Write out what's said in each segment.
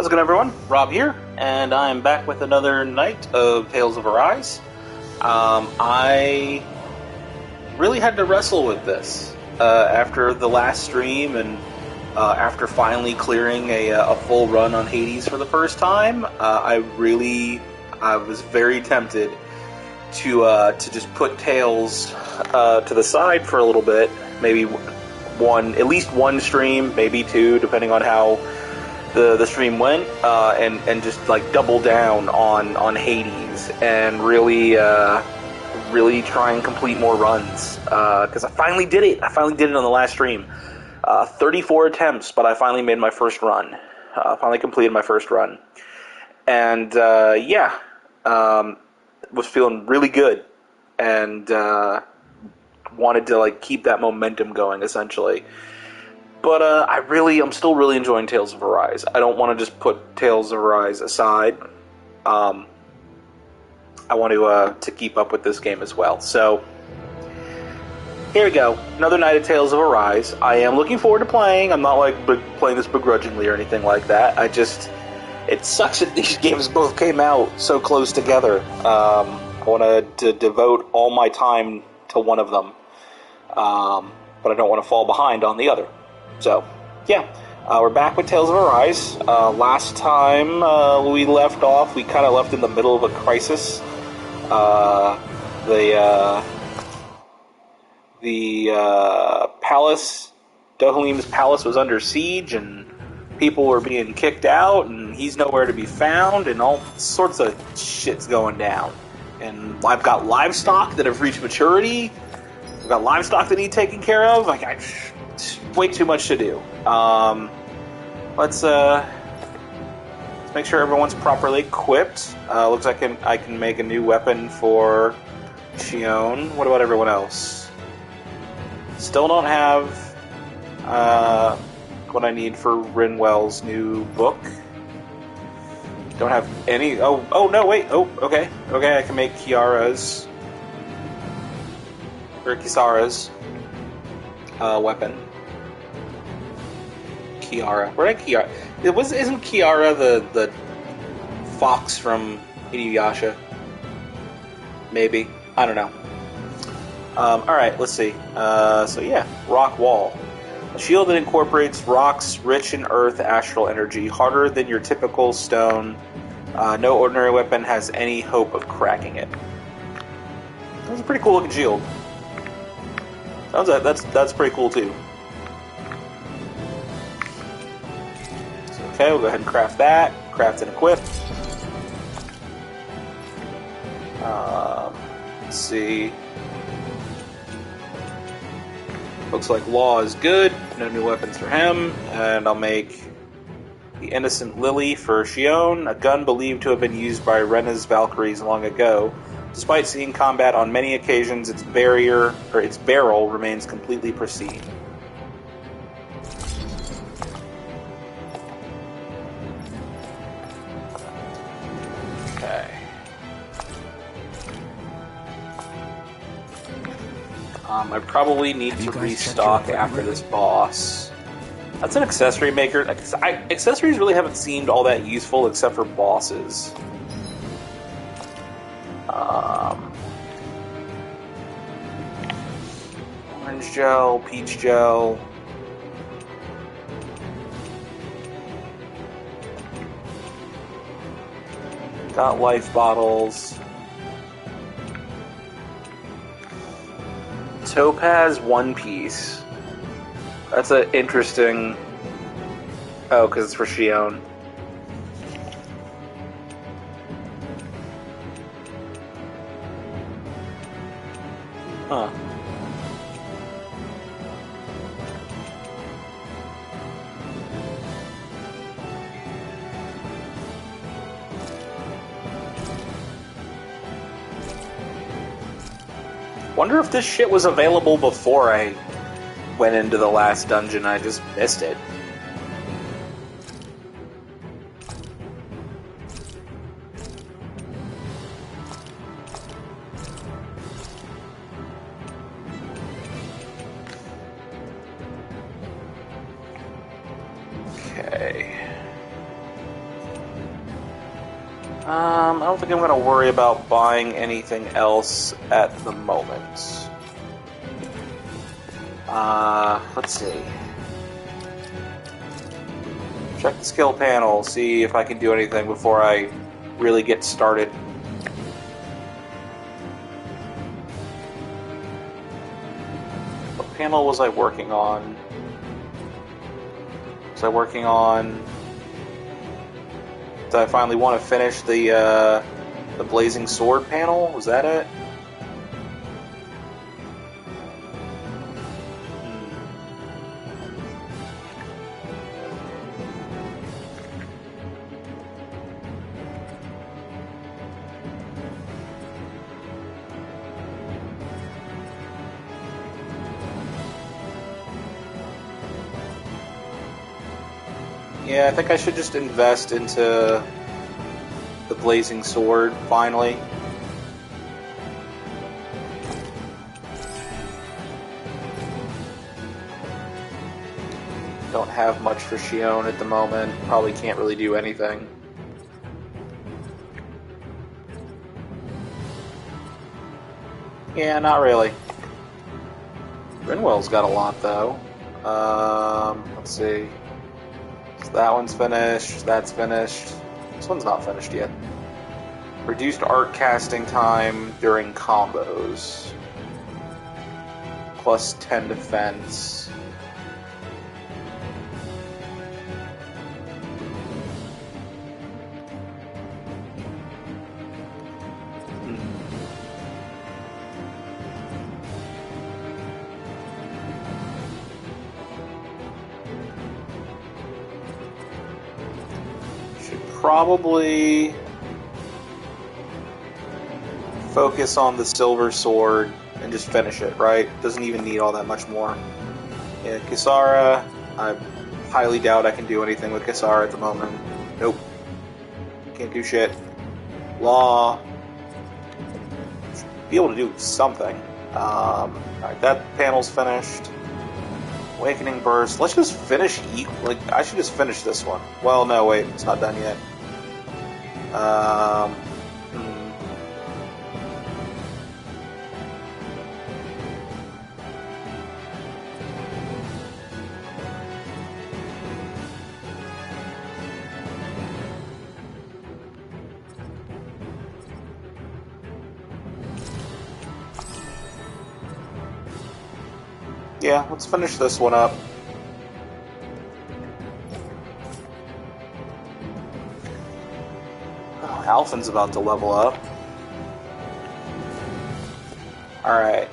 What's good, everyone? Rob here, and I'm back with another night of Tales of Arise. I really had to wrestle with this after the last stream, and after finally clearing a full run on Hades for the first time. I was very tempted to just put Tales to the side for a little bit, maybe at least one stream, maybe two, depending on how the stream went, and just like double down on Hades and really try and complete more runs, because I finally did it. I finally did it on the last stream. 34 attempts, but I finally made my first run. Finally completed my first run, and was feeling really good, and wanted to like keep that momentum going essentially. But I'm still really enjoying Tales of Arise. I don't want to just put Tales of Arise aside. I want to keep up with this game as well. So here we go. Another night of Tales of Arise. I am looking forward to playing. I'm not like playing this begrudgingly or anything like that. It sucks that these games both came out so close together. I wanted to devote all my time to one of them, but I don't want to fall behind on the other. So, yeah, we're back with Tales of Arise. Last time we left off, we kind of left in the middle of a crisis. The palace, Dohalim's palace, was under siege, and people were being kicked out, and he's nowhere to be found, and all sorts of shit's going down. And I've got livestock that have reached maturity. I've got livestock that need taken care of. It's way too much to do. Let's make sure everyone's properly equipped. Looks like I can make a new weapon for Shion. What about everyone else? Still don't have what I need for Rinwell's new book. Don't have any. Oh no, wait. Oh, okay. I can make Kisara's weapon. Kiara. Where did Kiara? Isn't Kiara the fox from Inuyasha? Maybe. I don't know. Alright, let's see. So yeah, rock wall. A shield that incorporates rocks rich in earth astral energy, harder than your typical stone. No ordinary weapon has any hope of cracking it. That's a pretty cool looking shield. That's pretty cool too. So, okay, we'll go ahead and craft that. Craft and equip. Let's see. Looks like Law is good. No new weapons for him. And I'll make the Innocent Lily for Shion, a gun believed to have been used by Rena's Valkyries long ago. Despite seeing combat on many occasions, its barrel remains completely pristine. Okay. I probably need to restock after this boss. That's an accessory maker. Accessories really haven't seemed all that useful except for bosses. Orange gel, peach gel. Got life bottles. Topaz One Piece. That's an interesting... Oh, because it's for Shion. Huh. Wonder if this shit was available before I went into the last dungeon. I just missed it. Okay. I don't think I'm going to worry about buying anything else at the moment. Let's see. Check the skill panel, see if I can do anything before I really get started. What panel was I working on? Was I working on... Did I finally want to finish the Blazing Sword panel? Was that it? Yeah, I think I should just invest into the Blazing Sword, finally. Don't have much for Shion at the moment. Probably can't really do anything. Yeah, not really. Grinwell's got a lot, though. Let's see. So that one's finished, that's finished. This one's not finished yet. Reduced art casting time during combos. Plus 10 defense. Probably focus on the silver sword and just finish it, right? Doesn't even need all that much more. Yeah, Kisara, I highly doubt I can do anything with Kisara at the moment. Nope. Can't do shit. Law. Should be able to do something. Alright, that panel's finished. Awakening Burst. Let's just finish I should just finish this one. Well, no, wait, it's not done yet. Yeah, let's finish this one up. Oh, Alphen's about to level up. Alright.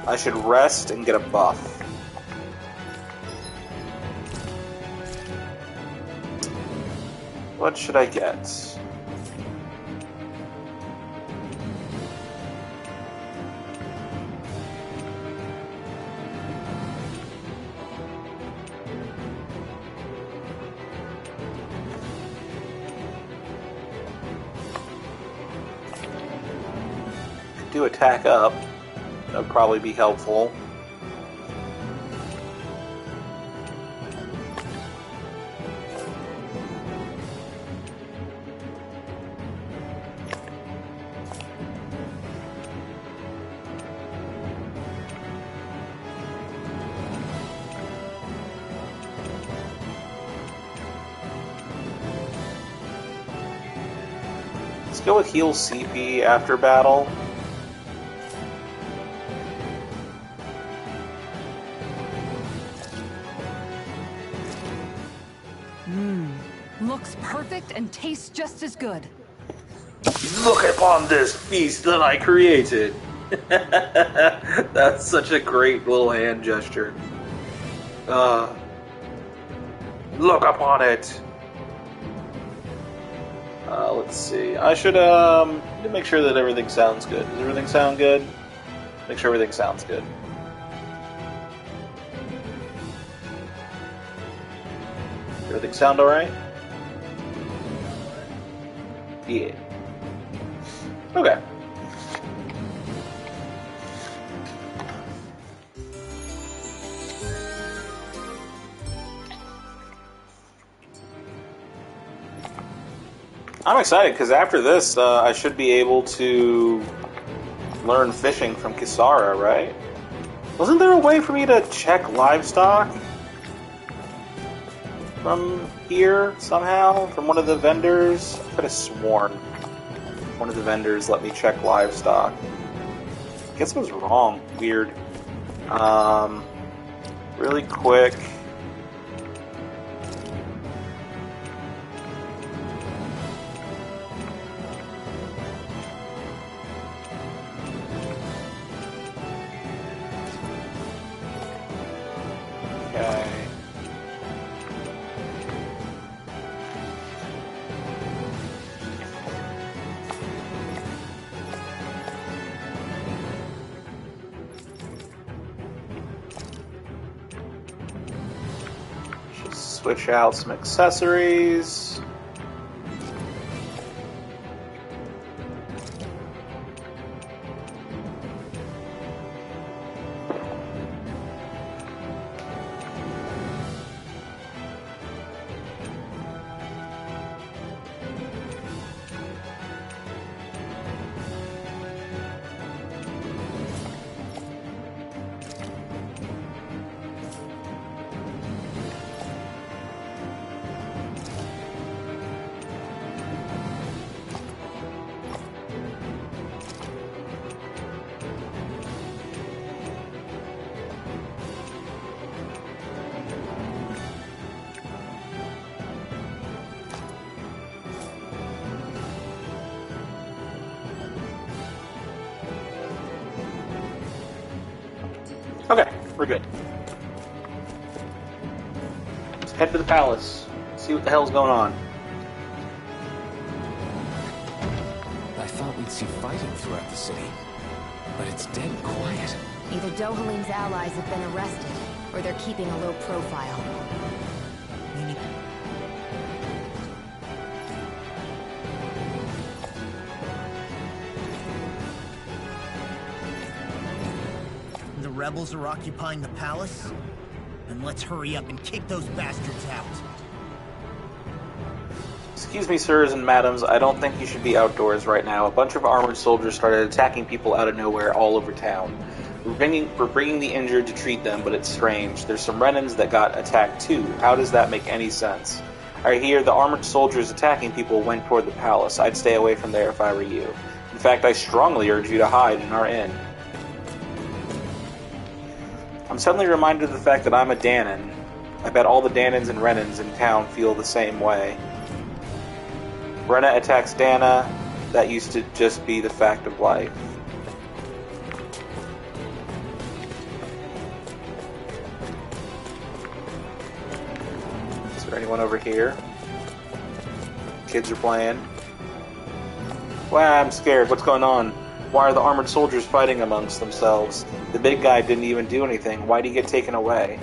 I should rest and get a buff. What should I get? Do attack up. That would probably be helpful. Let's go with heal CP after battle. Looks perfect and tastes just as good. Look upon this feast that I created. That's such a great little hand gesture. Look upon it. Let's see. I should make sure that everything sounds good. Does everything sound good? Make sure everything sounds good. Everything sound alright? Yeah. Okay. I'm excited because after this, I should be able to learn fishing from Kisara, right? Wasn't there a way for me to check livestock from here somehow? From one of the vendors? I could have sworn one of the vendors let me check livestock. I guess I was wrong. Weird. Really quick. Okay. Just switch out some accessories. Okay, we're good. Let's head to the palace. See what the hell's going on. I thought we'd see fighting throughout the city, but it's dead quiet. Either Dohalim's allies have been arrested, or they're keeping a low profile. The rebels are occupying the palace? Then let's hurry up and kick those bastards out. Excuse me, sirs and madams, I don't think you should be outdoors right now. A bunch of armored soldiers started attacking people out of nowhere all over town. We're bringing the injured to treat them, but it's strange. There's some Renans that got attacked too. How does that make any sense? I hear the armored soldiers attacking people went toward the palace. I'd stay away from there if I were you. In fact, I strongly urge you to hide in our inn. I'm suddenly reminded of the fact that I'm a Danon. I bet all the Danons and Renans in town feel the same way. Rena attacks Dana. That used to just be the fact of life. Is there anyone over here? Kids are playing. Wow, I'm scared. What's going on? Why are the armored soldiers fighting amongst themselves? The big guy didn't even do anything. Why'd he get taken away?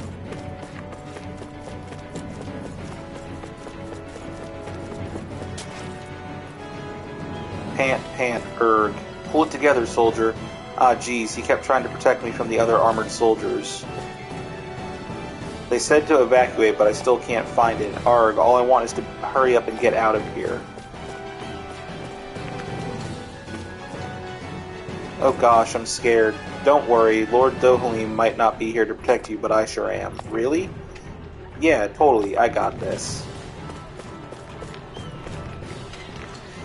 Pant, erg. Pull it together, soldier. Ah, geez, he kept trying to protect me from the other armored soldiers. They said to evacuate, but I still can't find it. Arg, all I want is to hurry up and get out of here. Oh gosh, I'm scared. Don't worry, Lord Dohalim might not be here to protect you, but I sure am. Really? Yeah, totally, I got this.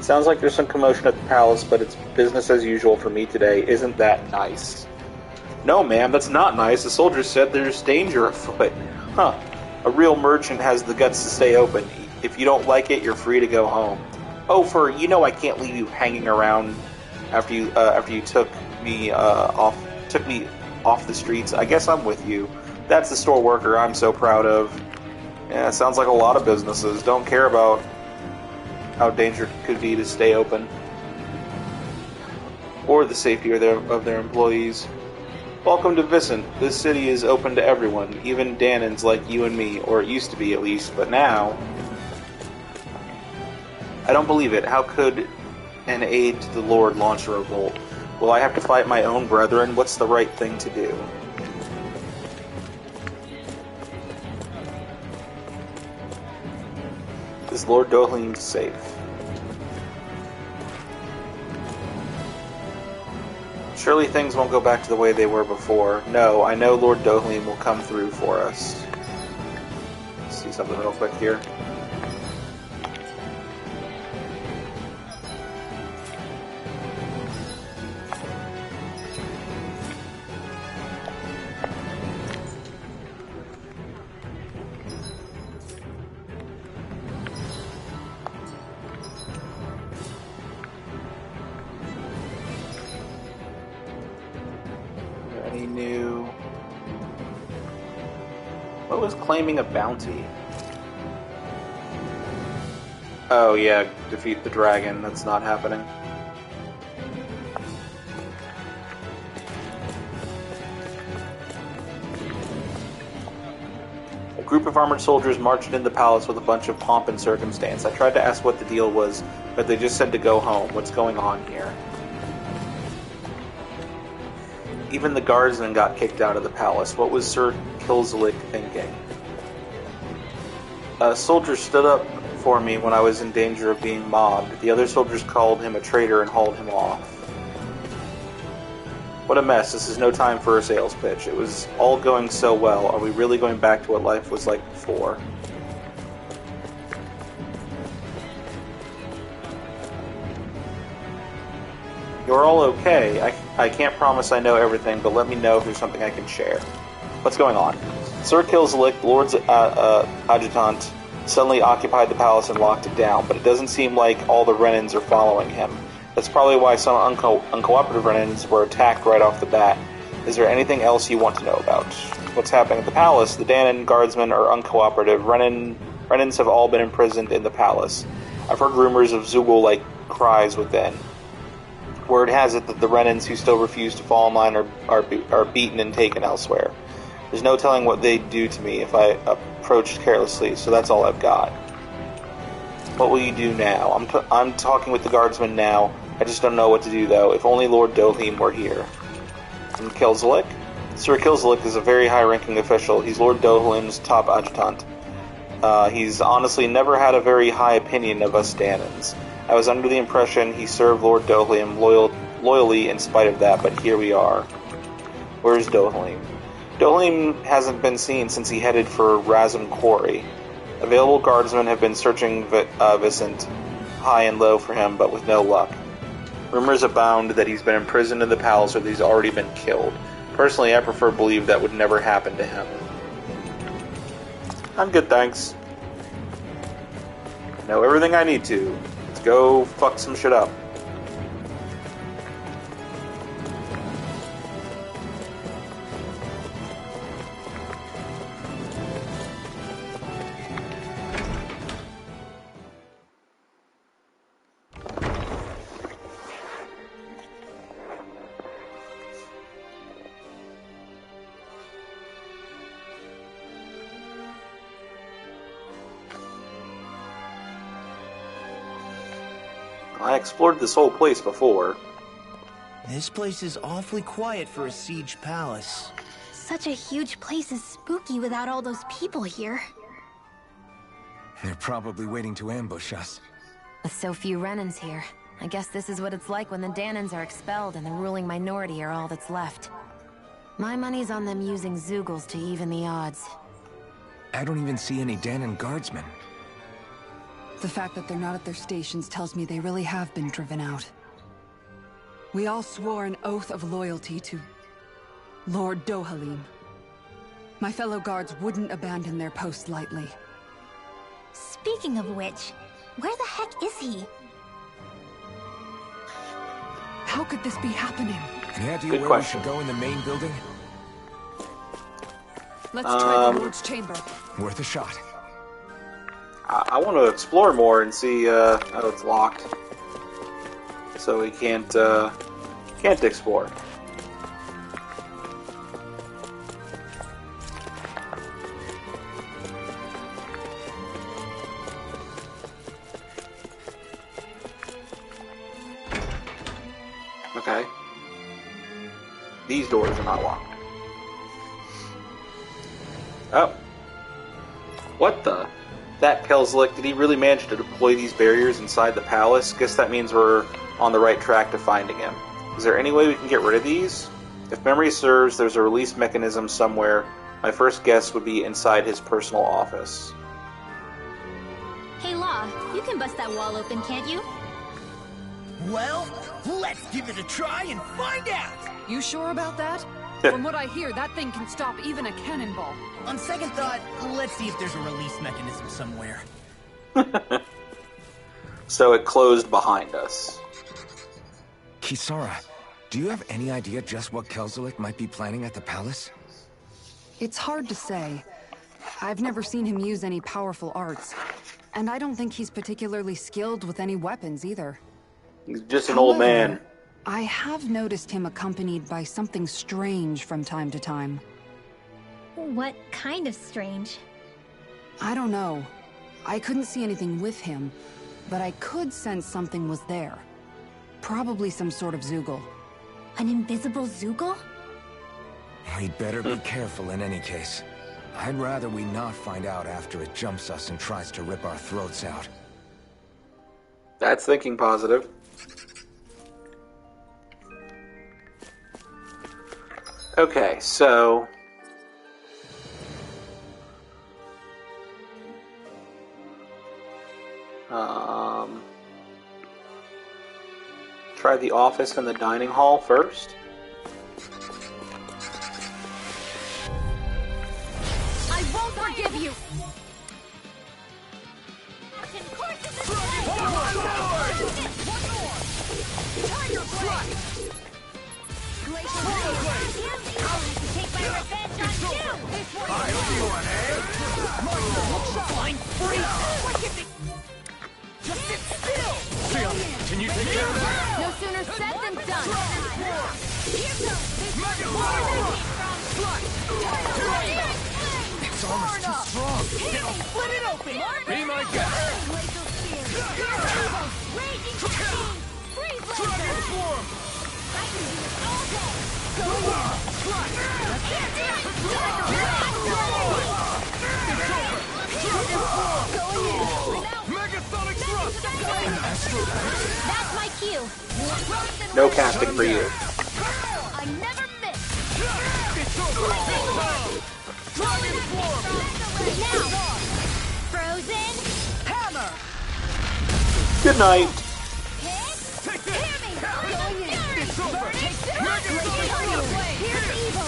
Sounds like there's some commotion at the palace, but it's business as usual for me today. Isn't that nice? No, ma'am, that's not nice. The soldiers said there's danger afoot. Huh. A real merchant has the guts to stay open. If you don't like it, you're free to go home. Oh, you know I can't leave you hanging around after you took me off the streets. I guess I'm with you. That's the store worker I'm so proud of. Yeah, it sounds like a lot of businesses don't care about how dangerous it could be to stay open, or the safety of their employees. Welcome to Vicent. This city is open to everyone, even Danons like you and me, or it used to be at least, but now... I don't believe it. How could an aide to the Lord launch a revolt? Will I have to fight my own brethren? What's the right thing to do? Is Lord Dohalim safe? Surely things won't go back to the way they were before. No, I know Lord Dohalim will come through for us. Let's see something real quick here. Any new... What was claiming a bounty? Oh yeah, defeat the dragon. That's not happening. A group of armored soldiers marched into the palace with a bunch of pomp and circumstance. I tried to ask what the deal was, but they just said to go home. What's going on here? Even the guardsmen got kicked out of the palace. What was Sir Kilzalik thinking? A soldier stood up for me when I was in danger of being mobbed. The other soldiers called him a traitor and hauled him off. What a mess. This is no time for a sales pitch. It was all going so well. Are we really going back to what life was like before? You're all okay. I can't promise I know everything, but let me know if there's something I can share. What's going on? Sir Kilzalik, Lord's adjutant, suddenly occupied the palace and locked it down, but it doesn't seem like all the Renans are following him. That's probably why some uncooperative Renans were attacked right off the bat. Is there anything else you want to know about? What's happening at the palace? The Danan guardsmen are uncooperative. Renans have all been imprisoned in the palace. I've heard rumors of Zugul-like cries within. Word has it that the Renans who still refuse to fall in line are beaten and taken elsewhere. There's no telling what they'd do to me if I approached carelessly, so that's all I've got. What will you do now? I'm talking with the guardsmen now. I just don't know what to do, though. If only Lord Dohalim were here. And Kilzalik? Sir Kilzalik is a very high-ranking official. He's Lord Dohalim's top adjutant. He's honestly never had a very high opinion of us Danans. I was under the impression he served Lord Dohalim loyally in spite of that, but here we are. Where's Dohalim? Dohalim hasn't been seen since he headed for Razum Quarry. Available guardsmen have been searching Vicent high and low for him, but with no luck. Rumors abound that he's been imprisoned in the palace or that he's already been killed. Personally, I prefer to believe that would never happen to him. I'm good, thanks. Know everything I need to. Let's go fuck some shit up. I explored this whole place before. This place is awfully quiet for a siege palace. Such a huge place is spooky without all those people here. They're probably waiting to ambush us. With so few Renans here, I guess this is what it's like when the Danans are expelled and the ruling minority are all that's left. My money's on them using Zuguls to even the odds. I don't even see any Danan guardsmen. The fact that they're not at their stations tells me they really have been driven out. We all swore an oath of loyalty to Lord Dohalim. My fellow guards wouldn't abandon their post lightly. Speaking of which, where the heck is he? How could this be happening? Any idea Good where question. we should go in the main building? Let's try the Lord's chamber. Worth a shot. I want to explore more and see. Oh, it's locked, so we can't explore. Okay, these doors are not locked. Oh, what the? That Kilzalik, did he really manage to deploy these barriers inside the palace? Guess that means we're on the right track to finding him. Is there any way we can get rid of these? If memory serves, there's a release mechanism somewhere. My first guess would be inside his personal office. Hey, Law, you can bust that wall open, can't you? Well, let's give it a try and find out! You sure about that? From what I hear, that thing can stop even a cannonball. On second thought, let's see if there's a release mechanism somewhere. So it closed behind us. Kisara, do you have any idea just what Kelzelik might be planning at the palace? It's hard to say. I've never seen him use any powerful arts. And I don't think he's particularly skilled with any weapons either. He's just an old man. I have noticed him accompanied by something strange from time to time. What kind of strange? I don't know. I couldn't see anything with him, but I could sense something was there. Probably some sort of Zoogle. An invisible Zoogle? We'd better be careful in any case. I'd rather we not find out after it jumps us and tries to rip our throats out. That's thinking positive. Okay, so... try the office and the dining hall first. I won't forgive you! Can you take care of that? No sooner said than done! Its armor's too strong. Split it open! Be my guest. Transform! I can do this all day! Go Megasonic thrust! That's my cue! No casting for you. I never miss! It's over! Dragon form! Now! Frozen! Hammer! Good night. Take this! Going in! It's over! Here's evil!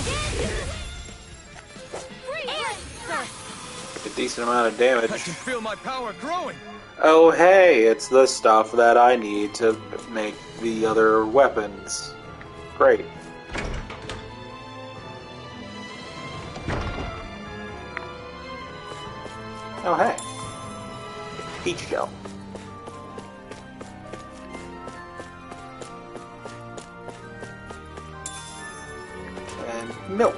A decent amount of I damage. can feel my power growing! Oh hey, it's the stuff that I need to make the other weapons. Great. Oh hey. Peach shell. And milk.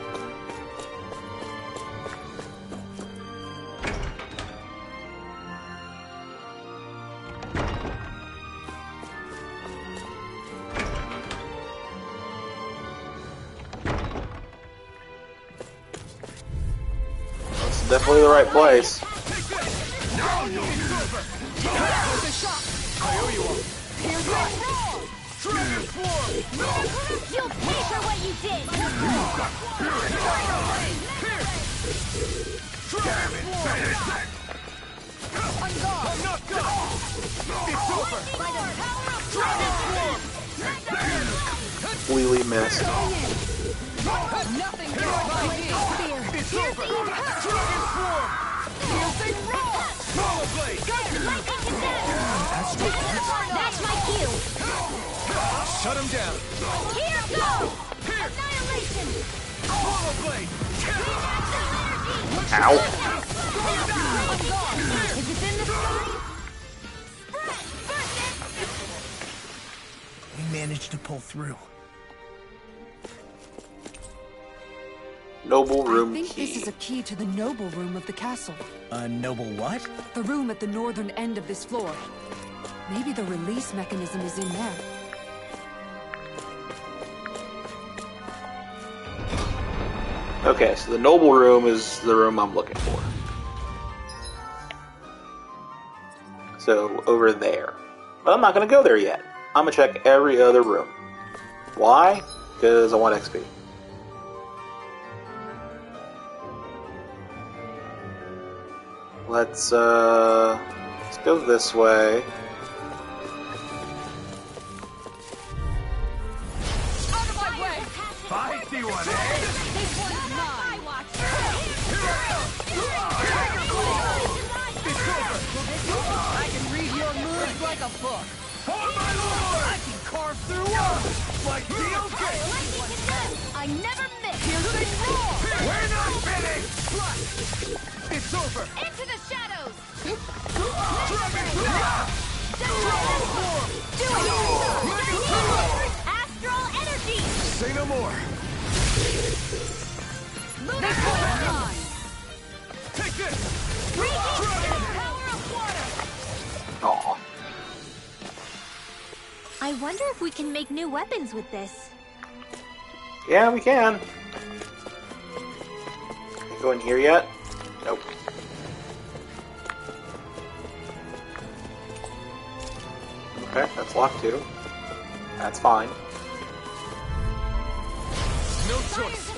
That's definitely the right place. You'll pay for what you did! I'm not done! It's over! By the power of Dragon Completely missed. Nothing can my fear. It's over! Dragon form! Piercing roar! Power blade! That's my cue! Shut him down! Here goes! Here! Annihilation! Power blade! Ow. Is it in the sky? We managed to pull through. Noble I room think key. this is a key to the noble room of the castle. A noble what? The room at the northern end of this floor. Maybe the release mechanism is in there. Okay, so the noble room is the room I'm looking for. So, over there. But I'm not going to go there yet. I'm going to check every other room. Why? Because I want XP. Let's go this way. Out of my way! Feisty one, eh? This one's mine! I can read your moves like a book. For my lord! I can carve through walls! Like steel gate! I never miss! Roar! We're not finished! It's over! Into the shadows! Astral energy! Say no more! This one's mine! Take this! Radiant power of water! Aw. I wonder if we can make new weapons with this. Yeah, we can. Can you go in here yet? Nope. Okay, that's locked too. That's fine. No choice!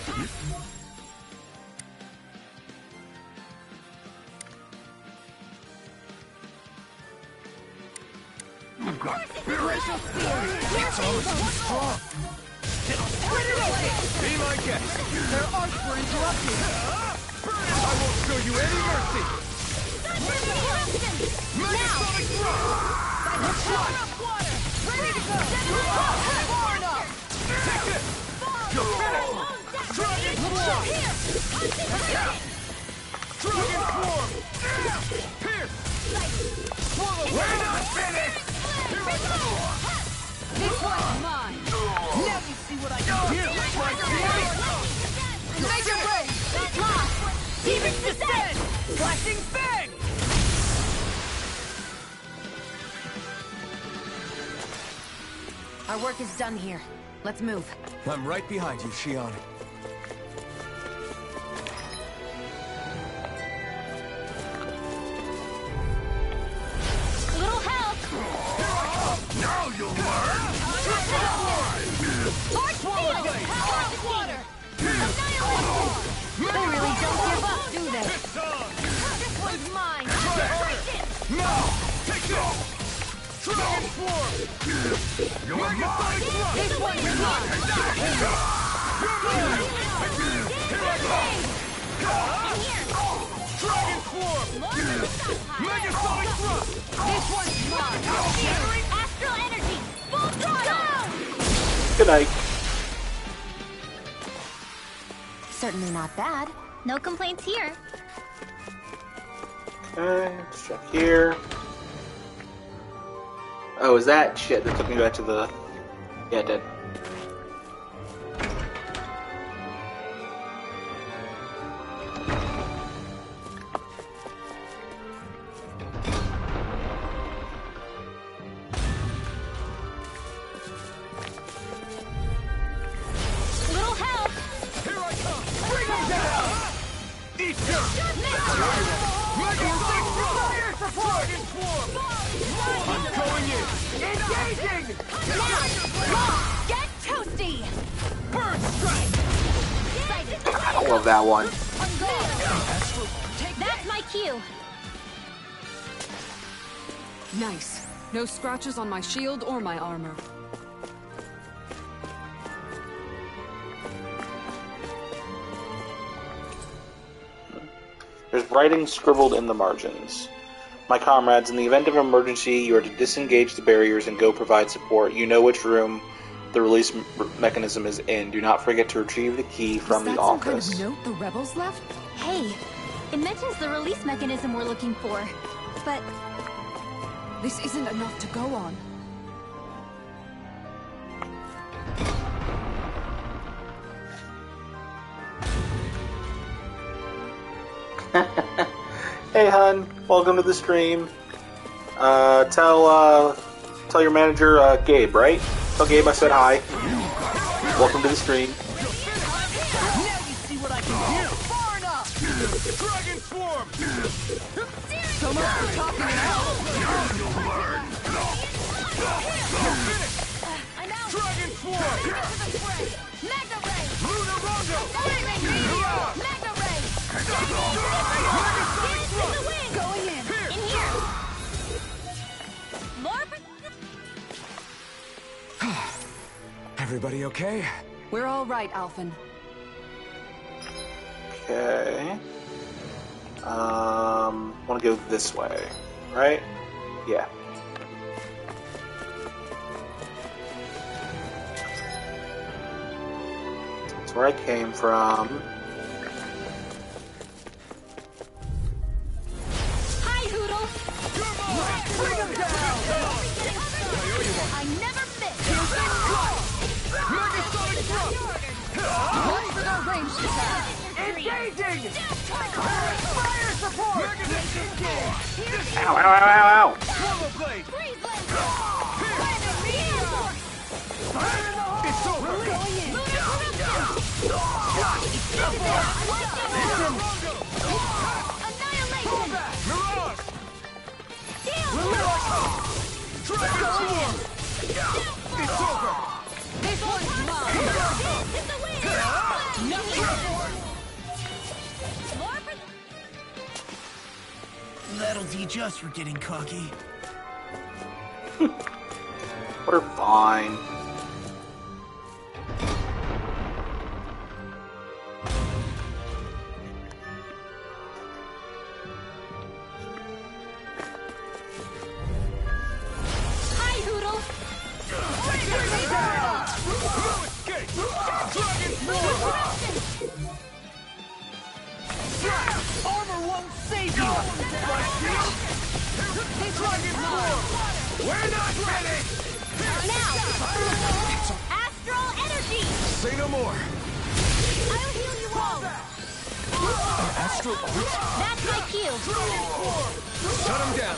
You've got spirit! It's always so strong! Be my guest! Their arcs were interrupted. I won't show you any mercy! Megasonic drop! Power of water! Ready to go! Far enough! Take this! You're finished! Dragon Swarm! Dragon Swarm! Pierce! We're not finished! Here I go! This one's mine! Now you see what I can do! Make your way! Demon descend! Flashing bang! Our work is done here. Let's move. I'm right behind you, Shion. Little help! Now you'll learn! Hard steel! Power of water! Annihilate! They really don't give up, do they? This one's mine! No! Take this! Dragon Swarm! You're mine! This one's mine! Dragon Swarm! Megasonic drop! This one's mine! Astral energy! Full throttle! Good night. Certainly not bad. No complaints here. Okay, let's check here. Oh, is that shit that took me back to the... Yeah, it did. Little help! Here I come! Bring them down! Eat them! Megasonic drop! Dragon Swarm! I'm going in! Engaging! Get toasty! Bird strike! I love that one. That's my cue. Nice. No scratches on my shield or my armor. There's writing scribbled in the margins. My comrades, in the event of emergency, you are to disengage the barriers and go provide support. You know which room the release mechanism is in. Do not forget to retrieve the key from the office. Is that some kind of note the rebels left? Hey, it mentions the release mechanism we're looking for. But This isn't enough to go on. Hey, hun. Welcome to the stream. Tell your manager, Gabe, right? Tell Gabe I said hi. Welcome to the stream. Now you see what I can do! Far enough! Dragon Swarm! So much for talking it out. You'll learn! I'm out! Dragon Swarm! Everybody okay? We're all right, Alphen. Okay. Want to go this way, right? Yeah. That's where I came from. Hi, Hoodle! Bring him down! I never miss! What's in our range attack? Engaging! Fire support! Ow, ow, ow, ow, ow! Freeze blade! It's over! Going in! Annihilation! Mirage! It's over! This one's mine! It's the win! That'll teach us for getting cocky. We're fine. Hi, Hoodle! Armor won't save you! We're not ready! Now! Astral energy! Say no more! I'll heal you all! Astral quick! That's my cue! Shut him down!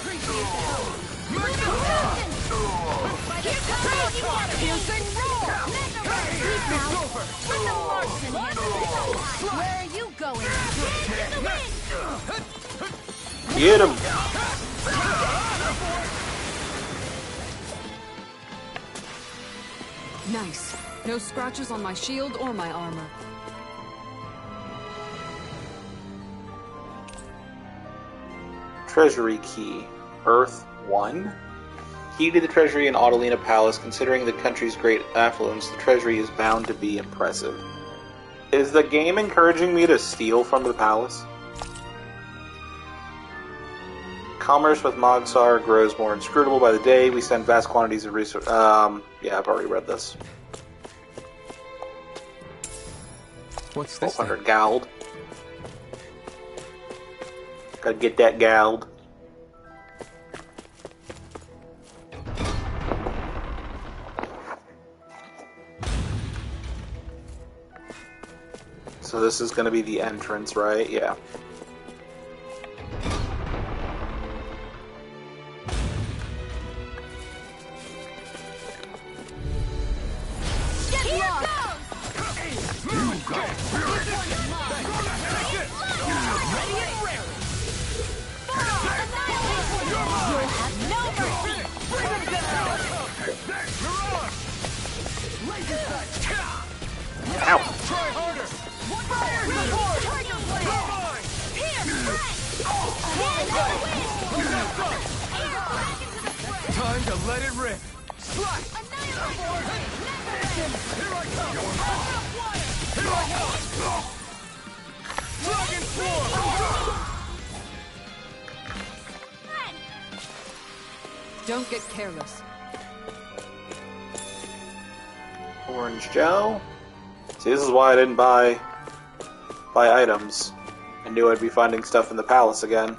Here comes crazy water! Piercing roar! Sleep now! Let the marksman handle it! Where are you going? Get the wind! Get him! Nice. No scratches on my shield or my armor. Treasury key. Earth 1. Key to the treasury in Audalina Palace. Considering the country's great affluence, the treasury is bound to be impressive. Is the game encouraging me to steal from the palace? Commerce with Mogsar grows more inscrutable by the day. We send vast quantities of resources. Yeah, I've already read this. What's this? 1200 gold. Gotta get that gold. So this is gonna be the entrance, right? Yeah. Ow! Try harder! Time to let it rip! Slash! Here I come! Here I come! Dragon Swarm! Don't get careless. Orange gel. See, this is why I didn't buy items. I knew I'd be finding stuff in the palace again.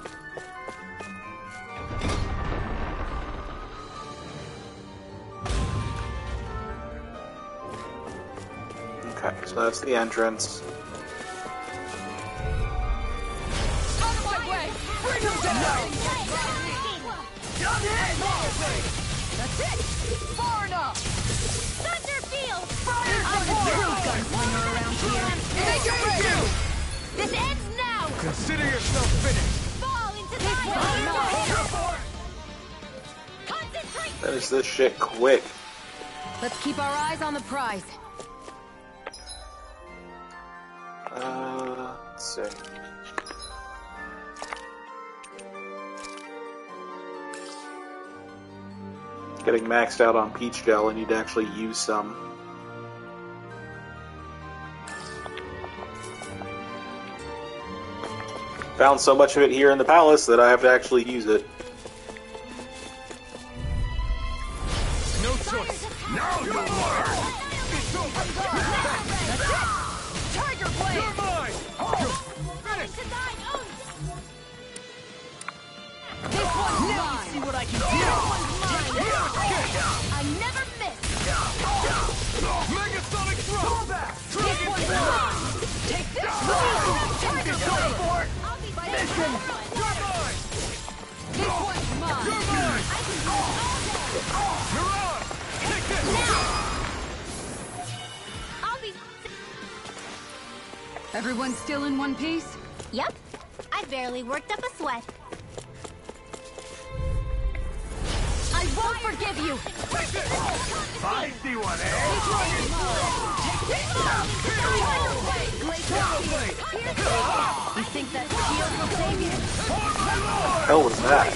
Okay, so that's the entrance. Out of my way! Bring him down! That's it! Far enough! Thunderfield! I'm the true gunslinger around here! Make it ready! This ends now! Consider yourself finished! Fall into the Concentrate! Finish this shit quick. Let's keep our eyes on the prize. Let's see. Getting maxed out on peach gel, I need to actually use some. found so much of it here in the palace that I have to actually use it. No choice. Now you learn. It's over. Tiger Blade! You're mine. Finish! This one's mine! See what I can do! I never miss! Megasonic throw. This one's mine! Take this! Tiger Blade! I'll be back! You're mine. This one's mine! You're mine. You're on. Take this. I'll be... Everyone still in one piece? Yep. I barely worked up a sweat. I won't forgive you! I see one, eh? You think that shield will save you? Hell was that?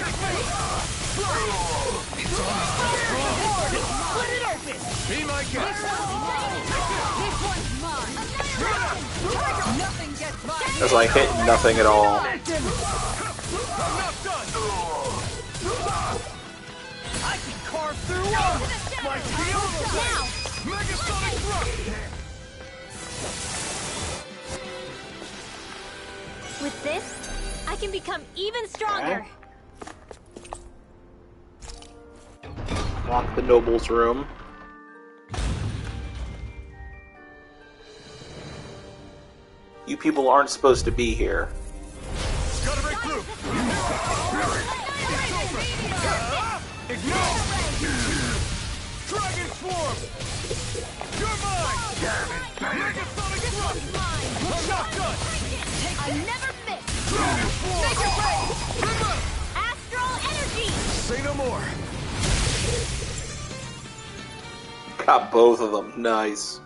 Split it open! Be my guest. This one's mine! Nothing gets mine! As I hit nothing at all. I'm not done. I can carve through walls! My shield. Now! Megasonic thrust. With this, I can become even stronger. Lock the noble's room. You people aren't supposed to be here. Gotta break through. Ignore. Dragon swarm. You're mine. Megasonic thrust. I'm not done. I never miss! Make it break. Astral energy! Say no more. Got both of them. Nice.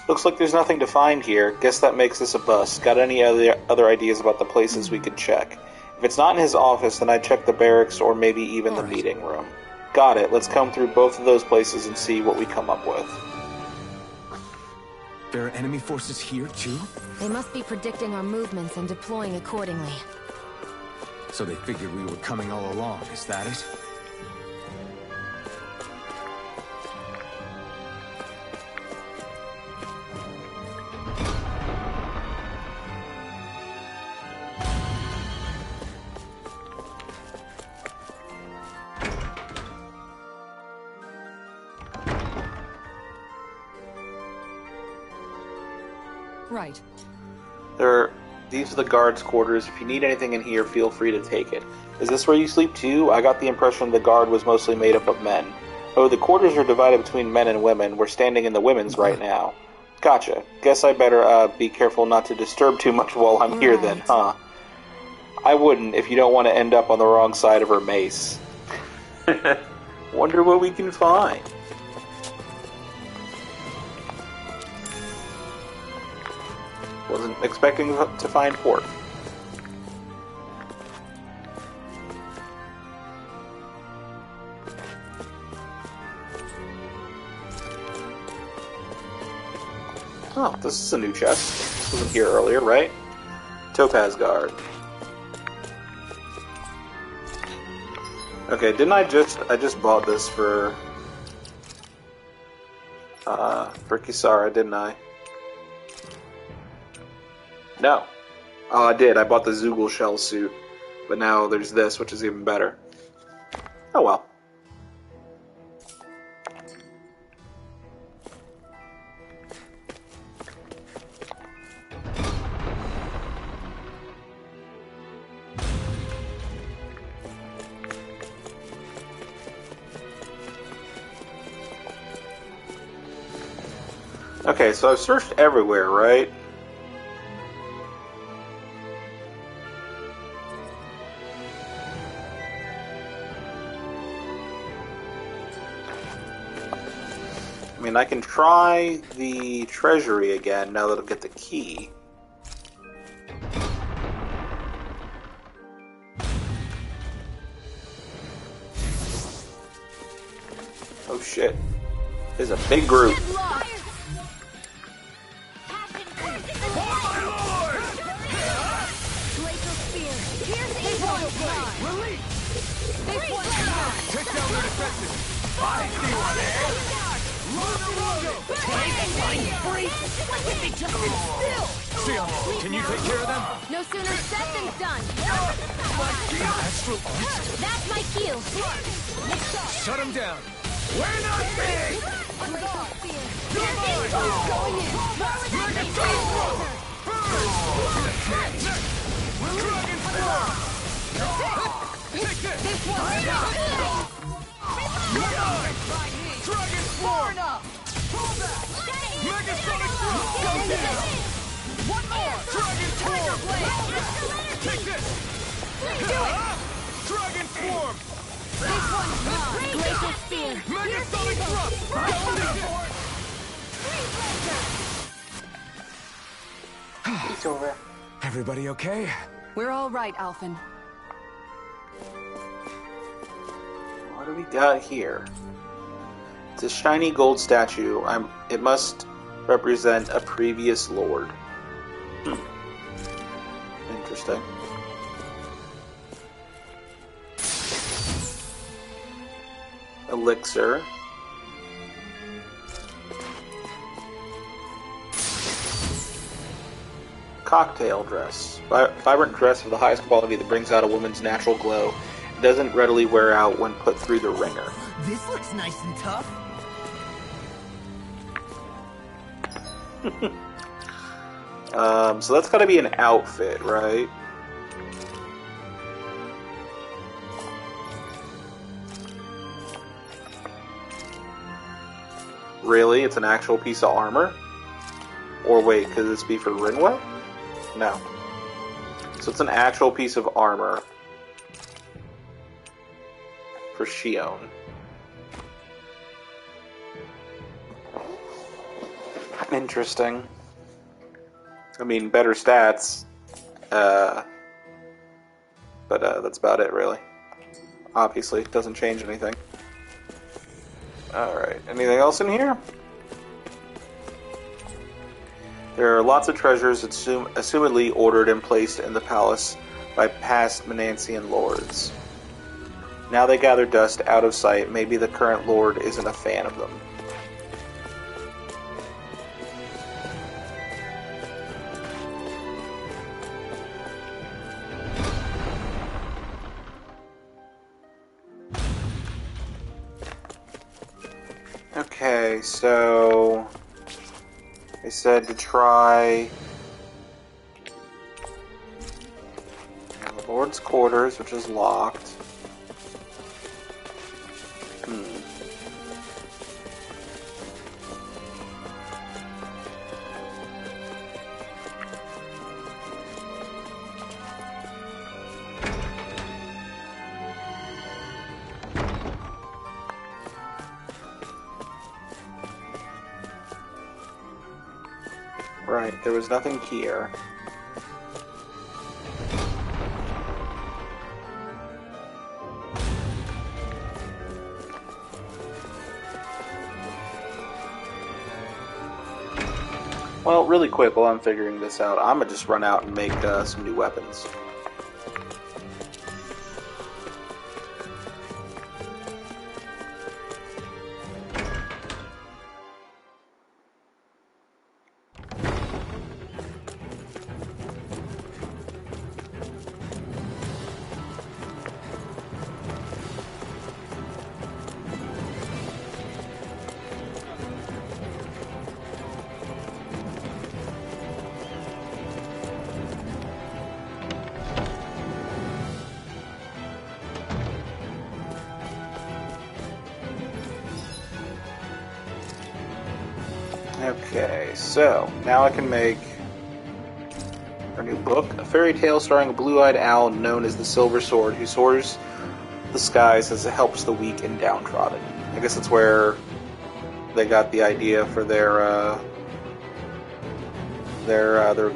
Looks like there's nothing to find here. Guess that makes this a bust. Got any other ideas about the places we could check? If it's not in his office, then I'd check the barracks or maybe even the meeting room. Got it. Let's comb through both of those places and see what we come up with. There are enemy forces here, too? They must be predicting our movements and deploying accordingly. So they figured we were coming all along, is that it? Right. These are the guards' quarters. If you need anything in here, feel free to take it. Is this where you sleep too? I got the impression the guard was mostly made up of men. Oh, the quarters are divided between men and women. We're standing in the women's right now. Gotcha. Guess I better be careful not to disturb too much while I'm here then, huh? I wouldn't if you don't want to end up on the wrong side of her mace. Wonder what we can find. Wasn't expecting to find port. Oh, this is a new chest. This wasn't here earlier, right? Topaz Guard. Okay, didn't I just bought this for Kisara, didn't I? No. Oh, I did. I bought the Zoogle shell suit. But now there's this, which is even better. Oh well. Okay, so I've searched everywhere, right? I mean, I can try the treasury again now that I'll get the key. Oh shit. There's a big group. Release! Take down their defenses! I see one, eh? Seal, can you take care of them? No sooner said than done. Astral arts? That's my cue. Shut them down! We're not big! Dragon form! Take this! Dragon form! Megasonic throw! Go down! One more! Dragon form! Take this! Dragon form! This one's mine. Glacial spear. Megasonic thrust! It's over. Everybody okay? We're all right, Alphen. What do we got here? It's a shiny gold statue. It must represent a previous lord. Interesting. Elixir. Cocktail dress. Vibrant dress of the highest quality that brings out a woman's natural glow. It doesn't readily wear out when put through the wringer. This looks nice and tough. So that's got to be an outfit, right? Really? It's an actual piece of armor? Or wait, could this be for Rinwell? No. So it's an actual piece of armor for Shion. Interesting. I mean, better stats. But that's about it, really. Obviously, it doesn't change anything. Alright, anything else in here? There are lots of treasures assumedly ordered and placed in the palace by past Menancian lords. Now they gather dust out of sight. Maybe the current lord isn't a fan of them. Okay, so they said to try the Lord's quarters, which is locked. Right, there was nothing here. Well, really quick while I'm figuring this out, I'm gonna just run out and make some new weapons. Okay, so now I can make our new book, a fairy tale starring a blue-eyed owl known as the Silver Sword, who soars the skies as it helps the weak and downtrodden. I guess that's where they got the idea for their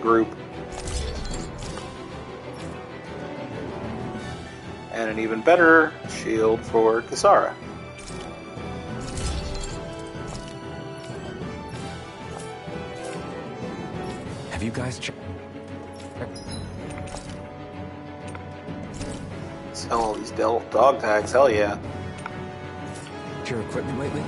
group. And an even better shield for Kisara. Have you guys checked? Oh, these dog tags, hell yeah. Your equipment lately?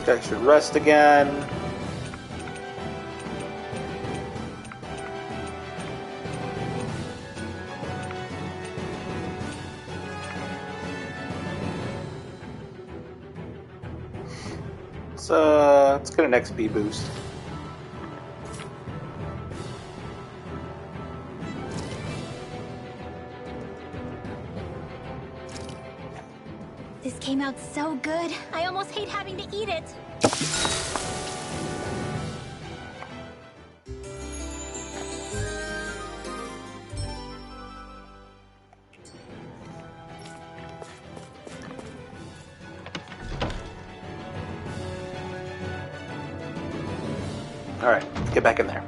I should rest again. Let's get an XP boost. This came out so good. I almost hate having to eat it. Alright, let's get back in there.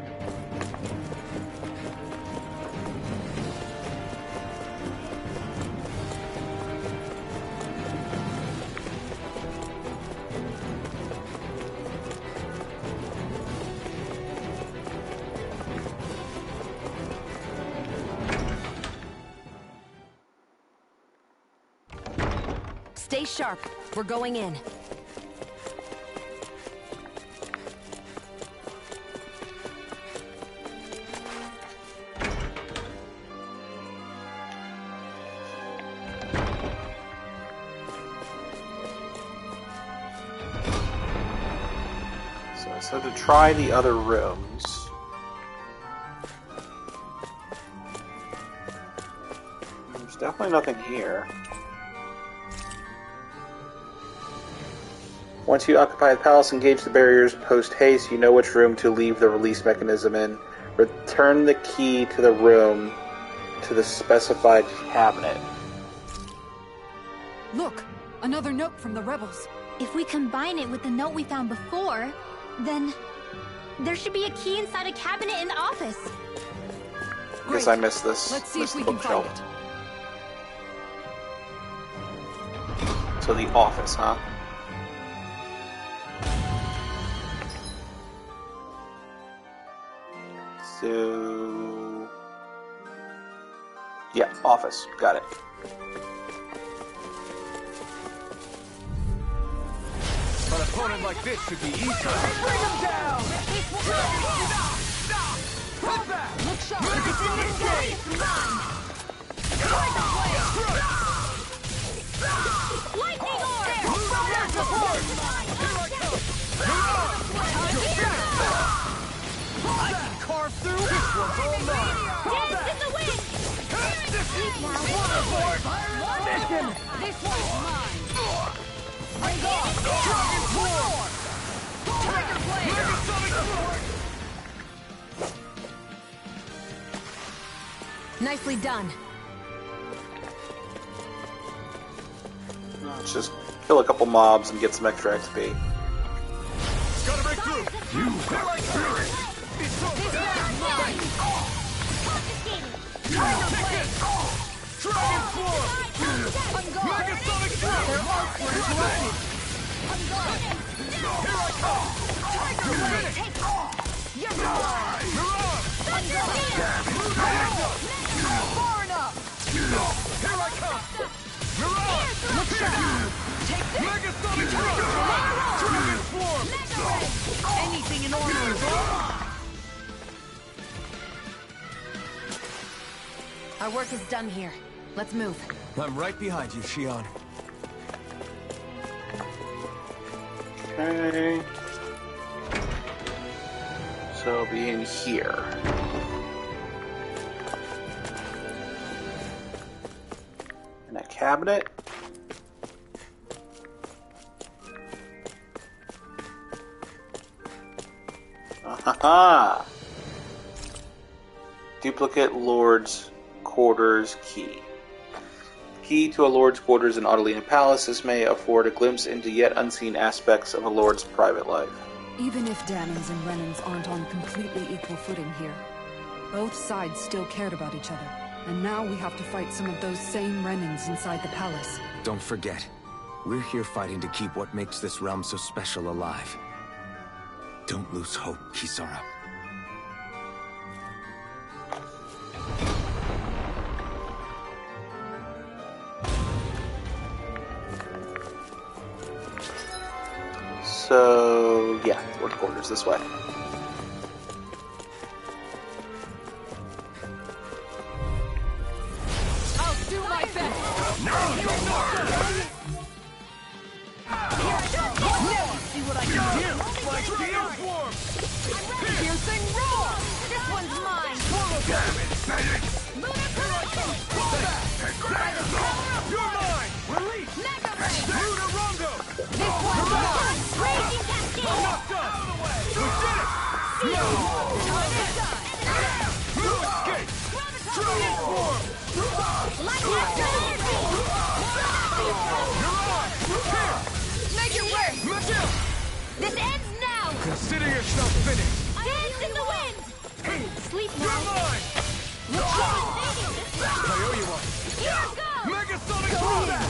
Stay sharp. We're going in. So to try the other rooms. There's definitely nothing here. Once you occupy the palace, engage the barriers post haste. You know which room to leave the release mechanism in. Return the key to the room to the specified cabinet. Look! Another note from the rebels. If we combine it with the note we found before, then there should be a key inside a cabinet in the office. I guess I missed this. Let's see if we the can find bookshelf. it. So the office, huh? So... yeah, office. Got it. An opponent like this should be easy. Bring him down! Head back! Look sharp! Lightning orb! I can carve through this one's all mine! Dance in the wind! This one's mine! Bring on! Dragon Sword! Tiger Blade! Megasonic Sword! Nicely done. Let's just kill a couple mobs and get some extra XP. Gotta break through! You feel like fury! It's over! Confiscated! Tiger Blade! Dragon Sword! Megasonic Sword! Their arts were interrupted! Here I come! Tiger Blade! You're You're on! Far enough! Here I come! You're on! Look sharp! Megasonic Sword! Dragon Swarm! Anything in order is all. Our work is done here. Let's move. I'm right behind you, Shion. Okay. So it'll be in here. In a cabinet. Aha! Duplicate Lord's Quarters key. Key to a Lord's quarters in Audalina Palace. This may afford a glimpse into yet unseen aspects of a Lord's private life. Even if Danans and Renans aren't on completely equal footing here, both sides still cared about each other. And now we have to fight some of those same Renans inside the palace. Don't forget, we're here fighting to keep what makes this realm so special alive. Don't lose hope, Kisara. So, yeah, Lord quarters this way. I'll do my best. Now you're mine! See what I can do. My steel form! Piercing roar. This one's mine. Damn it, Phoenix! You're mine! Release! Mega ray. Ruderongo! This one's mine. Raging cascade! Knocked up! We did it! Time is done. You escape! Steel form! Light after energy! You're on! Here! Make it rain. Mattel! This ends now! Consider yourself finished! Dance in the wind! Sleep You're now! mine! I owe you one! Here goes! Megasonic throwback!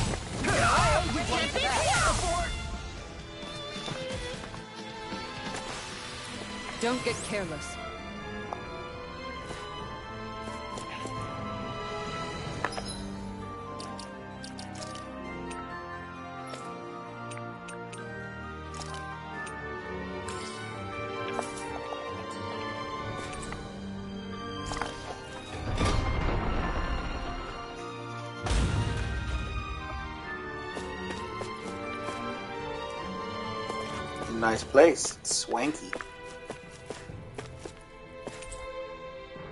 Don't get careless. Nice place. It's swanky.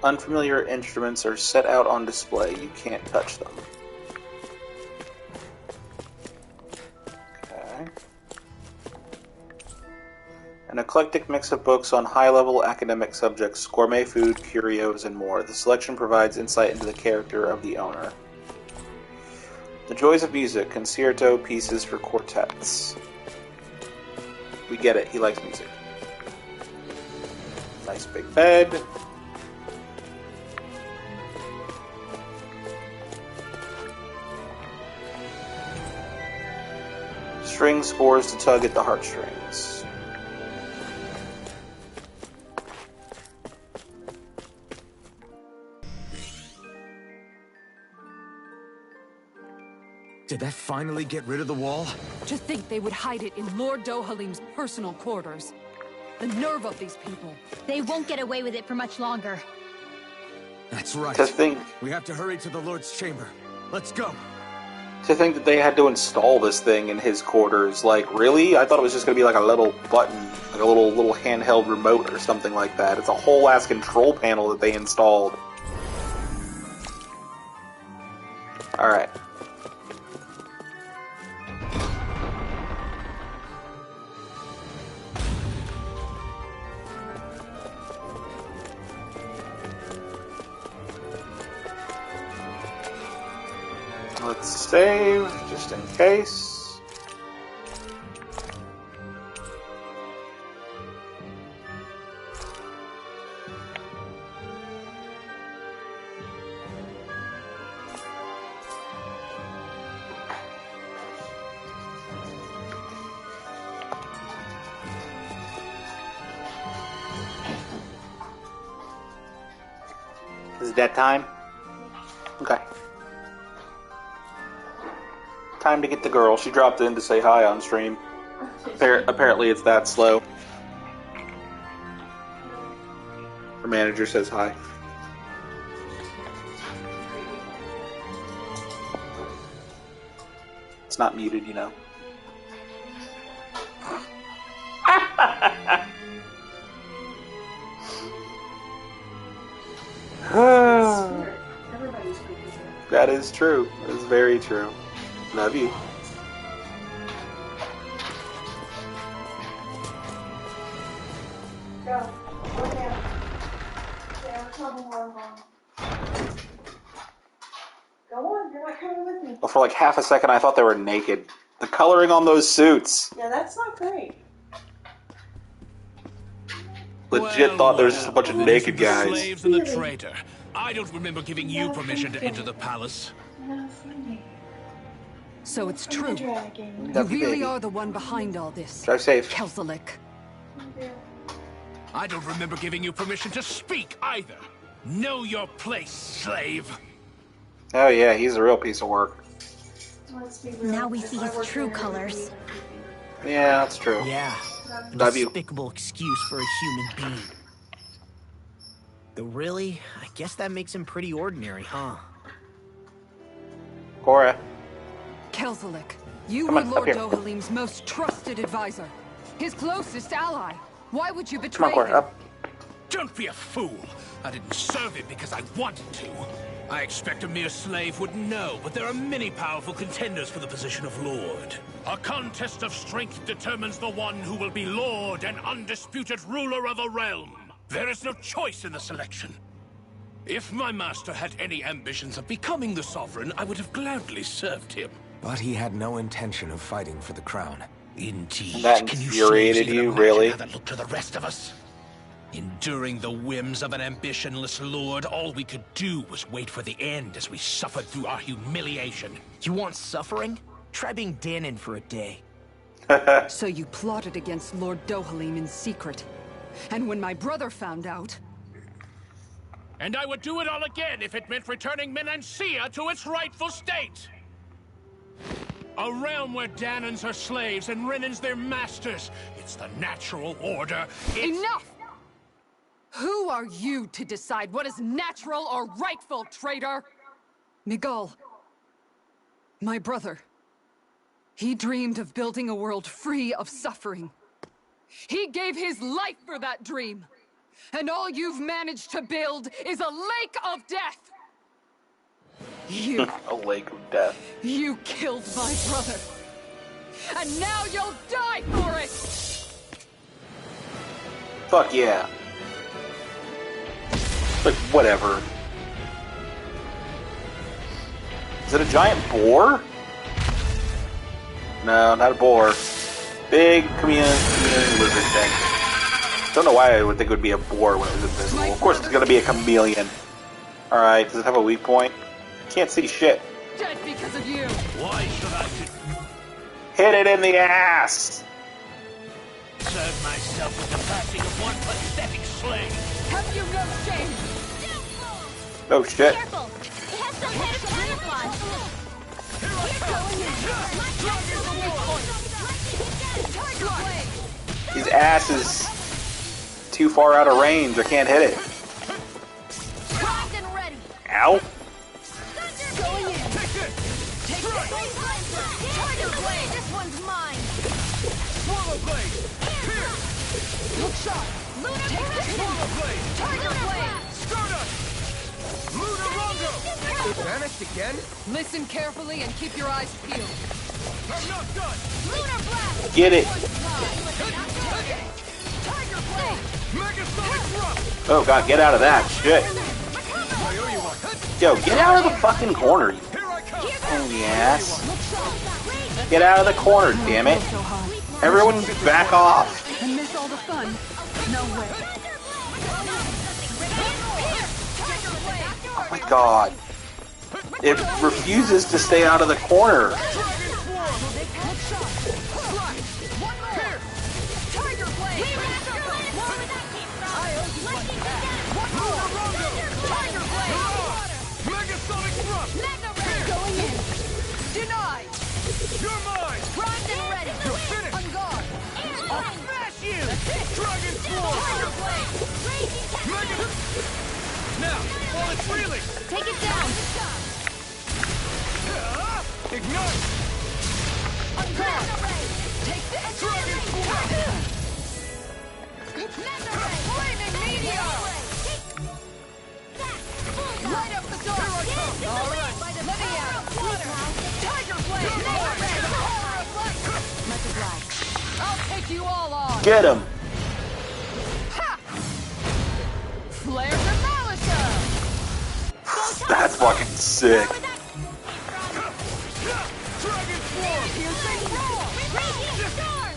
Unfamiliar instruments are set out on display. You can't touch them. Okay. An eclectic mix of books on high-level academic subjects, gourmet food, curios, and more. The selection provides insight into the character of the owner. The Joys of Music, concerto pieces for quartets. We get it, he likes music. Nice big bed. String spores to tug at the heartstrings. Did that finally get rid of the wall? To think they would hide it in Lord Dohalim's personal quarters. The nerve of these people. They won't get away with it for much longer. That's right. To think We have to hurry to the Lord's chamber. Let's go. that they had to install this thing in his quarters. Like, really? I thought it was just gonna be like a little button, like a little handheld remote or something like that. It's a whole ass control panel that they installed. Alright. Let's save, just in case. Is it that time? Okay. Time to get the girl. She dropped in to say hi on stream. Apparently it's that slow. Her manager says hi. It's not muted, you know. That is true. That is very true. Love you. Go. Go down. Down. Come on. Go on. You're not coming with me. Well, for like half a second, I thought they were naked. The coloring on those suits. Yeah, that's not great. Legit thought there was just a bunch of naked The guys. slaves and the traitor. I don't remember giving you permission to enter the palace. No, funny. So it's true. Dragon. You Love you, really baby. are the one behind all this. Drive safe. Kelzalik. Yeah. I don't remember giving you permission to speak either. Know your place, slave. Oh yeah, he's a real piece of work. Now we see his true colors. Yeah, that's true. Yeah, a Love you. despicable excuse for a human being. Though really, I guess that makes him pretty ordinary, huh? Cora. Kelzelik, you Come were on, up Lord here. Dohalim's most trusted advisor. His closest ally. Why would you Come betray on, Cora, him? up. Don't be a fool. I didn't serve him because I wanted to. I expect a mere slave would know, but there are many powerful contenders for the position of Lord. A contest of strength determines the one who will be Lord and undisputed ruler of a realm. There is no choice in the selection. If my master had any ambitions of becoming the sovereign, I would have gladly served him. But he had no intention of fighting for the crown. Indeed. That Can you infuriated seriously you, imagine really? how that looked to the rest of us? Enduring the whims of an ambitionless lord, all we could do was wait for the end as we suffered through our humiliation. You want suffering? Try being Danon for a day. So you plotted against Lord Dohalim in secret. And when my brother found out... And I would do it all again if it meant returning Menancia to its rightful state! A realm where Danons are slaves and Renans their masters. It's the natural order. Enough! Who are you to decide what is natural or rightful, traitor? Miguel, my brother, he dreamed of building a world free of suffering. He gave his life for that dream. And all you've managed to build is a lake of death! You... A lake of death. You killed my brother. And now you'll die for it! Fuck yeah. But whatever. Is it a giant boar? No, not a boar. Big chameleon lizard thing. Don't know why I would think it would be a boar when it was invisible. Of course it's gonna be a chameleon. Alright, does it have a weak point? Can't see shit. Dead because of you! Why should I Hit it in the ass! serve myself with the passing of one pathetic slave? Have you no shame? Oh shit. Careful! It has some kind of camouflage! His ass is too far out of range. I can't hit it. Primed and ready! Ow. Going in! Take this! Tiger blade! This one's mine! Swallow blade! Here! Look sharp! Lunar Swallow blade! Tiger blade! Stardust! Lunar Longo! It vanished again? Listen carefully and keep your eyes peeled. I'm not done! Lunar blast! Get it. Tiger blade! Megasonic thrust! Oh god, get out of that. Shit. Yo, get out of the fucking corner, you Here I come! pain in the ass. Get out of the corner, damn it. Everyone back off. And miss all the fun? No way. Oh my god. It refuses to stay out of the corner. Megasonic thrust! Going in! Denied! You're mine! Primed and ready! You're finished! On guard! I'll smash you! Dragon Swarm! Tiger blade! Mega... Now, while it's reeling! Take it down! Ignite! On guard! Take this! Dragon Swarm! Flaming meteor! Light up the door! Here I come! All right! Let me out! Tiger blade! Much obliged. I'll take you all on! Get him. Flare Demolition! That's fucking sick. Dragon Swarm! Piercing roar! Raging storm!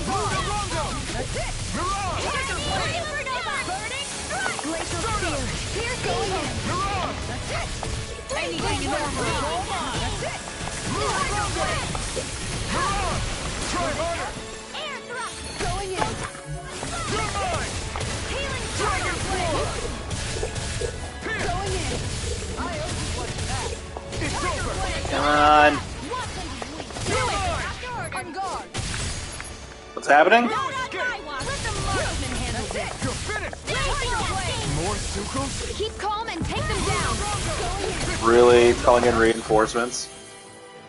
Lunar Longo! That's it! Mirage! Tiger blade! Burning strike! Glacial spear! Spear going in! Mirage! That's it! Anything in order! That's it! Tiger blade! Mirage! Try harder! Air thrust! Going in! You're mine! on. What's happening? More Zuko's? Keep calm and take them down. Really? Calling in reinforcements?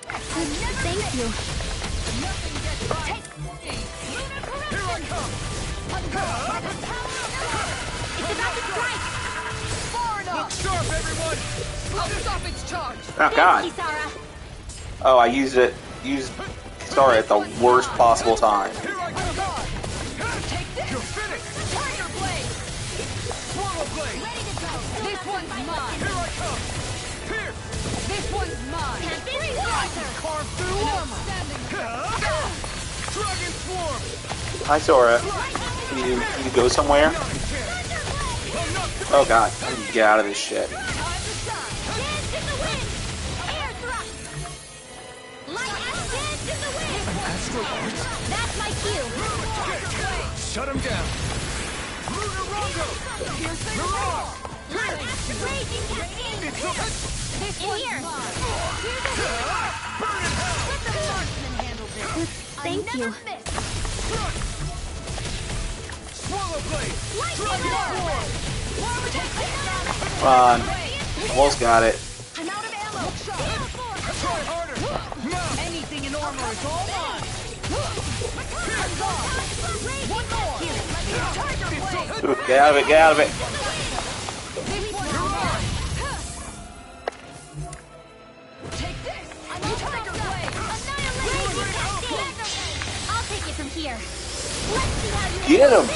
Thank you. It's about to strike. Look sharp, everyone! I'll stop its charge. Oh god. Kisara. Oh, I used Kisara at the worst possible time. Here I come! You're finished! Tiger Blade. Swallow Blade! This one's mine. Here I come! Pierce! This one's mine. Carve through armor! Dragon Swarm! Hi, Sora. Can you go somewhere? Oh god, I need to get out of this shit. That's my cue. Shut him down! Lunar Rongo! Mirage! In here. Thank you. Swallow Blade! Dragon Swarm! Come on. Almost got it. I'm out of ammo. Try harder! Now! Anything in armor is all mine. One more. Tiger Blade. Ooh, get out of it, get out of it. This one's mine. Take this. I'm Tiger Blade. I'll take it from here. Let's see how you Get him.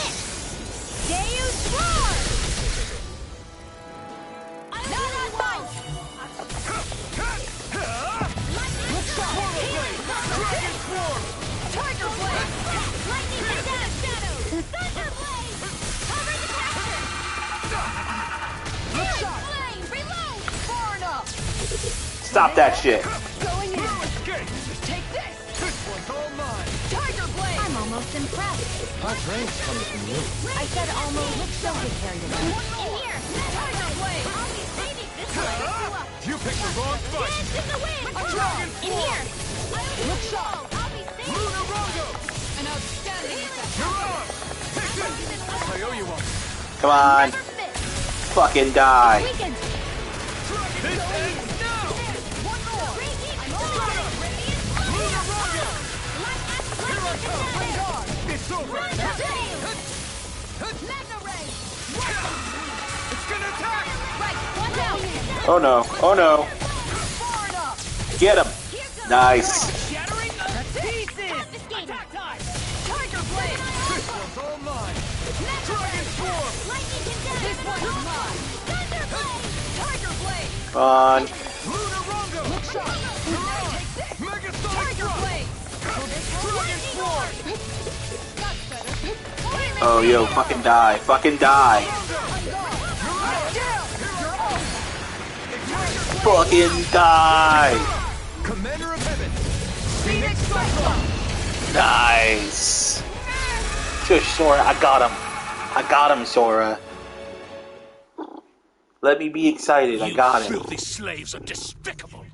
Deus Roar! Tiger Blade. Lightning and shadow! Thunder Blade! Cover the caster! Flame! Reload! Far enough. Stop that shit. Going in. Escape! Take this. This one's all mine! Tiger Blade. I'm almost impressed. Hot rain's coming from you. I said almost. Don't get carried away. In here! Tiger Blade. I'll be saving this way. You picked the wrong fight! Dance in the wind! Dragon In here! Look sharp. I'll be saving Lunar Rongo! An outstanding effect. You're on! Take this! I owe you one. Come on. Fucking die. Weaken! This ends now! One more. Lunar Rongo! Here I come! It's over! Mega Ray. It's gonna attack! Right, watch out! Oh no, oh no. Far enough. Get him. Nice. Shattering the pieces. Confiscated! Time. Tiger Blade. This one's all mine! Dragon Swarm! Lightning can dash! This one's mine. Thunder Blade! Tiger Blade. Come on. Lunar Rongo! Look sharp. Mega Sonic Tiger Thrust! Blade. Dragon Swarm! That's better. Oh, yo, fucking die. Fucking die. Fucking die. Commander of Heaven! Phoenix Cyclone. Nice. Shush, Sora, I got him. I got him, Sora. Let me be excited. I got him. You filthy slaves are despicable.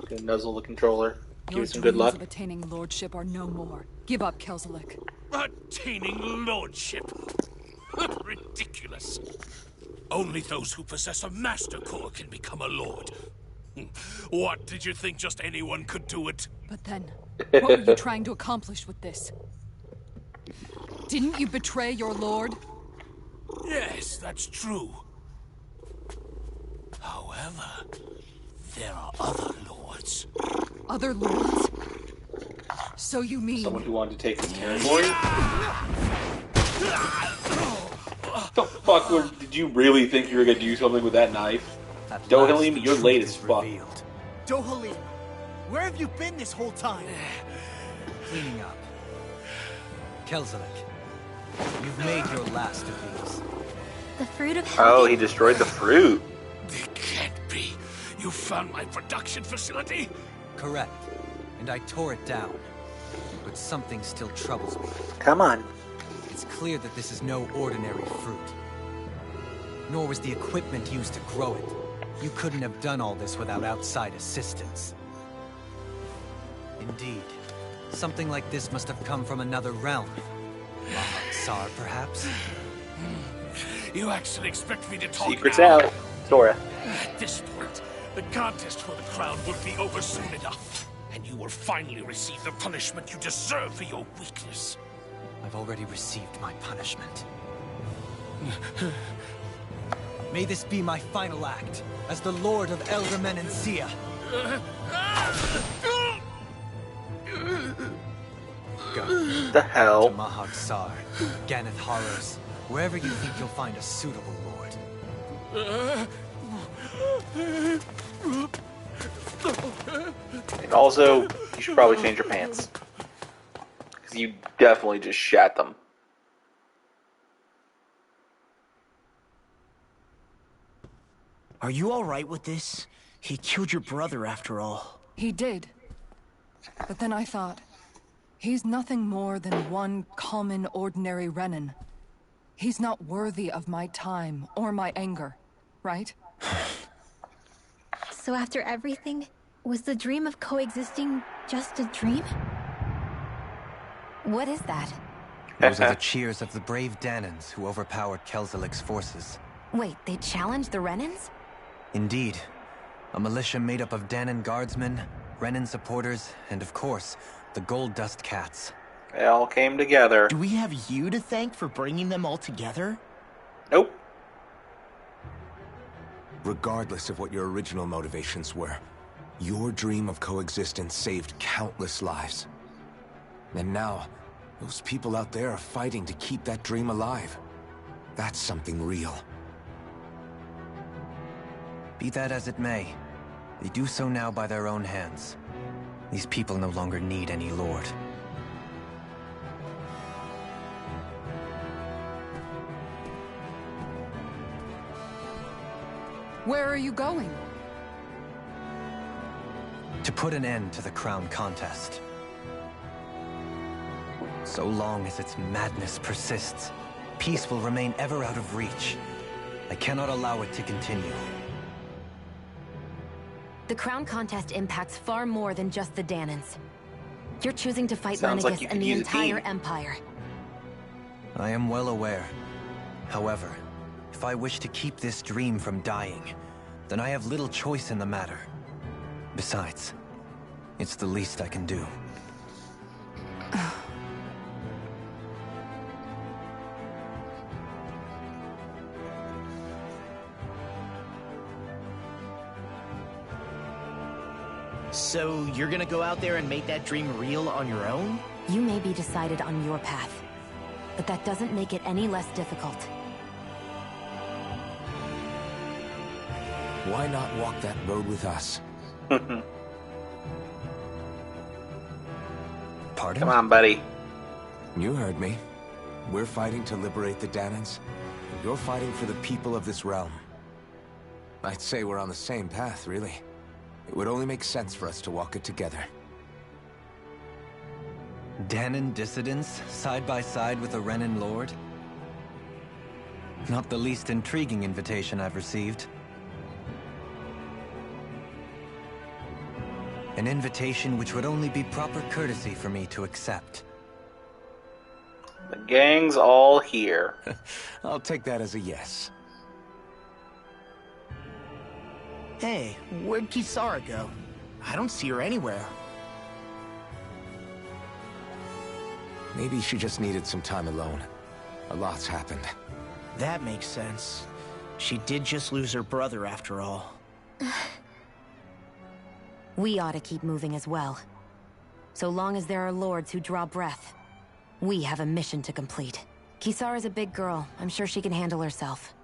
Gonna nuzzle the controller. Give Your it some good dreams luck. of attaining lordship are no more. Give up, Kelzelik. Attaining lordship. Ridiculous. Only those who possess a master core can become a lord. What, did you think just anyone could do it? But then, what were you trying to accomplish with this? Didn't you betray your lord? Yes, that's true. However, there are other lords. Other lords? So you mean... Someone who wanted to take his territory? The fuck did you really think you were gonna do something with that knife? Dohalim, you're late as fuck. Dohalim, where have you been this whole time? Cleaning up. Kelzelik, you've made your last of these. The fruit of Oh, he destroyed the fruit. It can't be. You found my production facility? Correct. And I tore it down. But something still troubles me. Come on. It's clear that this is no ordinary fruit. Nor was the equipment used to grow it. You couldn't have done all this without outside assistance. Indeed. Something like this must have come from another realm. Mahak-Sar, perhaps? You actually expect me to talk Secrets now? out. Sora. At this point, the contest for the crown will be over soon enough. And you will finally receive the punishment you deserve for your weakness. I've already received my punishment. May this be my final act, as the Lord of Elde Menancia. Go. The hell? To Mahak-Sar, Ganeth Horrors, wherever you think you'll find a suitable lord. And also, you should probably change your pants. Because you definitely just shat them. Are you alright with this? He killed your brother after all. He did. But then I thought, he's nothing more than one common, ordinary Renan. He's not worthy of my time or my anger, right? So after everything, was the dream of coexisting just a dream? What is that? Those are the cheers of the brave Danans who overpowered Kelzelik's forces. Wait, they challenged the Renans? Indeed. A militia made up of Danan guardsmen, Renan supporters, and of course, the Gold Dust Cats. They all came together. Do we have you to thank for bringing them all together? Nope. Regardless of what your original motivations were, your dream of coexistence saved countless lives. And now, those people out there are fighting to keep that dream alive. That's something real. Be that as it may, they do so now by their own hands. These people no longer need any lord. Where are you going? To put an end to the crown contest. So long as its madness persists, peace will remain ever out of reach. I cannot allow it to continue. The crown contest impacts far more than just the Danans. You're choosing to fight Sounds like Lenegis you and could the use a entire team. Empire. I am well aware. However, if I wish to keep this dream from dying, then I have little choice in the matter. Besides, it's the least I can do. So you're gonna go out there and make that dream real on your own? You may be decided on your path, but that doesn't make it any less difficult. Why not walk that road with us? Pardon? Come on, buddy. You heard me. We're fighting to liberate the Danans. and You're fighting for the people of this realm. I'd say we're on the same path, really. It would only make sense for us to walk it together. Danan dissidents, side by side with a Renan lord? Not the least intriguing invitation I've received. An invitation which would only be proper courtesy for me to accept. The gang's all here. I'll take that as a yes. Hey, where'd Kisara go? I don't see her anywhere. Maybe she just needed some time alone. A lot's happened. That makes sense. She did just lose her brother after all. We ought to keep moving as well. So long as there are lords who draw breath, we have a mission to complete. Kisara's a big girl. I'm sure she can handle herself.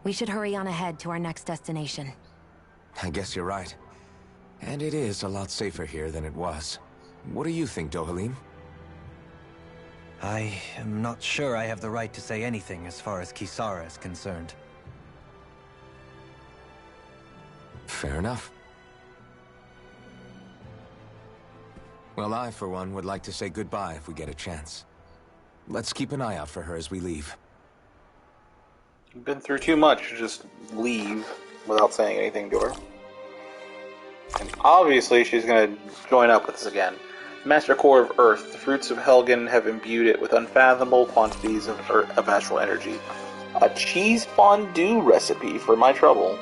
We should hurry on ahead to our next destination. I guess you're right. And it is a lot safer here than it was. What do you think, Dohalim? I am not sure I have the right to say anything as far as Kisara is concerned. Fair enough. Well, I, for one, would like to say goodbye if we get a chance. Let's keep an eye out for her as we leave. You've been through too much to just leave. without saying anything to her. And obviously she's going to join up with us again. Master core of Earth, the fruits of Helgen have imbued it with unfathomable quantities of astral energy. A cheese fondue recipe for my trouble.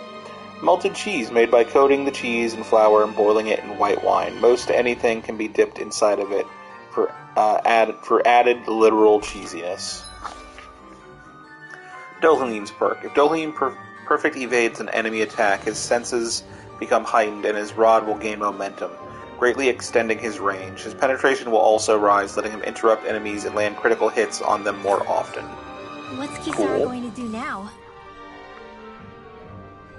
Melted cheese made by coating the cheese in flour and boiling it in white wine. Most anything can be dipped inside of it for added literal cheesiness. Dohalim's perk. If Dohalim perfect evades an enemy attack, his senses become heightened and his rod will gain momentum, greatly extending his range. His penetration will also rise, letting him interrupt enemies and land critical hits on them more often. What's Kisara going to do now?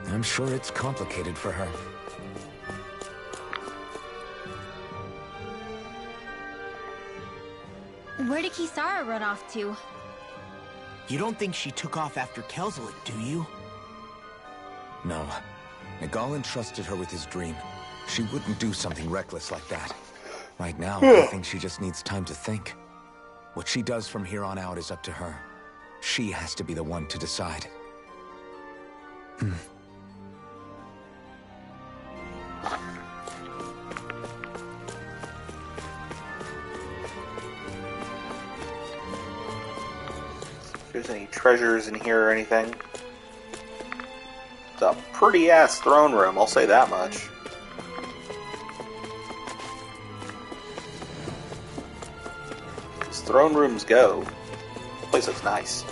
I'm sure it's complicated for her. Where did Kisara run off to? You don't think she took off after Kelzelik, do you? No. Nagal entrusted her with his dream. She wouldn't do something reckless like that. Right now, I think she just needs time to think. What she does from here on out is up to her. She has to be the one to decide. If there's any treasures in here or anything. It's a pretty-ass throne room, I'll say that much. As throne rooms go, the place looks nice.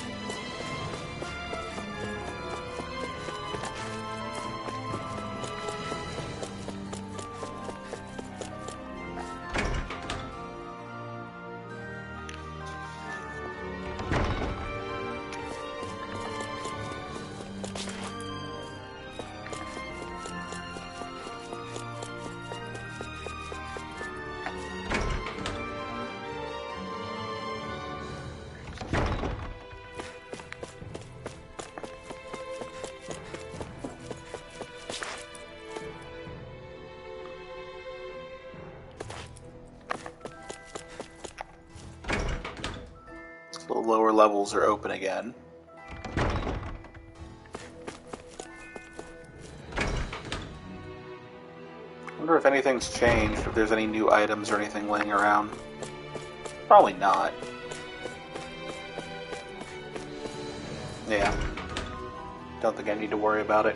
The lower levels are open again. I wonder if anything's changed, if there's any new items or anything laying around. Probably not. Yeah. Don't think I need to worry about it.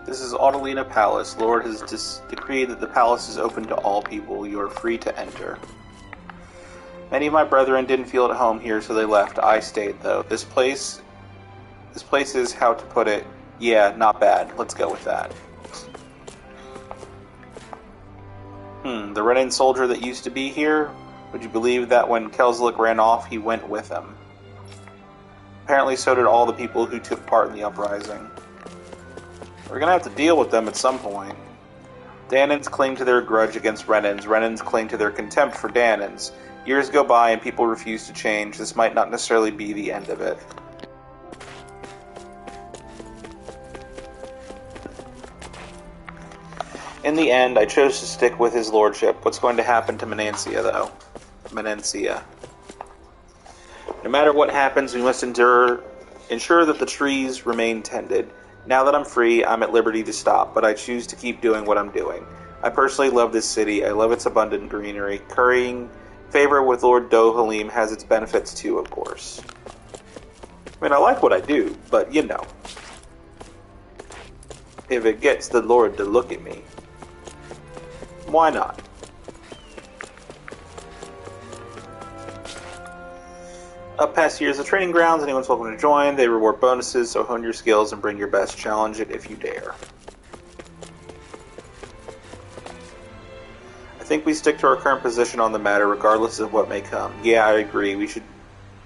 This is Audalina Palace. Lord has decreed that the palace is open to all people. You are free to enter. Many of my brethren didn't feel at home here, so they left. I stayed, though. This place is, how to put it, yeah, not bad. Let's go with that. The Renin soldier that used to be here? Would you believe that when Kelzelik ran off, he went with him? Apparently so did all the people who took part in the uprising. We're gonna have to deal with them at some point. Danans cling to their grudge against Renans. Renans cling to their contempt for Danans. Years go by and people refuse to change. This might not necessarily be the end of it. In the end, I chose to stick with his lordship. What's going to happen to Menancia, though? Menancia. No matter what happens, we must ensure that the trees remain tended. Now that I'm free, I'm at liberty to stop, but I choose to keep doing what I'm doing. I personally love this city. I love its abundant greenery. Currying favor with Lord Dohalim has its benefits too, of course. I mean, I like what I do, but you know. If it gets the Lord to look at me, why not? Up past years of training grounds, anyone's welcome to join. They reward bonuses, so hone your skills and bring your best. Challenge it if you dare. I think we stick to our current position on the matter, regardless of what may come. Yeah, I agree. We should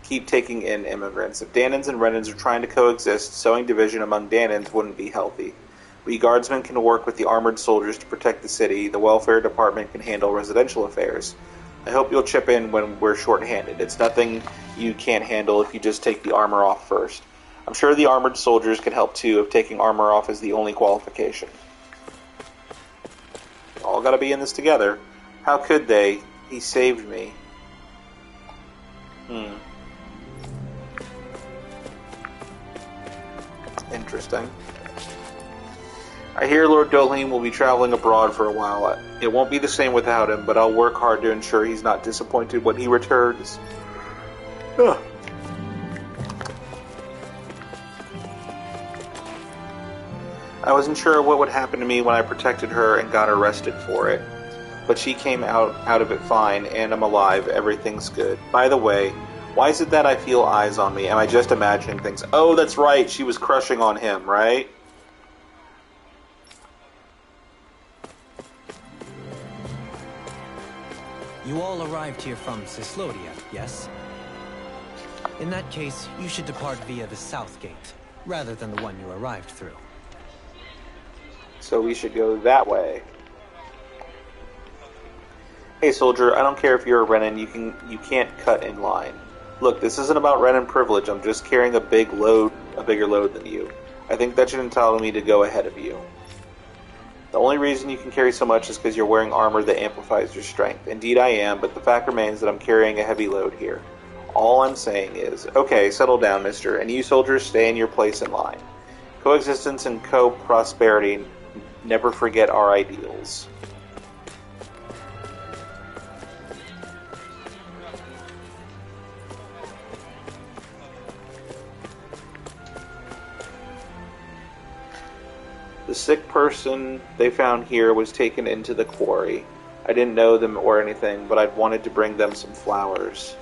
keep taking in immigrants. If Danans and Renans are trying to coexist, sowing division among Danans wouldn't be healthy. We guardsmen can work with the armored soldiers to protect the city. The welfare department can handle residential affairs. I hope you'll chip in when we're short-handed. It's nothing you can't handle if you just take the armor off first. I'm sure the armored soldiers can help too if taking armor off is the only qualification. All gotta be in this together. How could they? He saved me. Interesting. I hear Lord Dohalim will be traveling abroad for a while. It won't be the same without him, but I'll work hard to ensure he's not disappointed when he returns. Ugh. I wasn't sure what would happen to me when I protected her and got arrested for it. But she came out of it fine, and I'm alive. Everything's good. By the way, why is it that I feel eyes on me? Am I just imagining things? Oh, that's right. She was crushing on him, right? You all arrived here from Cislodia, yes? In that case, you should depart via the south gate, rather than the one you arrived through. So we should go that way. Hey soldier, I don't care if you're a Renin, you can't cut in line. Look, this isn't about Renin privilege, I'm just carrying a bigger load than you. I think that should entitle me to go ahead of you. The only reason you can carry so much is because you're wearing armor that amplifies your strength. Indeed I am, but the fact remains that I'm carrying a heavy load here. All I'm saying is, okay, settle down, mister, and you soldiers stay in your place in line. Coexistence and co-prosperity, never forget our ideals. The sick person they found here was taken into the quarry. I didn't know them or anything, but I'd wanted to bring them some flowers.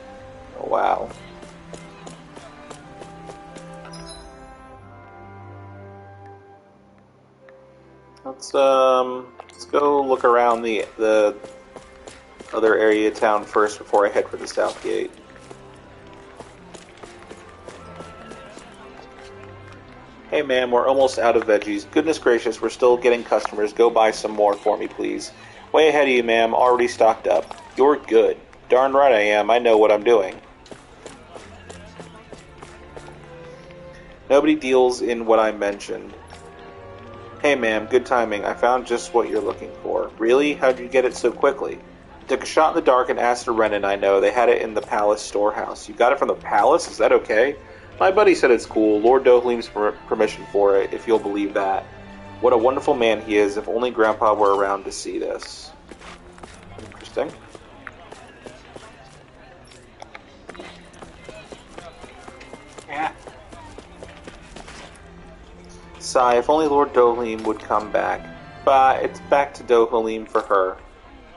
Oh, wow. Let's go look around the other area of town first before I head for the south gate. Hey ma'am, we're almost out of veggies. Goodness gracious, we're still getting customers. Go buy some more for me, please. Way ahead of you, ma'am. Already stocked up. You're good. Darn right I am. I know what I'm doing. Nobody deals in what I mentioned. Hey ma'am, good timing. I found just what you're looking for. Really? How'd you get it so quickly? I took a shot in the dark and asked a Renin I know. They had it in the palace storehouse. You got it from the palace? Is that okay? My buddy said it's cool. Lord Dohalim's permission for it, if you'll believe that. What a wonderful man he is. If only Grandpa were around to see this. Interesting. Yeah. Sigh, if only Lord Dohalim would come back. But it's back to Dohalim for her.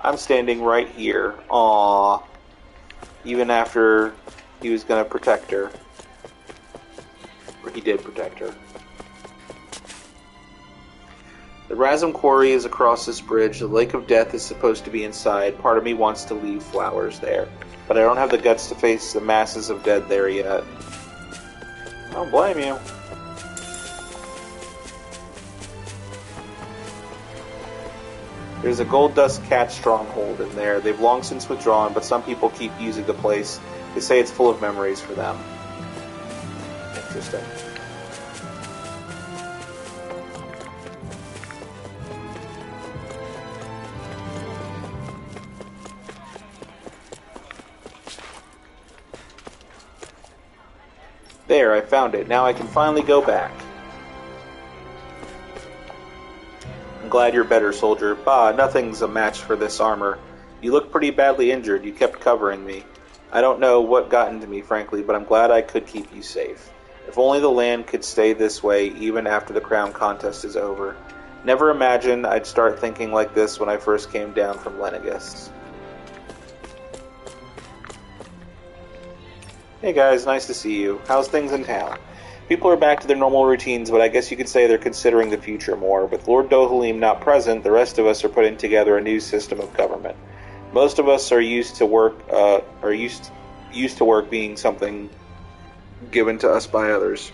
I'm standing right here. Aww. Even after he was gonna protect her. Or he did protect her. The Razum Quarry is across this bridge. The Lake of Death is supposed to be inside. Part of me wants to leave flowers there. But I don't have the guts to face the masses of dead there yet. I don't blame you. There's a Gold Dust Cat stronghold in there. They've long since withdrawn, but some people keep using the place. They say it's full of memories for them. Interesting. There, I found it. Now I can finally go back. I'm glad you're better, soldier. Bah, nothing's a match for this armor. You look pretty badly injured. You kept covering me. I don't know what got into me, frankly, but I'm glad I could keep you safe. If only the land could stay this way even after the crown contest is over. Never imagined I'd start thinking like this when I first came down from Lenegis. Hey guys, nice to see you. How's things in town? People are back to their normal routines, but I guess you could say they're considering the future more. With Lord Dohalim not present, the rest of us are putting together a new system of government. Most of us are used to work being something given to us by others.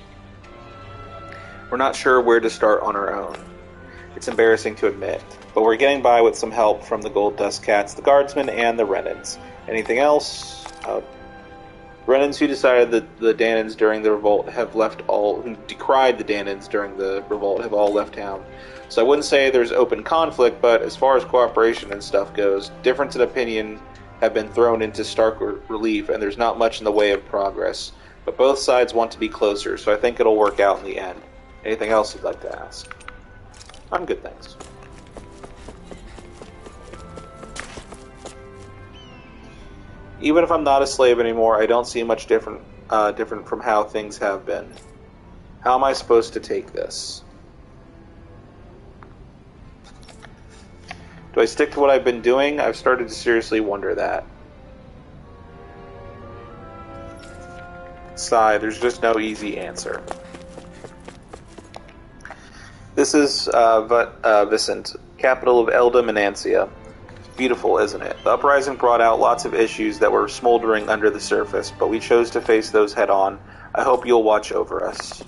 We're not sure where to start on our own. It's embarrassing to admit. But we're getting by with some help from the Gold Dust Cats, the Guardsmen, and the Renans. Anything else? Renans who decided that the Danans during the revolt have left all... who decried the Danans during the revolt have all left town. So I wouldn't say there's open conflict, but as far as cooperation and stuff goes, difference in opinion have been thrown into stark relief, and there's not much in the way of progress. But both sides want to be closer, so I think it'll work out in the end. Anything else you'd like to ask? I'm good, thanks. Even if I'm not a slave anymore, I don't see much different from how things have been. How am I supposed to take this? Do I stick to what I've been doing? I've started to seriously wonder that. Sigh, there's just no easy answer. This is Vicent, capital of Elde Menancia. Beautiful, isn't it? The uprising brought out lots of issues that were smoldering under the surface, but we chose to face those head on. I hope you'll watch over us.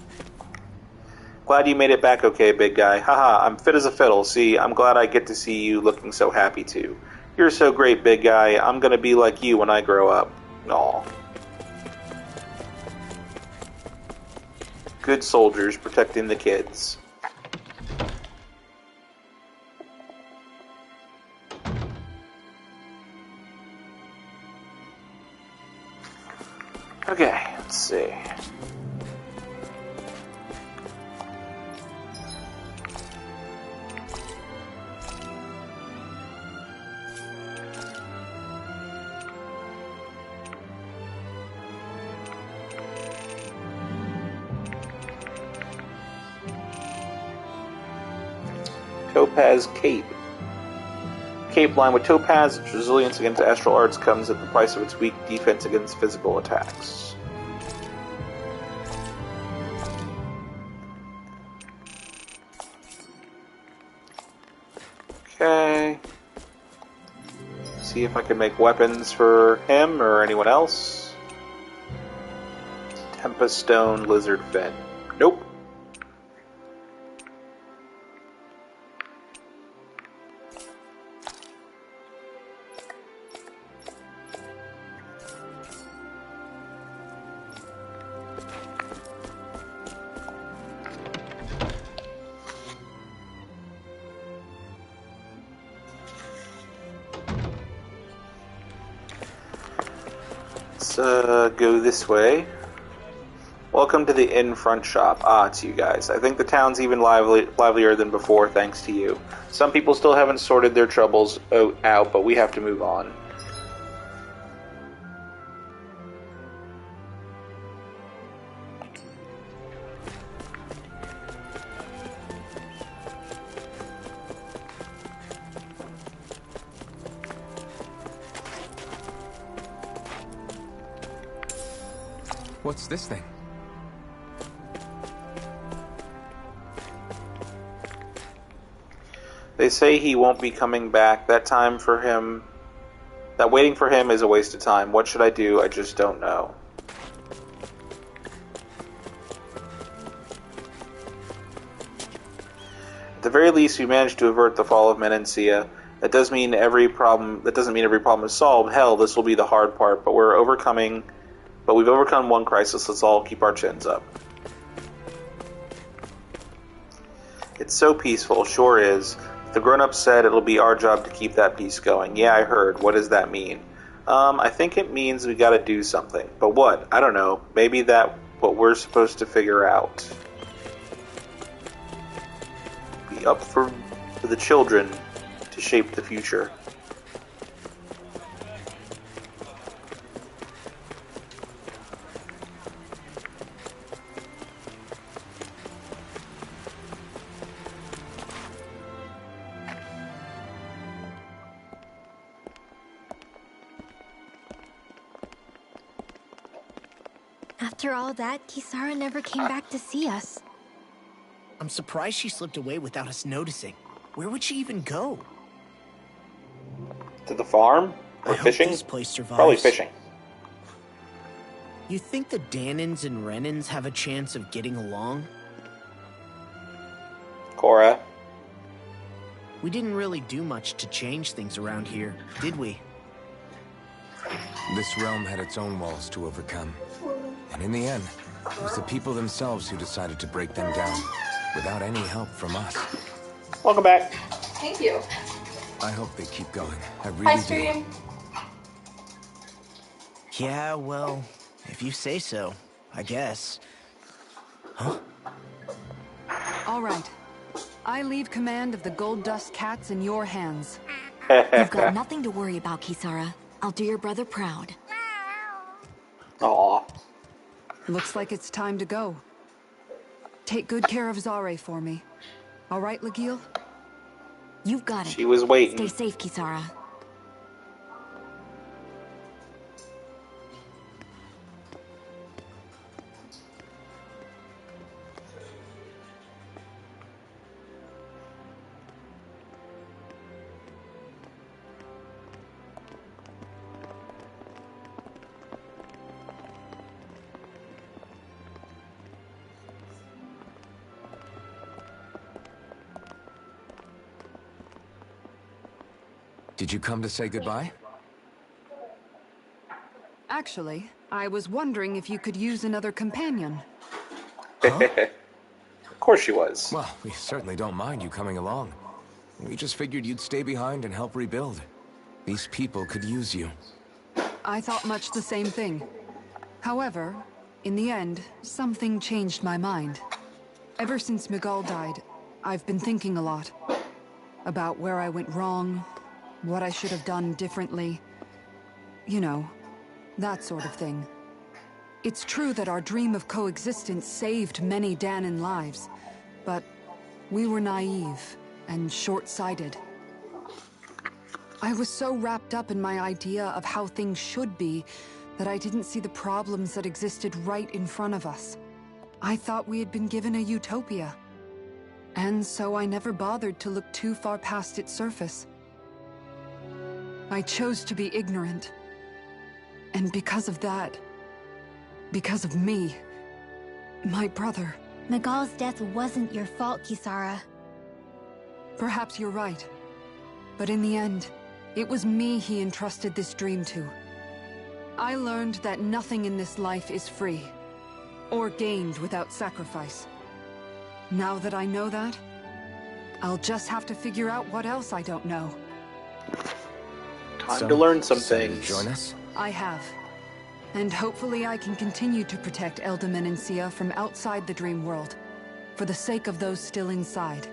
Glad you made it back okay, big guy. Haha, I'm fit as a fiddle. See, I'm glad I get to see you looking so happy too. You're so great, big guy. I'm gonna be like you when I grow up. Aw. Good soldiers protecting the kids. Okay, let's see. Topaz Cape. Cape line with Topaz, its resilience against astral arts comes at the price of its weak defense against physical attacks. Okay. See if I can make weapons for him or anyone else. Tempest Stone Lizard Fin. Nope. Go this way. Welcome to the inn front shop. Ah, it's you guys. I think the town's even livelier than before, thanks to you. Some people still haven't sorted their troubles out, but we have to move on. What's this thing? They say he won't be coming back. That waiting for him is a waste of time. What should I do? I just don't know. At the very least, we managed to avert the fall of Menancia. That doesn't mean every problem is solved. Hell, this will be the hard part, but we've overcome one crisis. Let's all keep our chins up. It's so peaceful, sure is. The grown-ups said it'll be our job to keep that peace going. Yeah, I heard. What does that mean? I think it means we gotta do something. But what? I don't know. Maybe that's what we're supposed to figure out. Be up for the children to shape the future. After all that, Kisara never came back to see us. I'm surprised she slipped away without us noticing. Where would she even go? To the farm? Or fishing? This place survives. Probably fishing. You think the Danans and Renans have a chance of getting along? Cora? We didn't really do much to change things around here, did we? This realm had its own walls to overcome. And in the end, it was the people themselves who decided to break them down, without any help from us. Welcome back. Thank you. I hope they keep going. I Hi, really do. stream. Yeah, well, if you say so, I guess. Huh? All right. I leave command of the Gold Dust Cats in your hands. You've got nothing to worry about, Kisara. I'll do your brother proud. Aw. Looks like it's time to go. Take good care of Zare for me. All right, Legil? You've got it. She was waiting. Stay safe, Kisara. Did you come to say goodbye? Actually, I was wondering if you could use another companion. Of course she was. Well, we certainly don't mind you coming along. We just figured you'd stay behind and help rebuild. These people could use you. I thought much the same thing. However, in the end, something changed my mind. Ever since Miguel died, I've been thinking a lot. About where I went wrong, what I should have done differently. You know, that sort of thing. It's true that our dream of coexistence saved many Danan lives, but we were naive and short-sighted. I was so wrapped up in my idea of how things should be that I didn't see the problems that existed right in front of us. I thought we had been given a utopia. And so I never bothered to look too far past its surface. I chose to be ignorant. And because of that, because of me, my brother... Miguel's death wasn't your fault, Kisara. Perhaps you're right. But in the end, it was me he entrusted this dream to. I learned that nothing in this life is free, or gained without sacrifice. Now that I know that, I'll just have to figure out what else I don't know. Time to learn some so things. Join us? I have. And hopefully I can continue to protect Elde Menancia from outside the dream world, for the sake of those still inside.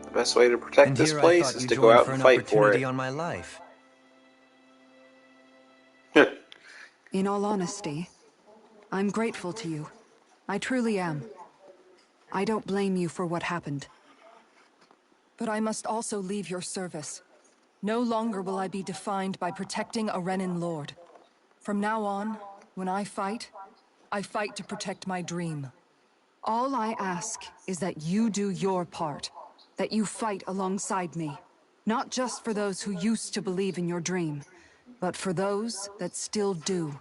The best way to protect this place is to go out and fight for it. On my life. In all honesty, I'm grateful to you. I truly am. I don't blame you for what happened. But I must also leave your service. No longer will I be defined by protecting a Renan Lord. From now on, when I fight to protect my dream. All I ask is that you do your part, that you fight alongside me. Not just for those who used to believe in your dream, but for those that still do.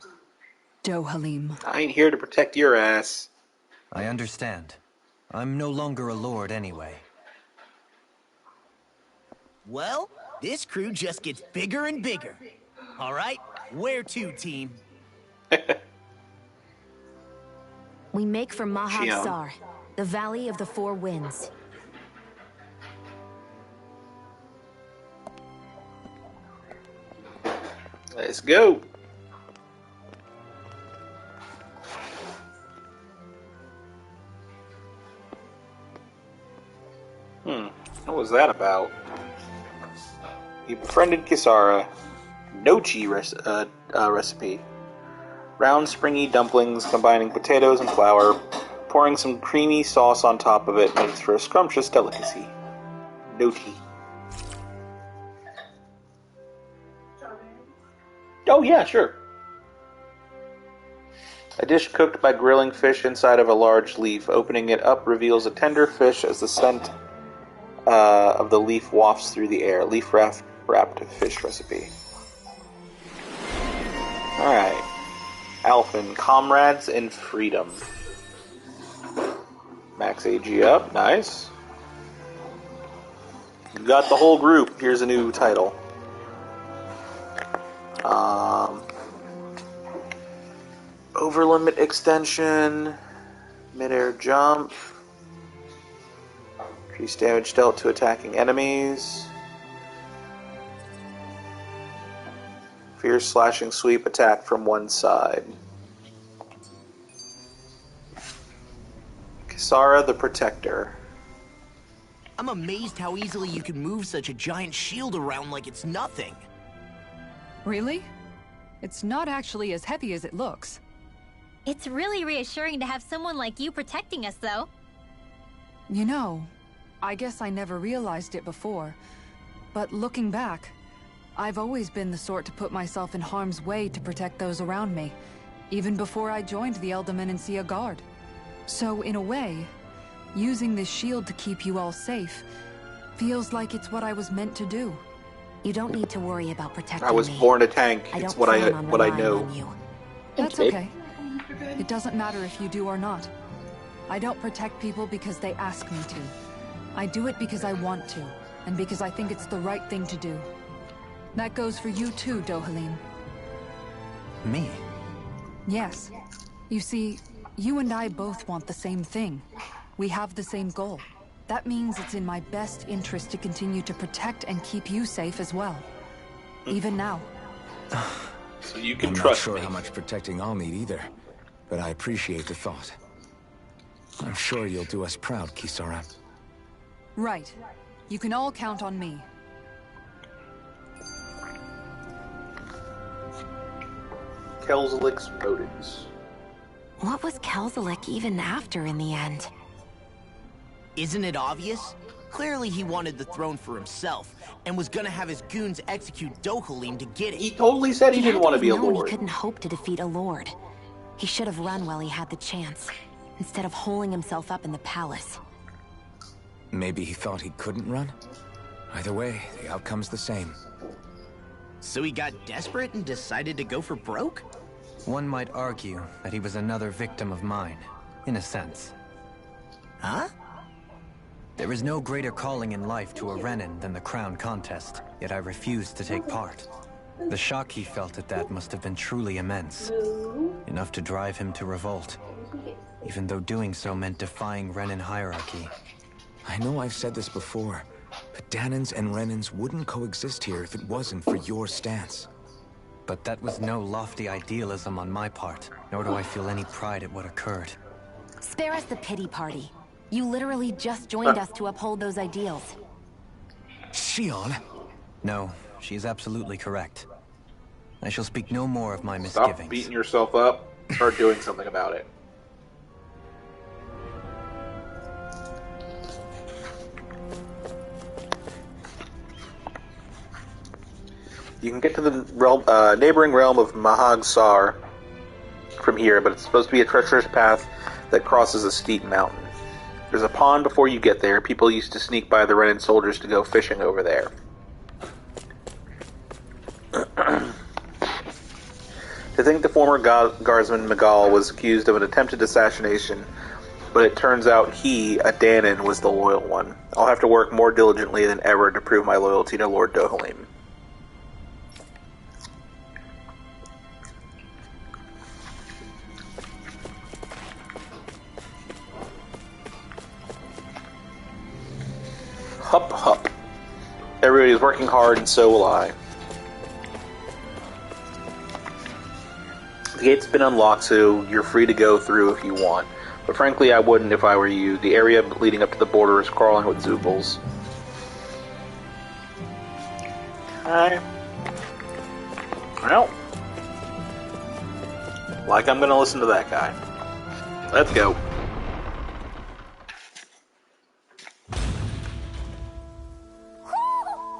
Dohalim. I ain't here to protect your ass. I understand. I'm no longer a lord anyway. Well, this crew just gets bigger and bigger. All right, where to, team? We make for Mahag Xion. Sar, the Valley of the Four Winds. Let's go. What was that about? You befriended Kisara. Nochi recipe. Round, springy dumplings combining potatoes and flour. Pouring some creamy sauce on top of it makes for a scrumptious delicacy. Nochi. Oh yeah, sure. A dish cooked by grilling fish inside of a large leaf. Opening it up reveals a tender fish as the scent of the leaf wafts through the air. Leaf wrapped fish recipe. Alright. Alphen, comrades in freedom. Max AG up, nice. got the whole group. Here's a new title. Over limit extension, mid-air jump, increase damage dealt to attacking enemies, fierce slashing sweep attack from one side. Kisara the Protector. I'm amazed how easily you can move such a giant shield around like it's nothing. Really? It's not actually as heavy as it looks. It's really reassuring to have someone like you protecting us, though. You know, I guess I never realized it before, but looking back, I've always been the sort to put myself in harm's way to protect those around me, even before I joined the Elde Menancia Guard. So, in a way, using this shield to keep you all safe feels like it's what I was meant to do. You don't need to worry about protecting me. I was born a tank. It's what I know. That's okay. It doesn't matter if you do or not. I don't protect people because they ask me to. I do it because I want to, and because I think it's the right thing to do. That goes for you too, Dohalim. Me? Yes. You see, you and I both want the same thing. We have the same goal. That means it's in my best interest to continue to protect and keep you safe as well. Even now. So you can I'm trust not sure me. how much protecting I'll need either, but I appreciate the thought. I'm sure you'll do us proud, Kisara. Right. You can all count on me. Kelzelik's motives. What was Kelzelik even after in the end? Isn't it obvious? Clearly he wanted the throne for himself, and was gonna have his goons execute Dohalim to get it. He totally said he didn't want to be a lord. He couldn't hope to defeat a lord. He should have run while he had the chance, instead of holding himself up in the palace. Maybe he thought he couldn't run? Either way, the outcome's the same. So he got desperate and decided to go for broke? One might argue that he was another victim of mine, in a sense. Huh? There is no greater calling in life to a Renin than the crown contest, yet I refused to take part. The shock he felt at that must have been truly immense. Enough to drive him to revolt, even though doing so meant defying Renin hierarchy. I know I've said this before, but Danans and Renins wouldn't coexist here if it wasn't for your stance. But that was no lofty idealism on my part, nor do I feel any pride at what occurred. Spare us the pity party. You literally just joined us to uphold those ideals. Shion? No, she is absolutely correct. I shall speak no more of my misgivings. Stop beating yourself up. Start doing something about it. You can get to the realm, neighboring realm of Mahag-Sar from here, but it's supposed to be a treacherous path that crosses a steep mountain. There's a pond before you get there. People used to sneak by the Renin soldiers to go fishing over there. To think the former guardsman Magal was accused of an attempted assassination, but it turns out he, a Danan, was the loyal one. I'll have to work more diligently than ever to prove my loyalty to Lord Dohalim. Hup, hup. Everybody's working hard, and so will I. The gate's been unlocked, so you're free to go through if you want. But frankly, I wouldn't if I were you. The area leading up to the border is crawling with Zoobles. Okay. Well. Like I'm gonna listen to that guy. Let's go.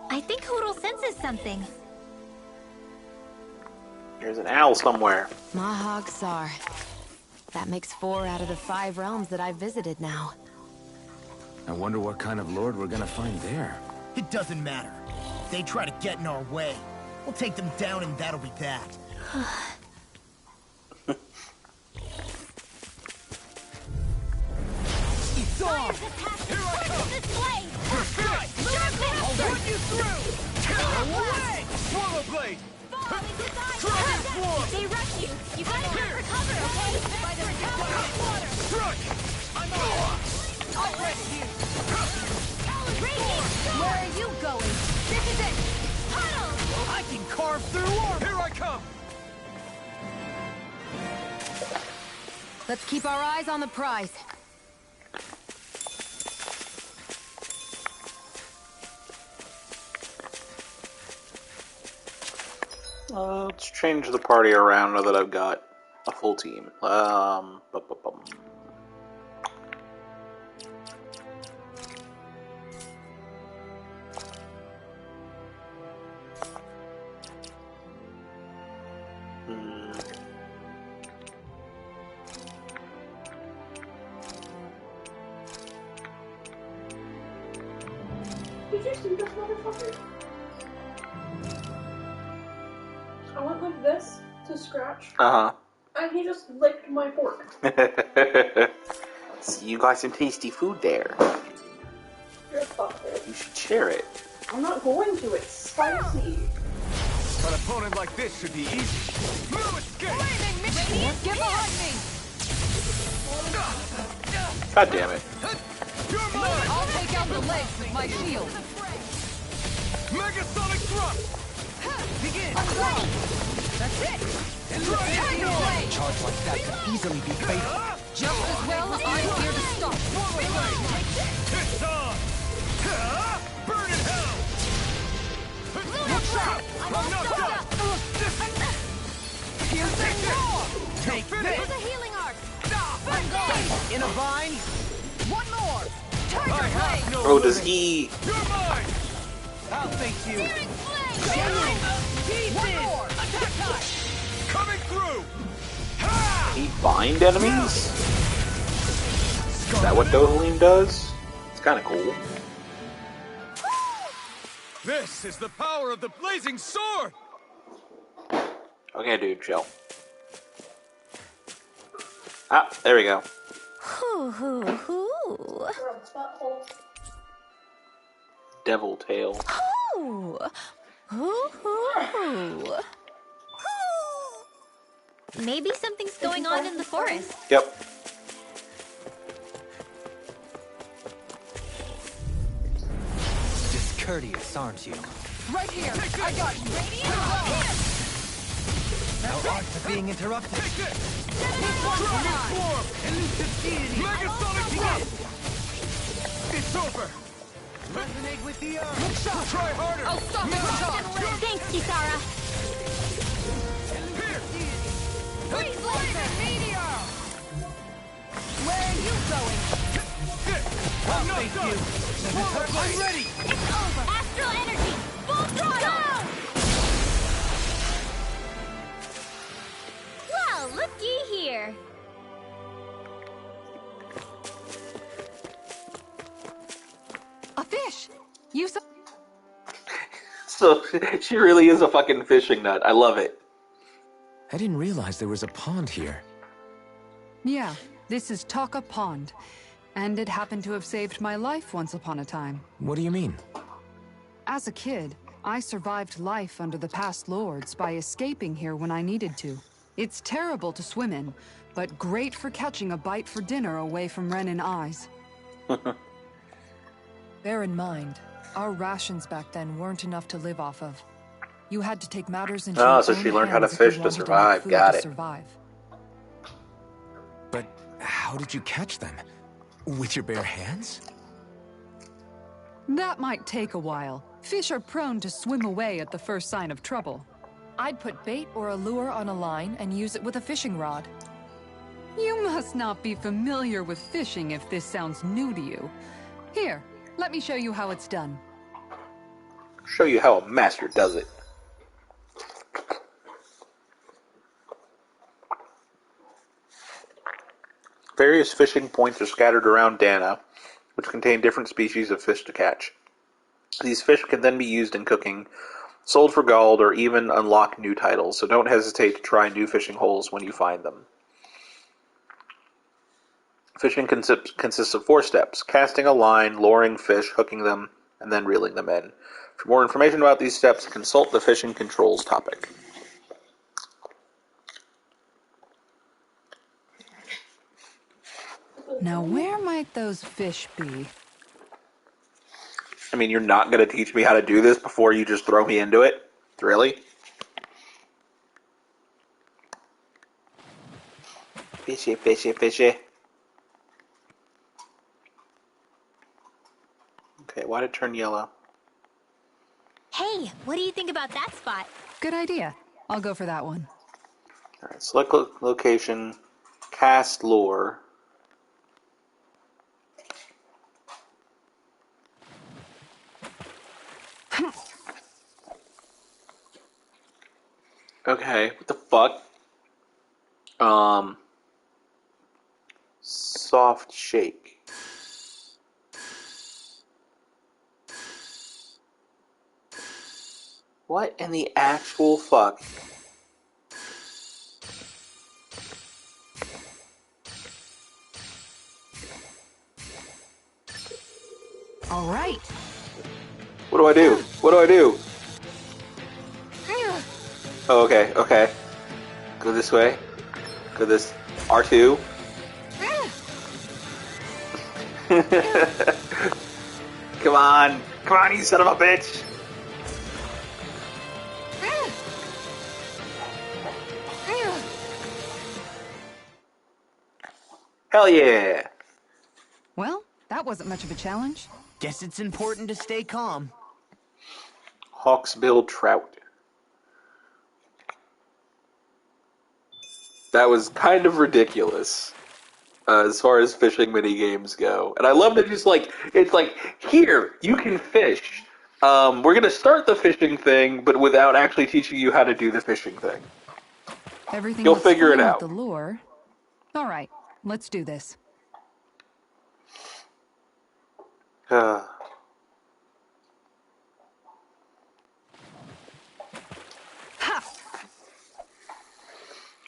I think Hoodle senses something. There's an owl somewhere. Mahag-Sar. That makes 4 out of the 5 realms that I've visited now. I wonder what kind of lord we're gonna find there. It doesn't matter. If they try to get in our way, we'll take them down and that'll be that. Fire's attack is this way! Move blade! If they rush you, you gotta go for cover, okay? By the power of water! Strike! I'm out! I'll rest you! Where are you going? This is it! Puddle! I can carve through armor! Here I come! Let's keep our eyes on the prize. Let's change the party around now that I've got a full team. Did you see this motherfucker? I went like this to scratch. And he just licked my fork. So you got some tasty food there. You're a fucker. You should share it. I'm not going to. It's spicy. An opponent like this should be easy. No escape! Get behind me! God damn it. You're mine! I'll take out the legs with my shield. Megasonic thrust! Begin! That's it! Right. Charge like that could easily be fatal. Just as well, I'm here to stop. It's on! Burn in hell! Watch out! I'm knocked out! Here's the roar! Take There's this! a healing arc! In a vine? One more! Turn I your have blade! no Oh, does limit. he... You're mine! I'll thank you. One more! Attack time! Coming through! Ha! he bind enemies? Is that what Dohalim does? It's kind of cool. This is the power of the blazing sword! Okay, dude, chill. Ah, there we go. Hoo hoo hoo. Girl's butthole. Devil tail. Hoo. Hoo hoo. Maybe something's going on in the forest. Yep. Discourteous, aren't you? Right here! I got you! No art to being interrupted. Take this! This one's mine! Form! Elusive deity! Megasonic thrust! It's over! Resonate with the earth. Look sharp! Try harder! I'll stop this charge! Thanks, Kisara. Here! Freeze laser meteor! Where are you going? I'm knocked Thank you. out! I'm ready. It's over. Astral energy. Full throttle. Well, looky here. A fish! You saw... So, she really is a fucking fishing nut. I love it. I didn't realize there was a pond here. Yeah, this is Taka Pond. And it happened to have saved my life once upon a time. What do you mean? As a kid, I survived life under the past lords by escaping here when I needed to. It's terrible to swim in, but great for catching a bite for dinner away from Renin eyes. Bear in mind, our rations back then weren't enough to live off of. You had to take matters into your So own she learned how to hands if you fish to wanted enough survive. food Got to it. survive. But how did you catch them? With your bare hands? That might take a while. Fish are prone to swim away at the first sign of trouble. I'd put bait or a lure on a line and use it with a fishing rod. You must not be familiar with fishing if this sounds new to you. Here, let me show you how it's done. Show you how a master does it. Various fishing points are scattered around Dana, which contain different species of fish to catch. These fish can then be used in cooking, sold for gold, or even unlock new titles, so don't hesitate to try new fishing holes when you find them. Fishing consists of 4 steps: casting a line, luring fish, hooking them, and then reeling them in. For more information about these steps, consult the fishing controls topic. Now, where might those fish be? I mean, you're not going to teach me how to do this before you just throw me into it? Really? Fishy, fishy, fishy. Okay, why'd it turn yellow? Hey, what do you think about that spot? Good idea. I'll go for that one. Alright, select location, cast lure. Okay, what the fuck? Soft shake. What in the actual fuck? All right. What do I do? What do I do? Oh, okay, okay. Go this way. Go this R2. Come on. Come on, you son of a bitch. Hell yeah. Well, that wasn't much of a challenge. Guess it's important to stay calm. Hawksbill trout. That was kind of ridiculous as far as fishing mini games go. And I love that it's like, here, you can fish. We're going to start the fishing thing, but without actually teaching you how to do the fishing thing. Everything You'll looks figure it fine out. with the lure. All right, let's do this.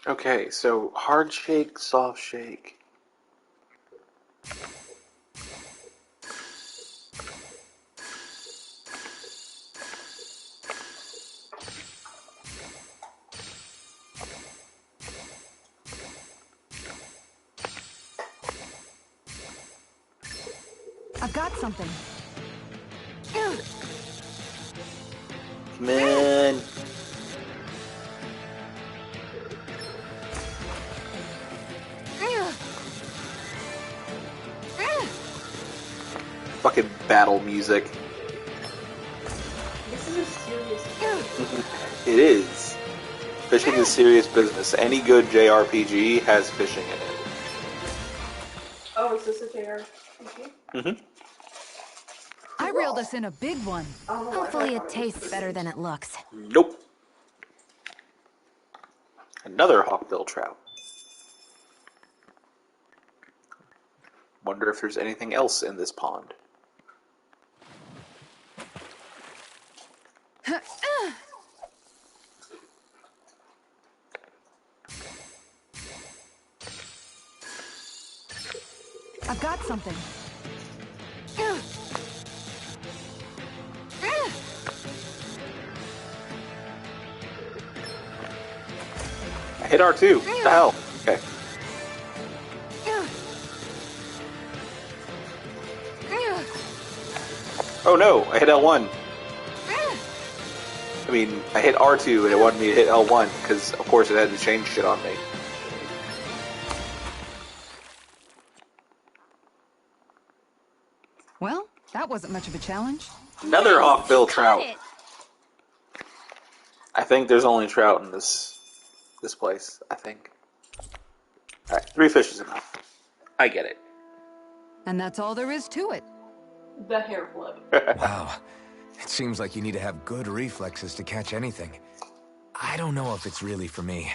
Okay, so hard shake, soft shake. I've got something. Man. Fucking battle music. This is a serious game. It is. Fishing is serious business. Any good JRPG has fishing in it. Oh, is this a JRPG? Mm-hmm. I reeled us in a big one. Hopefully it tastes better than it looks. Nope. Another hawkbill trout. Wonder if there's anything else in this pond. I've got something. I hit R2. What the hell? Okay. Oh no, I hit L1. I mean, I hit R2 and it wanted me to hit L1 because, of course, it had to change shit on me. Well, that wasn't much of a challenge. Another hawkbill trout. Got it. I think there's only trout in this place. I think. All right, 3 fish is enough. I get it. And that's all there is to it. The hair flip. Wow. It seems like you need to have good reflexes to catch anything. I don't know if it's really for me.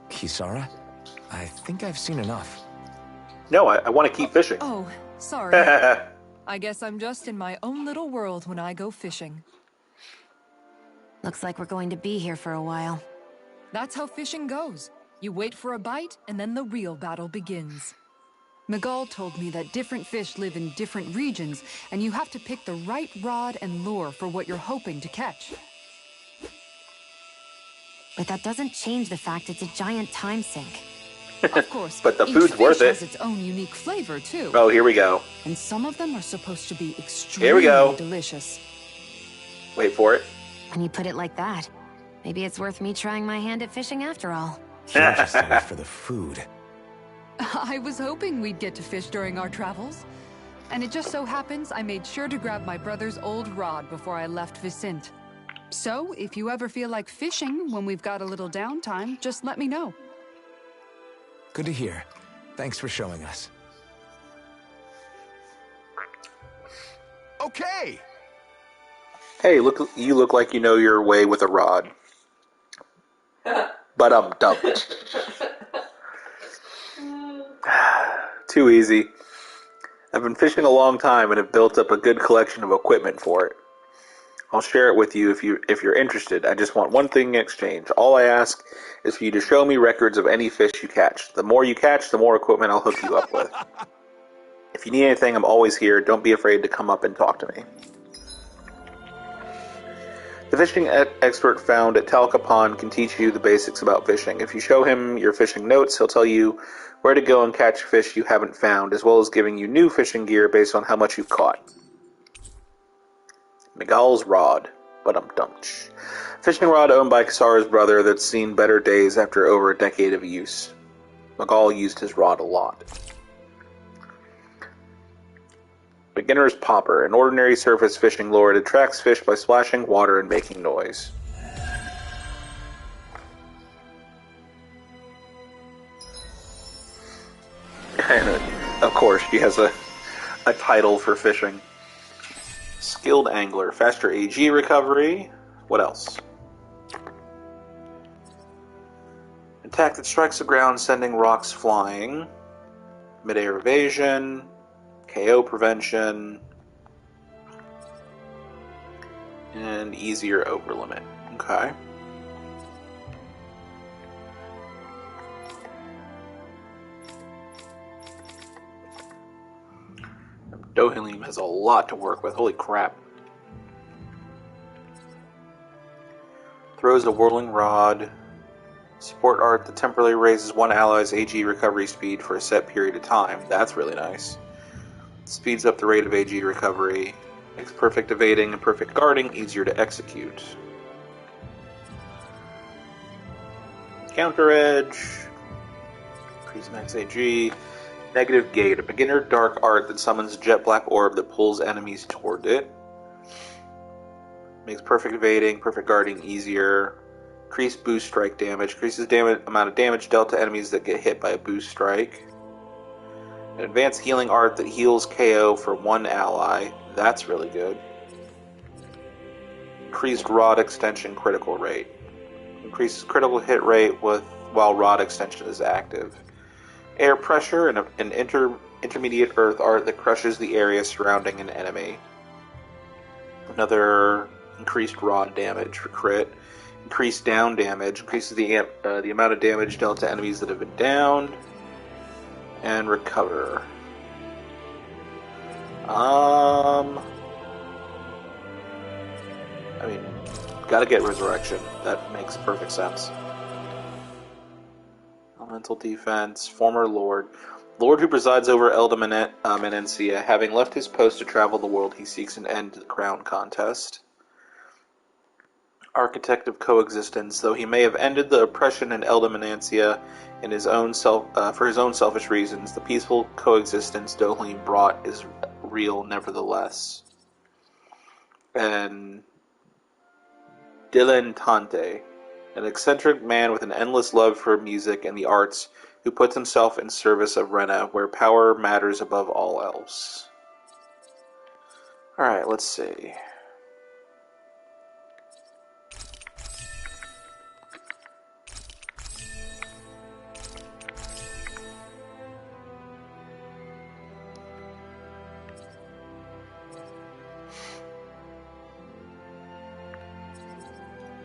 Kisara? I think I've seen enough. No, I want to keep fishing. Oh, sorry. I guess I'm just in my own little world when I go fishing. Looks like we're going to be here for a while. That's how fishing goes. You wait for a bite, and then the real battle begins. Miguel told me that different fish live in different regions, and you have to pick the right rod and lure for what you're hoping to catch. But that doesn't change the fact it's a giant time sink. Of course, but the each food's fish worth it. has its own unique flavor, too. Oh, here we go. And some of them are supposed to be Here we go. extremely delicious. Wait for it. When you put it like that, maybe it's worth me trying my hand at fishing after all. You're just there for the food. I was hoping we'd get to fish during our travels. And it just so happens I made sure to grab my brother's old rod before I left Vicente. So, if you ever feel like fishing when we've got a little downtime, just let me know. Good to hear. Thanks for showing us. Okay! Hey, you look like you know your way with a rod. But I'm dumb. Too easy. I've been fishing a long time and have built up a good collection of equipment for it. I'll share it with you if you're interested. I just want one thing in exchange. All I ask is for you to show me records of any fish you catch. The more you catch, the more equipment I'll hook you up with. If you need anything, I'm always here. Don't be afraid to come up and talk to me. The fishing expert found at Talca Pond can teach you the basics about fishing. If you show him your fishing notes, he'll tell you where to go and catch fish you haven't found, as well as giving you new fishing gear based on how much you've caught. Miguel's rod. Ba-dum-dumch. Fishing rod owned by Kisara's brother that's seen better days after over a decade of use. Miguel used his rod a lot. Beginner's popper. An ordinary surface fishing lure. It attracts fish by splashing water and making noise. And of course, she has a title for fishing. Skilled angler. Faster AG recovery. What else? Attack that strikes the ground, sending rocks flying. Mid-air evasion. KO prevention. And easier over limit. Okay. Dohalim has a lot to work with. Holy crap. Throws a whirling rod. Support art that temporarily raises one ally's AG recovery speed for a set period of time. That's really nice. Speeds up the rate of AG recovery. Makes perfect evading and perfect guarding easier to execute. Counter edge. Increase max AG. Negative gate. A beginner dark art that summons a jet black orb that pulls enemies toward it. Makes perfect evading, perfect guarding easier. Increased boost strike damage. Increases amount of damage dealt to enemies that get hit by a boost strike. An advanced healing art that heals KO for one ally. That's really good. Increased rod extension critical rate. Increases critical hit rate while rod extension is active. Air pressure and an intermediate earth art that crushes the area surrounding an enemy. Another increased rod damage for crit. Increased down damage. Increases the amount of damage dealt to enemies that have been downed. And recover. I mean, gotta get resurrection. That makes perfect sense. Elemental defense. Former lord. Lord who presides over Elde Menancia. Having left his post to travel the world, he seeks an end to the crown contest. Architect of coexistence. Though he may have ended the oppression in Elde Menancia in his own for his own selfish reasons, the peaceful coexistence Dohalim brought is real nevertheless. And Dilettante, an eccentric man with an endless love for music and the arts, who puts himself in service of Rena, where power matters above all else. Alright, let's see.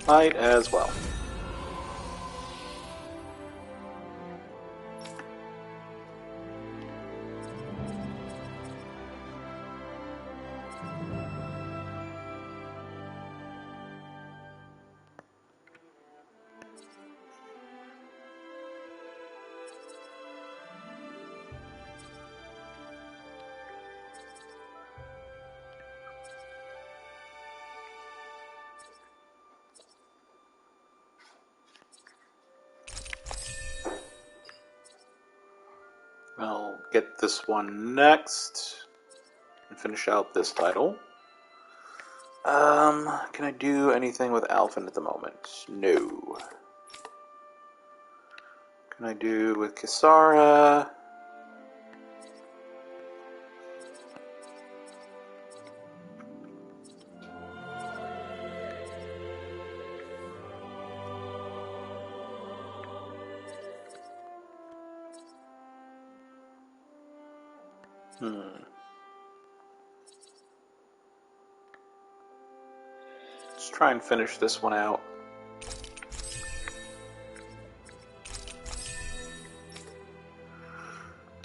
Might as well. I'll get this one next and finish out this title. Can I do anything with Alphen at the moment? No. Can I do with Kisara? Let's try and finish this one out.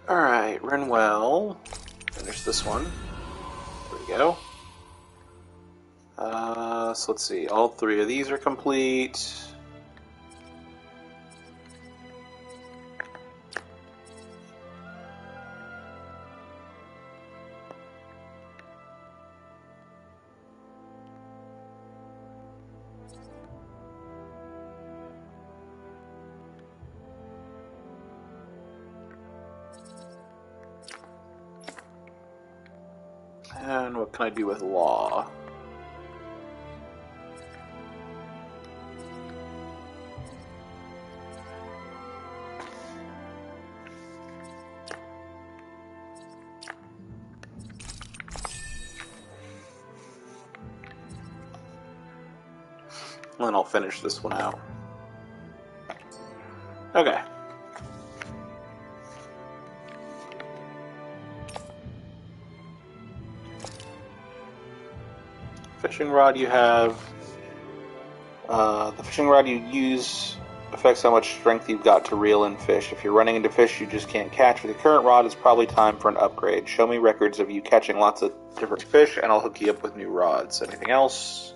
Alright, Renwell. Finish this one. There we go. So let's see. All three of these are complete. And what can I do with law? And then I'll finish this one out. Okay. Fishing rod you have. The fishing rod you use affects how much strength you've got to reel in fish. If you're running into fish you just can't catch with your current rod, it's probably time for an upgrade. Show me records of you catching lots of different fish and I'll hook you up with new rods. Anything else?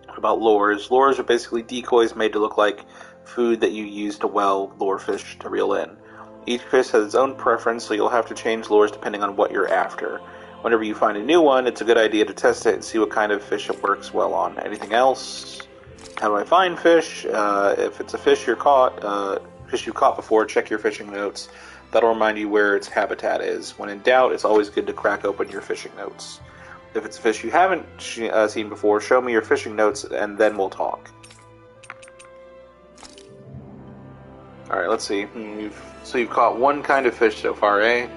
What about lures? Lures are basically decoys made to look like food that you use to lure fish to reel in. Each fish has its own preference, so you'll have to change lures depending on what you're after. Whenever you find a new one, it's a good idea to test it and see what kind of fish it works well on. Anything else? How do I find fish? If it's a fish you've caught before, check your fishing notes. That'll remind you where its habitat is. When in doubt, it's always good to crack open your fishing notes. If it's a fish you haven't seen before, show me your fishing notes and then we'll talk. Alright, let's see. You've caught one kind of fish so far, eh?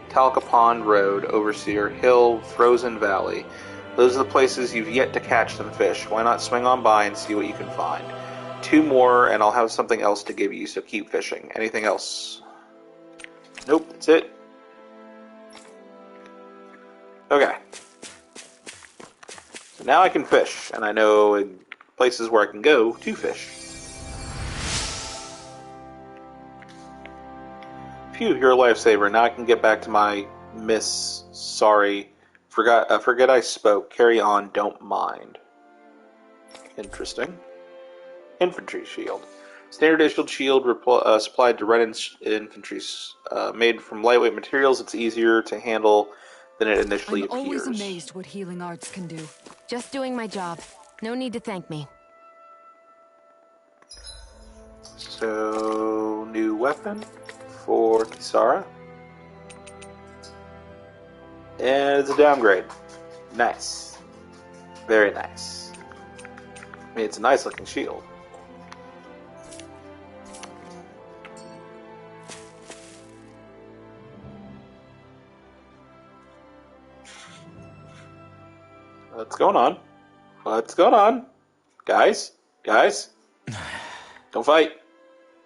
Talca Pond Road, Overseer Hill, Frozen Valley. Those are the places you've yet to catch some fish. Why not swing on by and see what you can find? 2 more and I'll have something else to give you, so keep fishing. Anything else? Nope, that's it. Okay. So now I can fish, and I know places where I can go to fish. Phew, you're a lifesaver. Now I can get back to my miss. Sorry. Forget I spoke. Carry on, don't mind. Interesting. Infantry shield. Standard issued shield supplied to Ren infantry. Made from lightweight materials, it's easier to handle than it initially appears. I'm always amazed what healing arts can do. Just doing my job. No need to thank me. So, new weapon for Kisara. And it's a downgrade. Nice. Very nice. I mean, it's a nice looking shield. What's going on? What's going on? Guys? Guys? Don't fight.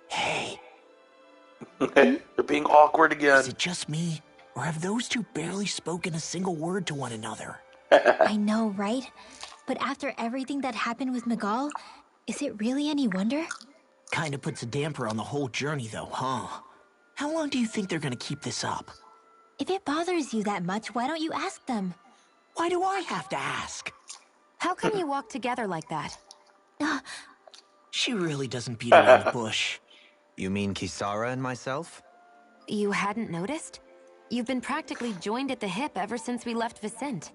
Hey. They're being awkward again. Is it just me? Or have those two barely spoken a single word to one another? I know, right? But after everything that happened with Miguel, is it really any wonder? Kinda puts a damper on the whole journey though, huh? How long do you think they're gonna keep this up? If it bothers you that much, why don't you ask them? Why do I have to ask? How can you walk together like that? She really doesn't beat around the bush. You mean Kisara and myself? You hadn't noticed? You've been practically joined at the hip ever since we left Vicente.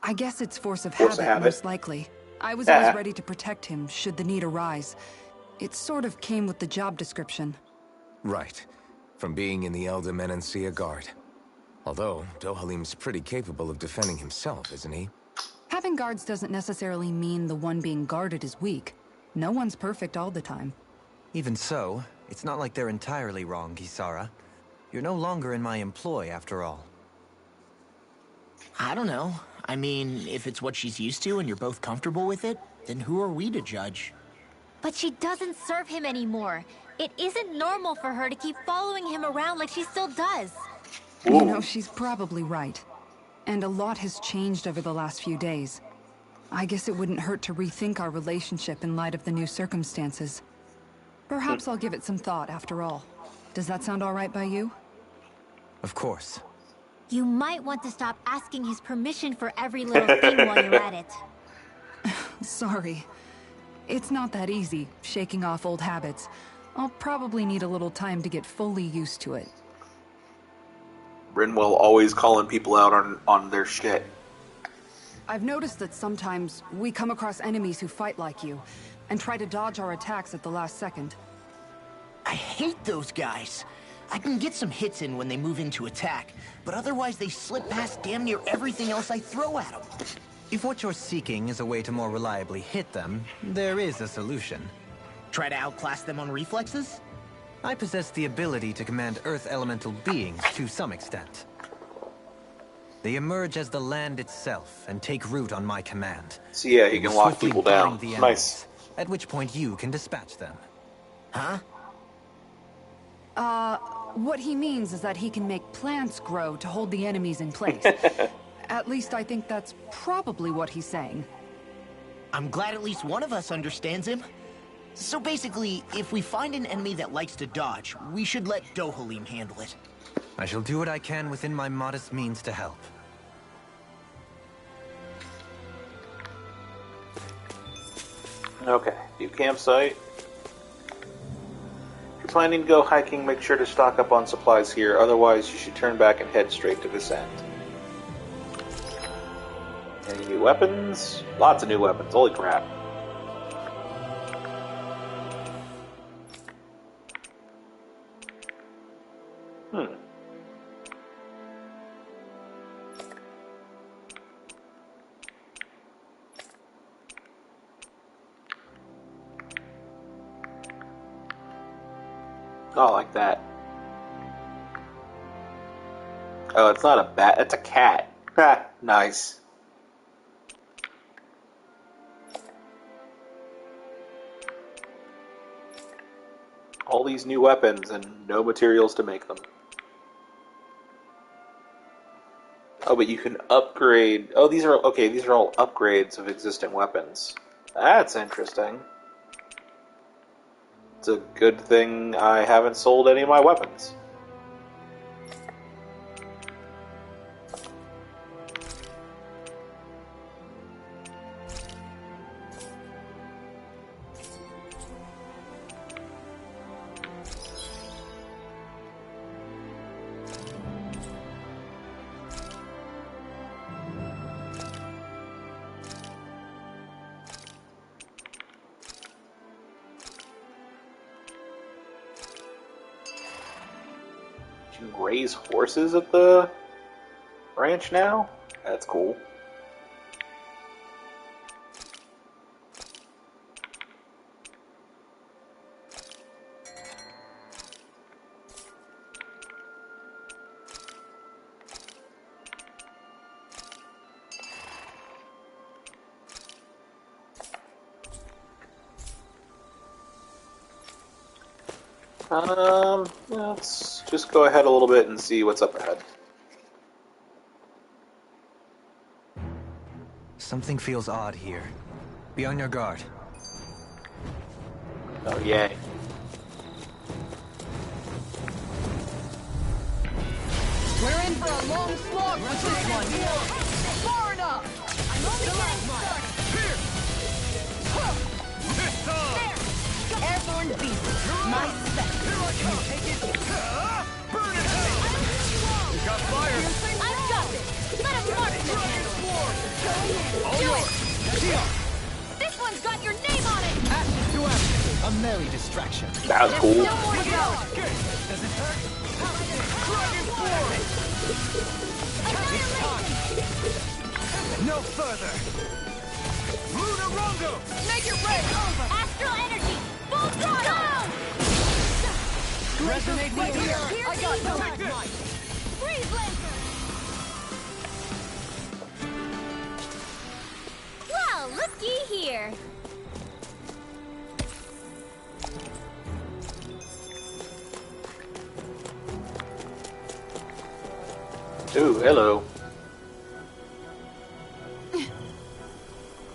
I guess it's force of habit, most likely. I was always ready to protect him, should the need arise. It sort of came with the job description. Right. from being in the Elde Menancia Guard. Although, Dohalim's pretty capable of defending himself, isn't he? Having guards doesn't necessarily mean the one being guarded is weak. No one's perfect all the time. Even so, it's not like they're entirely wrong, Kisara. You're no longer in my employ, after all. I don't know. I mean, if it's what she's used to and you're both comfortable with it, then who are we to judge? But she doesn't serve him anymore. It isn't normal for her to keep following him around like she still does. You know, she's probably right. And a lot has changed over the last few days. I guess it wouldn't hurt to rethink our relationship in light of the new circumstances. Perhaps I'll give it some thought after all. Does that sound all right by you? Of course. You might want to stop asking his permission for every little thing while you're at it. Sorry. It's not that easy, shaking off old habits. I'll probably need a little time to get fully used to it. Brinwell always calling people out on their shit. I've noticed that sometimes we come across enemies who fight like you, and try to dodge our attacks at the last second. I hate those guys. I can get some hits in when they move into attack, but otherwise they slip past damn near everything else I throw at them. If what you're seeking is a way to more reliably hit them, there is a solution. Try to outclass them on reflexes? I possess the ability to command Earth elemental beings to some extent. They emerge as the land itself and take root on my command. So yeah, you can lock people down. Nice. At which point you can dispatch them. Huh? What he means is that he can make plants grow to hold the enemies in place. At least I think that's probably what he's saying. I'm glad at least one of us understands him. So basically, if we find an enemy that likes to dodge, we should let Dohalim handle it. I shall do what I can within my modest means to help. Okay, new campsite. If you're planning to go hiking, make sure to stock up on supplies here, otherwise you should turn back and head straight to this end. Any new weapons? Lots of new weapons, holy crap. Oh, like that. Oh, it's not a bat, it's a cat. Ha, nice. All these new weapons and no materials to make them. Oh, but you can upgrade. Oh, these are okay. These are all upgrades of existing weapons. That's interesting. It's a good thing I haven't sold any of my weapons. You can raise horses at the ranch now? That's cool. Let's just go ahead a little bit and see what's up ahead. Something feels odd here. Be on your guard. Oh, yay. We're in for a long slog with this one. Far enough. I'm only getting started. Airborne beast. My spec. Can you take it? Burn it! You got fire. I've got this. Let him mark this handle. Do it. This one's got your name on it. Ashes to ashes. A merry distraction. That was cool. No more to go. Does it hurt? No further! Lunarongo! Make it rain! Over! Astral energy! Full throttle! Resonate with the earth! I got no this! Freeze laser! Well, looky here! Ooh, hello.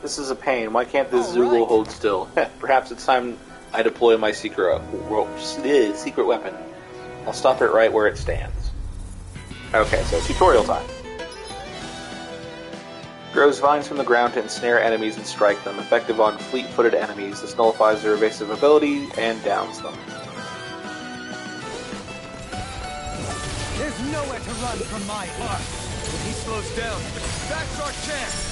This is a pain. Why can't this Zoogle hold still? Perhaps it's time I deploy my secret weapon. I'll stop it right where it stands. Okay, so tutorial time. Grows vines from the ground to ensnare enemies and strike them. Effective on fleet-footed enemies. This nullifies their evasive ability and downs them. There's nowhere to run from my heart. When he slows down, that's our chance.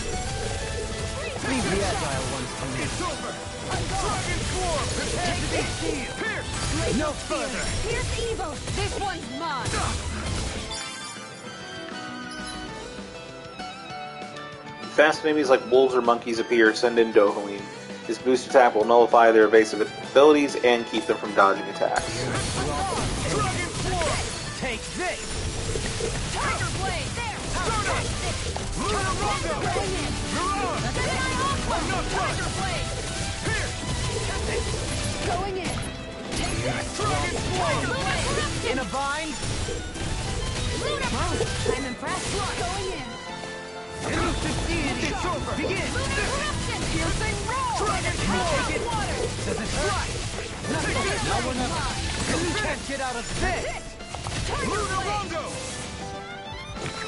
Leave the agile ones to me. It's over. Dragon Swarm, prepare to be seized. Pierce. No further. Here's evil. This one's mine. Fast enemies like wolves or monkeys appear, send in Dohalim. His boost attack will nullify their evasive abilities and keep them from dodging attacks. Dragon Swarm. Take this. Tiger Blade! There! Lunarongo. I'm not done. Tiger Blade! Going in. Dragon Swarm. In a bind? I'm impressed. Going in. It's over. Begin. Piercing roll. Dragon Swarm. Does it hurt? No one else. You can't get out of this! Lunarongo.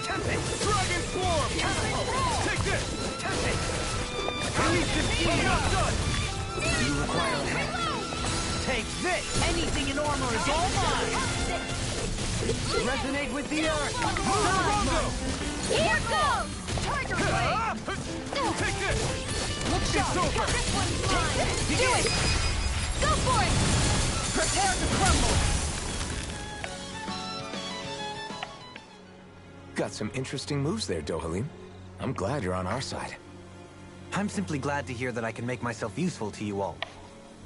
Dragon Swarm. Take this. Release this key. I'm not done. You require help. Take this! Anything in armor is all mine! Resonate with the earth! Here goes! Tiger Blade! Take this! Look sharp! It's over! This one's mine! Do it! Go for it! Prepare to crumble! Got some interesting moves there, Dohalim. I'm glad you're on our side. I'm simply glad to hear that I can make myself useful to you all.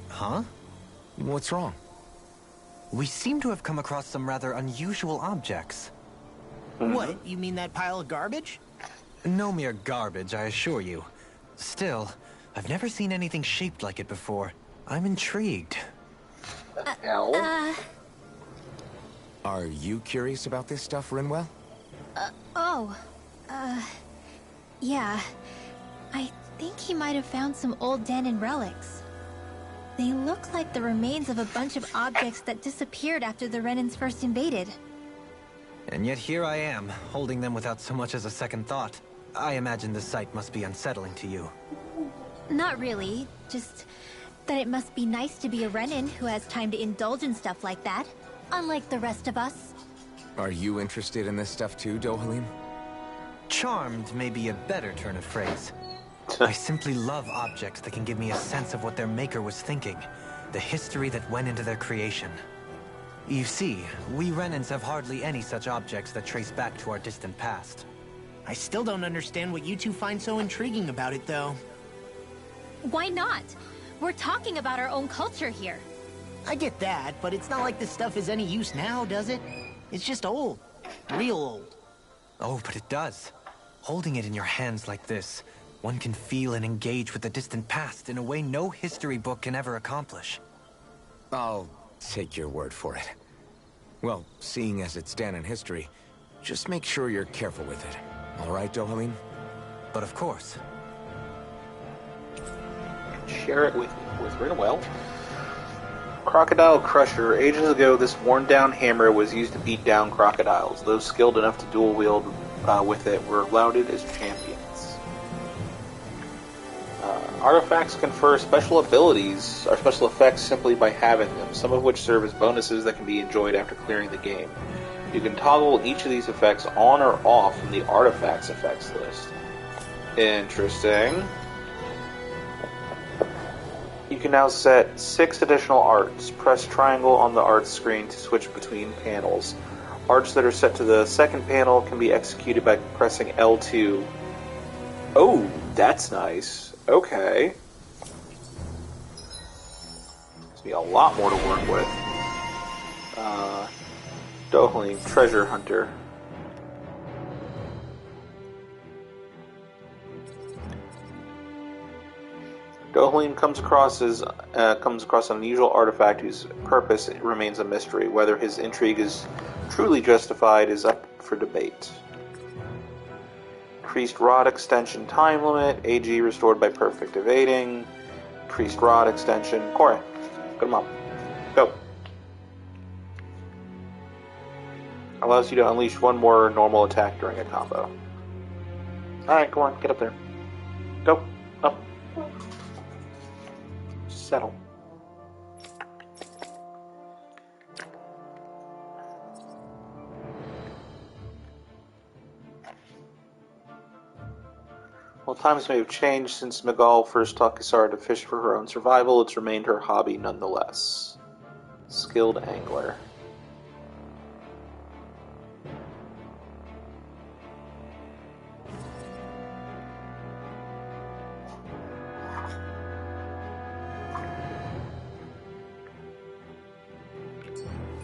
Huh? What's wrong? We seem to have come across some rather unusual objects. What, you mean that pile of garbage? No mere garbage, I assure you. Still, I've never seen anything shaped like it before. I'm intrigued. Are you curious about this stuff, Rinwell? Yeah. I think he might have found some old Danon relics. They look like the remains of a bunch of objects that disappeared after the Renans first invaded. And yet here I am, holding them without so much as a second thought. I imagine the sight must be unsettling to you. Not really, just that it must be nice to be a Renan who has time to indulge in stuff like that, unlike the rest of us. Are you interested in this stuff too, Dohalim? Charmed may be a better turn of phrase. I simply love objects that can give me a sense of what their maker was thinking, the history that went into their creation. You see, we Renans have hardly any such objects that trace back to our distant past. I still don't understand what you two find so intriguing about it, though. Why not? We're talking about our own culture here. I get that, but it's not like this stuff is any use now, does it? It's just old. Real old. Oh, but it does. Holding it in your hands like this, one can feel and engage with the distant past in a way no history book can ever accomplish. I'll take your word for it. Well, seeing as it's Danon history, just make sure you're careful with it. All right, Dohalim? But of course. Share it with Rinwell. Crocodile Crusher. Ages ago, this worn-down hammer was used to beat down crocodiles. Those skilled enough to dual-wield with it were lauded as champions. Artifacts confer special abilities or special effects simply by having them, some of which serve as bonuses that can be enjoyed after clearing the game. You can toggle each of these effects on or off from the artifacts effects list. Interesting. You can now set 6 additional arts. Press triangle on the arts screen to switch between panels. Arts that are set to the second panel can be executed by pressing L2 Oh, that's nice. Okay. There's be a lot more to work with. Dohalim, treasure hunter. Dohalim comes across an unusual artifact whose purpose remains a mystery. Whether his intrigue is truly justified is up for debate. Increased rod extension time limit. AG restored by perfect evading. Increased rod extension. Corey, put him up. Go. Allows you to unleash one more normal attack during a combo. Alright, go on, get up there. Go. Up. Settle. While times may have changed since Miguel first taught Kisara to fish for her own survival, it's remained her hobby nonetheless. Skilled angler.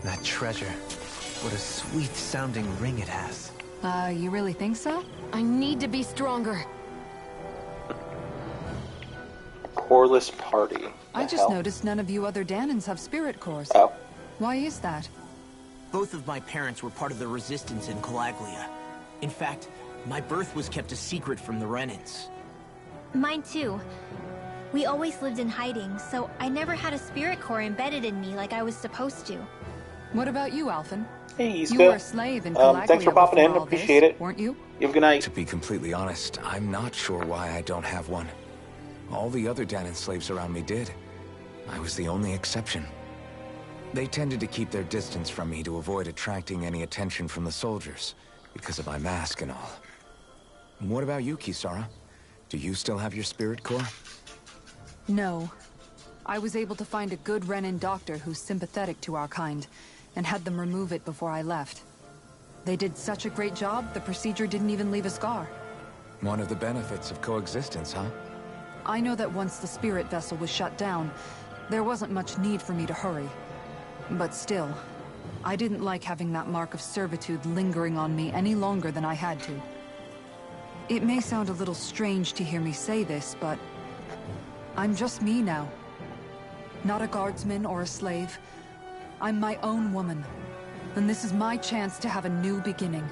That treasure. What a sweet-sounding ring it has. You really think so? I need to be stronger. Coreless party. I just noticed none of you other Danans have spirit cores. Oh. Why is that? Both of my parents were part of the resistance in Calaglia. In fact, my birth was kept a secret from the Renans. Mine too. We always lived in hiding, so I never had a spirit core embedded in me like I was supposed to. What about you, Alphen? Hey, Iska. You were a slave in Calaglia thanks for popping in. Appreciate it. Weren't you? You have a good night. To be completely honest, I'm not sure why I don't have one. All the other Danan slaves around me did. I was the only exception. They tended to keep their distance from me to avoid attracting any attention from the soldiers, because of my mask and all. What about you, Kisara? Do you still have your spirit core? No. I was able to find a good Renan doctor who's sympathetic to our kind, and had them remove it before I left. They did such a great job, the procedure didn't even leave a scar. One of the benefits of coexistence, huh? I know that once the spirit vessel was shut down, there wasn't much need for me to hurry. But still, I didn't like having that mark of servitude lingering on me any longer than I had to. It may sound a little strange to hear me say this, but I'm just me now. Not a guardsman or a slave. I'm my own woman, and this is my chance to have a new beginning.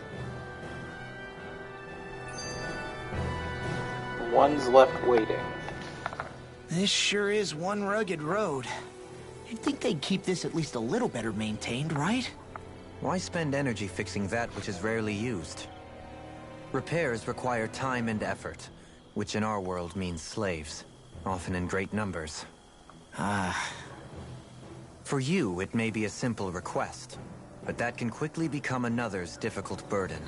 One's left waiting. This sure is one rugged road. You'd think they'd keep this at least a little better maintained, right? Why spend energy fixing that which is rarely used? Repairs require time and effort, which in our world means slaves, often in great numbers. For you, it may be a simple request, but that can quickly become another's difficult burden.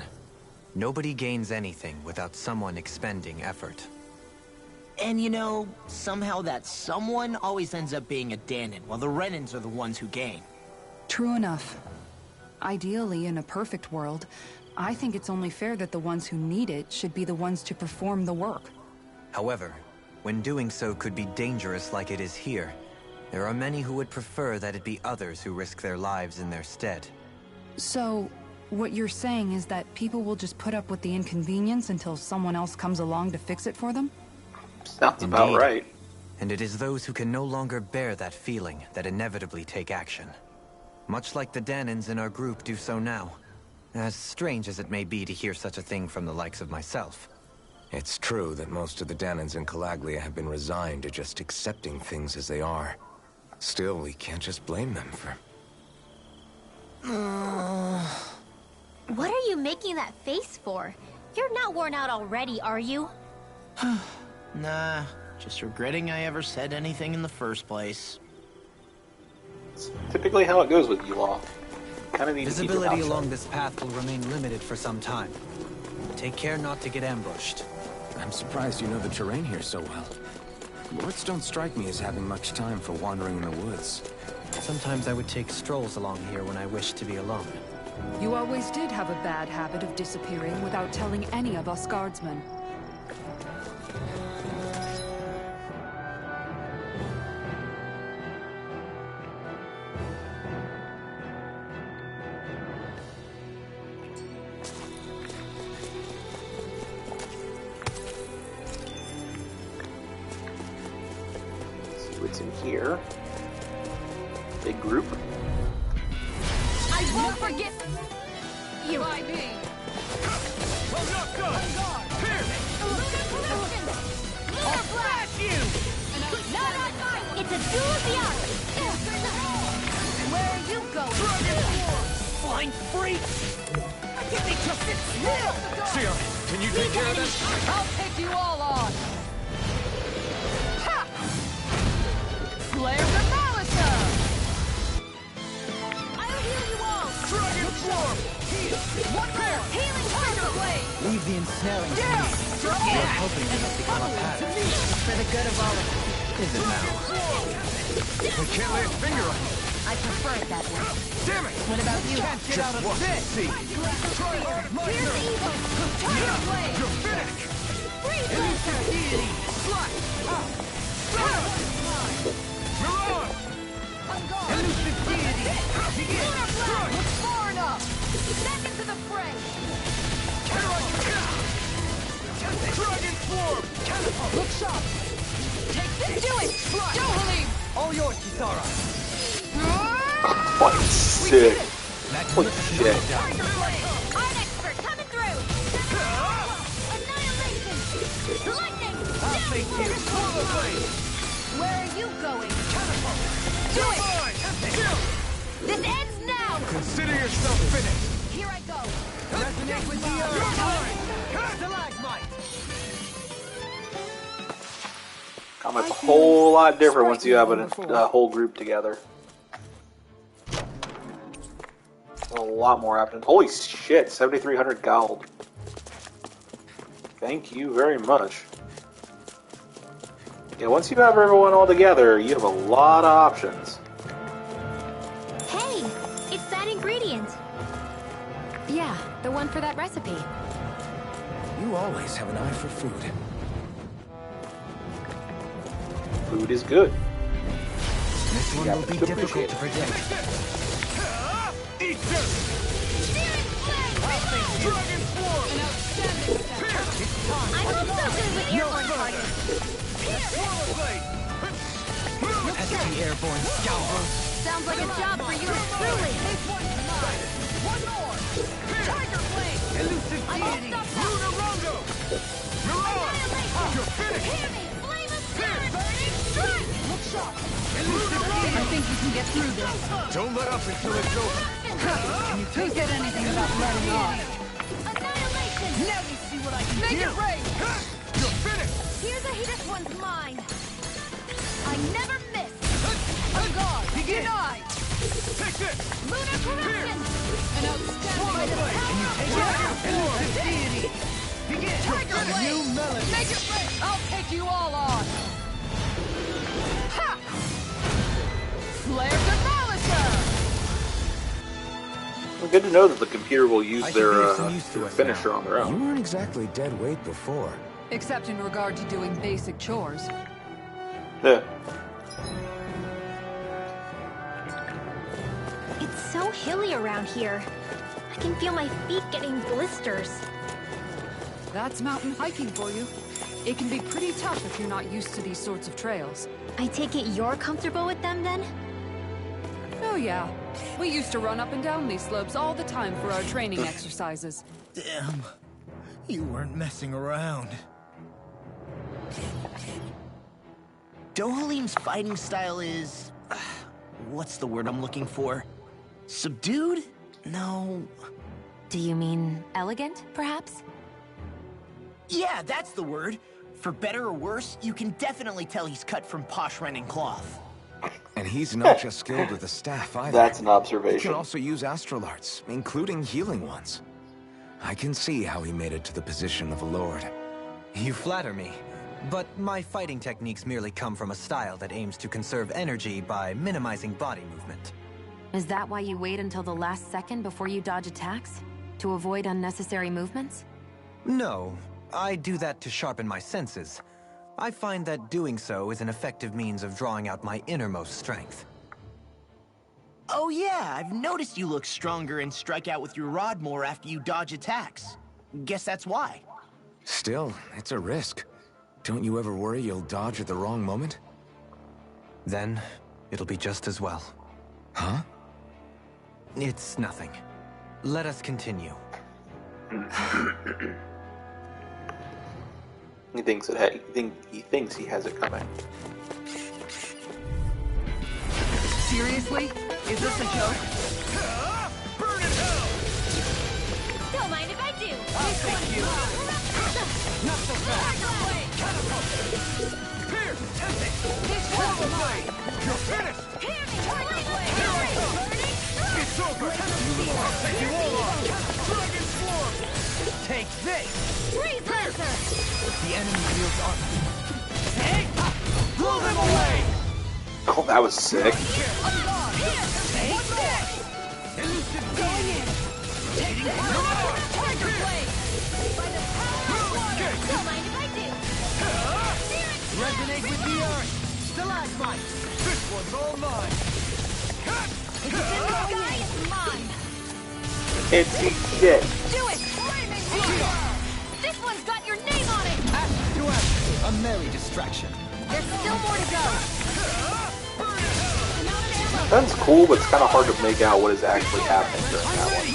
Nobody gains anything without someone expending effort. And you know, somehow that someone always ends up being a Danan, while the Renans are the ones who gain. True enough. Ideally, in a perfect world, I think it's only fair that the ones who need it should be the ones to perform the work. However, when doing so could be dangerous like it is here, there are many who would prefer that it be others who risk their lives in their stead. So, what you're saying is that people will just put up with the inconvenience until someone else comes along to fix it for them? Sounds about right. And it is those who can no longer bear that feeling that inevitably take action. Much like the Danans in our group do so now. As strange as it may be to hear such a thing from the likes of myself. It's true that most of the Danans in Calaglia have been resigned to just accepting things as they are. Still, we can't just blame them for... What are you making that face for? You're not worn out already, are you? Nah, just regretting I ever said anything in the first place. It's typically how it goes with you all. Kind of need Visibility to keep your along this path will remain limited for some time. Take care not to get ambushed. I'm surprised you know the terrain here so well. Lords don't strike me as having much time for wandering in the woods. Sometimes I would take strolls along here when I wished to be alone. You always did have a bad habit of disappearing without telling any of us guardsmen. What's in here? Big group. I won't forget you. By me. Well, not good. Here. I'll flash you. Not on mine. It's a duel of the arts. Where are you going? Flying freak! Give me just sit still! Sierra, can you take care of this? I'll take you all on. Ha! Flare the Malisa! I'll heal you all. Dragon form. One more. Healing Thunder Blade. Leave the ensnaring to me. Yeah. I'm hoping this will become a pattern. For the good of all of us. Is it now? I can't lay a finger on it. I prefer it that way. Damn it! What about you? Can't get out of this! See. Here's the evil. Thunder Blade. You're finished. Freeze Lancer. Mirage. On guard. Elusive deity. Lunar Blast. Looks far enough. Step into the fray. Dragon form. Look sharp. Take this. Do it. Dohalim. All yours, Kisara! Fucking sick. Holy shit. Tiger Blade. Art expert coming through. Annihilation. Lightning. I'll take you! Where are you going? Do it. This ends now. Consider yourself finished. Here I go. Resonate with the earth! Stalagmite! Combat's a whole lot different once you have a whole group together. A lot more options. Holy shit, 7,300 gold. Thank you very much. Yeah, once you have everyone all together, you have a lot of options. Hey, it's that ingredient. Yeah, the one for that recipe. You always have an eye for food. Food is good. This one will be difficult to predict. Eat this. Dragon form. An outstanding step. I'm also good with airborne targets. Swallow blade. Pesky airborne scoundrel! Sounds like a job for you truly. One more. Tiger Blade. Elusive I won't deity! stop now. Lunar Rondo. Mirage. You're finished. Hear me. Flame of spirit. Burning strike. Look sharp. I think we can get through this. Don't let up until it's over. Who said anything about letting off? Annihilation. Now you see what I can Make do! it rain. You're finished. Here's a this one's mine. I never miss. On guard. Denied. Take this. Lunar corruption. An outstanding Elusive deity! Begin! Tiger A Blade. new melody! Make it rain. I'll take you all on. Ha! Flare the Well, good to know that the computer will use I should their be of some use to us finisher now. on their You own. weren't exactly dead weight before. Except in regard to doing basic chores. Yeah. It's so hilly around here. I can feel my feet getting blisters. That's mountain hiking for you. It can be pretty tough if you're not used to these sorts of trails. I take it you're comfortable with them then? Oh yeah. We used to run up and down these slopes all the time for our training exercises. Damn. You weren't messing around. Dohalim's fighting style is... what's the word I'm looking for? Subdued? No... Do you mean elegant, perhaps? Yeah, that's the word. For better or worse, you can definitely tell he's cut from posh Renin cloth. And he's not just skilled with the staff either. That's an He can observation. also use astral arts, including healing ones. I can see how he made it to the position of a lord. You flatter me, but my fighting techniques merely come from a style that aims to conserve energy by minimizing body movement. Is that why you wait until the last second before you dodge attacks? To avoid unnecessary movements? No, I do that to sharpen my senses. I find that doing so is an effective means of drawing out my innermost strength. Oh yeah, I've noticed you look stronger and strike out with your rod more after you dodge attacks. Guess that's why. Still, it's a risk. Don't you ever worry you'll dodge at the wrong moment? Then, it'll be just as well. Huh? It's nothing. Let us continue. He thinks he has it coming. Seriously? Is this a joke? Burn in hell! Don't mind if I do. I'll take you. Not so fast. Here, test it. Horrible blade. You're finished. Hear me, Tiger Blade. It's over. I'll take you all on. Dragon Swarm. Take this. Freeze Lancer. The enemy wields armor. Hey! Blow them away. Oh, that was sick. Take this. Elusive beam. Take this. Tiger Blade. By the power of water. Don't mind if I do. Resonate with the earth. Stalagmite. This one's all mine. If it's in the sky, it's mine. It's shit. Do it. Flaming Hero. This one's got your name on it. Ash to ash. A merry distraction. There's still more to go. That's cool, but it's kind of hard to make out what is actually happening during that one.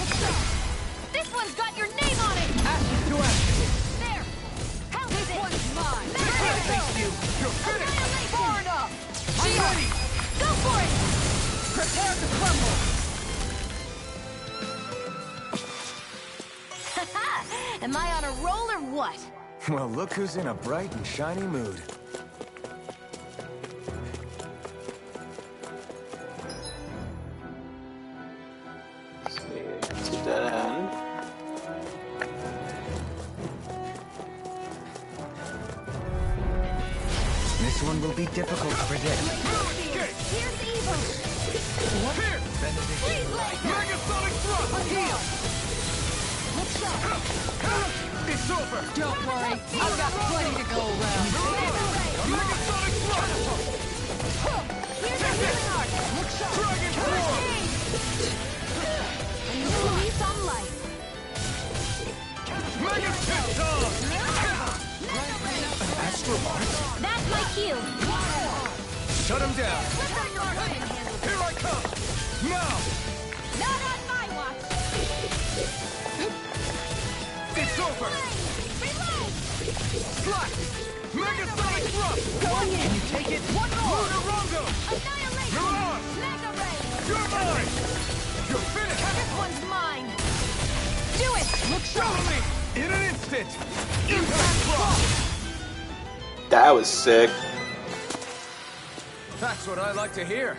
This one's got your name on it. Ash to ash. There. How is it? One's mine. Thank you. You're finished. Far enough. I'm ready. Go for it. Prepare to crumble! Am I on a roll or what? Well, look who's in a bright and shiny mood. Let's see, it's a dead end. This one will be difficult to predict. Here's evil. Here. Freeze Lancer. Megasonic thrust. Heal. It's over. Don't worry, I've got plenty to go around. Megasonic thrust. Here's a healing art. Dragon Swarm. A new lease on life. Mega Phantom. Astro Art? That's my cue. Shut him down. Here I come. Now. Not on my watch. It's over. Reload. Slash. Megasonic thrust. Going in. Can you take it? One more. Lunarongo. Annihilation. You're on. Mega Ray. You're mine. You're finished. This one's mine. Do it. Look, show me. In an instant. Impact thrust. That was sick. That's what I like to hear.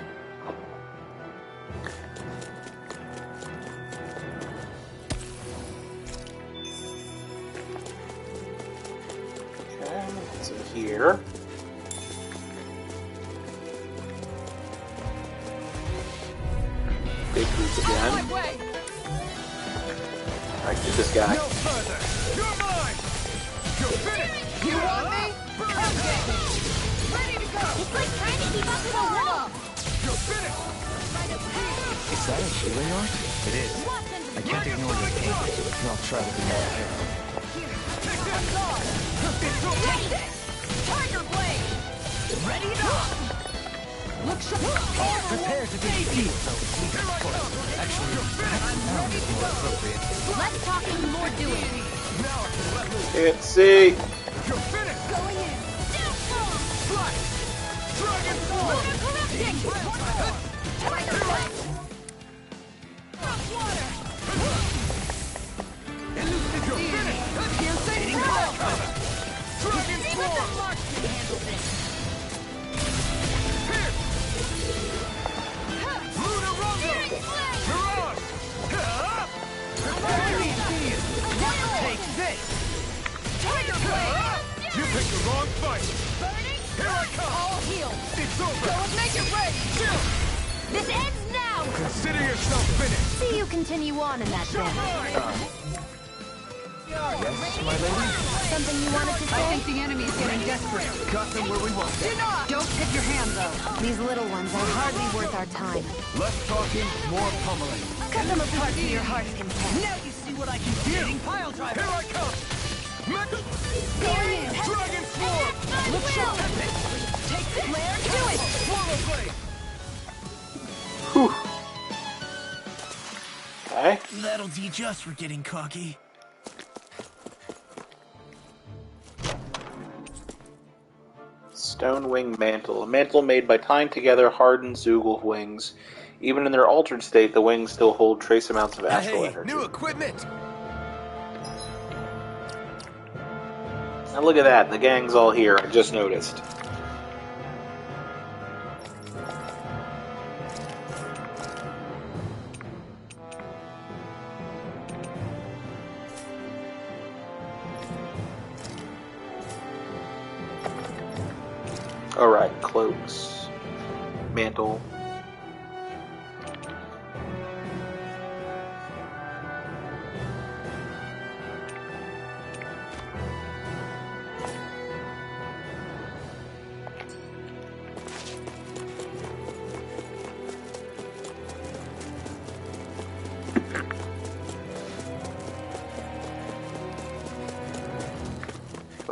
Okay, what's in here? Big group again. Alright, get this guy. No further. You're mine. You're finished. You want me? Come get me! Ready to go. It's like trying to keep up with a wall. You're finished. Is that a healing art? It is. I can't ignore your pain. I'll try to be more careful. It's over. Tiger Blade. Ready to go! Look sharp! Prepare to be healed, though. Actually, now is more appropriate. Less talking, more doing. Now I can let loose. Can't see. You're finished. Going in. Down form. Slash. Dragon Swarm. Corrupting. Tiger Blade. Rock water. Elusive. You're finished. Piercing throw! Dragon Even the Swarm. Mark can handle this. Here. Lunarongo. You're on. Take this. Tiger Blade. You picked the wrong fight. Burning. Here I come. All healed. It's over. Go and make it rain. Chill. This ends now. Consider yourself finished. See you continue on in that You're vein. mine. Yes, my lady? Something you wanted to I say? think the enemy's getting desperate. Got them where we want them. Don't tip your hand, though. These little ones are hardly worth our time. Less talking, more pummeling. Cut them apart to your heart's content. Now you see what I can do. Pile driver. Here I come. Mega. There it is. Dragon Swarm. Look sharp. Take Flare, do it! Whew. Okay. That'll teach us for getting cocky. Stone wing mantle. A mantle made by tying together hardened Zoogle wings. Even in their altered state, the wings still hold trace amounts of astral energy. New equipment! Now look at that, the gang's all here, I just noticed. Alright, cloaks. Mantle.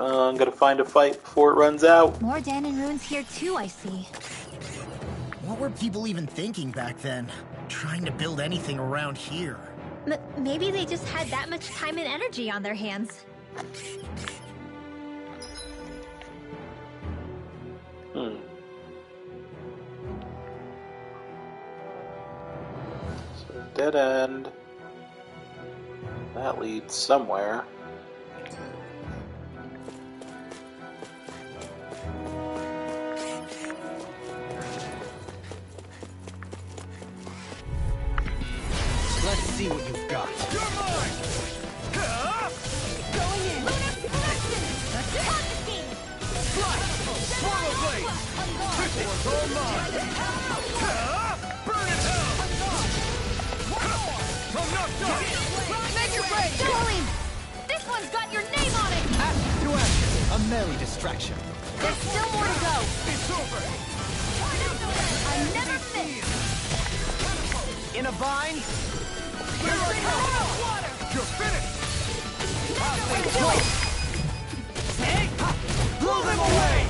I'm gonna find a fight before it runs out. More Danon runes here too, I see. What were people even thinking back then? Trying to build anything around here. Maybe they just had that much time and energy on their hands. So, dead end. That leads somewhere. Let's see what you've got. You're mine! Going in! Lunar Reflection! Confiscate! Fly! Swallow blade! This one's all mine! Burn in hell! I'm knocked up! Make your break! Dohalim! This one's got your name on it! Action to action. A merry distraction. There's still more to go! It's over! I never miss! In a bind. You're finished! Blow them away!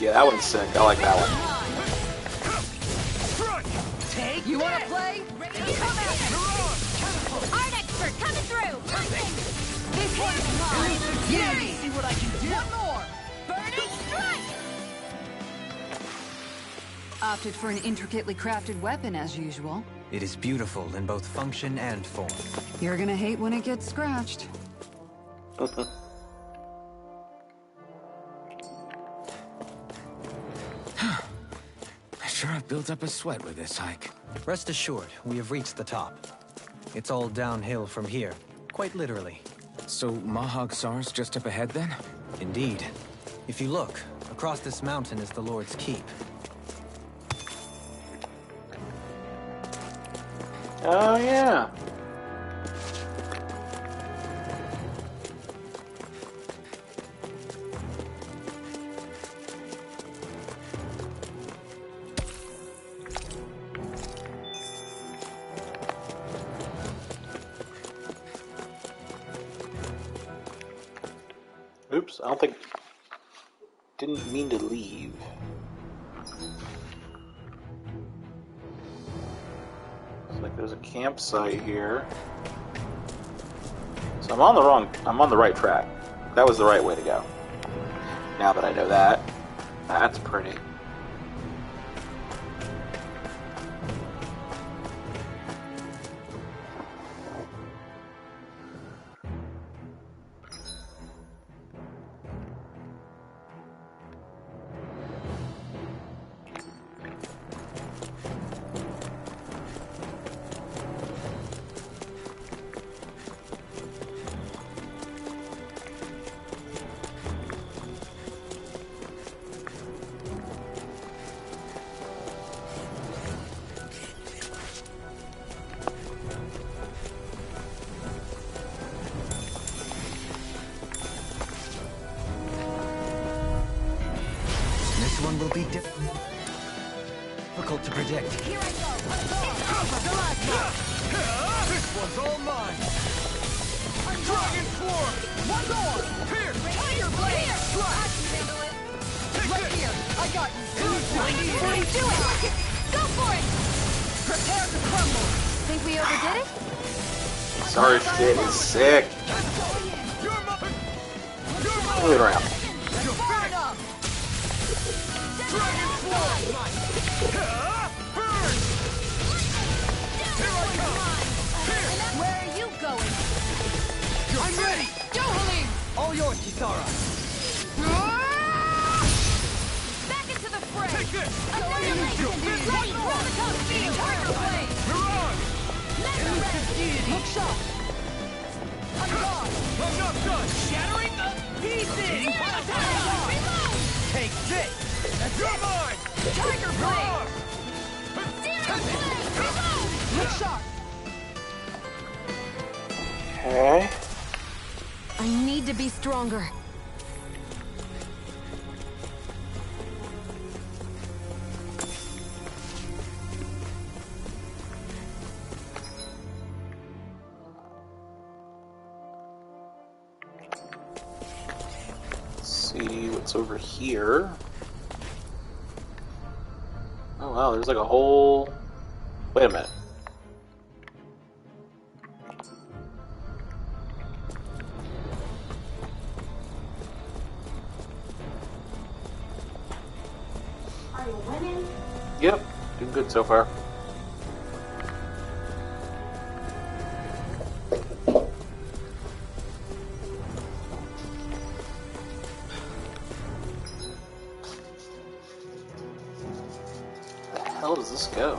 Yeah, that one's sick. I like that one. Take You wanna play? Come at it! Art expert coming through! This one's mine! Yeah, see what I can do! One more! Burning strike! Opted for an intricately crafted weapon as usual. It is beautiful in both function and form. You're gonna hate when it gets scratched. I sure have built up a sweat with this hike. Rest assured, we have reached the top. It's all downhill from here, quite literally. So Mahag Sar's just up ahead then? Indeed. If you look, across this mountain is the Lord's Keep. Oh, yeah. Oops, I don't think... Didn't mean to leave. Looks like there's a campsite here. So I'm on the right track. That was the right way to go. Now that I know that. That's pretty. One will be difficult to predict. Here I go! This one's all mine! Dragon Form! One more! Here! Tiger Blade! Here! I can handle it! Right here! I got you! Do it! Go for it! Prepare to crumble! Think we overdid it? Sorry, shit is sick. Move it around. Where are you going? I'm ready! Dohalim! All yours, Kisara! Back into the fray! Take this! Annihilation! Ready! Graviton field! Tiger blade! Mirage! Hook shot! On guard! I'm not done! Shattering the pieces! Reload! Take this! You're mine! Tiger blade! Zero blade! Reload! Hook shot! Okay. I need to be stronger. Let's see what's over here. Oh wow, there's like a whole... Wait a minute. Are you winning? Yep, doing good so far. Where the hell does this go?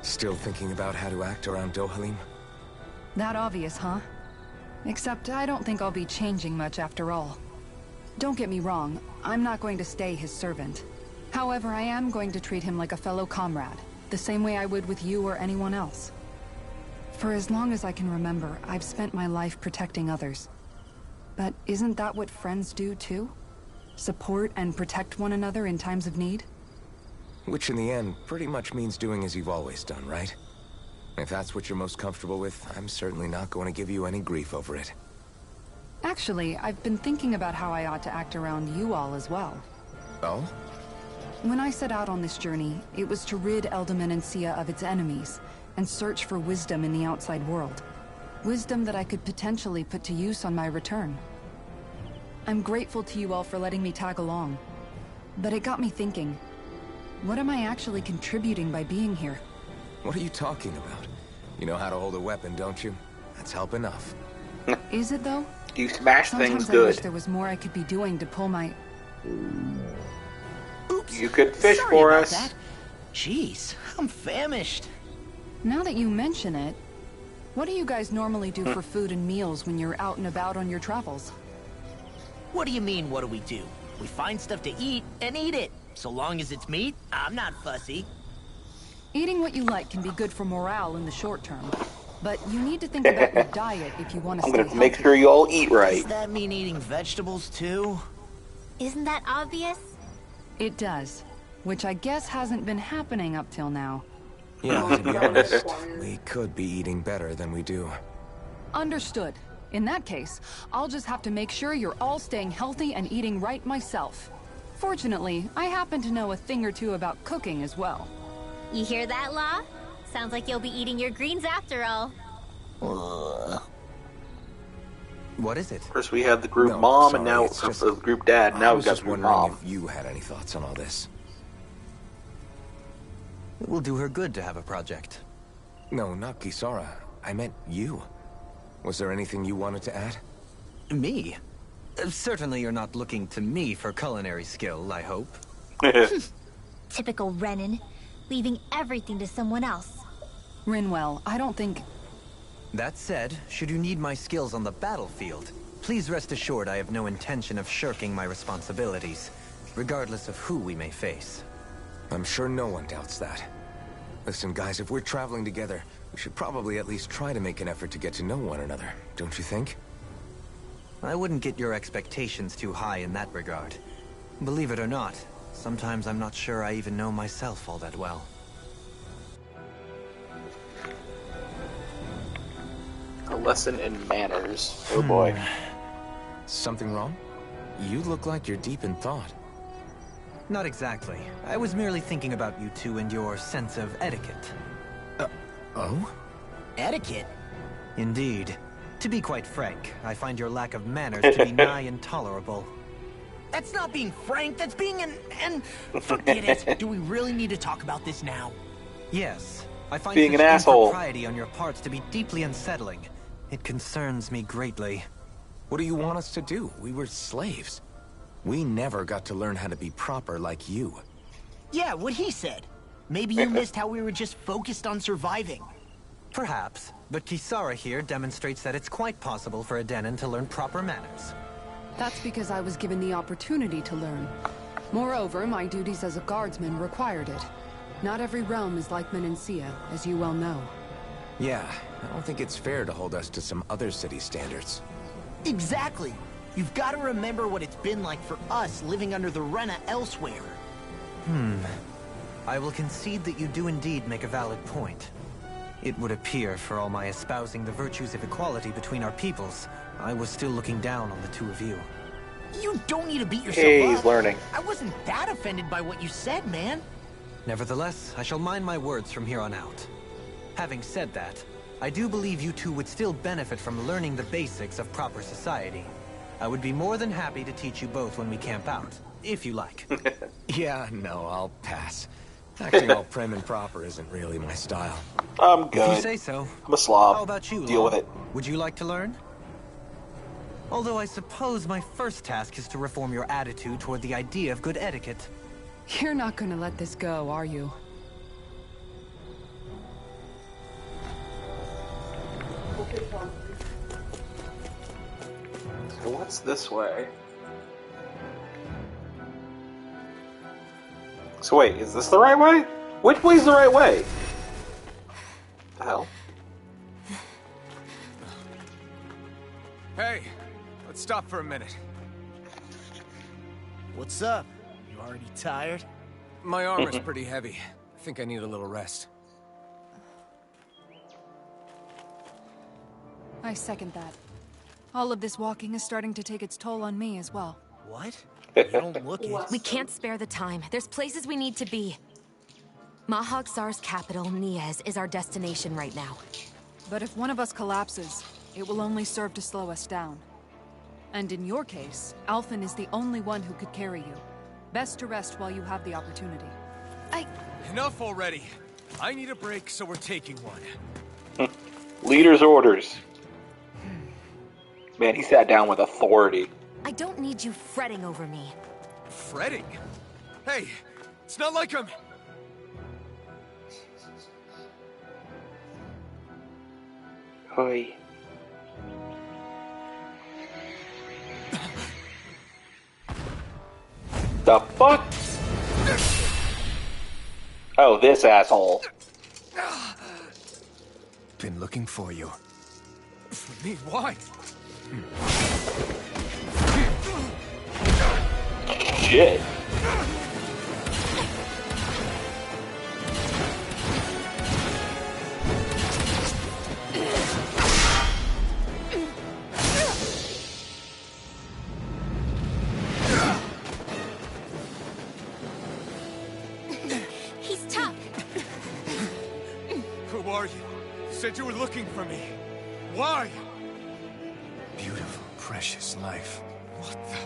Still thinking about how to act around Dohalim? That obvious, huh? Except I don't think I'll be changing much after all. Don't get me wrong, I'm not going to stay his servant. However, I am going to treat him like a fellow comrade, the same way I would with you or anyone else. For as long as I can remember, I've spent my life protecting others. But isn't that what friends do too? Support and protect one another in times of need? Which in the end pretty much means doing as you've always done, right? If that's what you're most comfortable with, I'm certainly not going to give you any grief over it. Actually, I've been thinking about how I ought to act around you all as well. Oh? When I set out on this journey, it was to rid Elde Menancia of its enemies, and search for wisdom in the outside world. Wisdom that I could potentially put to use on my return. I'm grateful to you all for letting me tag along. But it got me thinking, what am I actually contributing by being here? What are you talking about? You know how to hold a weapon, don't you? That's help enough. Is it though? You smash Sometimes things I good. wish there was more I could be doing to pull my... Oops. You could fish Sorry for about us. that. Jeez, I'm famished. Now that you mention it, what do you guys normally do for food and meals when you're out and about on your travels? What do you mean, what do we do? We find stuff to eat and eat it. So long as it's meat, I'm not fussy. Eating what you like can be good for morale in the short term, but you need to think about your diet if you want to I'm stay gonna healthy. make sure you all eat right. Does that mean eating vegetables too? Isn't that obvious? It does, which I guess hasn't been happening up till now. Yeah, to be honest, we could be eating better than we do. Understood. In that case, I'll just have to make sure you're all staying healthy and eating right myself. Fortunately, I happen to know a thing or two about cooking as well. You hear that, Law? Sounds like you'll be eating your greens after all. What is it? First we had the group No, mom, sorry, and now it's just- the group dad. Now I we've was got just the group wondering mom. if you had any thoughts on all this. It will do her good to have a project. No, not Kisara. I meant you. Was there anything you wanted to add? Me? Certainly you're not looking to me for culinary skill, I hope. Typical Renan, leaving everything to someone else. Rinwell, I don't think... That said, should you need my skills on the battlefield, please rest assured I have no intention of shirking my responsibilities, regardless of who we may face. I'm sure no one doubts that. Listen, guys, if we're traveling together, we should probably at least try to make an effort to get to know one another, don't you think? I wouldn't get your expectations too high in that regard. Believe it or not, sometimes I'm not sure I even know myself all that well. A lesson in manners. Oh boy. Something wrong? You look like you're deep in thought. Not exactly. I was merely thinking about you two and your sense of etiquette. Oh? Etiquette? Indeed. To be quite frank, I find your lack of manners to be nigh intolerable. That's not being frank, that's being an... Forget it. Do we really need to talk about this now? Yes. I find being such an asshole. impropriety on your parts to be deeply unsettling. It concerns me greatly. What do you want us to do? We were slaves. We never got to learn how to be proper like you. Yeah, what he said. Maybe you missed how we were just focused on surviving. Perhaps, but Kisara here demonstrates that it's quite possible for a Denon to learn proper manners. That's because I was given the opportunity to learn. Moreover, my duties as a guardsman required it. Not every realm is like Menancia, as you well know. Yeah, I don't think it's fair to hold us to some other city standards. Exactly. You've got to remember what it's been like for us living under the Rena elsewhere. I will concede that you do indeed make a valid point. It would appear, for all my espousing the virtues of equality between our peoples, I was still looking down on the two of you. You don't need to beat yourself Hey, up. he's learning. I wasn't that offended by what you said, man. Nevertheless, I shall mind my words from here on out. Having said that, I do believe you two would still benefit from learning the basics of proper society. I would be more than happy to teach you both when we camp out, if you like. Yeah, no, I'll pass. Acting all prim and proper isn't really my style. I'm good. If you say so. I'm a slob. How about you, Deal Law? with it. Would you like to learn? Although I suppose my first task is to reform your attitude toward the idea of good etiquette. You're not gonna let this go, are you? So what's this way? So wait, is this the right way? Which way's the right way? The hell? Hey, let's stop for a minute. What's up? You already tired? My armor's pretty heavy. I think I need a little rest. I second that. All of this walking is starting to take its toll on me as well. What? You don't look it. We can't spare the time. There's places we need to be. Mahag Sar's capital, Niez, is our destination right now. But if one of us collapses, it will only serve to slow us down. And in your case, Alphen is the only one who could carry you. Best to rest while you have the opportunity. Enough already. I need a break, so we're taking one. Leader's orders. Man, he sat down with authority. I don't need you fretting over me. Fretting? Hey, it's not like I'm... Oi. The fuck? Oh, this asshole. Been looking for you. For me? Why? Shit. He's tough. Who are you? You said you were looking for me. Why? Beautiful, precious life. What the...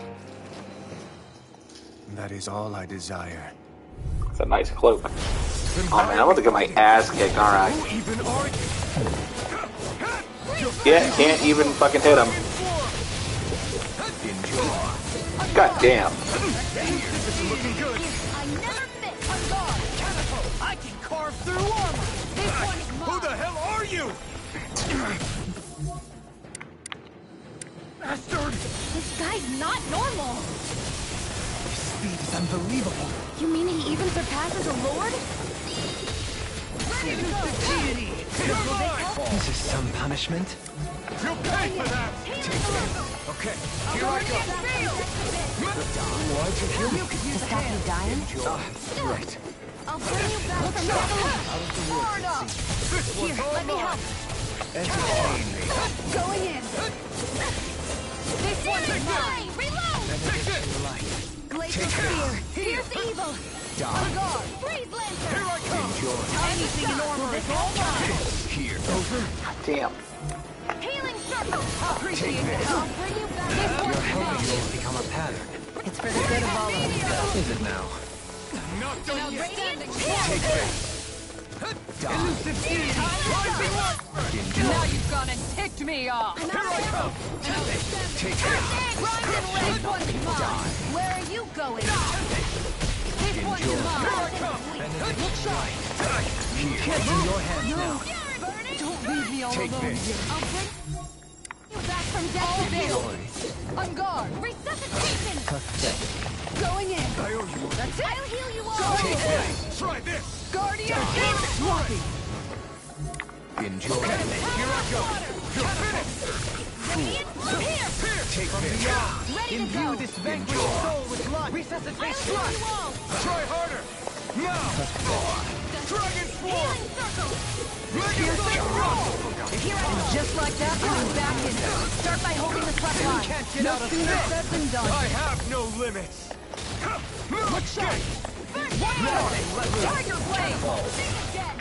That is all I desire. It's a nice cloak. Oh man, I'm about to get my ass kicked, alright. Who even are you? Yeah, can't even fucking hit him. God damn. This is looking good. I never miss. On guard. Catapult. I can carve through armor. This one's mine. Who the hell are you? Bastard! This guy's not normal. Speed is unbelievable. You mean he even surpasses a lord? Ready to go. Is this some punishment? You'll pay for that! Okay, here I go. Why'd you heal me? To stop you dying? Right. I'll bring you back from the Here, let me help. Entertain me. Going in. This one is mine. Reload. Glacial spear. Pierce evil. On guard. Freeze lantern. Here I come! Anything in armor is all mine. Here. Over. Damn. Healing circle. Appreciate the help. I'll bring you back. This You're one's helping mine. me has become a pattern. It's for the good of all of us. Is it now? Not done yet! Take this. Now you've gone and ticked me off. Here I come! Take this. This one's mine. Where are you going? This one's mine. Look sharp. Kids in your hands now. Don't leave me all Take alone this. here. I'll bring you back from death. On guard. Resuscitation. Going in. I owe you. That's it. I'll heal you all. Take this. Try this! Guardian. Swapping. Enjoy. Here I go! You're finished! Here. Take this. Ready to Imbue go. this vanquished soul with life. I'll Resuscitation. heal you all. Try harder! Now! Dragon Swarm! Healing circle. Legacy Rock! Here I go. Just like that, I'm back in. Start by holding the front line. Can't get No out of sooner this. said than done. I have no limits! Look sharp. Tiger blade. Again.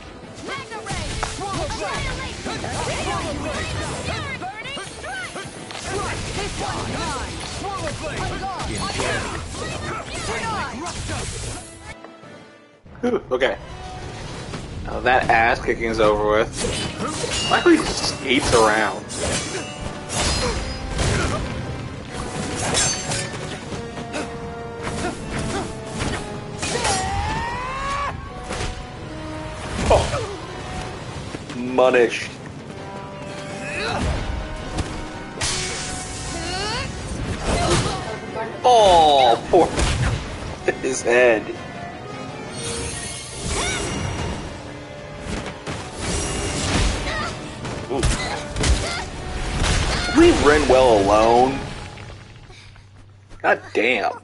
Magna ray. Annihilation. Burning strike. This one's mine. Swallow Blade! On guard. On guard. Okay. Now that ass kicking is over with. Why do he skates around? Oh. Munished. Oh, poor his head. Ooh. Leave Renwell alone. God damn.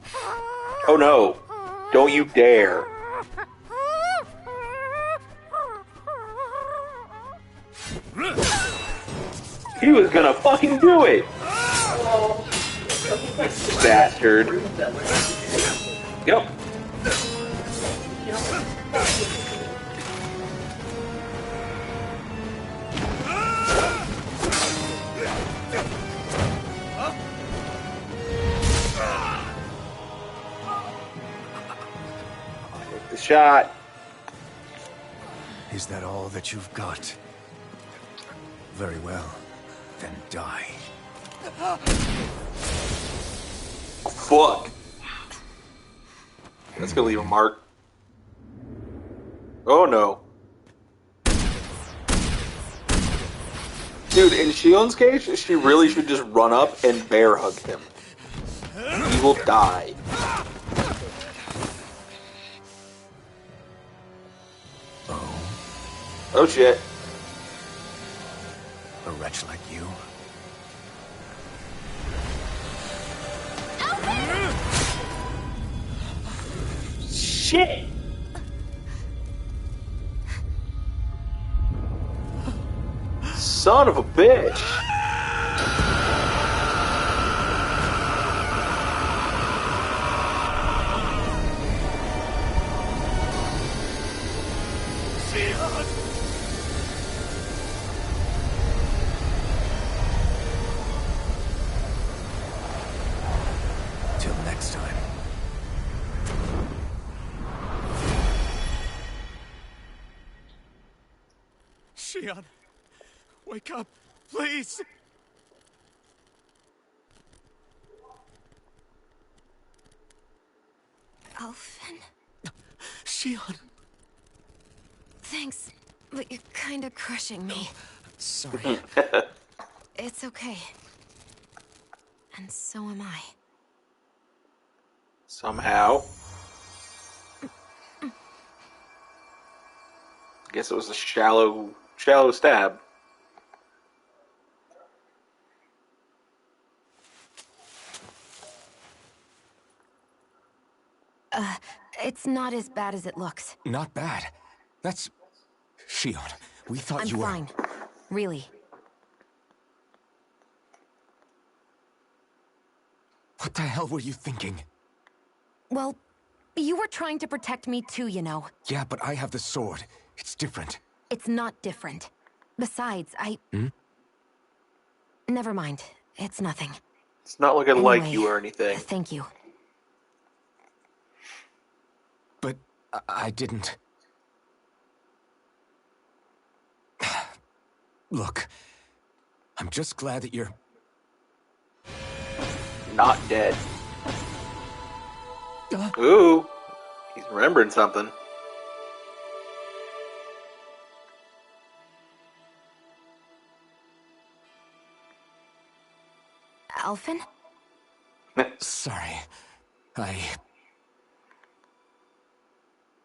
Oh no. Don't you dare. He was gonna fucking do it. Bastard. Yep. Take the shot. Is that all that you've got? Very well. Then die. Fuck. That's gonna leave a mark. Oh no. Dude, in Shion's case, she really should just run up and bear hug him. He will die. Oh shit. A wretch like you? Shit. Son of a bitch. Till next time. Shion, wake up, please! Alphen? Shion! Thanks, but you're kinda crushing me. Sorry. It's okay. And so am I. Somehow. Guess it was a shallow stab. It's not as bad as it looks. Not bad. That's... Shion, we thought you were... I'm fine. Really. What the hell were you thinking? Well, you were trying to protect me too, you know. Yeah, but I have the sword. It's different. It's not different. Besides, Never mind. It's nothing. It's not looking Anyway, like you or anything. Thank you. But I didn't... Look, I'm just glad that you're... Not dead. Ooh, he's remembering something. Alphen? Sorry.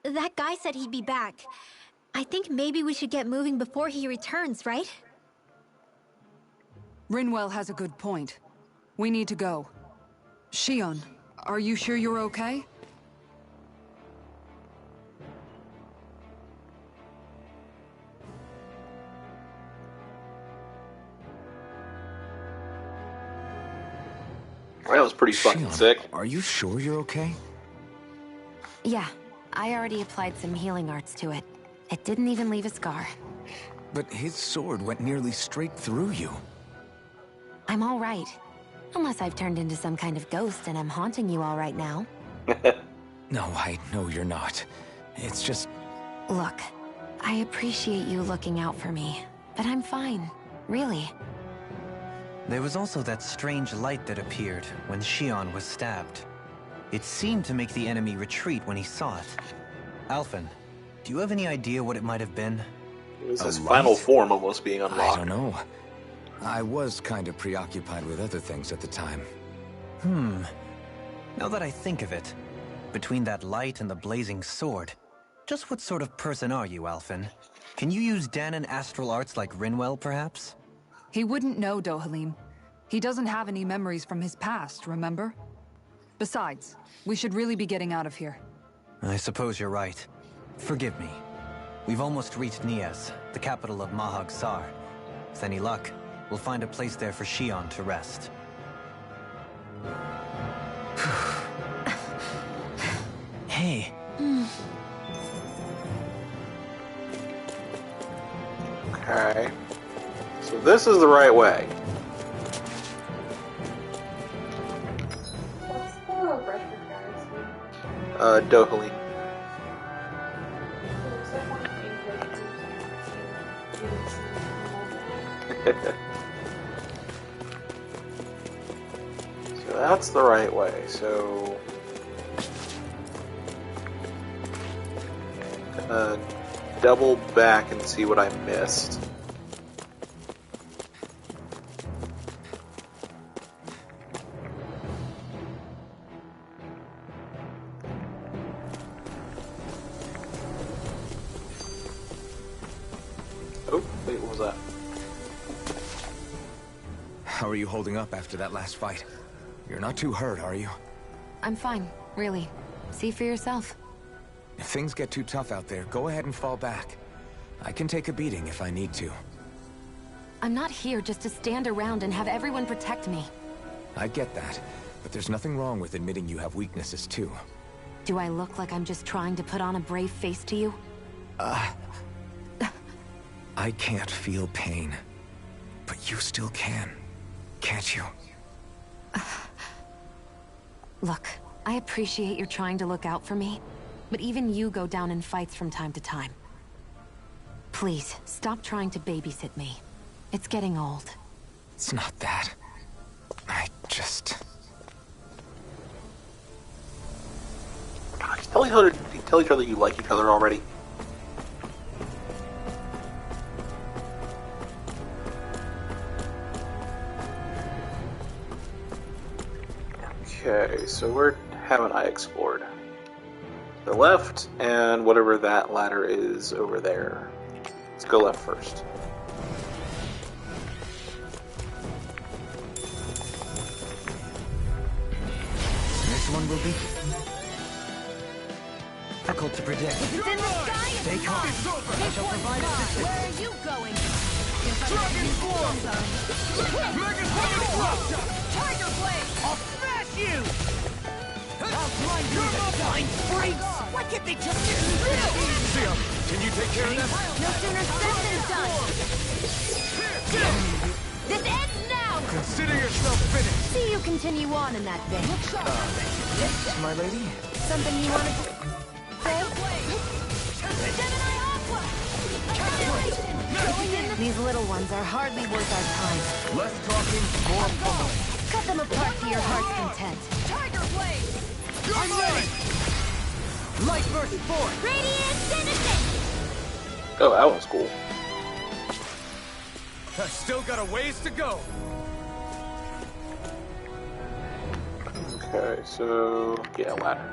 That guy said he'd be back. I think maybe we should get moving before he returns, right? Rinwell has a good point. We need to go. Shion, are you sure you're okay? That was pretty fucking Shion, sick. Are you sure you're okay? Yeah, I already applied some healing arts to it. It didn't even leave a scar. But his sword went nearly straight through you. I'm all right. Unless I've turned into some kind of ghost and I'm haunting you all right now. No, I know you're not. It's just... Look, I appreciate you looking out for me, but I'm fine. Really. There was also that strange light that appeared when Shion was stabbed. It seemed to make the enemy retreat when he saw it. Alphen, do you have any idea what it might have been? It was his final form almost being unlocked. I don't know. I was kind of preoccupied with other things at the time. Now that I think of it, between that light and the blazing sword, just what sort of person are you, Alphen? Can you use Danon astral arts like Rinwell, perhaps? He wouldn't know, Dohalim. He doesn't have any memories from his past, remember? Besides, we should really be getting out of here. I suppose you're right. Forgive me. We've almost reached Nias, the capital of Mahag Sar. With any luck, we'll find a place there for Shion to rest. Hey. Okay. So this is the right way. What's the breaker guy's name? Dohalim. So that's the right way. So double back and see what I missed. Oh, wait, what was that? How are you holding up after that last fight? You're not too hurt, are you? I'm fine, really. See for yourself. If things get too tough out there, go ahead and fall back. I can take a beating if I need to. I'm not here just to stand around and have everyone protect me. I get that, but there's nothing wrong with admitting you have weaknesses too. Do I look like I'm just trying to put on a brave face to you? I can't feel pain, but you still can, can't you? Look, I appreciate you're trying to look out for me, but even you go down in fights from time to time. Please, stop trying to babysit me. It's getting old. It's not that. I just... God, tell each other you like each other already. Okay, so where haven't I explored? The left, and whatever that ladder is over there. Let's go left first. Next one will be... difficult to predict. It's in the sky. Stay calm. I shall provide assistance. Where are you going? Dragon Form! Mega Tiger Blade! I'll smash you! I'll blind you to blind freaks! Why can't they just get through? Zio, can you take care of them? No sooner said than done! This ends now! Consider yourself finished. See you continue on in that vein. Yes, my lady? Something you wanted to say? Gemini Aqua! Annihilation! These little ones are hardly worth our time. Less talking, more pummeling. Cut them apart to your heart's content. Tiger Blade! I'm ready! Light burst forth! Radiant Innocence! Oh, that was cool. I've still got a ways to go. Okay, so yeah, ladder.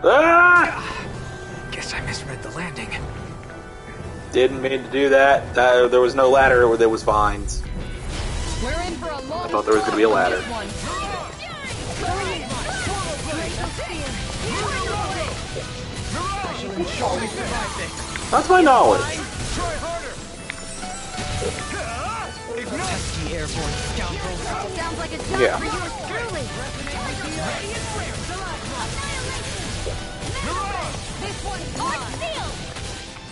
Ah! Guess I misread the landing. Didn't mean to do that. There was no ladder where there was vines. We're in for a long I thought there was gonna be a ladder. That's my knowledge. Try harder. Pesky airborne scoundrels. Sounds like a job Yeah. for yours truly. This one's mine!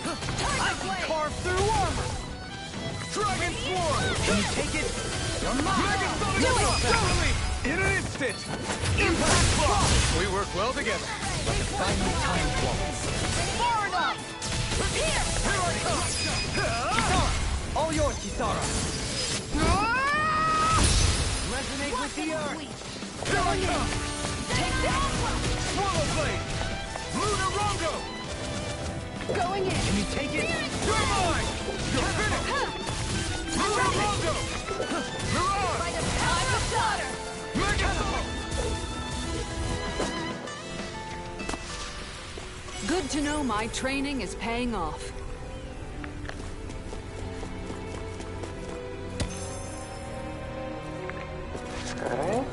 I can carve through armor. Dragon Form! Can you take it? You're mine! Totally! In an instant! Impact block! We work well together. Like a finely timed waltz. Far enough! Here! Here I come! Kisara! All yours, Kisara! Resonate with the earth! Here I come! Take that! Swallow Blade! Lunar Rongo! Going in! Can you take it? You're mine! You're finished! Lunar Rongo! Mirage! By the power of water! Megasonic! Good to know my training is paying off. Okay.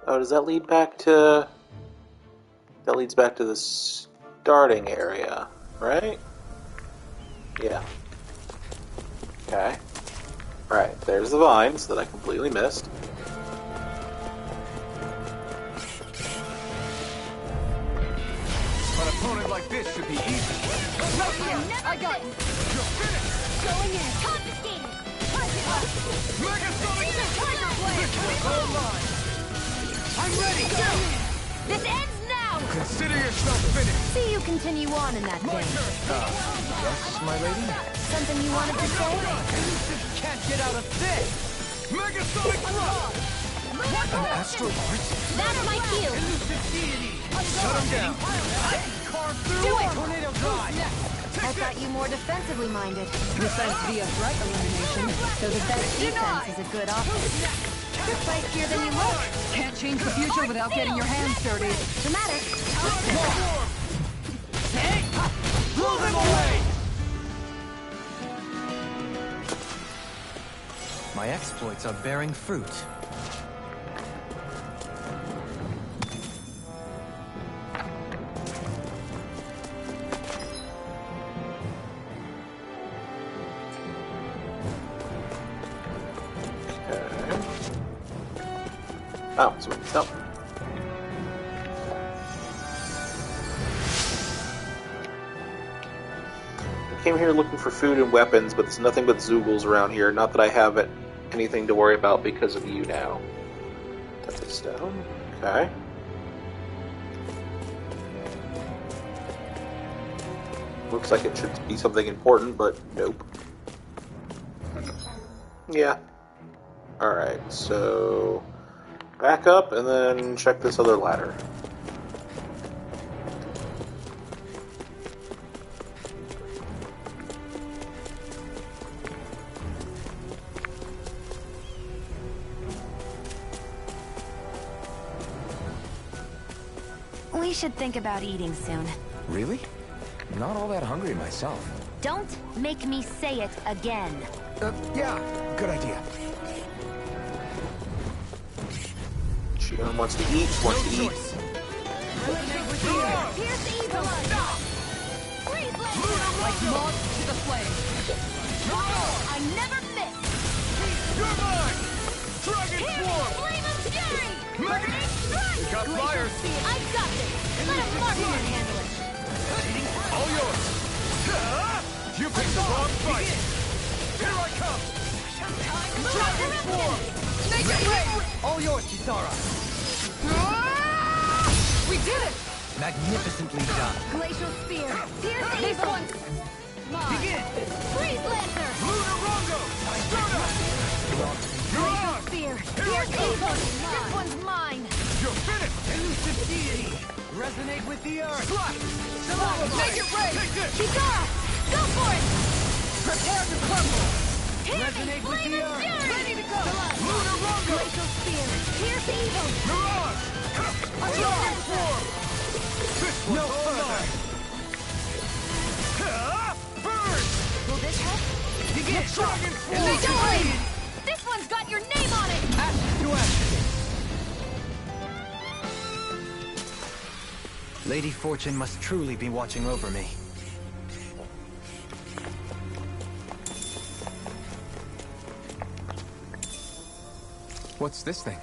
Oh, does that lead back to... That leads back to the starting area, right? Yeah. Okay. Right, there's the vines that I completely missed. An opponent like this should be easy. I got it! You're finished! Going in! Confiscated! Megasonic! Tiger Blade! This one's all mine! I'm ready! This ends now! Consider yourself finished! See you continue on in that My vein. turn! Yes, my lady? Something you wanted to say? Can't get out of this! Megasonic Thrust! An astral art? That's my cue! Shut him down! Do it! Tornado drive! I thought you more defensively minded. Defense via threat elimination. So the best defense is a good offense. You're spicier than you look. Can't change the future without getting your hands dirty. Dramatic. Blow them away! My exploits are bearing fruit. Oh, sweet. No. I came here looking for food and weapons, but there's nothing but Zoogles around here. Not that I have anything to worry about because of you now. Touch the stone. Okay. Looks like it should be something important, but nope. Yeah. Alright, so... back up, and then check this other ladder. We should think about eating soon. Really? Not all that hungry myself. Don't make me say it again. Yeah, good idea. One wants to eat, wants to eat. Like moths to the flame. I never miss. You're mine. Dragon Swarm. Flame of Fury. Burning Strike. We got fires. I got this. Let a marksman handle it. All yours. You picked the wrong fight. Here I come. Dragon Swarm. Make it rain. All yours, Kisara. We did it. Magnificently done. Glacial Spear. Pierce the evil. Begin. Freeze Lancer. Lunar Rongo. Start up. You're on. Spear. Pierce evil. This one's mine. You're finished. Elusive deity. Resonate with the earth. Slap. Make it rain. Take this. Kisara, go for it. Prepare to crumble. Hit me. Resonate with Flame the of earth. Fury. Ready to go. Lunar Rongo. Glacial Spear. Pierce evil. Mirage. Dragon Swarm. This one's No all further. mine. Burn. Will this help? Begin. Dragon Swarm. Make it rain. This one's got your name on it. Action to action. Lady Fortune must truly be watching over me. What's this thing?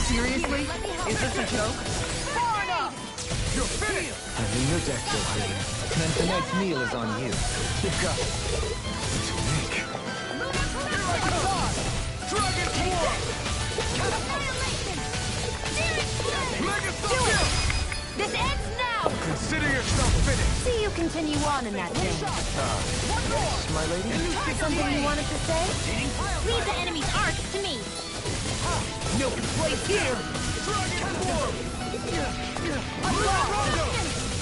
Seriously? Is this a joke? Far enough. You're finished. I'm in your deck, Dohalim. And tonight's meal is on you. You've got to make. Here I come. Dragon Swarm. Annihilation. Searing Flame. Mega Do it. Thunder. This ends now. Consider yourself finished. See you continue on in that vein. My lady? Something you wanted to say? Leave the enemy's arcs to me. No place here! Dragon Swarm.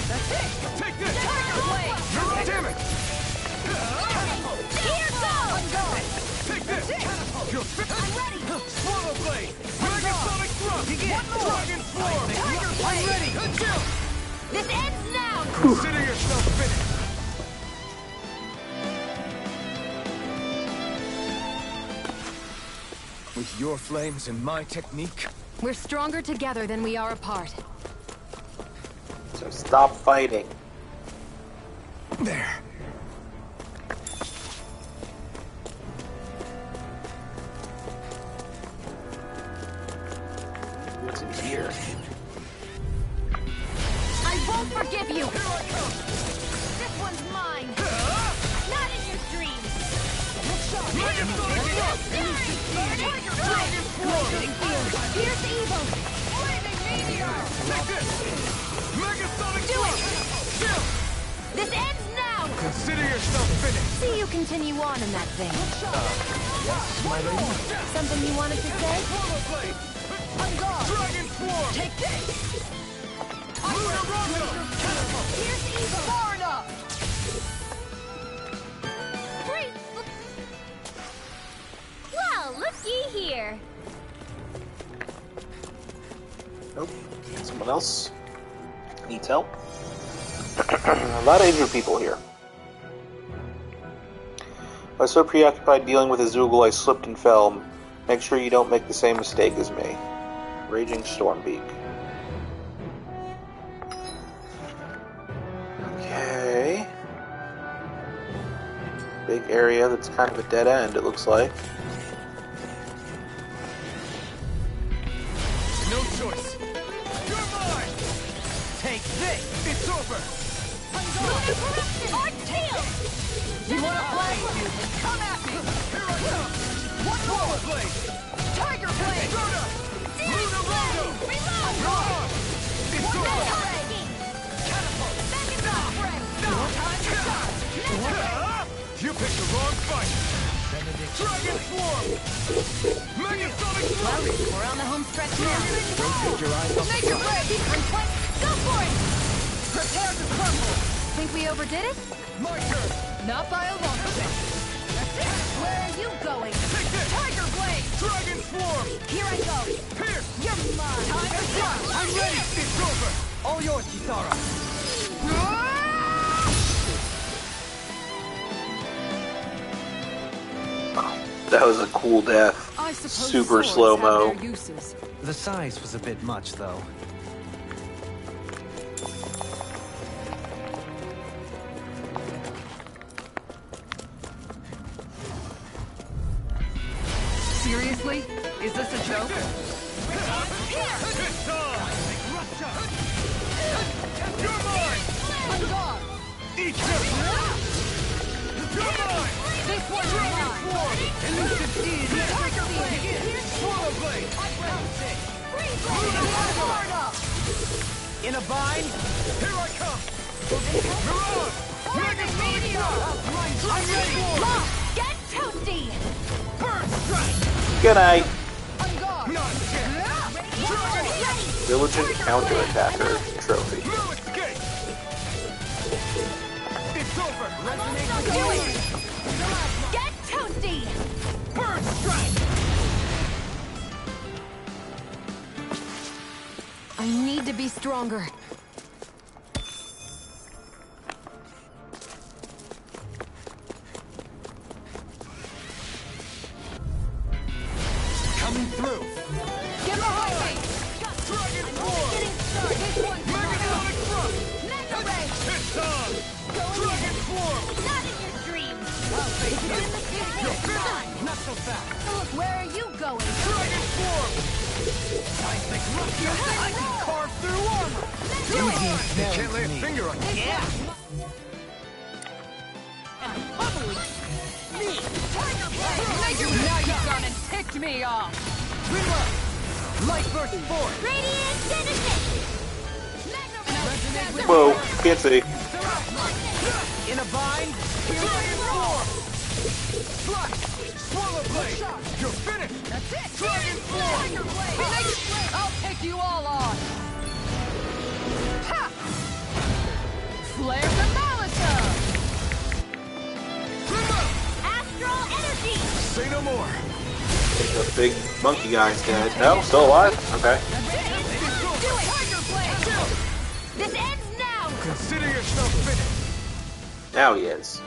That's it. Take this. Tiger Blade. You're up. Damn it. Here goes. Take this. You're finished. I'm ready. Swallow Blade. Mega Sonic Thrust. Dragon Swarm. Tiger Blade. I'm ready. Chill. This ends now. Consider yourself finished. With your flames and my technique, We're stronger together than we are apart. So stop fighting. there. What's in here? I won't forgive you. This one's mine. Not in your dreams. Mega Sonic Thrust. Dragon Swarm. Pierce evil. Take this. Mega Sonic Do it. Thrust. Chill. This ends now. Consider yourself finished. See you continue on in that vein. Yes, my lady? Something you wanted to say? Swallow Blade. Dragon Swarm. Take this. Lunar Rongo. Pierce evil. Far enough. Well, looky here. Nope. Someone else needs help. A lot of injured people here. I was so preoccupied dealing with Azugul I slipped and fell. Make sure you don't make the same mistake as me. Raging Stormbeak. Okay. Big area that's kind of a dead end, it looks like. No choice. You're mine. Take this! It's over. Lunar corruption. Ordeal. You want to play? Come at me. Here I come. One more. Blade. Tiger Blade. Start up. Lunar Rongo. Reload. You're on. It's One over. more. Catapult. Back in the fray. No time to dodge. You picked the wrong fight. Dragon Swarm. Mega Sonic Well, Thrust. we're on the home stretch now. Don't take your eyes off Make it ready. Go for it. Prepare to crumble. Think we overdid it? My turn. Not by a long shot. That's it. Where are you going? Take this. Tiger Blade. Dragon Swarm. Here I go. Pierce. You're mine. Time to fly. I'm ready. It's over. All yours, Kisara. That was a cool death. Super slow-mo. The size was a bit much, though. Seriously? Is this a joke? You're mine! On guard! Eat you! You're mine! This one's mine! Elusive E! Tiger Blade! Swallow Blade! In a bind? Here I come! Mirage! Mega Meteor! I'm ready! Lock! Get toasty! Burn Strike! Good night. On guard! Not yet! Dragon! Diligent counterattacker trophy. No escape! It's over! Do it! Get toasty! Burn Strike! I need to be stronger. Coming through. Get behind me! Dragon Form! This one's Megadonic Thrust! Mega Ray! It's on! Dragon Form! Not in your dreams! You're finished! Not so fast. Look, where are you going? Dragon Form! Seismic rupture. I can carve through armor. You can't lay a finger on it! Yeah! Now you've gone and ticked me off! Reload. Light burst forward. Radiant Genesis! Whoa, can't see. In a bind? Dragon Form! Flush! Swallow Blade! You're finished! That's it! Dragon Form! I'll take you all on! Ha! Flare the Molotov! Astral Energy! Say no more! The big monkey guy's dead. No, still alive? Okay. This ends now! Consider yourself finished! Now he is.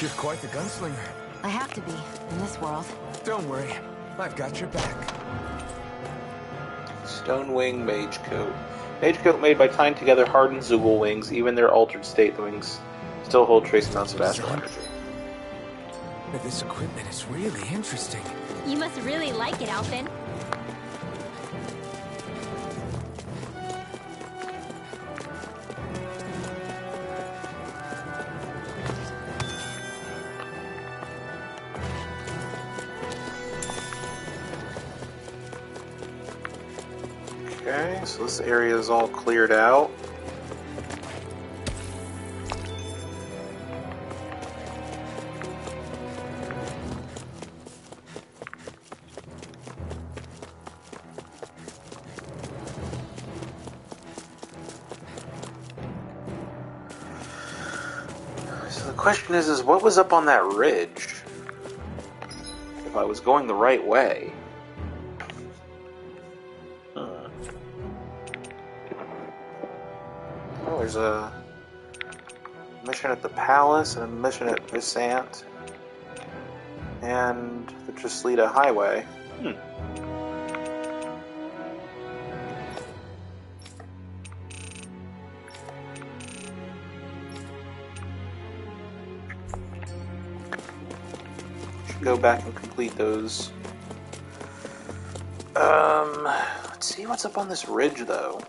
You're quite the gunslinger. I have to be, in this world. Don't worry, I've got your back. Stonewing Mage Coat. Mage Coat made by tying together hardened Zoogle wings. Even their altered state wings still hold trace amounts of astral energy. This equipment is really interesting. You must really like it, Alphen. Okay, so this area is all cleared out. So the question is what was up on that ridge? If I was going the right way. Oh, there's a mission at the palace and a mission at Visant and the Trislita Highway. Should go back and complete those. Let's see what's up on this ridge, though.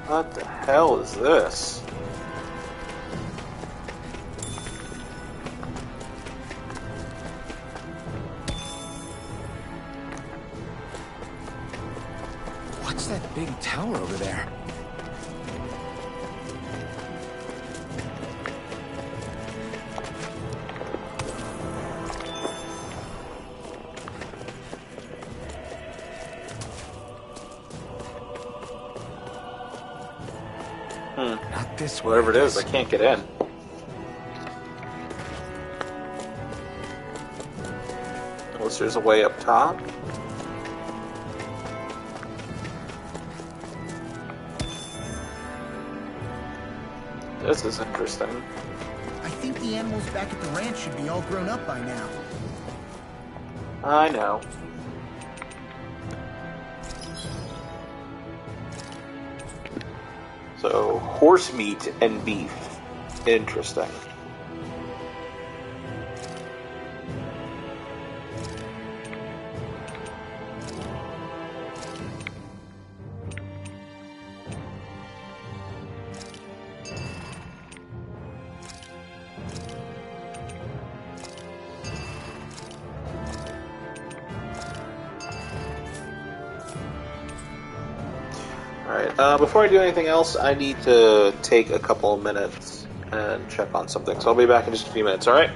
What the hell is this? What's that big tower over there? Not this way. Whatever it is, I can't get in. Unless there's a way up top. This is interesting. I think the animals back at the ranch should be all grown up by now. I know. So, horse meat and beef. Interesting. Alright, before I do anything else, I need to take a couple of minutes and check on something. So I'll be back in just a few minutes, alright?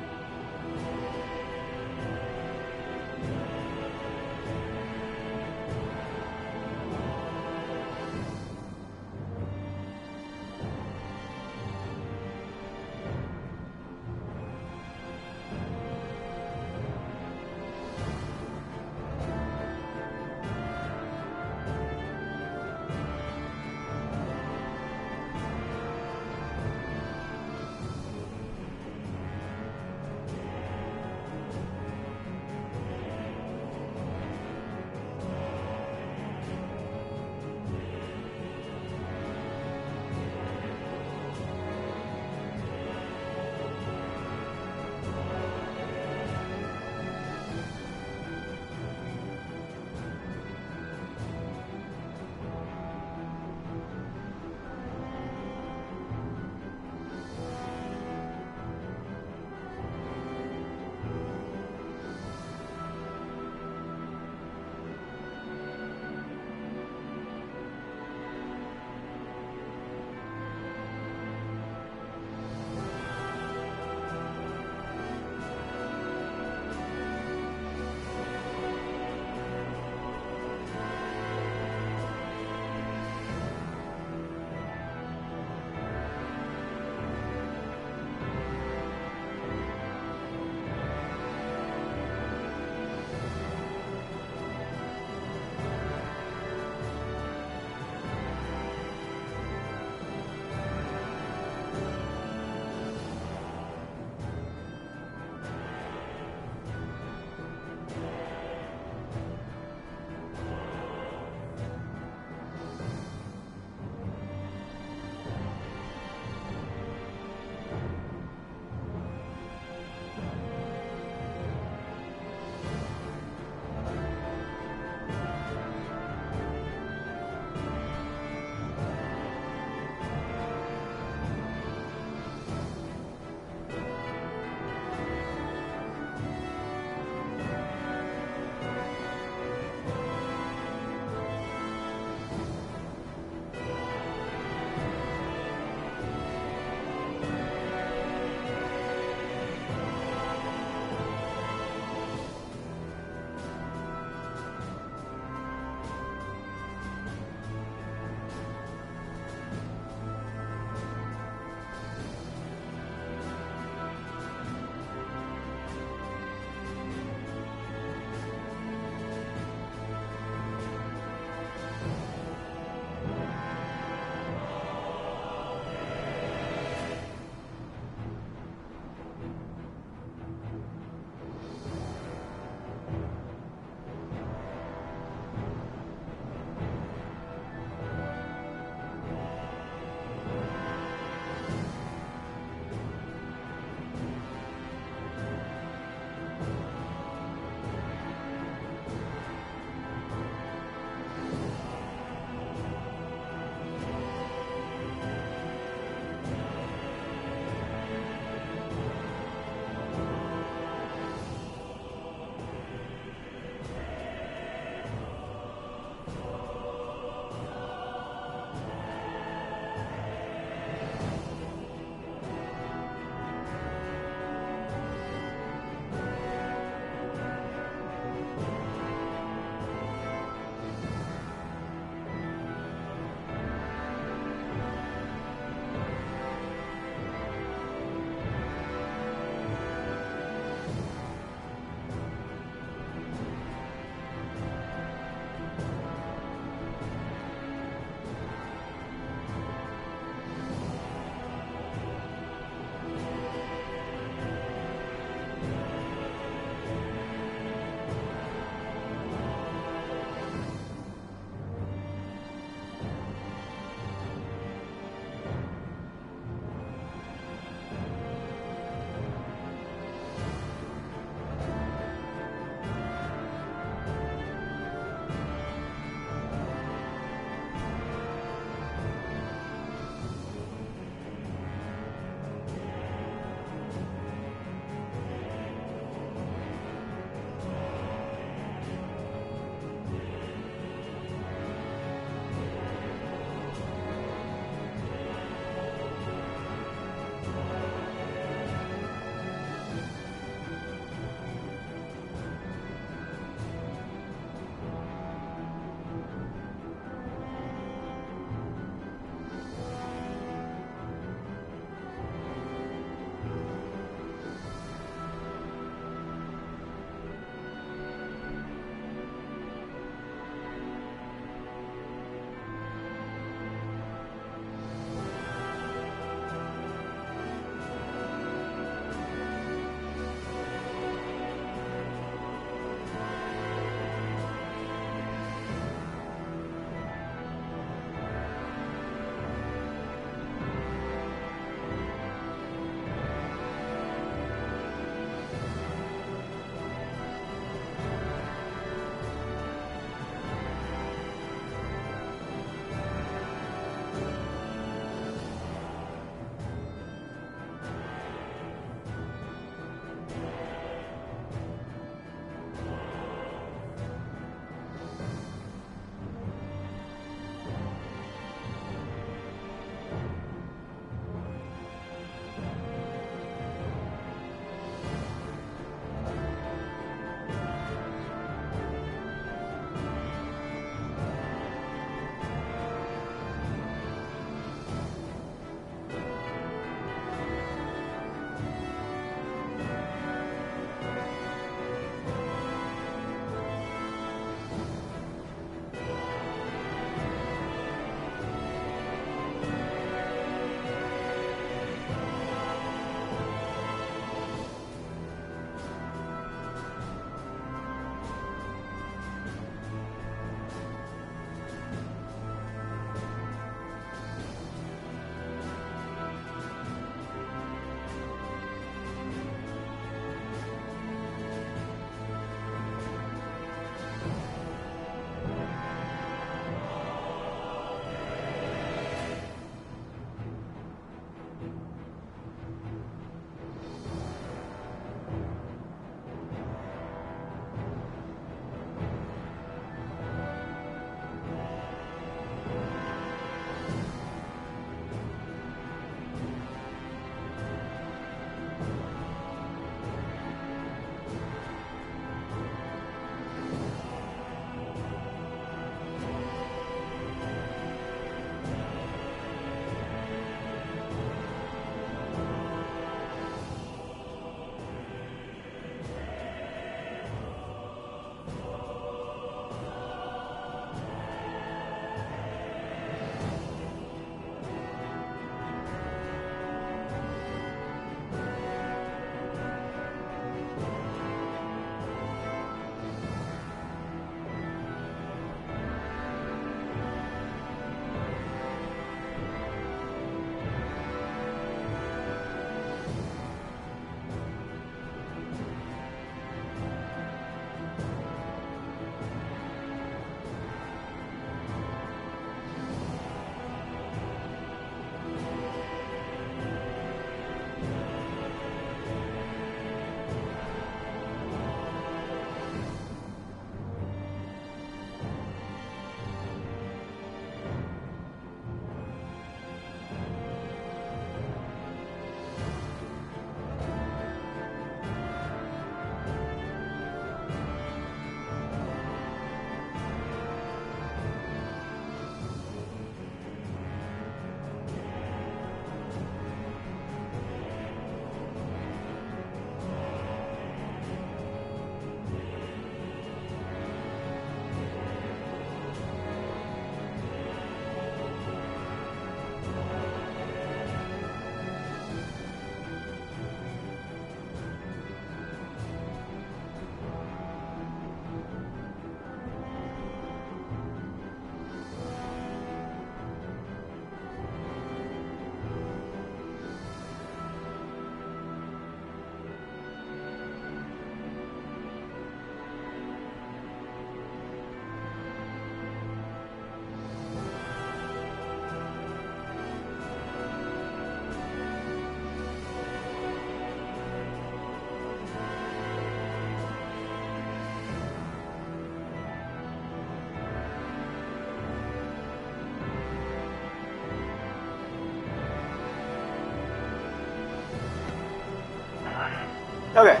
Okay.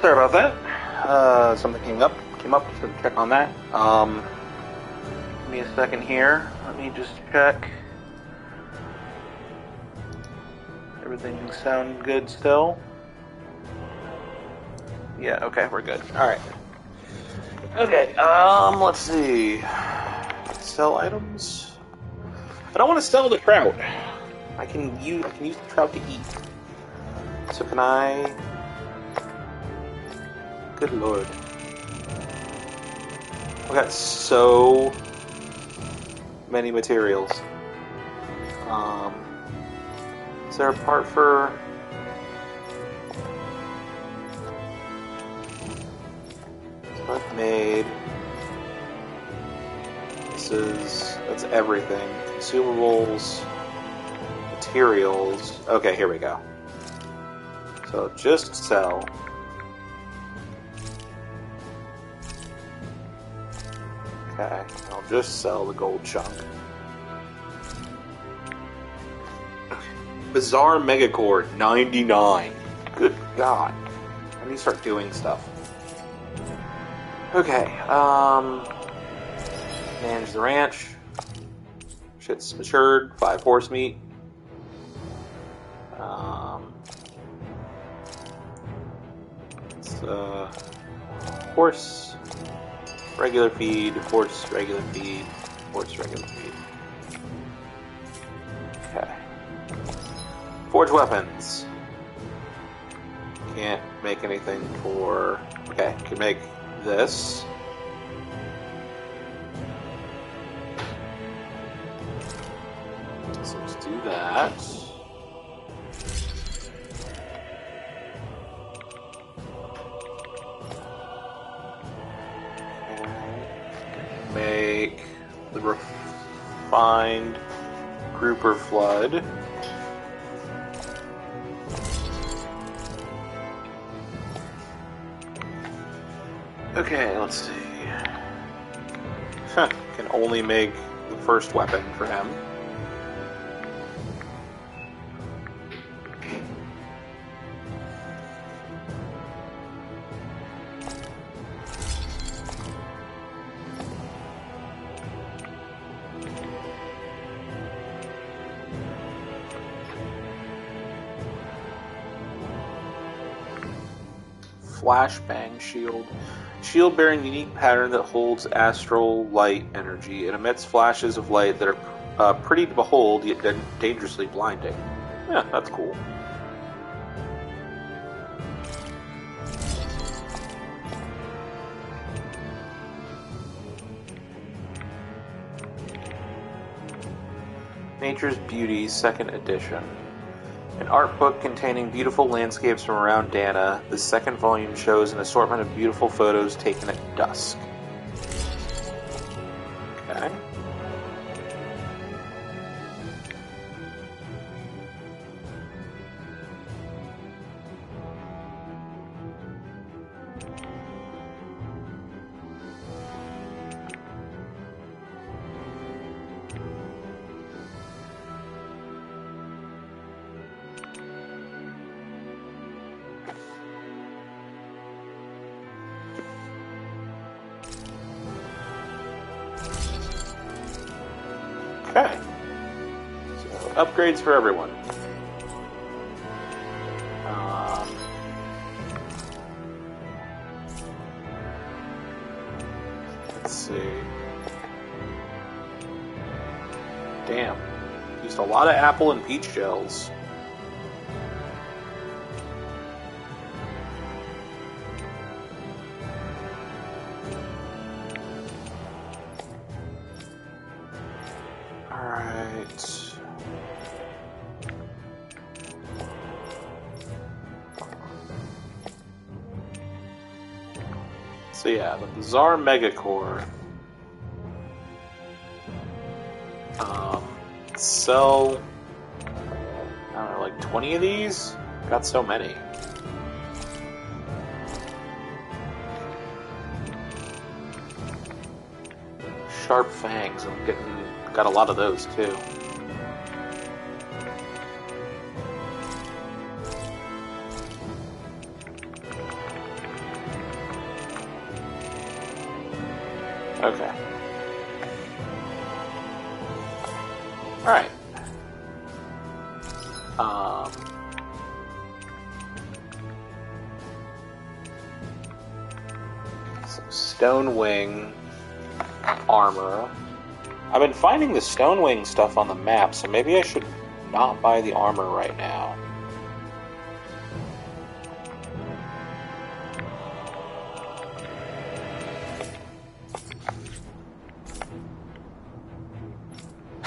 Sorry about that. Something came up, so check on that. Give me a second here. Let me just check. Everything sound good still? Yeah, okay, we're good. Alright. Okay, let's see. Sell items? I don't want to sell the trout. I can use the trout to eat. So can I... Good lord. I got so many materials. Is there a part for... So I've made... That's everything. Consumables, materials. Okay, here we go. So just sell. Okay, I'll just sell the gold chunk. Bizarre Megacore, 99. Good God. I need to start doing stuff. Okay, manage the ranch. Shit's matured. 5 horse meat. It's, horse, regular feed, horse, regular feed, horse, regular feed. Okay. Forge weapons. Can't make anything for... Okay, can make this. So let's do that. Okay. Make the refined grouper flood. Okay, let's see. Can only make the first weapon for him. Flashbang shield. Shield bearing unique pattern that holds astral light energy. It emits flashes of light that are pretty to behold, yet dangerously blinding. Yeah, that's cool. Nature's Beauty, 2nd edition. An art book containing beautiful landscapes from around Dana, the 2nd volume shows an assortment of beautiful photos taken at dusk. Okay. Okay. So, upgrades for everyone. Let's see. Damn. Used a lot of apple and peach shells. So yeah, the Bizarre Megacore. Sell, I don't know, like 20 of these? Got so many. Sharp fangs, got a lot of those too. Okay. Alright. Some Stone Wing armor. I've been finding the Stone Wing stuff on the map, so maybe I should not buy the armor right now.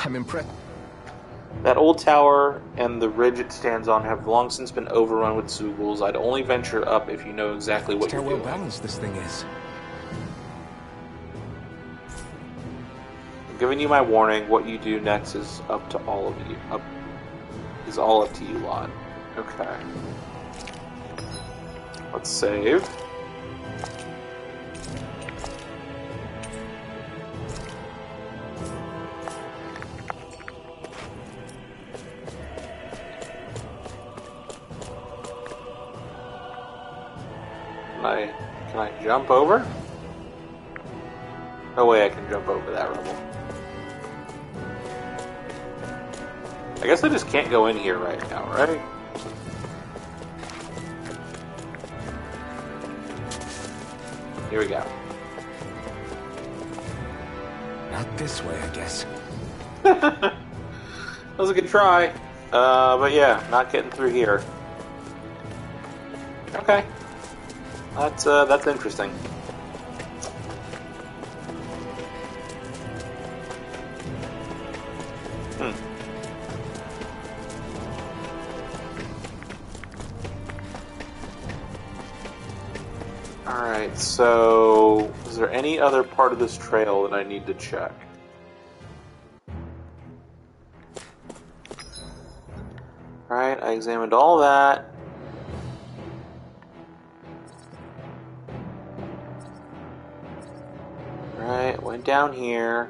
I'm impressed. That old tower and the ridge it stands on have long since been overrun with Zoobles. I'd only venture up if you know exactly what you're doing. How well balanced this thing is. I'm giving you my warning. What you do next is up to all of you. Is all up to you lot. Okay. Let's save. Can I jump over? No way I can jump over that rubble. I guess I just can't go in here right now, right? Here we go. Not this way, I guess. That was a good try. But yeah, not getting through here. Okay. That's interesting. Alright, so is there any other part of this trail that I need to check? Alright, I examined all that. Alright, went down here.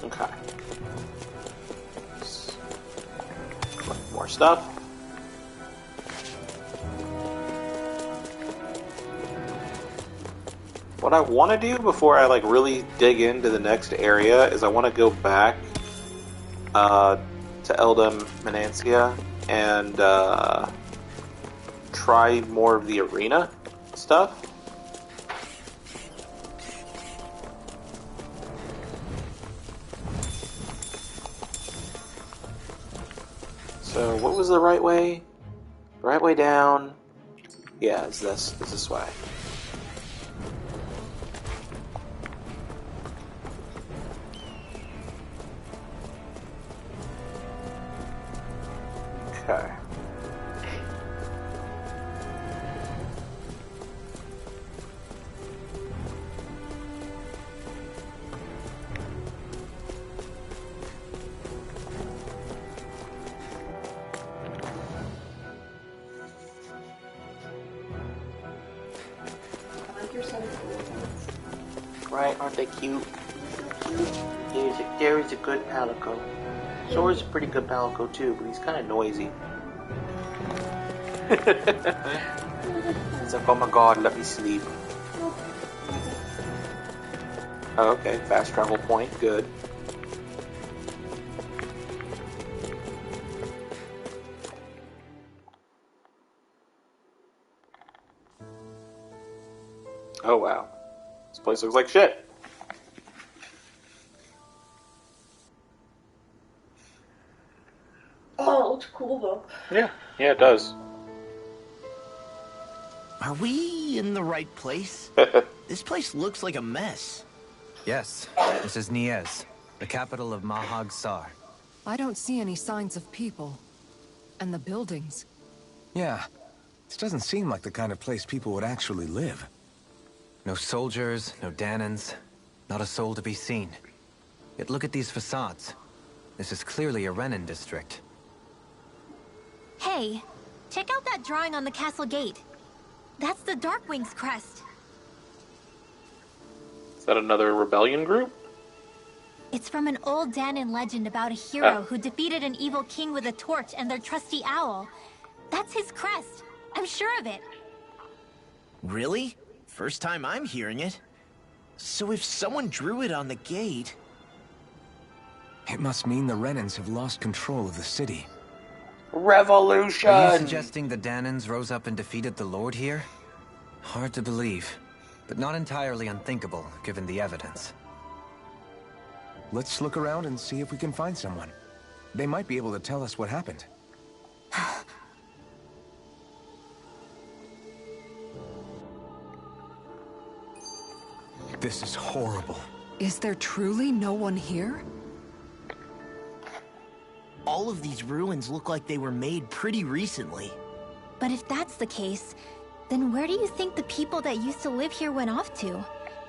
Okay. More stuff. What I want to do before I really dig into the next area is I want to go back to Elde Menancia and try more of the arena stuff. So what was the right way? The right way down? Yeah, it's this way. Okay. Right, aren't they cute? There's a good Palico. Sora's a pretty good Palico too, but he's kind of noisy. He's like, oh my god, let me sleep. Oh, okay, fast travel point, good. Oh wow, this place looks like shit. Oh, it looks cool though. Yeah, it does. Are we in the right place? This place looks like a mess. Yes, this is Niez, the capital of Mahag Sar. I don't see any signs of people. And the buildings. Yeah, this doesn't seem like the kind of place people would actually live. No soldiers, no Danans, not a soul to be seen. Yet look at these facades. This is clearly a Renin district. Hey, check out that drawing on the castle gate. That's the Darkwing's crest. Is that another rebellion group? It's from an old Danon legend about a hero who defeated an evil king with a torch and their trusty owl. That's his crest. I'm sure of it. Really? First time I'm hearing it. So if someone drew it on the gate... It must mean the Renans have lost control of the city. Revolution! Are you suggesting the Danons rose up and defeated the Lord here? Hard to believe, but not entirely unthinkable, given the evidence. Let's look around and see if we can find someone. They might be able to tell us what happened. This is horrible. Is there truly no one here? All of these ruins look like they were made pretty recently. But if that's the case, then where do you think the people that used to live here went off to?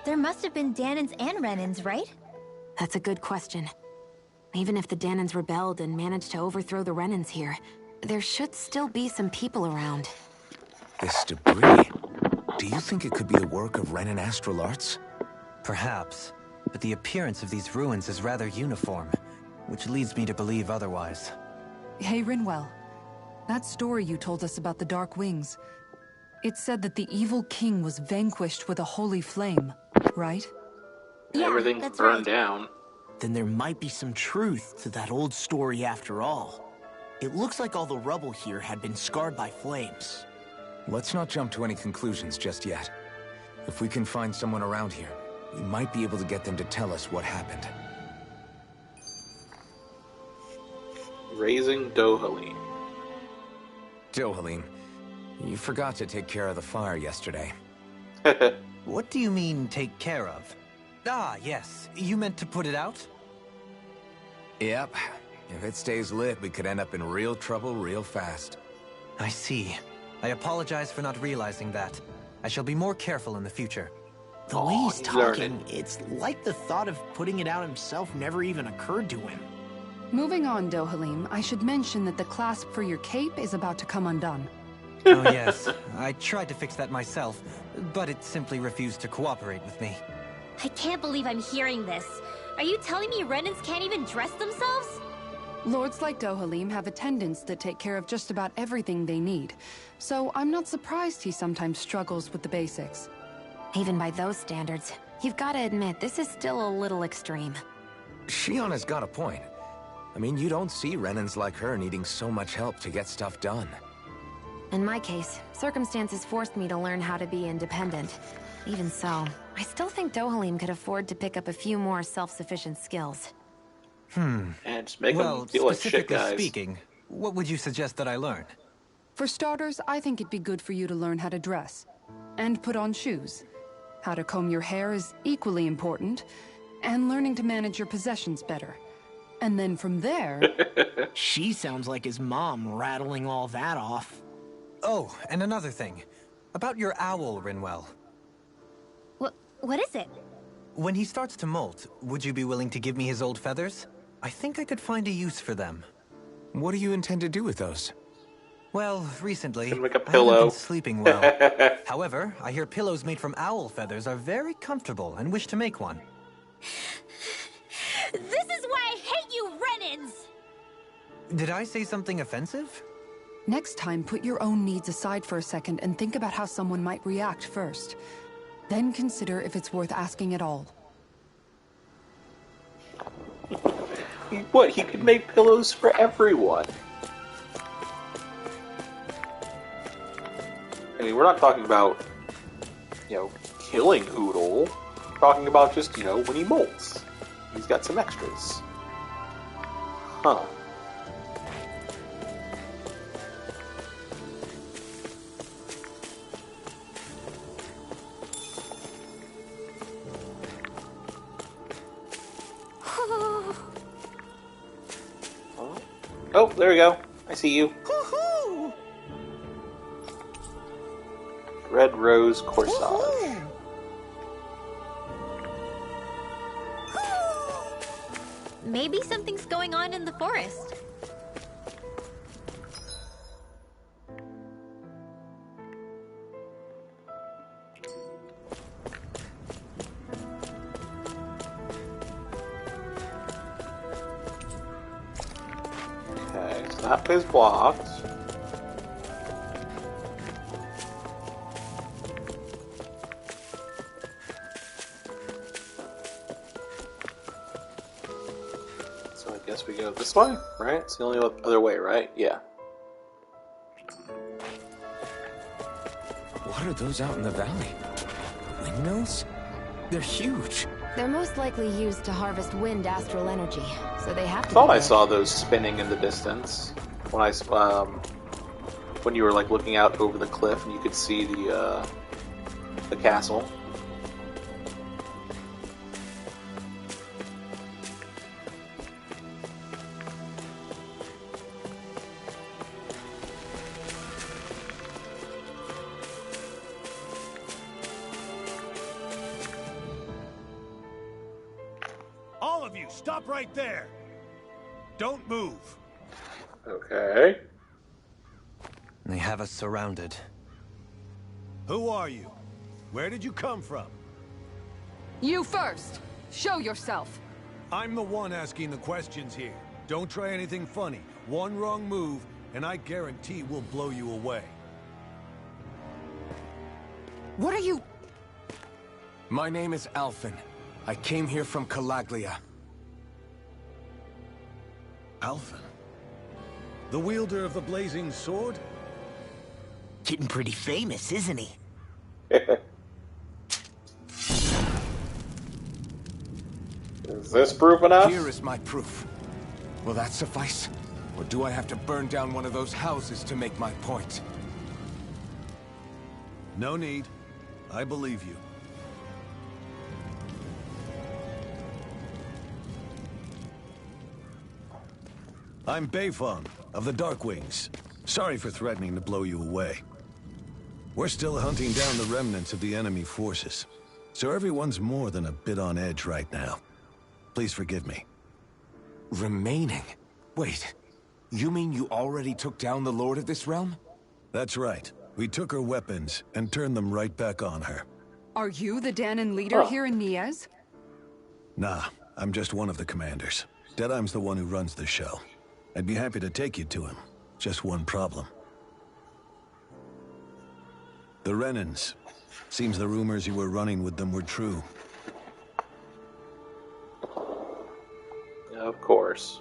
There must have been Danons and Renans, right? That's a good question. Even if the Danons rebelled and managed to overthrow the Renans here, there should still be some people around. This debris... Do you think it could be the work of Renan astral arts? Perhaps, but the appearance of these ruins is rather uniform, which leads me to believe otherwise. Hey, Rinwell. That story you told us about the Dark Wings, it said that the evil king was vanquished with a holy flame, right? Yeah, everything that's burned right. down. Then there might be some truth to that old story after all. It looks like all the rubble here had been scarred by flames. Let's not jump to any conclusions just yet. If we can find someone around here, we might be able to get them to tell us what happened. Raising Dohalim. Dohalim, you forgot to take care of the fire yesterday. What do you mean, take care of? Ah, yes. You meant to put it out? Yep. If it stays lit, we could end up in real trouble real fast. I see. I apologize for not realizing that. I shall be more careful in the future. The way he's talking, learning. it's like the thought of putting it out himself never even occurred to him. Moving on, Dohalim, I should mention that the clasp for your cape is about to come undone. Oh yes, I tried to fix that myself, but it simply refused to cooperate with me. I can't believe I'm hearing this. Are you telling me Renans can't even dress themselves? Lords like Dohalim have attendants that take care of just about everything they need, so I'm not surprised he sometimes struggles with the basics. Even by those standards, you've got to admit this is still a little extreme. Shionna's got a point. I mean, you don't see Renans like her needing so much help to get stuff done. In my case, circumstances forced me to learn how to be independent. Even so, I still think Dohalim could afford to pick up a few more self-sufficient skills. And just make Well, them feel like shit, specifically guys. speaking, what would you suggest that I learn? For starters, I think it'd be good for you to learn how to dress. And put on shoes. How to comb your hair is equally important. And learning to manage your possessions better. And then from there... She sounds like his mom rattling all that off. Oh, and another thing. About your owl, Rinwell. What is it? When he starts to molt, would you be willing to give me his old feathers? I think I could find a use for them. What do you intend to do with those? Well, recently, Gonna make a I haven't pillow. been sleeping well. However, I hear pillows made from owl feathers are very comfortable and wish to make one. This is why I hate you, Renans! Did I say something offensive? Next time, put your own needs aside for a second and think about how someone might react first. Then consider if it's worth asking at all. What? He could make pillows for everyone. I mean, we're not talking about, killing Oodle. We're talking about just, when he molts. He's got some extras. Huh. Oh, there we go. I see you. Red Rose Corsage. Maybe something's going on in the forest. Map is blocked. So I guess we go this way, right? It's the only other way, right? Yeah. What are those out in the valley? Windmills? They're huge. They're most likely used to harvest wind astral energy, so they have to. I thought I saw those spinning in the distance when when you were like looking out over the cliff and you could see the castle. All of you, stop right there. Don't move. Okay. They have us surrounded. Who are you? Where did you come from? You first! Show yourself! I'm the one asking the questions here. Don't try anything funny. One wrong move, and I guarantee we'll blow you away. What are you... My name is Alphen. I came here from Calaglia. Alphen? The wielder of the blazing sword? Getting pretty famous, isn't he? Is this proof enough? Here is my proof. Will that suffice? Or do I have to burn down one of those houses to make my point? No need. I believe you. I'm Beifong, of the Darkwings. Sorry for threatening to blow you away. We're still hunting down the remnants of the enemy forces, so everyone's more than a bit on edge right now. Please forgive me. Remaining? Wait, you mean you already took down the Lord of this realm? That's right. We took her weapons and turned them right back on her. Are you the Danon leader here in Niez? Nah, I'm just one of the commanders. Deadeye's the one who runs the show. I'd be happy to take you to him. Just one problem. The Renans. Seems the rumors you were running with them were true. Of course.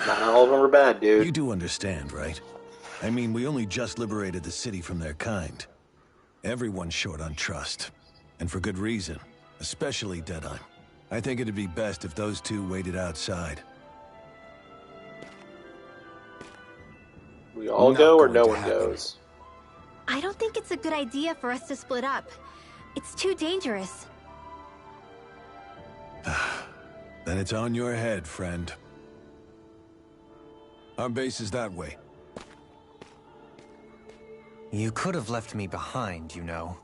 Not all of them are bad, dude. You do understand, right? I mean, we only just liberated the city from their kind. Everyone's short on trust. And for good reason. Especially Deadeye. I think it'd be best if those two waited outside. We all go or no one goes? I don't think it's a good idea for us to split up. It's too dangerous. Then it's on your head, friend. Our base is that way. You could have left me behind, you know.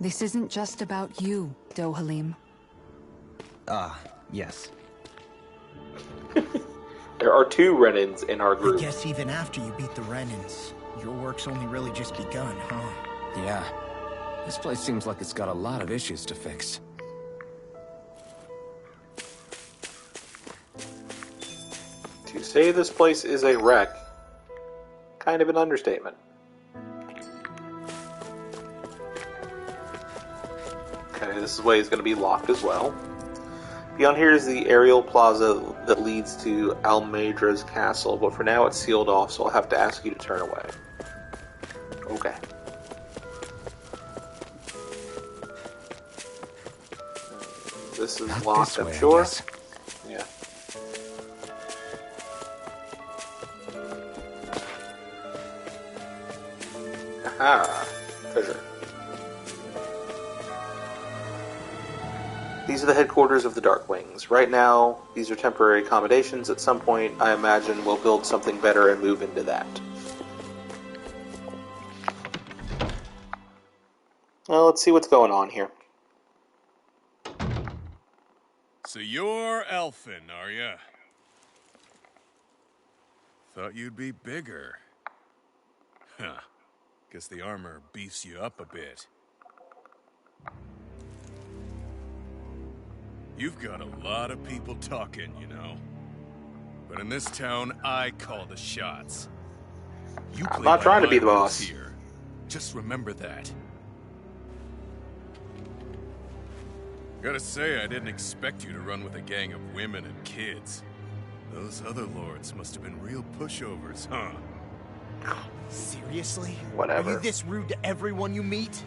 This isn't just about you, Dohalim. Ah, yes. There are two Renans in our group. I guess even after you beat the Renans, your work's only really just begun, huh? Yeah. This place seems like it's got a lot of issues to fix. To say this place is a wreck, kind of an understatement. Okay, this way is going to be locked as well. Beyond here is the aerial plaza that leads to Almedra's castle, but for now it's sealed off, so I'll have to ask you to turn away. Okay. This is Not locked, this I'm way, sure. Yeah. Aha! Treasure. These are the headquarters of the Darkwings. Right now, these are temporary accommodations. At some point, I imagine we'll build something better and move into that. Well, let's see what's going on here. So you're Elfin, are ya? Thought you'd be bigger. Huh. Guess the armor beefs you up a bit. You've got a lot of people talking, you know. But in this town, I call the shots. You I'm not trying to be the boss here. Just remember that. Gotta say, I didn't expect you to run with a gang of women and kids. Those other lords must have been real pushovers, huh? Seriously? Whatever. Are you this rude to everyone you meet?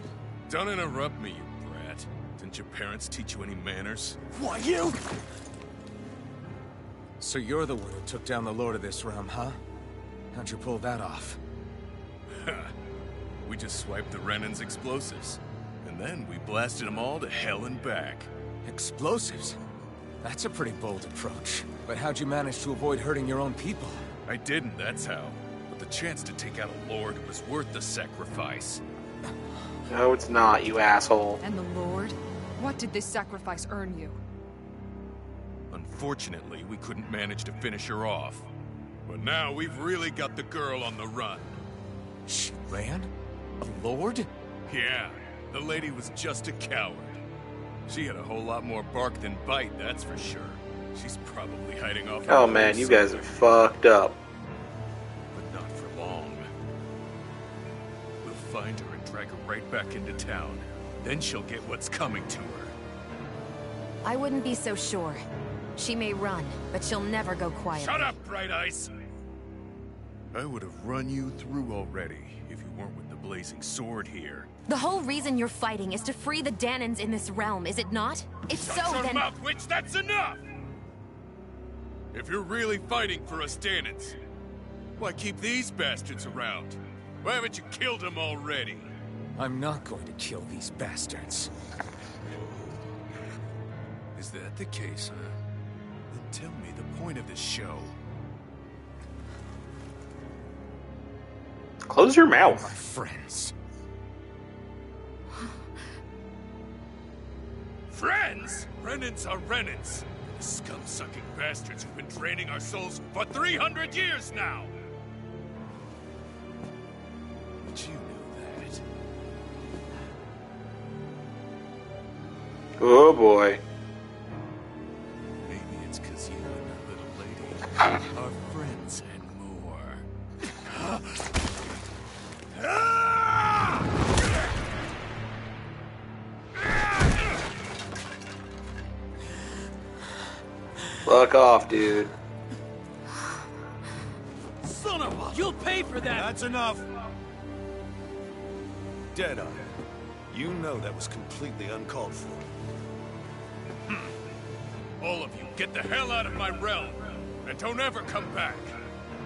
Don't interrupt me, you brat. Didn't your parents teach you any manners? What, you? So you're the one who took down the lord of this realm, huh? How'd you pull that off? We just swiped the Renan's explosives. And then we blasted them all to hell and back. Explosives? That's a pretty bold approach. But how'd you manage to avoid hurting your own people? I didn't, that's how. But the chance to take out a lord was worth the sacrifice. No, it's not, you asshole. And the Lord? What did this sacrifice earn you? Unfortunately, we couldn't manage to finish her off. But now we've really got the girl on the run. She ran? A lord? Yeah, the lady was just a coward. She had a whole lot more bark than bite, that's for sure. She's probably hiding off. Oh man, you guys are fucked up. But not for long. We'll find her and drag her right back into town. Then she'll get what's coming to her. I wouldn't be so sure. She may run, but she'll never go quiet. Shut up, Bright Eyes! I would have run you through already if you weren't with the blazing sword here. The whole reason you're fighting is to free the Danans in this realm, is it not? If so, Shut your then... mouth, witch! That's enough! If you're really fighting for us Danans, why keep these bastards around? Why haven't you killed them already? I'm not going to kill these bastards. Is that the case, huh? Then tell me the point of this show. Close your mouth. My friends. Friends? Renans are Renans. The scum-sucking bastards who've been draining our souls for 300 years now. But you know that. Oh boy. Maybe it's because you and that little lady are friends and more. Fuck off, dude. Son of a... You'll pay for that! That's enough! Deadeye, you know that was completely uncalled for. All of you, get the hell out of my realm! And don't ever come back!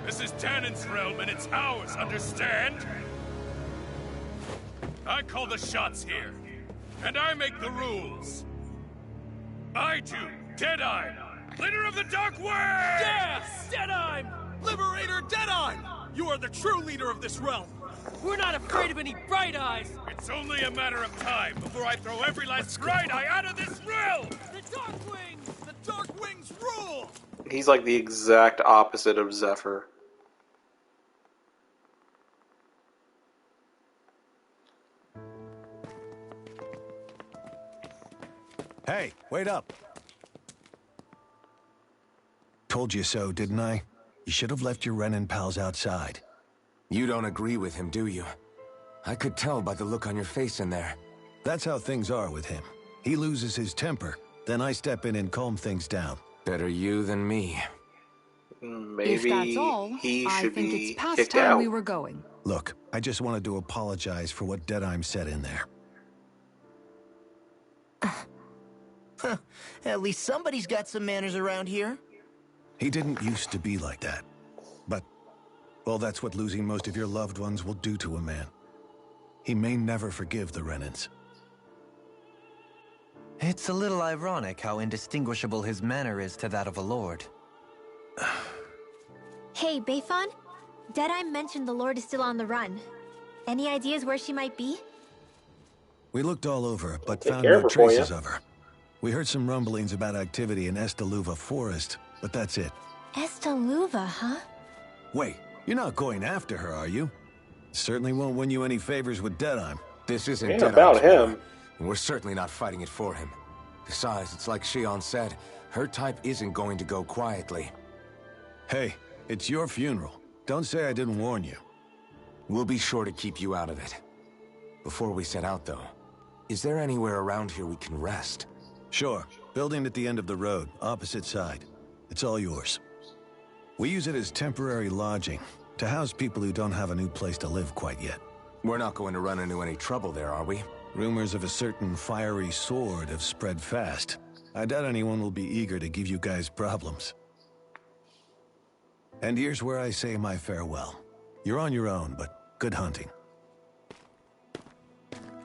This is Danan's realm and it's ours, understand? I call the shots here. And I make the rules. I do, Deadeye! Leader of the Dark Way! Yes! Deadeye! Liberator Deadeye! You are the true leader of this realm! We're not afraid of any Bright Eyes! It's only a matter of time before I throw every last Bright Eye out of this realm! The Dark Wings! The Dark Wings rule! He's like the exact opposite of Zephyr. Hey, wait up! Told you so, didn't I? You should have left your Renan pals outside. You don't agree with him, do you? I could tell by the look on your face in there. That's how things are with him. He loses his temper, then I step in and calm things down. Better you than me. Maybe if that's all, he I should think be it's past kicked time out. we were going. Look, I just wanted to apologize for what Deadeye said in there. At least somebody's got some manners around here. He didn't used to be like that. But, well, that's what losing most of your loved ones will do to a man. He may never forgive the Renans. It's a little ironic how indistinguishable his manner is to that of a lord. Hey, Bayfon? Deadeye mentioned the Lord is still on the run. Any ideas where she might be? We looked all over, but Take found care no of her for traces ya. of her. We heard some rumblings about activity in Estaluva Forest, but that's it. Estaluva, huh? Wait, you're not going after her, are you? Certainly won't win you any favors with Deadeye. This isn't Ain't Deadeye's about war, him. and we're certainly not fighting it for him. Besides, it's like Shion said, her type isn't going to go quietly. Hey, it's your funeral. Don't say I didn't warn you. We'll be sure to keep you out of it. Before we set out, though, is there anywhere around here we can rest? Sure. Building at the end of the road, opposite side. It's all yours. We use it as temporary lodging, to house people who don't have a new place to live quite yet. We're not going to run into any trouble there, are we? Rumors of a certain fiery sword have spread fast. I doubt anyone will be eager to give you guys problems. And here's where I say my farewell. You're on your own, but good hunting.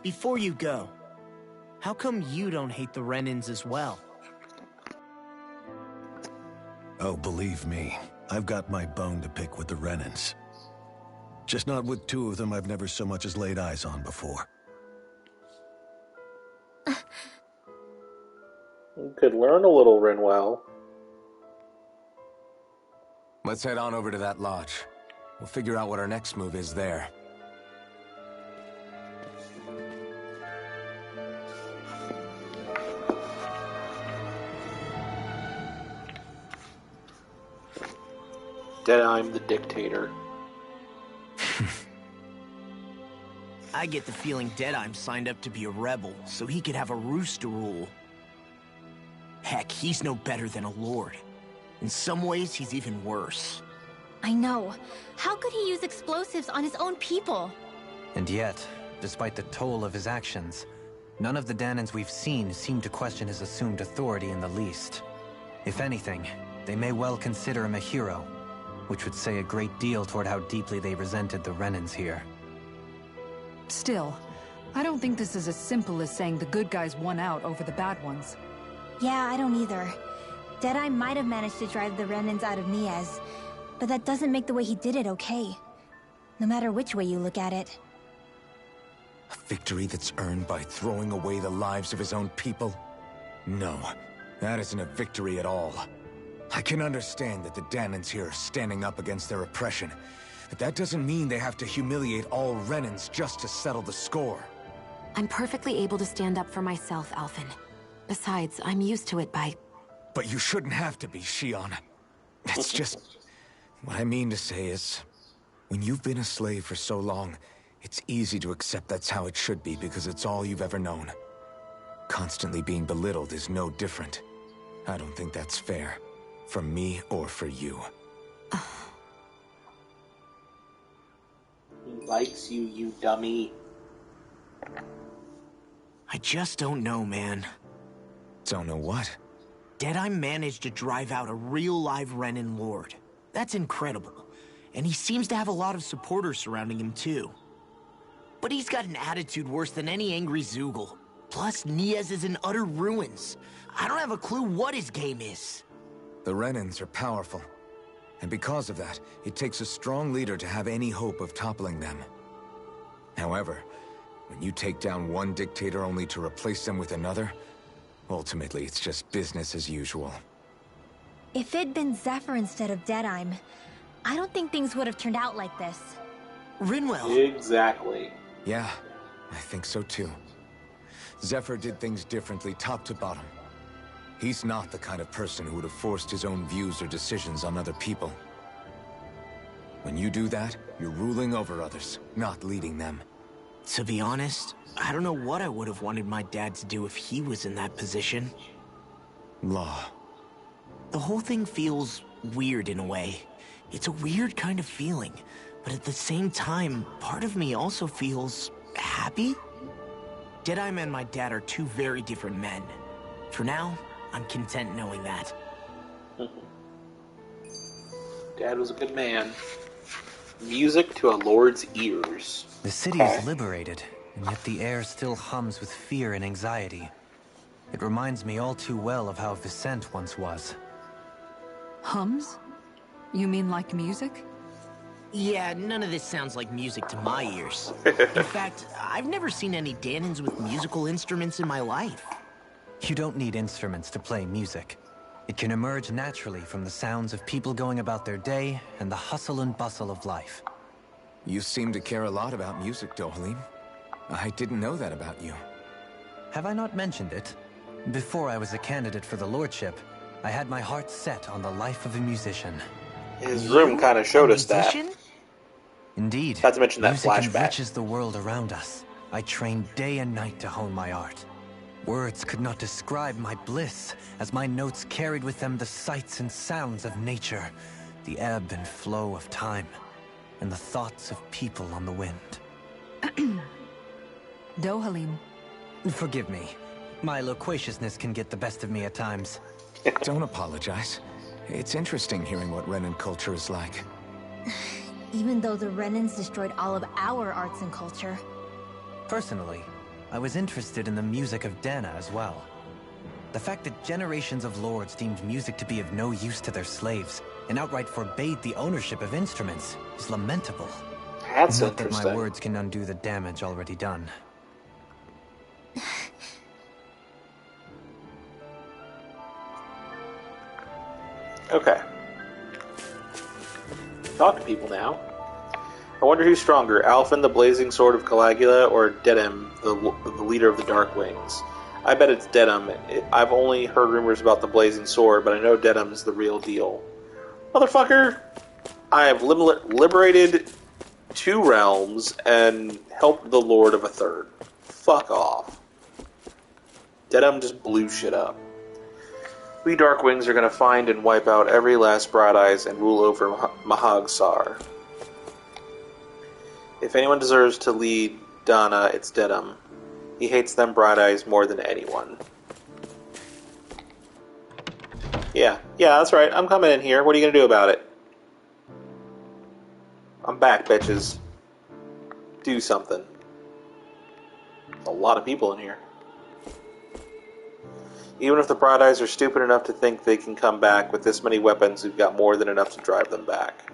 Before you go, how come you don't hate the Renans as well? Oh, believe me, I've got my bone to pick with the Renans. Just not with two of them I've never so much as laid eyes on before. You could learn a little, Rinwell. Let's head on over to that lodge. We'll figure out what our next move is there. I'm the dictator. I get the feeling Deadeye's signed up to be a rebel, so he could have a roost to rule. Heck, he's no better than a lord. In some ways, he's even worse. I know. How could he use explosives on his own people? And yet, despite the toll of his actions, none of the Danans we've seen seem to question his assumed authority in the least. If anything, they may well consider him a hero, which would say a great deal toward how deeply they resented the Renans here. Still, I don't think this is as simple as saying the good guys won out over the bad ones. Yeah, I don't either. Deadeye might have managed to drive the Renans out of Niaz, but that doesn't make the way he did it okay. No matter which way you look at it. A victory that's earned by throwing away the lives of his own people? No, that isn't a victory at all. I can understand that the Danans here are standing up against their oppression, but that doesn't mean they have to humiliate all Renans just to settle the score. I'm perfectly able to stand up for myself, Alphen. Besides, I'm used to it by... But you shouldn't have to be, Shion. It's just... What I mean to say is, when you've been a slave for so long, it's easy to accept that's how it should be because it's all you've ever known. Constantly being belittled is no different. I don't think that's fair. For me or for you. He likes you, you dummy. I just don't know, man. Don't know what? Deadeye managed to drive out a real live Renan lord. That's incredible. And he seems to have a lot of supporters surrounding him, too. But he's got an attitude worse than any angry Zoogle. Plus, Niaz is in utter ruins. I don't have a clue what his game is. The Renans are powerful. And because of that, it takes a strong leader to have any hope of toppling them. However, when you take down one dictator only to replace them with another, ultimately it's just business as usual. If it'd been Zephyr instead of Deadeye, I don't think things would have turned out like this. Rinwell. Exactly. Yeah, I think so too. Zephyr did things differently top to bottom. He's not the kind of person who would have forced his own views or decisions on other people. When you do that, you're ruling over others, not leading them. To be honest, I don't know what I would have wanted my dad to do if he was in that position. Law. The whole thing feels weird in a way. It's a weird kind of feeling, but at the same time, part of me also feels happy? Deadeye and my dad are two very different men. For now, I'm content knowing that. Dad was a good man. Music to a lord's ears. The city is liberated, and yet the air still hums with fear and anxiety. It reminds me all too well of how Vicente once was. Hums? You mean like music? Yeah, none of this sounds like music to my ears. In fact, I've never seen any Danans with musical instruments in my life. You don't need instruments to play music. It can emerge naturally from the sounds of people going about their day and the hustle and bustle of life. You seem to care a lot about music, Dohalim. I didn't know that about you. Have I not mentioned it? Before I was a candidate for the lordship, I had my heart set on the life of a musician. His room kind of showed us that. Indeed. Not to mention that music flashback. enriches the world around us. I trained day and night to hone my art. Words could not describe my bliss, as my notes carried with them the sights and sounds of nature, the ebb and flow of time, and the thoughts of people on the wind. Dohalim. Forgive me. My loquaciousness can get the best of me at times. Don't apologize. It's interesting hearing what Renan culture is like. Even though the Renans destroyed all of our arts and culture. Personally, I was interested in the music of Dana as well. The fact that generations of lords deemed music to be of no use to their slaves and outright forbade the ownership of instruments is lamentable. That's Not interesting. that my words can undo the damage already done. Okay. Talk to people now. I wonder who's stronger, Alphen, the blazing sword of Caligula, or Dedham, the leader of the Dark Wings. I bet it's Dedham. I've only heard rumors about the blazing sword, but I know Dedham's the real deal. Motherfucker, I have liberated 2 realms and helped the lord of a 3rd. Fuck off. Dedham just blew shit up. We Darkwings are going to find and wipe out every last Bright Eyes and rule over Mahag-Sar. If anyone deserves to lead Dana, it's Dedham. He hates them Bright Eyes more than anyone. Yeah, that's right. I'm coming in here. What are you going to do about it? I'm back, bitches. Do something. There's a lot of people in here. Even if the Bright Eyes are stupid enough to think they can come back, with this many weapons, we've got more than enough to drive them back.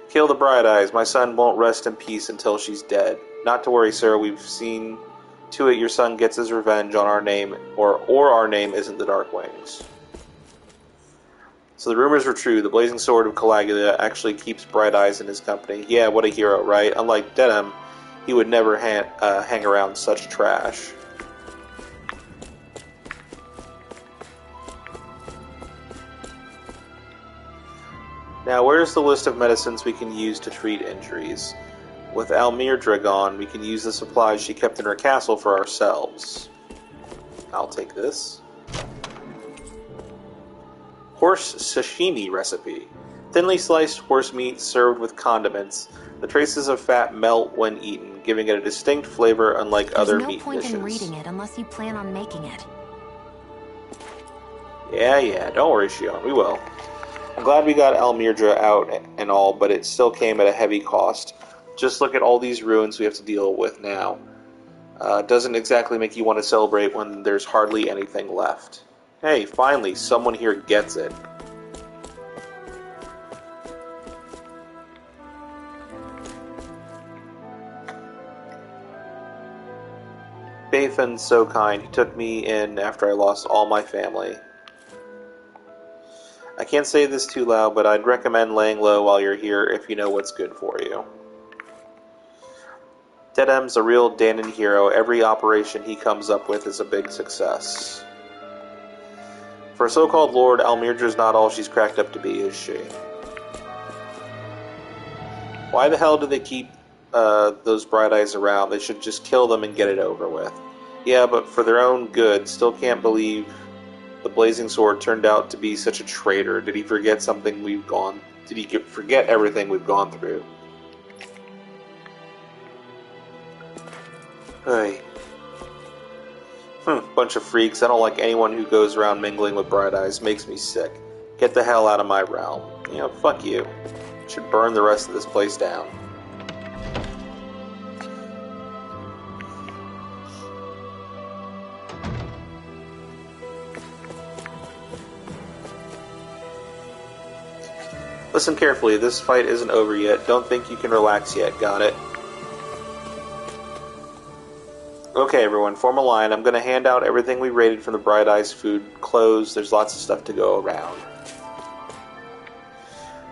Kill the Bright Eyes. My son won't rest in peace until she's dead. Not to worry, sir. We've seen to it your son gets his revenge on our name, or our name isn't the Darkwings. So the rumors were true. The blazing sword of Caligula actually keeps Bright Eyes in his company. Yeah, what a hero, right? Unlike Dedham, he would never hang around such trash. Now, where's the list of medicines we can use to treat injuries? With Almirdra gone, we can use the supplies she kept in her castle for ourselves. I'll take this. Horse sashimi recipe. Thinly sliced horse meat served with condiments. The traces of fat melt when eaten, giving it a distinct flavor unlike other meat dishes. There's no point in reading it unless you plan on making it. Yeah, don't worry, Shion, we will. I'm glad we got Almirdra out and all, but it still came at a heavy cost. Just look at all these ruins we have to deal with now. Doesn't exactly make you want to celebrate when there's hardly anything left. Hey, finally, someone here gets it. Bathan's so kind. He took me in after I lost all my family. I can't say this too loud, but I'd recommend laying low while you're here if you know what's good for you. Dedham's a real Danon hero. Every operation he comes up with is a big success. For a so-called lord, Almirdra's not all she's cracked up to be, is she? Why the hell do they keep those Bright Eyes around? They should just kill them and get it over with. Yeah, but for their own good, still can't believe the Blazing Sword turned out to be such a traitor. Did he forget something we've gone... Did he forget everything we've gone through? Hey. Bunch of freaks. I don't like anyone who goes around mingling with Bright Eyes. Makes me sick. Get the hell out of my realm. You know, fuck you. Should burn the rest of this place down. Listen carefully, this fight isn't over yet. Don't think you can relax yet, got it? Okay, everyone, form a line. I'm going to hand out everything we raided from the Bright Eyes food, clothes. There's lots of stuff to go around.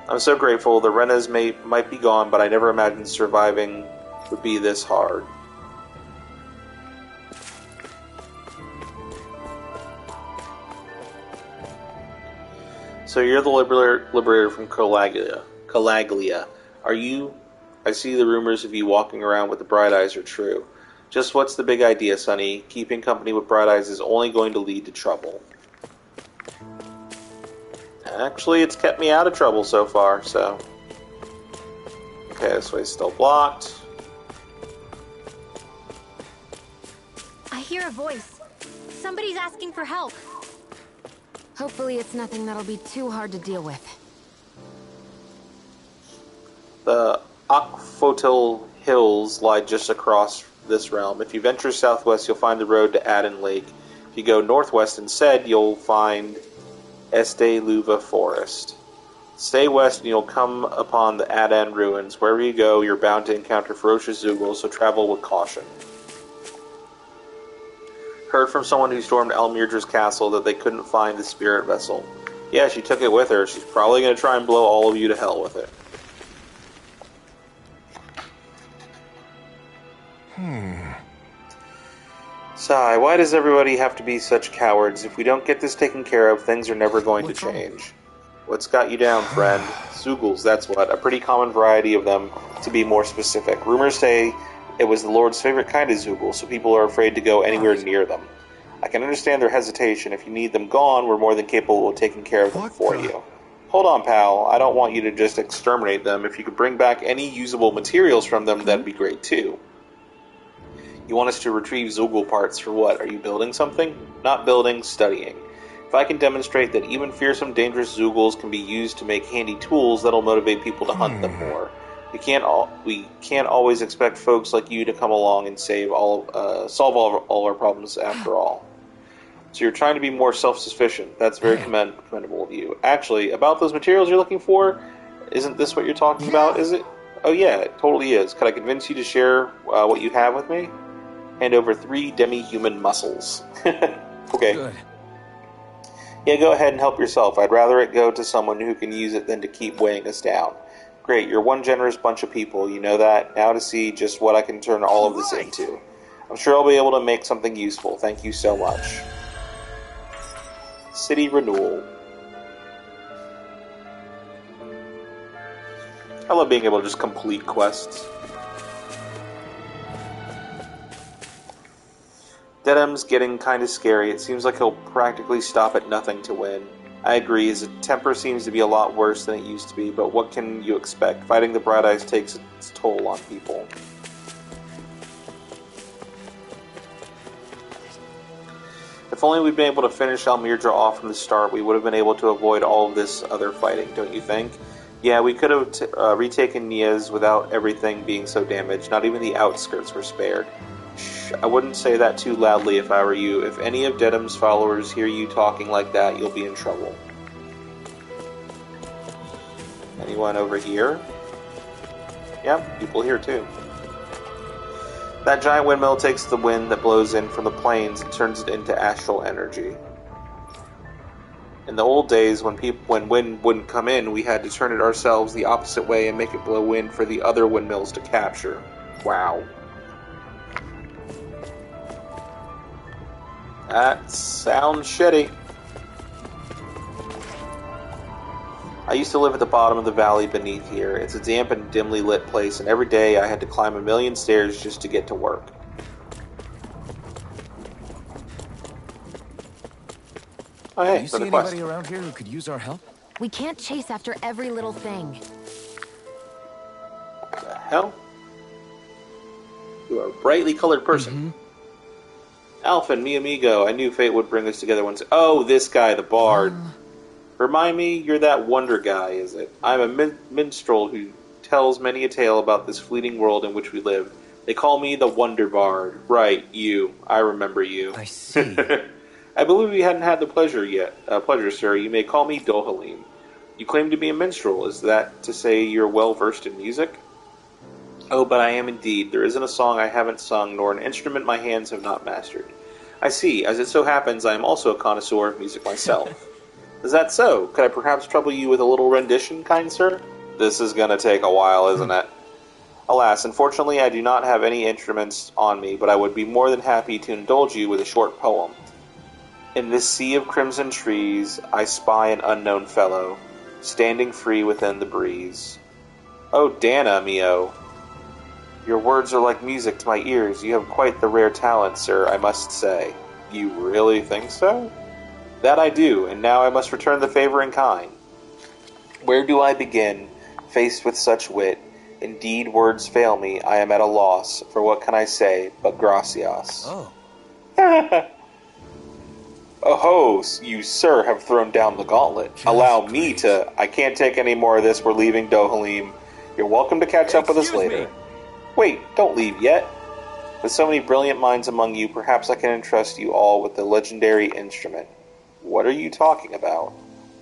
I'm so grateful. The Renas might be gone, but I never imagined surviving would be this hard. So you're the liberator from Calaglia. Are you... I see the rumors of you walking around with the Bright Eyes are true. Just what's the big idea, Sonny? Keeping company with Bright Eyes is only going to lead to trouble. Actually, it's kept me out of trouble so far, so... Okay, this way's still blocked. I hear a voice. Somebody's asking for help. Hopefully it's nothing that'll be too hard to deal with. The Akfotil Hills lie just across this realm. If you venture southwest, you'll find the road to Aden Lake. If you go northwest instead, you'll find Este Luva Forest. Stay west and you'll come upon the Aden ruins. Wherever you go, you're bound to encounter ferocious Zugals, so travel with caution. Heard from someone who stormed Elmirdra's castle that they couldn't find the spirit vessel. Yeah, she took it with her. She's probably going to try and blow all of you to hell with it. Sigh, why does everybody have to be such cowards? If we don't get this taken care of, things are never going to change. What's got you down, friend? Zugals, that's what. A pretty common variety of them, to be more specific. Rumors say it was the Lord's favorite kind of Zugal, so people are afraid to go anywhere near them. I can understand their hesitation. If you need them gone, we're more than capable of taking care of them for you. Hold on, pal. I don't want you to just exterminate them. If you could bring back any usable materials from them, that'd be great too. You want us to retrieve Zugal parts for what? Are you building something? Not building, studying. If I can demonstrate that even fearsome, dangerous Zugals can be used to make handy tools, that'll motivate people to hunt them more. We can't always expect folks like you to come along and solve all our problems after all. So you're trying to be more self-sufficient. That's very commendable of you. Actually, about those materials you're looking for, isn't this what you're talking about, is it? Oh yeah, it totally is. Could I convince you to share what you have with me? Hand over 3 demi-human muscles. Okay. Good. Yeah, go ahead and help yourself. I'd rather it go to someone who can use it than to keep weighing us down. Great, you're one generous bunch of people, you know that? Now to see just what I can turn all of this into. I'm sure I'll be able to make something useful. Thank you so much. City Renewal. I love being able to just complete quests. Dedham's getting kind of scary. It seems like he'll practically stop at nothing to win. I agree, his temper seems to be a lot worse than it used to be, but what can you expect? Fighting the Bright Eyes takes its toll on people. If only we'd been able to finish Elmirdra's off from the start, we would have been able to avoid all of this other fighting, don't you think? Yeah, we could have retaken Niaz without everything being so damaged. Not even the outskirts were spared. Shh, I wouldn't say that too loudly if I were you. If any of Dedham's followers hear you talking like that, you'll be in trouble. Anyone over here? Yep, people here too. That giant windmill takes the wind that blows in from the plains and turns it into astral energy. In the old days, when wind wouldn't come in, we had to turn it ourselves the opposite way and make it blow wind for the other windmills to capture. Wow. That sounds shitty. I used to live at the bottom of the valley beneath here. It's a damp and dimly lit place, and every day I had to climb a million stairs just to get to work. Oh, hey, do you see anybody around here who could use our help? We can't chase after every little thing. What the hell? You are a brightly colored person. Alphen, mi amigo, I knew fate would bring us together once. Oh, this guy, the bard. Remind me, you're that wonder guy, is it? I'm a minstrel who tells many a tale about this fleeting world in which we live. They call me the Wonder Bard. Right, you. I remember you. I see. I believe you hadn't had the pleasure yet. Pleasure, sir. You may call me Dohalim. You claim to be a minstrel. Is that to say you're well-versed in music? Oh, but I am indeed. There isn't a song I haven't sung, nor an instrument my hands have not mastered. I see. As it so happens, I am also a connoisseur of music myself. Is that so? Could I perhaps trouble you with a little rendition, kind sir? This is going to take a while, isn't it? Alas, unfortunately, I do not have any instruments on me, but I would be more than happy to indulge you with a short poem. In this sea of crimson trees, I spy an unknown fellow, standing free within the breeze. Oh, Dana, Mio. Your words are like music to my ears. You have quite the rare talent, sir, I must say. You really think so? That I do, and now I must return the favor in kind. Where do I begin, faced with such wit? Indeed, words fail me. I am at a loss, for what can I say but gracias? Oh. Oh, you, sir, have thrown down the gauntlet. Allow me to... I can't take any more of this. We're leaving Dohalim. You're welcome to catch up with us later. Wait, don't leave yet. With so many brilliant minds among you, perhaps I can entrust you all with the legendary instrument. What are you talking about?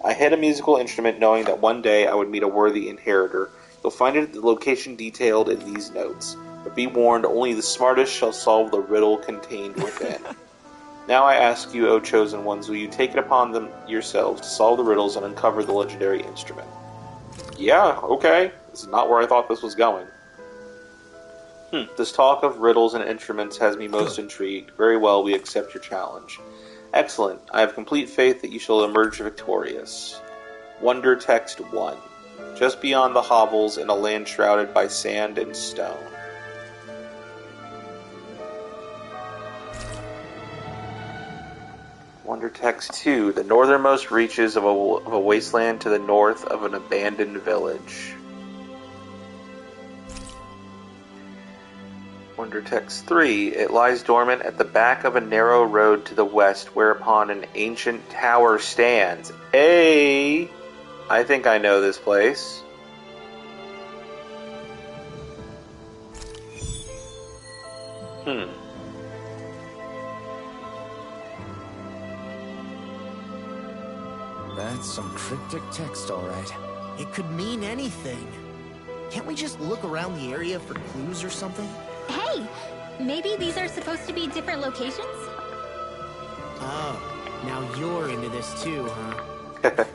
I hid a musical instrument knowing that one day I would meet a worthy inheritor. You'll find it at the location detailed in these notes. But be warned, only the smartest shall solve the riddle contained within. Now I ask you, O chosen ones, will you take it upon them yourselves to solve the riddles and uncover the legendary instrument? Yeah, okay. This is not where I thought this was going. This talk of riddles and instruments has me most intrigued. Very well, we accept your challenge. Excellent. I have complete faith that you shall emerge victorious. Wonder Text 1. Just beyond the hovels in a land shrouded by sand and stone. Wonder Text 2. The northernmost reaches of a wasteland to the north of an abandoned village. Wonder Text 3. It lies dormant at the back of a narrow road to the west, whereupon an ancient tower stands. Hey! I think I know this place. That's some cryptic text, all right. It could mean anything. Can't we just look around the area for clues or something? Hey! Maybe these are supposed to be different locations? Oh, now you're into this too, huh?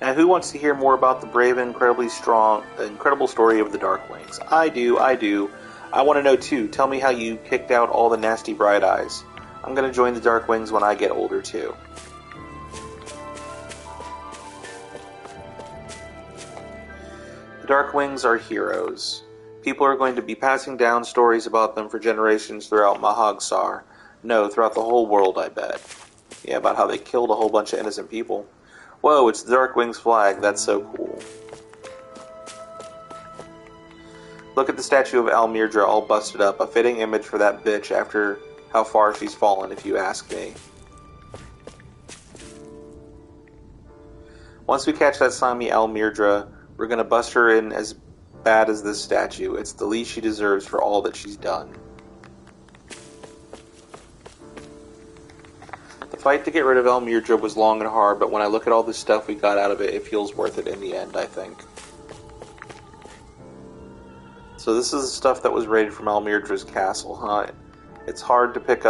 Now, who wants to hear more about the brave and incredibly strong, incredible story of the Darkwings? I do. I want to know too. Tell me how you kicked out all the nasty bright eyes. I'm going to join the Darkwings when I get older too. The Darkwings are heroes. People are going to be passing down stories about them for generations throughout Mahagsar. No, throughout the whole world, I bet. Yeah, about how they killed a whole bunch of innocent people. Whoa, it's the Darkwing's flag. That's so cool. Look at the statue of Almirdra all busted up. A fitting image for that bitch after how far she's fallen, if you ask me. Once we catch that slimy Almirdra, we're gonna bust her in as bad as this statue. It's the least she deserves for all that she's done. The fight to get rid of Almirdra was long and hard, but when I look at all the stuff we got out of it, it feels worth it in the end, I think. So this is the stuff that was raided from Almirdra's castle, huh? It's hard to pick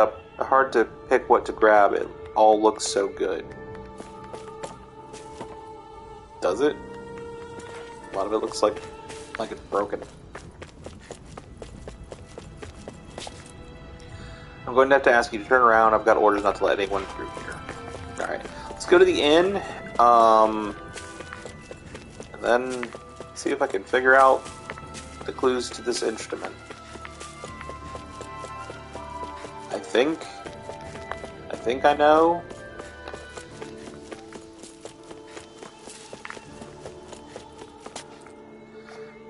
what to grab. It all looks so good. Does it? A lot of it looks like it's broken. I'm going to have to ask you to turn around. I've got orders not to let anyone through here. Alright. Let's go to the inn. And then see if I can figure out the clues to this instrument. I think I know.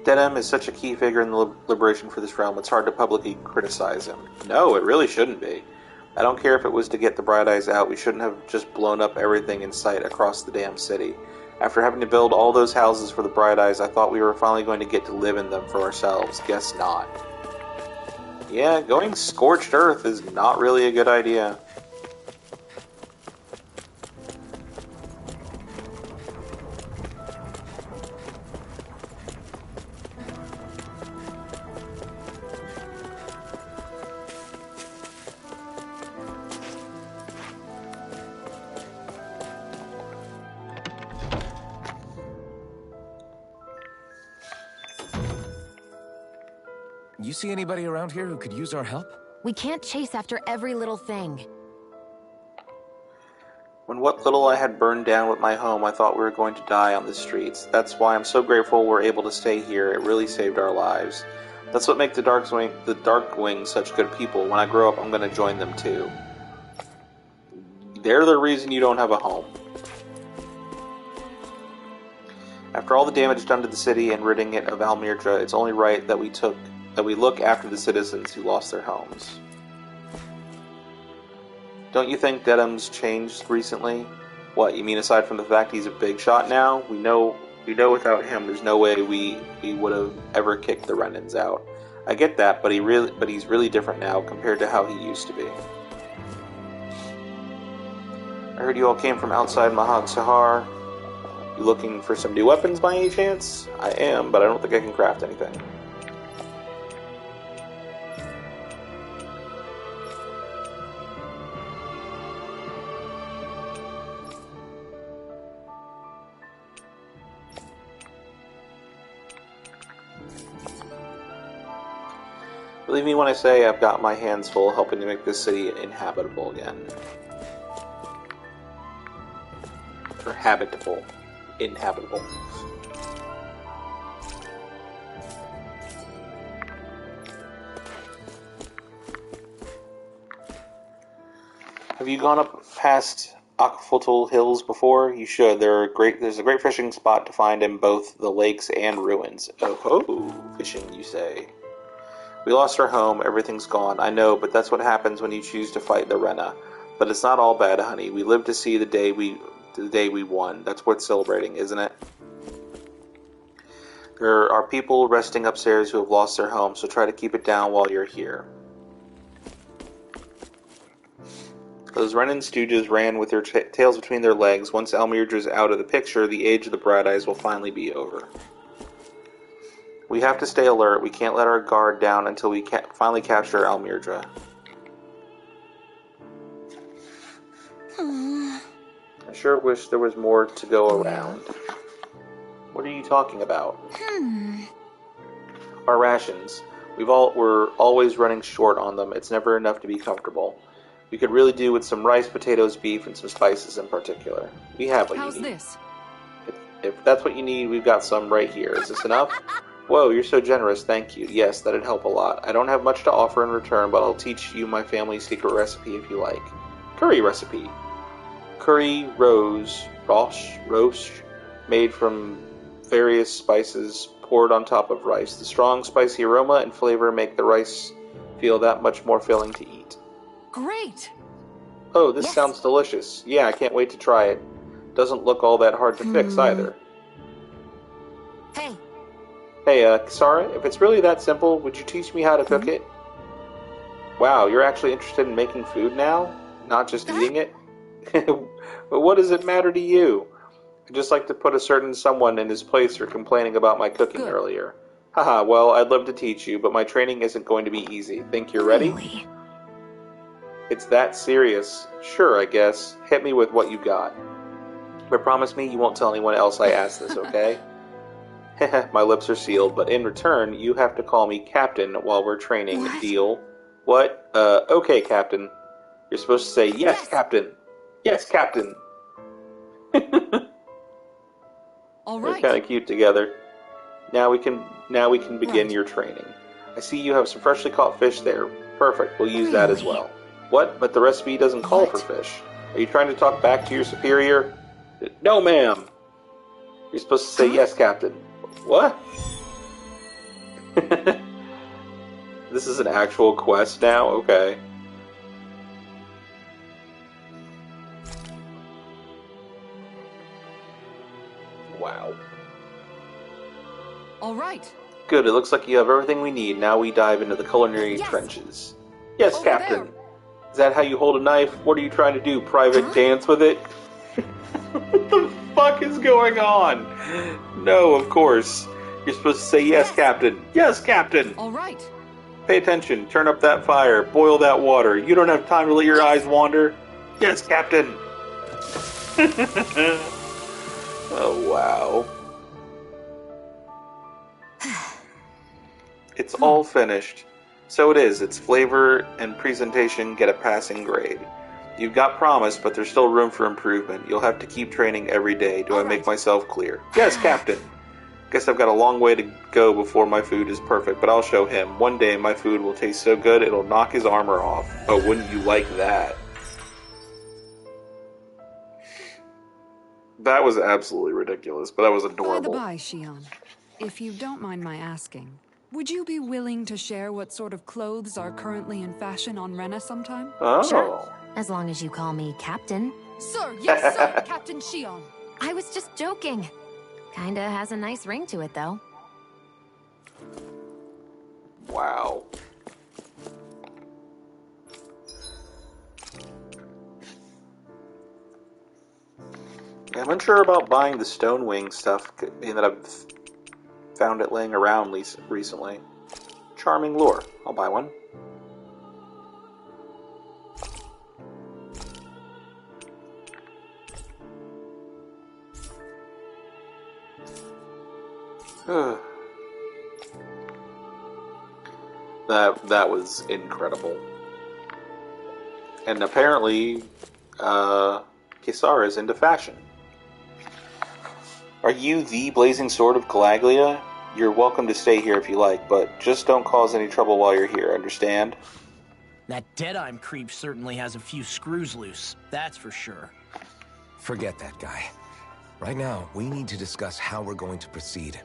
Dedham is such a key figure in the liberation for this realm, it's hard to publicly criticize him. No, it really shouldn't be. I don't care if it was to get the Bright Eyes out, we shouldn't have just blown up everything in sight across the damn city. After having to build all those houses for the Bright Eyes, I thought we were finally going to get to live in them for ourselves. Guess not. Yeah, going scorched earth is not really a good idea. You see anybody around here who could use our help? We can't chase after every little thing. When what little I had burned down with my home, I thought we were going to die on the streets. That's why I'm so grateful we're able to stay here. It really saved our lives. That's what makes the Darkwing such good people. When I grow up, I'm going to join them too. They're the reason you don't have a home. After all the damage done to the city and ridding it of Almirdra, it's only right that we look after the citizens who lost their homes. Don't you think Dedham's changed recently? What, you mean aside from the fact he's a big shot now? We know without him there's no way we would have ever kicked the Renans out. I get that, but he's really different now compared to how he used to be. I heard you all came from outside Mahag Sahar. You looking for some new weapons by any chance? I am, but I don't think I can craft anything. Believe me when I say I've got my hands full helping to make this city inhabitable again. Or habitable. Inhabitable. Have you gone up past Akfotul Hills before? You should. There's a great fishing spot to find in both the lakes and ruins. Oh, fishing, you say? We lost our home, everything's gone. I know, but that's what happens when you choose to fight the Rena. But it's not all bad, honey. We lived to see the day we won. That's worth celebrating, isn't it? There are people resting upstairs who have lost their home, so try to keep it down while you're here. Those Renan stooges ran with their tails between their legs. Once Almirdra's out of the picture, the age of the Bright Eyes will finally be over. We have to stay alert. We can't let our guard down until we finally capture Almirdra. I sure wish there was more to go around. What are you talking about? Our rations. We're always running short on them. It's never enough to be comfortable. We could really do with some rice, potatoes, beef, and some spices in particular. We have what you need. How's this? If that's what you need, we've got some right here. Is this enough? Whoa, you're so generous, thank you. Yes, that'd help a lot. I don't have much to offer in return, but I'll teach you my family's secret recipe if you like. Curry recipe. Curry roast, made from various spices poured on top of rice. The strong, spicy aroma and flavor make the rice feel that much more filling to eat. Great! Oh, this sounds delicious. Yeah, I can't wait to try it. Doesn't look all that hard to fix either. Hey, Kisara, if it's really that simple, would you teach me how to cook it? Wow, you're actually interested in making food now? Not just eating it? But what does it matter to you? I'd just like to put a certain someone in his place for complaining about my cooking earlier. Haha, well, I'd love to teach you, but my training isn't going to be easy. Think you're ready? Really? It's that serious. Sure, I guess. Hit me with what you got. But promise me you won't tell anyone else I asked this, okay? My lips are sealed, but in return, you have to call me Captain while we're training. What? Deal? What? Okay, Captain. You're supposed to say, yes, Captain! Yes, Captain! All right. They're kind of cute together. Now we can begin your training. I see you have some freshly caught fish there. Perfect, we'll use that as well. What? But the recipe doesn't call for fish. Are you trying to talk back to your superior? No, ma'am! You're supposed to say, yes, Captain. What? This is an actual quest now? Okay. Wow. All right. Good, it looks like you have everything we need. Now we dive into the culinary trenches. Yes, Over Captain. there. Is that how you hold a knife? What are you trying to do? Private dance with it? What the fuck is going on? No, of course. You're supposed to say, yes, Captain. Yes, Captain. All right. Pay attention. Turn up that fire. Boil that water. You don't have time to let your eyes wander. Yes, Captain. Oh, wow. It's all finished. So it is. Its flavor and presentation get a passing grade. You've got promise, but there's still room for improvement. You'll have to keep training every day. Do I make myself clear? Yes, Captain. Guess I've got a long way to go before my food is perfect, but I'll show him. One day my food will taste so good it'll knock his armor off. Oh, wouldn't you like that? That was absolutely ridiculous, but that was adorable. By the by, Shion, if you don't mind my asking, would you be willing to share what sort of clothes are currently in fashion on Rena sometime? Oh. Sure. As long as you call me Captain. Sir, yes sir, Captain Shion. I was just joking. Kinda has a nice ring to it, though. Wow. Yeah, I'm unsure about buying the Stonewing stuff, being that I've found it laying around recently. Charming lure. I'll buy one. That was incredible. And apparently, Kisara is into fashion. Are you the Blazing Sword of Calaglia? You're welcome to stay here if you like, but just don't cause any trouble while you're here, understand? That Deadeye creep certainly has a few screws loose, that's for sure. Forget that guy. Right now, we need to discuss how we're going to proceed.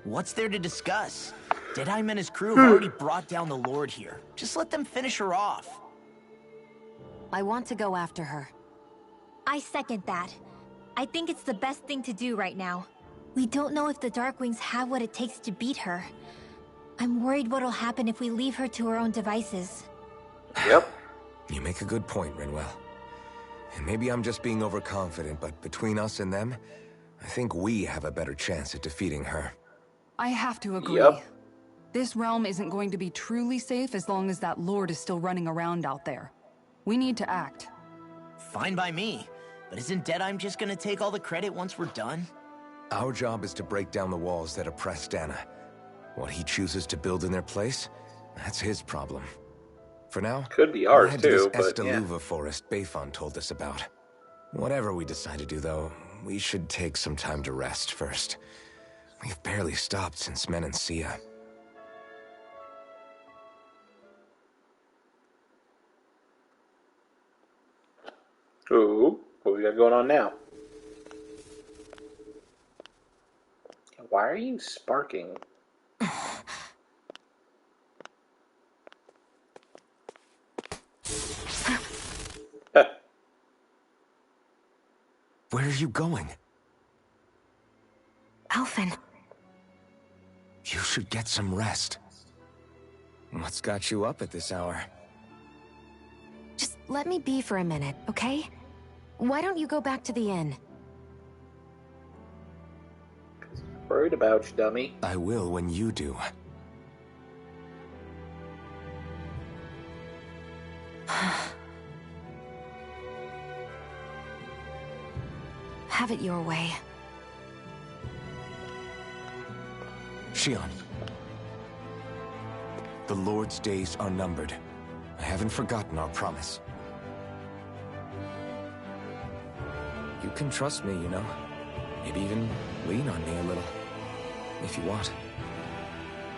What's there to discuss? Deadeye and his crew have already brought down the Lord here. Just let them finish her off. I want to go after her. I second that. I think it's the best thing to do right now. We don't know if the Darkwings have what it takes to beat her. I'm worried what'll happen if we leave her to her own devices. Yep. You make a good point, Rinwell. And maybe I'm just being overconfident, but between us and them, I think we have a better chance at defeating her. I have to agree. Yep. This realm isn't going to be truly safe as long as that Lord is still running around out there. We need to act. Fine by me. But isn't Deadeye just gonna take all the credit once we're done? Our job is to break down the walls that oppress Dana. What he chooses to build in their place, that's his problem. For now, could be ours head too, to this but Estaluva forest Bayfon told us about. Whatever we decide to do, though, we should take some time to rest first. We've barely stopped since Menancia. Ooh, what we got going on now? Why are you sparking? Where are you going? Alphen. You should get some rest. What's got you up at this hour? Just let me be for a minute, okay? Why don't you go back to the inn? Worried about you, dummy. I will when you do. Have it your way. Shion. The Lord's days are numbered. I haven't forgotten our promise. You can trust me, you know. Maybe even lean on me a little. If you want.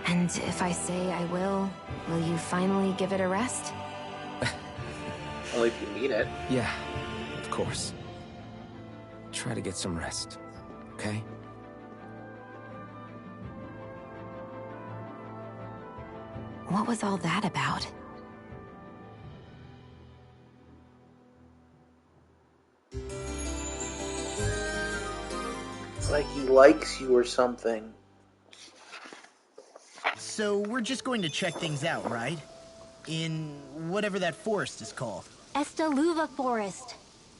And if I say I will you finally give it a rest? Only if you mean it. Yeah, of course. Try to get some rest, okay? What was all that about? Like he likes you or something. So we're just going to check things out, right? In whatever that forest is called. Estaluva Forest.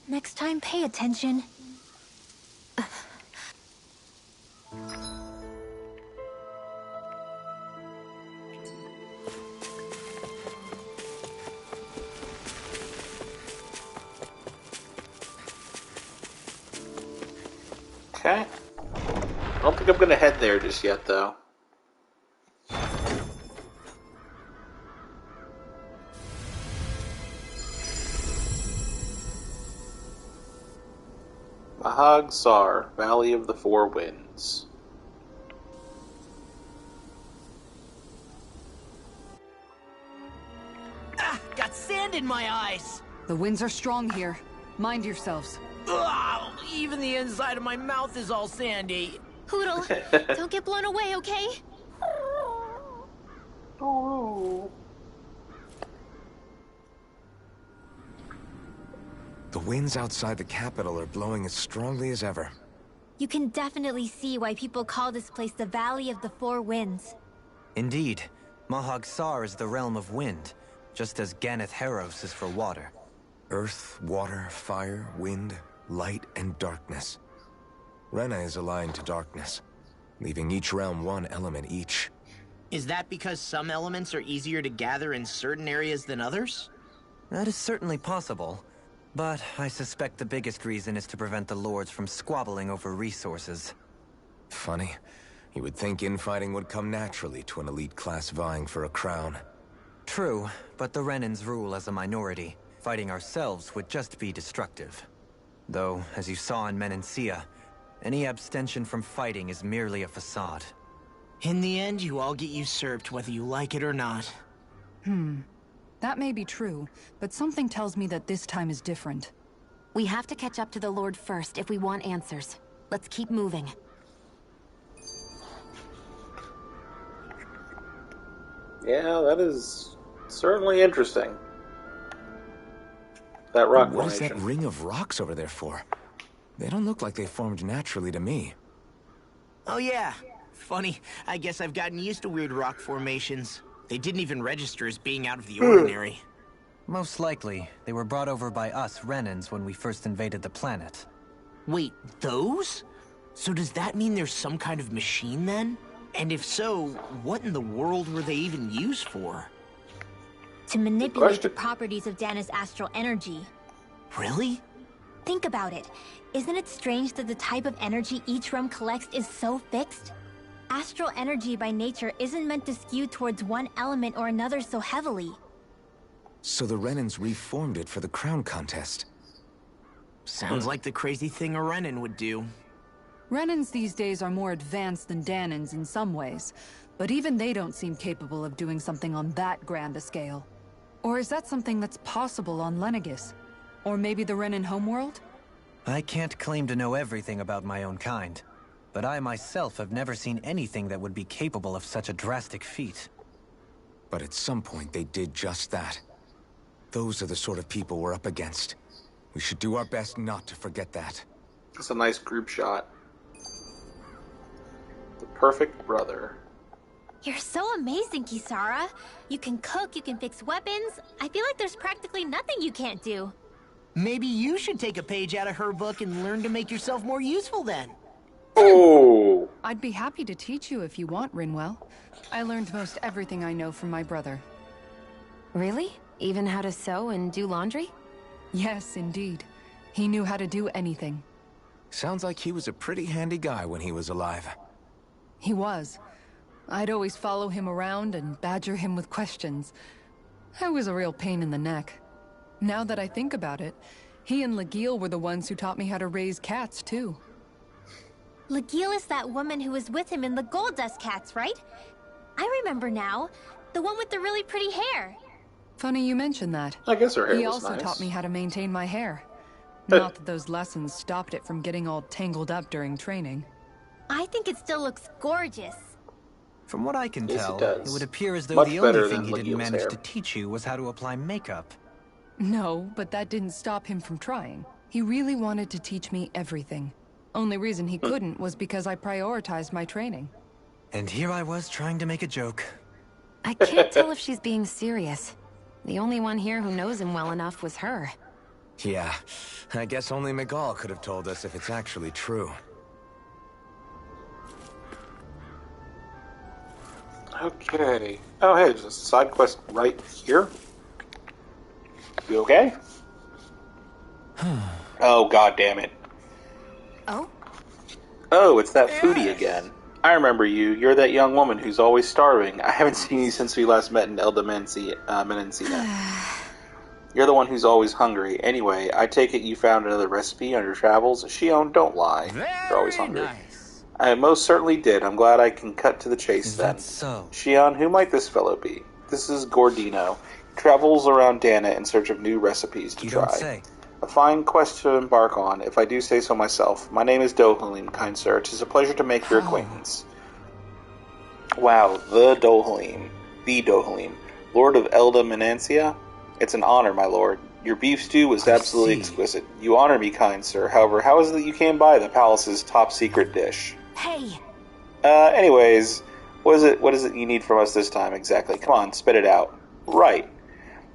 Next time, pay attention. Okay. I don't think I'm gonna head there just yet, though. Mahag-Sar, Valley of the Four Winds. Ah, got sand in my eyes! The winds are strong here. Mind yourselves. Ugh, even the inside of my mouth is all sandy. Hoodle, don't get blown away, okay? Oh. The winds outside the capital are blowing as strongly as ever. You can definitely see why people call this place the Valley of the Four Winds. Indeed. Mahag-Sar is the realm of wind, just as Ganeth Heros is for water. Earth, water, fire, wind, light, and darkness. Rena is aligned to darkness, leaving each realm one element each. Is that because some elements are easier to gather in certain areas than others? That is certainly possible, but I suspect the biggest reason is to prevent the lords from squabbling over resources. Funny. You would think infighting would come naturally to an elite class vying for a crown. True, but the Renans rule as a minority. Fighting ourselves would just be destructive. Though, as you saw in Menancia, any abstention from fighting is merely a facade. In the end, you all get usurped whether you like it or not. That may be true, but something tells me that this time is different. We have to catch up to the Lord first if we want answers. Let's keep moving. Yeah, that is certainly interesting. That rock What is formation. that ring of rocks over there for? They don't look like they formed naturally to me. Oh yeah. Funny, I guess I've gotten used to weird rock formations. They didn't even register as being out of the ordinary. Most likely, they were brought over by us Renans when we first invaded the planet. Wait, those? So does that mean there's some kind of machine then? And if so, what in the world were they even used for? To manipulate the properties of Dana's astral energy. Really? Think about it. Isn't it strange that the type of energy each realm collects is so fixed? Astral energy by nature isn't meant to skew towards one element or another so heavily. So the Renans reformed it for the crown contest. Sounds like the crazy thing a Renan would do. Renans these days are more advanced than Danans in some ways, but even they don't seem capable of doing something on that grand a scale. Or is that something that's possible on Lenegis? Or maybe the Renan homeworld? I can't claim to know everything about my own kind, but I myself have never seen anything that would be capable of such a drastic feat. But at some point they did just that. Those are the sort of people we're up against. We should do our best not to forget that. That's a nice group shot. The perfect brother. You're so amazing, Kisara. You can cook, you can fix weapons. I feel like there's practically nothing you can't do. Maybe you should take a page out of her book and learn to make yourself more useful then. Oh! I'd be happy to teach you if you want, Rinwell. I learned most everything I know from my brother. Really? Even how to sew and do laundry? Yes, indeed. He knew how to do anything. Sounds like he was a pretty handy guy when he was alive. He was. I'd always follow him around and badger him with questions. I was a real pain in the neck. Now that I think about it, he and Legil were the ones who taught me how to raise cats, too. Legil is that woman who was with him in the Gold Dust Cats, right? I remember now. The one with the really pretty hair. Funny you mention that. I guess her hair He was also nice. taught me how to maintain my hair. Not that those lessons stopped it from getting all tangled up during training. I think it still looks gorgeous. From what I can Yes, tell, it does. it would appear as though Much the better only thing than he didn't Legil's manage hair. to teach you was how to apply makeup. No, but that didn't stop him from trying. He really wanted to teach me everything. Only reason he couldn't was because I prioritized my training. And here I was trying to make a joke. I can't tell if she's being serious. The only one here who knows him well enough was her. Yeah, I guess only Miguel could have told us if it's actually true. Okay. Oh, hey, there's a side quest right here. You okay? Oh, god damn it. Oh? Oh, it's that foodie again. I remember you. You're that young woman who's always starving. I haven't seen you since we last met in Elde Menancia. You're the one who's always hungry. Anyway, I take it you found another recipe on your travels? Shion, don't lie. You're always hungry. Nice. I most certainly did. I'm glad I can cut to the chase Is then. that so? Shion, who might this fellow be? This is Gordino. He travels around Dana in search of new recipes to try. Don't say. A fine quest to embark on, if I do say so myself. My name is Dohalim, kind sir. It is a pleasure to make your acquaintance. Wow, the Dohalim. The Dohalim. Lord of Elde Menancia? It's an honor, my lord. Your beef stew was absolutely exquisite. You honor me, kind sir. However, how is it that you came by the palace's top secret dish? Hey! Anyways, what is it you need from us this time exactly? Come on, spit it out. Right.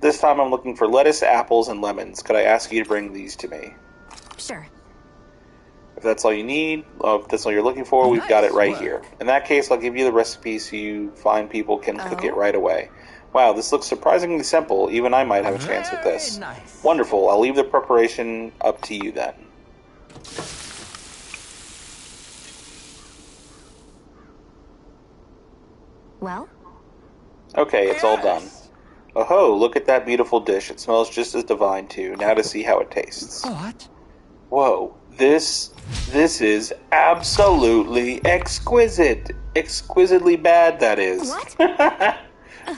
This time I'm looking for lettuce, apples, and lemons. Could I ask you to bring these to me? Sure. If that's all you need, if that's all you're looking for, we've got it right here. In that case, I'll give you the recipe so you fine people can cook it right away. Wow, this looks surprisingly simple. Even I might have a chance with this. Nice. Wonderful. I'll leave the preparation up to you then. Well? Okay, it's all done. Oh ho, look at that beautiful dish. It smells just as divine too. Now to see how it tastes. What? Whoa, this is absolutely exquisite. Exquisitely bad, that is. What?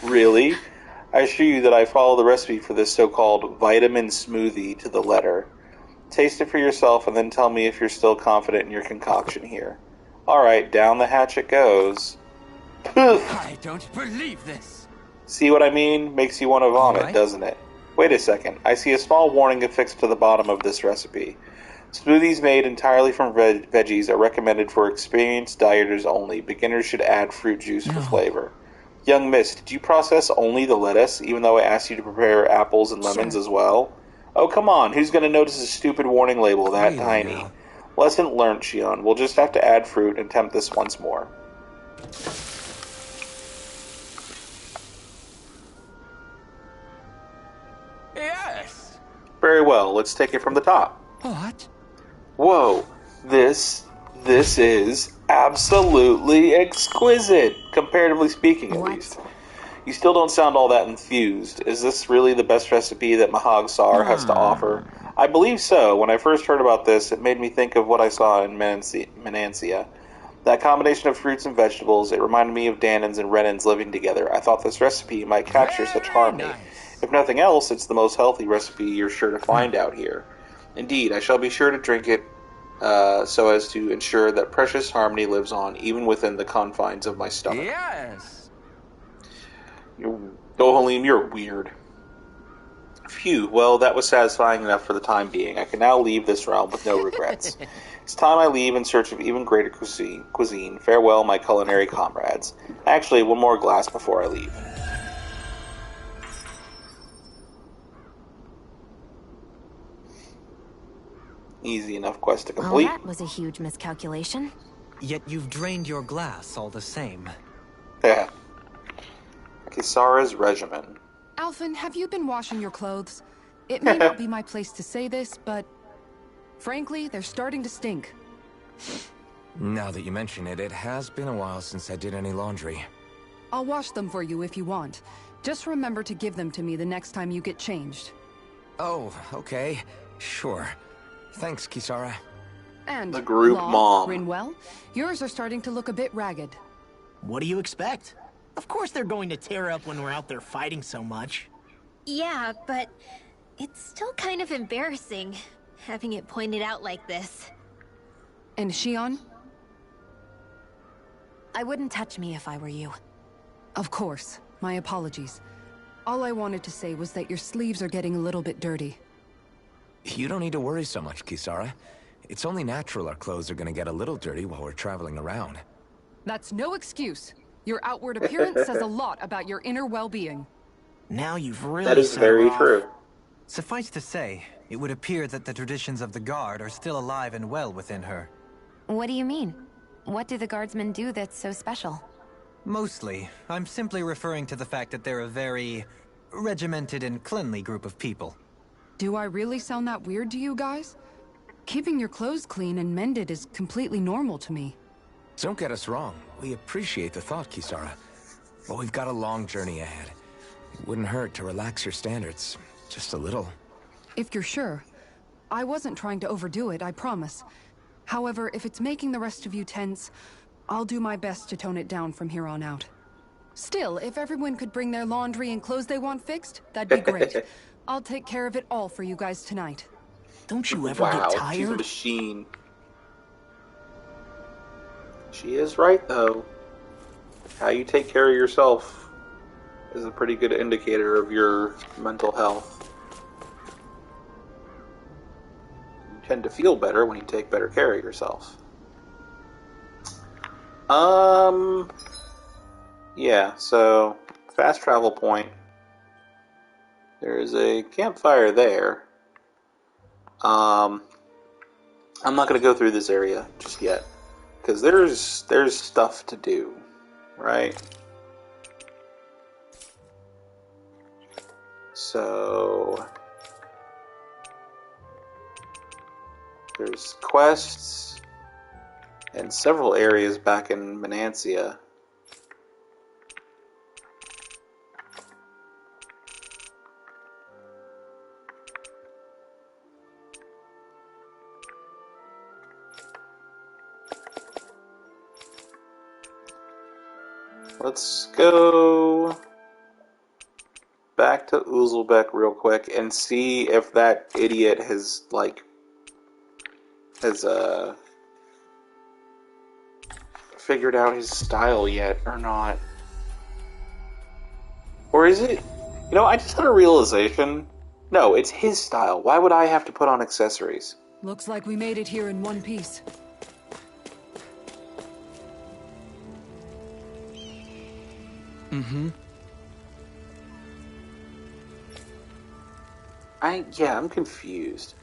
Really? I assure you that I follow the recipe for this so-called vitamin smoothie to the letter. Taste it for yourself and then tell me if you're still confident in your concoction here. Alright, down the hatch it goes. Poof! I don't believe this. See what I mean? Makes you want to vomit, doesn't it? Wait a second. I see a small warning affixed to the bottom of this recipe. Smoothies made entirely from veggies are recommended for experienced dieters only. Beginners should add fruit juice for flavor. Young miss, did you process only the lettuce, even though I asked you to prepare apples and lemons as well? Oh, come on. Who's going to notice a stupid warning label that tiny? Lesson learned, Shion. We'll just have to add fruit and attempt this once more. Yes. Very well. Let's take it from the top. What? Whoa. This is absolutely exquisite, comparatively speaking, at least. You still don't sound all that enthused. Is this really the best recipe that Mahag Sar has to offer? I believe so. When I first heard about this, it made me think of what I saw in Menancia. That combination of fruits and vegetables, it reminded me of Danins and Renins living together. I thought this recipe might capture such harmony. If nothing else, it's the most healthy recipe you're sure to find out here. Indeed, I shall be sure to drink it so as to ensure that precious harmony lives on, even within the confines of my stomach. Yes. Dohalim, you're weird. Phew, well, that was satisfying enough for the time being. I can now leave this realm with no regrets. It's time I leave in search of even greater cuisine. Farewell, my culinary comrades. Actually, one more glass before I leave. Easy enough quest to complete. Well, that was a huge miscalculation. Yet you've drained your glass all the same. Yeah. Kisara's regimen. Alphen, have you been washing your clothes? It may not be my place to say this, but frankly, they're starting to stink. Now that you mention it, it has been a while since I did any laundry. I'll wash them for you if you want. Just remember to give them to me the next time you get changed. Oh, okay. Sure. Thanks, Kisara. And the group Law, mom. Rinwell, yours are starting to look a bit ragged. What do you expect? Of course they're going to tear up when we're out there fighting so much. Yeah, but it's still kind of embarrassing, having it pointed out like this. And Shion? I wouldn't touch me if I were you. Of course. My apologies. All I wanted to say was that your sleeves are getting a little bit dirty. You don't need to worry so much, Kisara. It's only natural our clothes are gonna get a little dirty while we're traveling around. That's no excuse. Your outward appearance says a lot about your inner well-being. Now you've really That is very true. Suffice to say, it would appear that the traditions of the Guard are still alive and well within her. What do you mean? What do the guardsmen do that's so special? Mostly, I'm simply referring to the fact that they're a very regimented and cleanly group of people. Do I really sound that weird to you guys? Keeping your clothes clean and mended is completely normal to me. Don't get us wrong. We appreciate the thought, Kisara. But we've got a long journey ahead. It wouldn't hurt to relax your standards. Just a little. If you're sure. I wasn't trying to overdo it, I promise. However, if it's making the rest of you tense, I'll do my best to tone it down from here on out. Still, if everyone could bring their laundry and clothes they want fixed, that'd be great. I'll take care of it all for you guys tonight. Don't you ever get tired? She's a machine. She is right, though. How you take care of yourself is a pretty good indicator of your mental health. You tend to feel better when you take better care of yourself. Yeah, so fast travel point. There is a campfire there. I'm not going to go through this area just yet, because there's stuff to do, right? So there's quests and several areas back in Menancia. Let's go back to Uzelbeck real quick and see if that idiot has figured out his style yet or not. Or is it? You know, I just had a realization. No, it's his style. Why would I have to put on accessories? Looks like we made it here in one piece. Mm-hmm. I'm confused.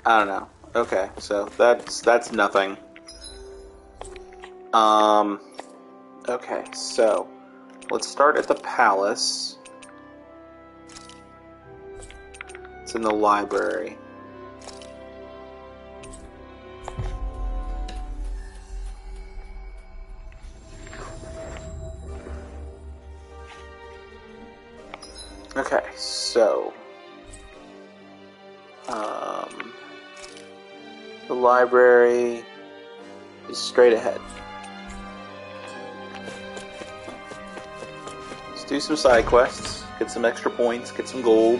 I don't know. Okay, so that's nothing. Okay, so let's start at the palace. It's in the library. Okay, so the library is straight ahead. Let's do some side quests, get some extra points, get some gold.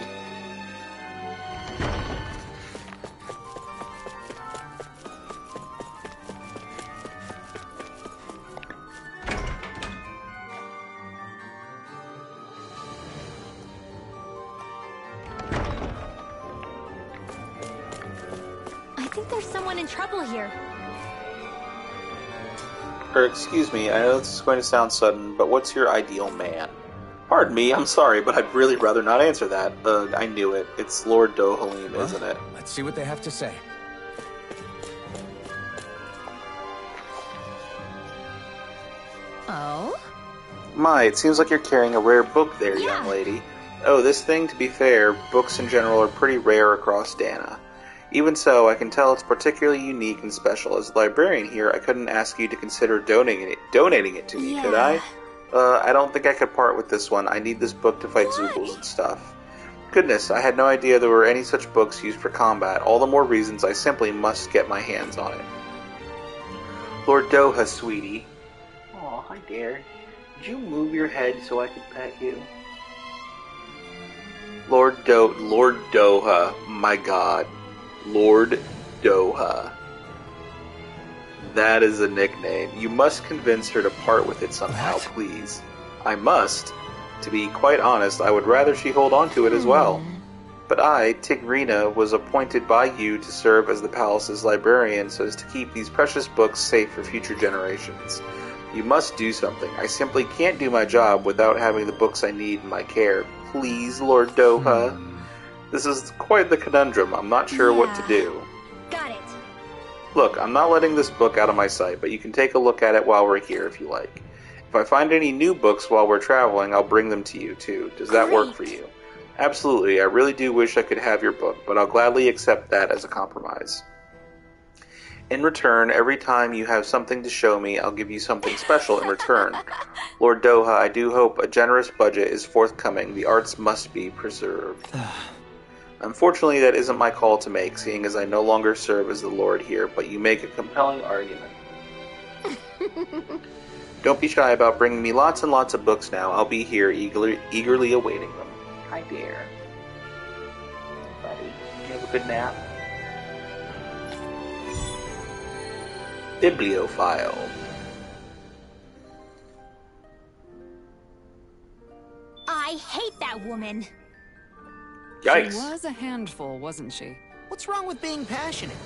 Excuse me, I know this is going to sound sudden, but what's your ideal man? Pardon me, I'm sorry, but I'd really rather not answer that. I knew it. It's Lord Dohalim, well, isn't it? Let's see what they have to say. Oh? My, it seems like you're carrying a rare book there, young lady. Oh, this thing, to be fair, books in general are pretty rare across Dana. Even so, I can tell it's particularly unique and special. As a librarian here, I couldn't ask you to consider donating it to me, could I? I don't think I could part with this one. I need this book to fight Zoogles and stuff. Goodness, I had no idea there were any such books used for combat. All the more reasons I simply must get my hands on it. Lord Doha, sweetie. Aw, hi there. Did you move your head so I could pet you? Lord Doha, my god. Lord Doha. That is a nickname. You must convince her to part with it somehow, please. I must. To be quite honest, I would rather she hold on to it as well. But I, Tigrina, was appointed by you to serve as the palace's librarian so as to keep these precious books safe for future generations. You must do something. I simply can't do my job without having the books I need in my care. Please, Lord Doha. This is quite the conundrum. I'm not sure what to do. Got it. Look, I'm not letting this book out of my sight, but you can take a look at it while we're here if you like. If I find any new books while we're traveling, I'll bring them to you, too. Does that work for you? Absolutely. I really do wish I could have your book, but I'll gladly accept that as a compromise. In return, every time you have something to show me, I'll give you something special in return. Lord Doha, I do hope a generous budget is forthcoming. The arts must be preserved. Unfortunately, that isn't my call to make, seeing as I no longer serve as the Lord here, but you make a compelling argument. Don't be shy about bringing me lots and lots of books now. I'll be here eagerly awaiting them. Hi, dear. Buddy, you have a good nap? Bibliophile. I hate that woman. Yikes. She was a handful, wasn't she? What's wrong with being passionate?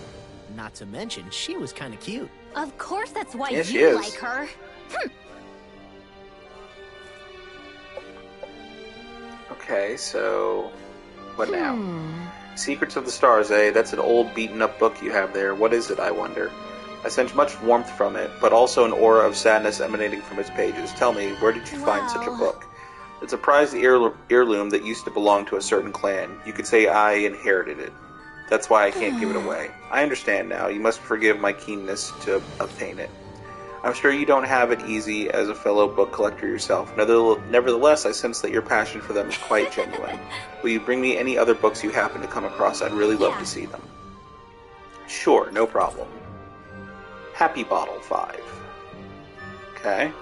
Not to mention, she was kind of cute. Of course that's why Yes, she you is. like her. Okay, so... what now? Secrets of the Stars, eh? That's an old, beaten-up book you have there. What is it, I wonder? I sense much warmth from it, but also an aura of sadness emanating from its pages. Tell me, where did you find such a book? It's a prized heirloom that used to belong to a certain clan. You could say I inherited it. That's why I can't give it away. I understand now. You must forgive my keenness to obtain it. I'm sure you don't have it easy as a fellow book collector yourself. Nevertheless, I sense that your passion for them is quite genuine. Will you bring me any other books you happen to come across? I'd really love to see them. Sure, no problem. Happy Bottle 5. Okay.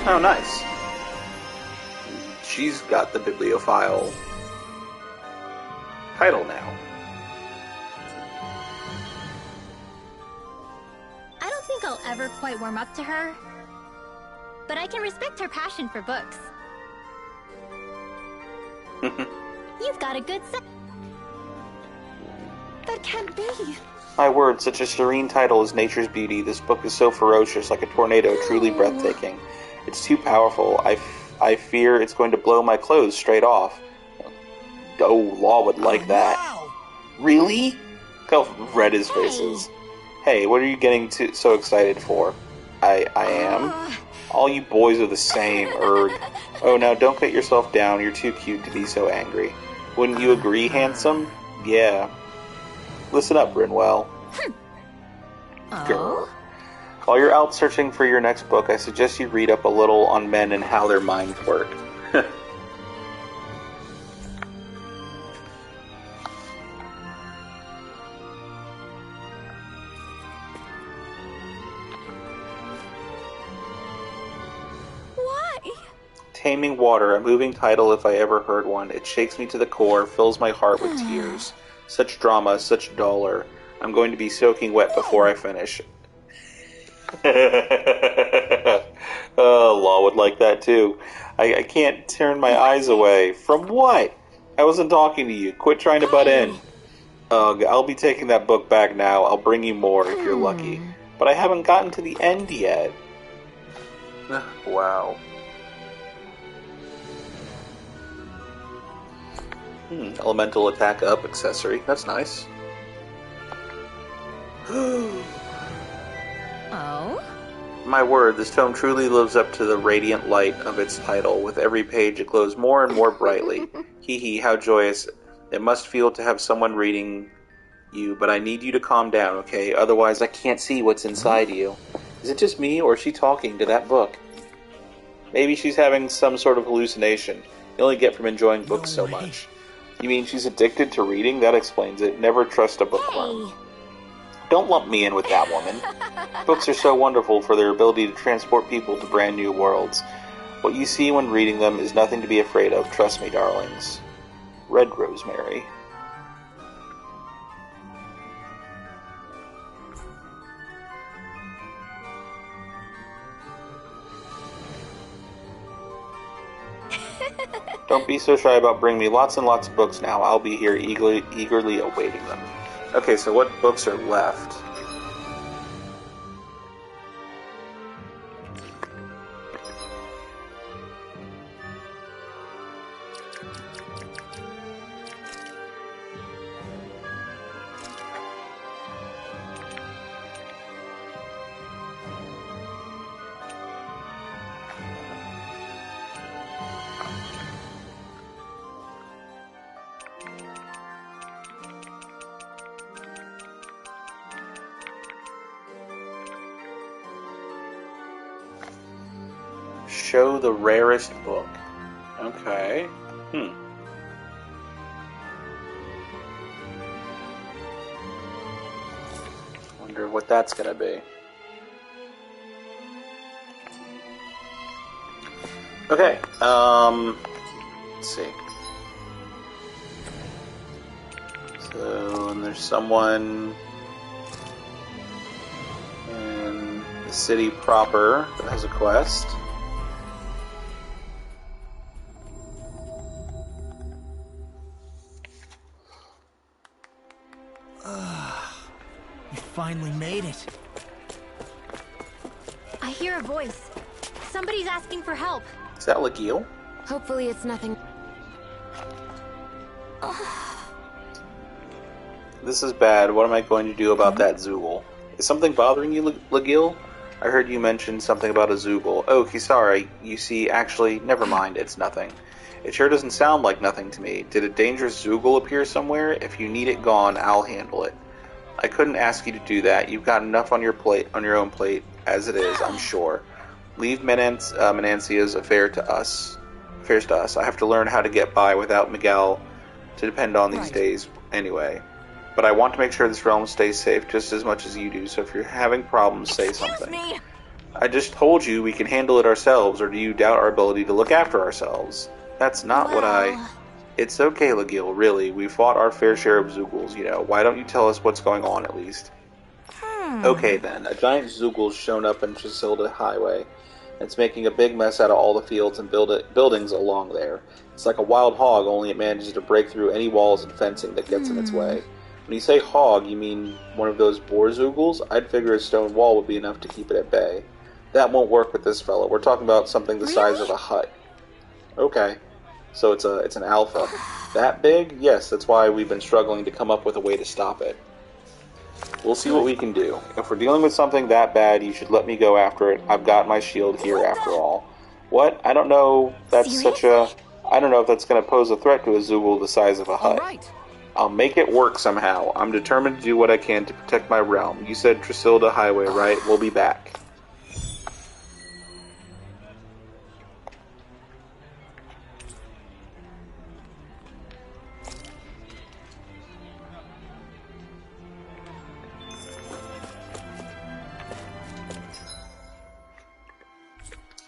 Oh, nice. She's got the bibliophile title now. I don't think I'll ever quite warm up to her, but I can respect her passion for books. You've got a good sense. That can't be. My word, such a serene title as Nature's Beauty. This book is so ferocious, like a tornado, truly breathtaking. It's too powerful. I fear it's going to blow my clothes straight off. Oh, Law would like that. Wow. Really? Look how red his face is. Hey, what are you getting so excited for? I am. All you boys are the same, erg. Oh, now don't cut yourself down. You're too cute to be so angry. Wouldn't you agree, handsome? Yeah. Listen up, Brinwell. Grr. While you're out searching for your next book, I suggest you read up a little on men and how their minds work. Why? Taming Water, a moving title if I ever heard one. It shakes me to the core, fills my heart with tears. Such drama, such dolor. I'm going to be soaking wet before I finish. Law would like that too. I can't turn my eyes away. From what? I wasn't talking to you. Quit trying to butt in. Ugh, I'll be taking that book back now. I'll bring you more if you're lucky. But I haven't gotten to the end yet. Wow. Elemental attack up accessory. That's nice. Oh? My word, this tome truly lives up to the radiant light of its title. With every page it glows more and more brightly. Hee hee, how joyous it must feel to have someone reading you, but I need you to calm down, okay? Otherwise I can't see what's inside you. Is it just me, or is she talking to that book? Maybe she's having some sort of hallucination. You only get from enjoying books so much. You mean she's addicted to reading? That explains it. Never trust a bookworm. Don't lump me in with that woman. Books are so wonderful for their ability to transport people to brand new worlds. What you see when reading them is nothing to be afraid of, trust me, darlings. Red Rosemary. Don't be so shy about bringing me lots and lots of books now. I'll be here eagerly awaiting them. Okay, so what books are left? Show the rarest book. Okay. Wonder what that's gonna be. Okay, let's see. So, and there's someone in the city proper that has a quest. You finally made it. I hear a voice. Somebody's asking for help. Is that Legil? Hopefully it's nothing. This is bad. What am I going to do about that Zoogle? Is something bothering you, Legil? I heard you mention something about a Zoogle. Oh, Kisara, you see, actually, never mind, it's nothing. It sure doesn't sound like nothing to me. Did a dangerous Zoogle appear somewhere? If you need it gone, I'll handle it. I couldn't ask you to do that. You've got enough on your own plate, as it is, I'm sure. Leave Menancia's affairs to us. I have to learn how to get by without Miguel to depend on these days anyway. But I want to make sure this realm stays safe just as much as you do, so if you're having problems, say something. Me. I just told you we can handle it ourselves, or do you doubt our ability to look after ourselves? That's not what I... It's okay, Legil, really. We fought our fair share of Zoogles, you know. Why don't you tell us what's going on, at least? Okay, then. A giant Zoogle's shown up in Elde Highway. It's making a big mess out of all the fields and buildings along there. It's like a wild hog, only it manages to break through any walls and fencing that gets in its way. When you say hog, you mean one of those boar Zoogles? I'd figure a stone wall would be enough to keep it at bay. That won't work with this fellow. We're talking about something the size of a hut. Okay. So it's an alpha. That big? Yes, that's why we've been struggling to come up with a way to stop it. We'll see what we can do. If we're dealing with something that bad, you should let me go after it. I've got my shield here after all. What? I don't know. I don't know if that's going to pose a threat to a Zoogle the size of a hut. Right. I'll make it work somehow. I'm determined to do what I can to protect my realm. You said Elde Highway, right? We'll be back.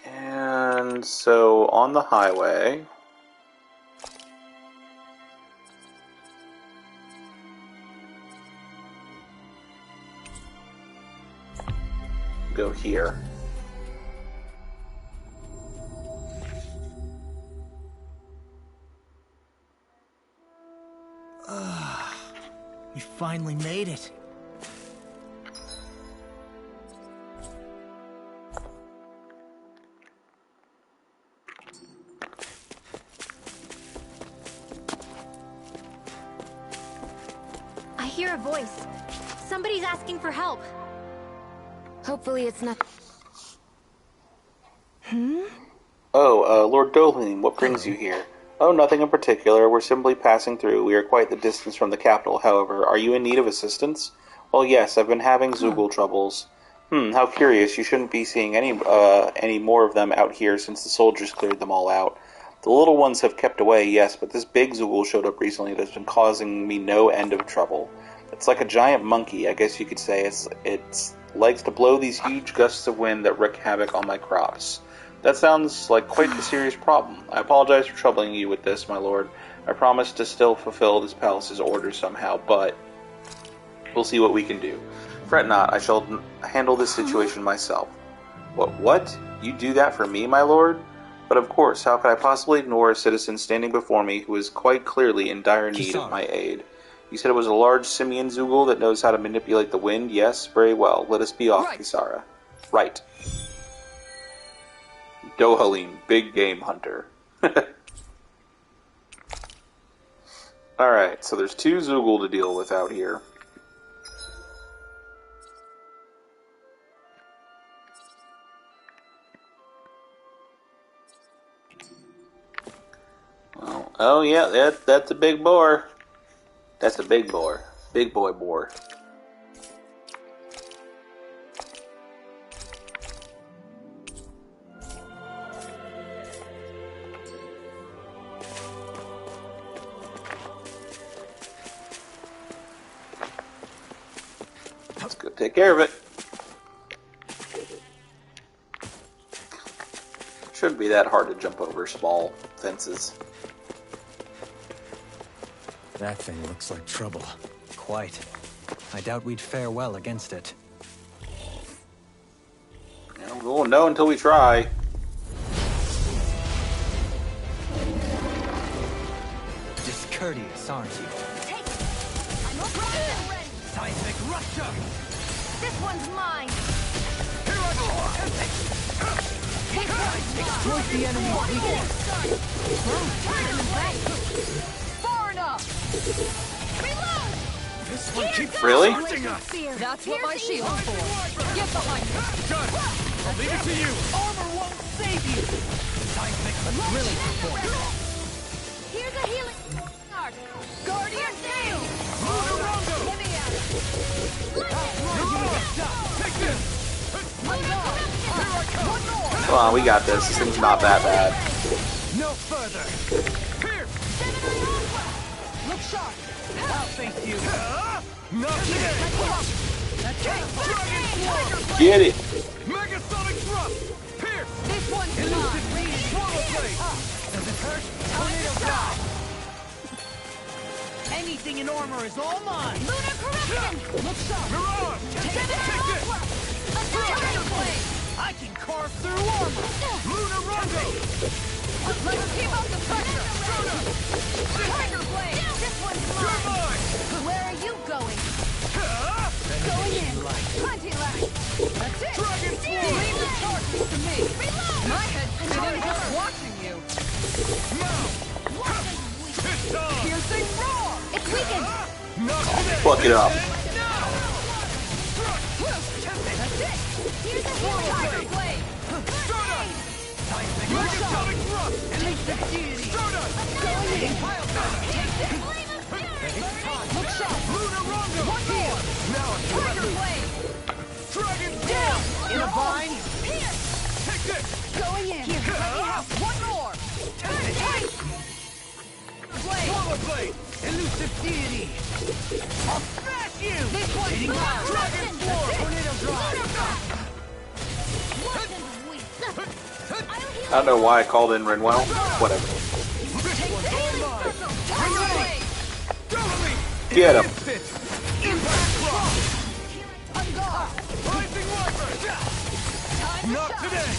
And so on the highway, go here. We finally made it. I hear a voice. Somebody's asking for help. Hopefully it's not... Oh, Lord Dohalim, what brings you here? Oh, nothing in particular. We're simply passing through. We are quite the distance from the capital, however. Are you in need of assistance? Well, yes, I've been having Zoogle troubles. How curious. You shouldn't be seeing any more of them out here since the soldiers cleared them all out. The little ones have kept away, yes, but this big Zoogle showed up recently that's been causing me no end of trouble. It's like a giant monkey, I guess you could say. It likes to blow these huge gusts of wind that wreak havoc on my crops. That sounds like quite a serious problem. I apologize for troubling you with this, my lord. I promise to still fulfill this palace's orders somehow, but we'll see what we can do. Fret not, I shall handle this situation myself. What? You do that for me, my lord? But of course, how could I possibly ignore a citizen standing before me who is quite clearly in dire need of my aid? You said it was a large simian Zoogle that knows how to manipulate the wind? Yes, very well. Let us be off, right. Kisara. Right. Dohalim, big game hunter. Alright, so there's 2 Zoogle to deal with out here. Well, oh yeah, that's a big boar. That's a big boar. Big boy boar. take care of it. Shouldn't be that hard to jump over small fences. That thing looks like trouble. Quite. I doubt we'd fare well against it. Yeah, we won't know until we try. Discourteous, aren't you? Take it. I'm ready. Seismic rupture! This one's mine. Exploit the enemy weakness! Far enough. Reload. This one keeps Really? That's what my shield's for. Get behind me. Got it. I'll leave it to you. Armor won't save you. Seismic thrilling performance. Here's a healing. Guardian Sail. Get me out. Take this. Come on, we got this. This thing's not that bad. No further! Here. Look sharp. I'll face you! Not today. Get it. Megasonic thrust. Here. This one's mine. Swallow blade. Does it hurt? Tornado blast! Anything in armor is all mine! Lunar corruption. Look sharp. Mirage. Take this. I can carve through armor! Lunar Rondo. Let's keep up the pressure. Tiger blade. This one's You're mine. mine. Where are you going? Going in. Plenty left. That's it. Dragon Sword. Leave the darkness to me. My head's spinning just watching you. Now. It's time. Piercing roar. It's weakened. Not today. Fuck it up. That's it. Here's a tiger blade. Stardust. Megasonic thrust. Stardust. Going in. Look sharp. Lunar Rondo. One more. Now it's Tiger blade. Dragon Down. Sword. In a vine? Here. Take this. Going in. Let me have one more. Blade. Swallow blade. Elusive deity! I'll smash you! This one's mine. Dragon Sword. Tornado drive! I don't know why I called in Renwell. Whatever. Get him. Rising Wyvern. Not today.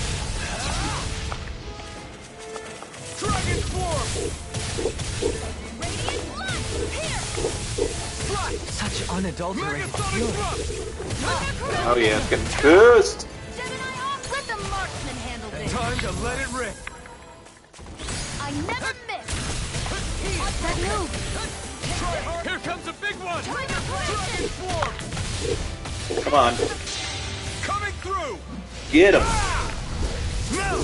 Dragon Swarm. Such unadulterated Megasonic fury. thrust. Oh yeah, it's getting cursed. Let the marksman handle this. Time to let it rip. I never miss. That move. Here comes a big one. Tiger blade. Swarm. Come on. Coming through. Get him. Now.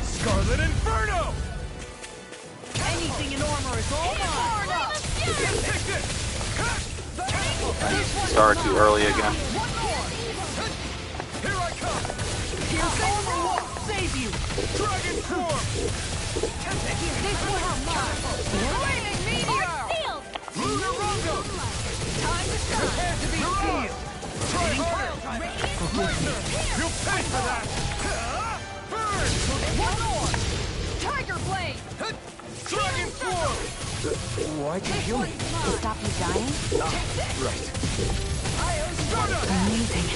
Scarlet Inferno. Anything in armor is all mine! Take this. Started too early again. Here I come. Armor won't save you! Dragon Swarm. This one's mine. Flaming meteor. Lunar Rondo. Time to shine. Prepare to be sealed. Try harder. Lightner. You'll pay for that. Burn. One more. Tiger blade. Dragon Swarm. Why'd you kill me? To stop you dying? Right. Amazing.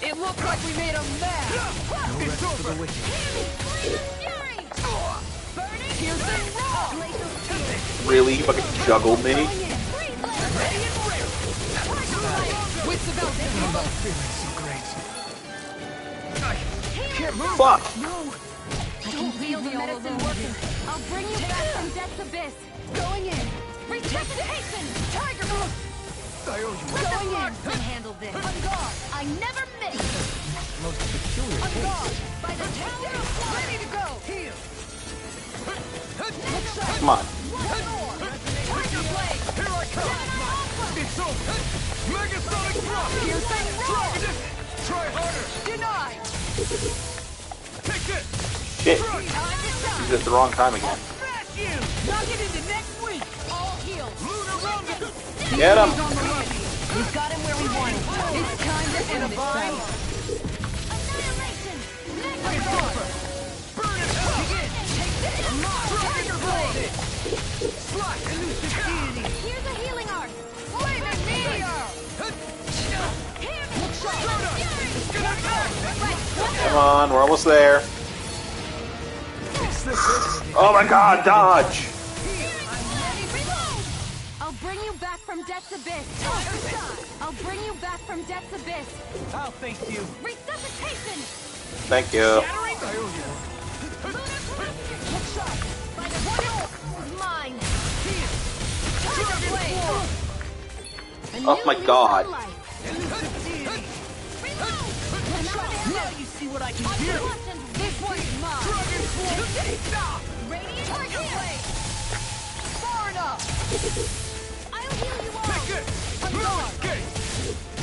It looks like we made a mess. It's over. Piercing roar. Really? You fucking juggled me? With the belt. Fuck! I can feel the medicine working. I'll bring you back from death's abyss. Going in. Resuscitation. Tiger move. I owe you. Going in. And handle this. On guard. I never miss. Most peculiar On case. guard. By the tower. Ready to go. Heal. Come on. One more. Tiger blade. Here I come. It's over. Megasonic thrust. Piercing roar. Try harder. Denied. Take this. Shit. Time to shine. Used it at the wrong time again. Smash you. Knock it into next week. All healed. Lunar Rondo. Get him. We've got him where we want him. It's time to end this battle. Annihilation! It's over! Burn it up! Begin! Take this! Tiger Blade! Slot! Elusive deity! Here's a healing art! Flaming meteor! Look shot! Come on, we're almost there. Oh my god, dodge! I'll bring you back from death's abyss. I'll bring you back from death's abyss. I'll face you. Resuscitation! Thank you. Mine. Oh my god. Now you see what I can do. This one's mine. Radiant Tiger Blade. Far enough. I'll heal you all. Take it.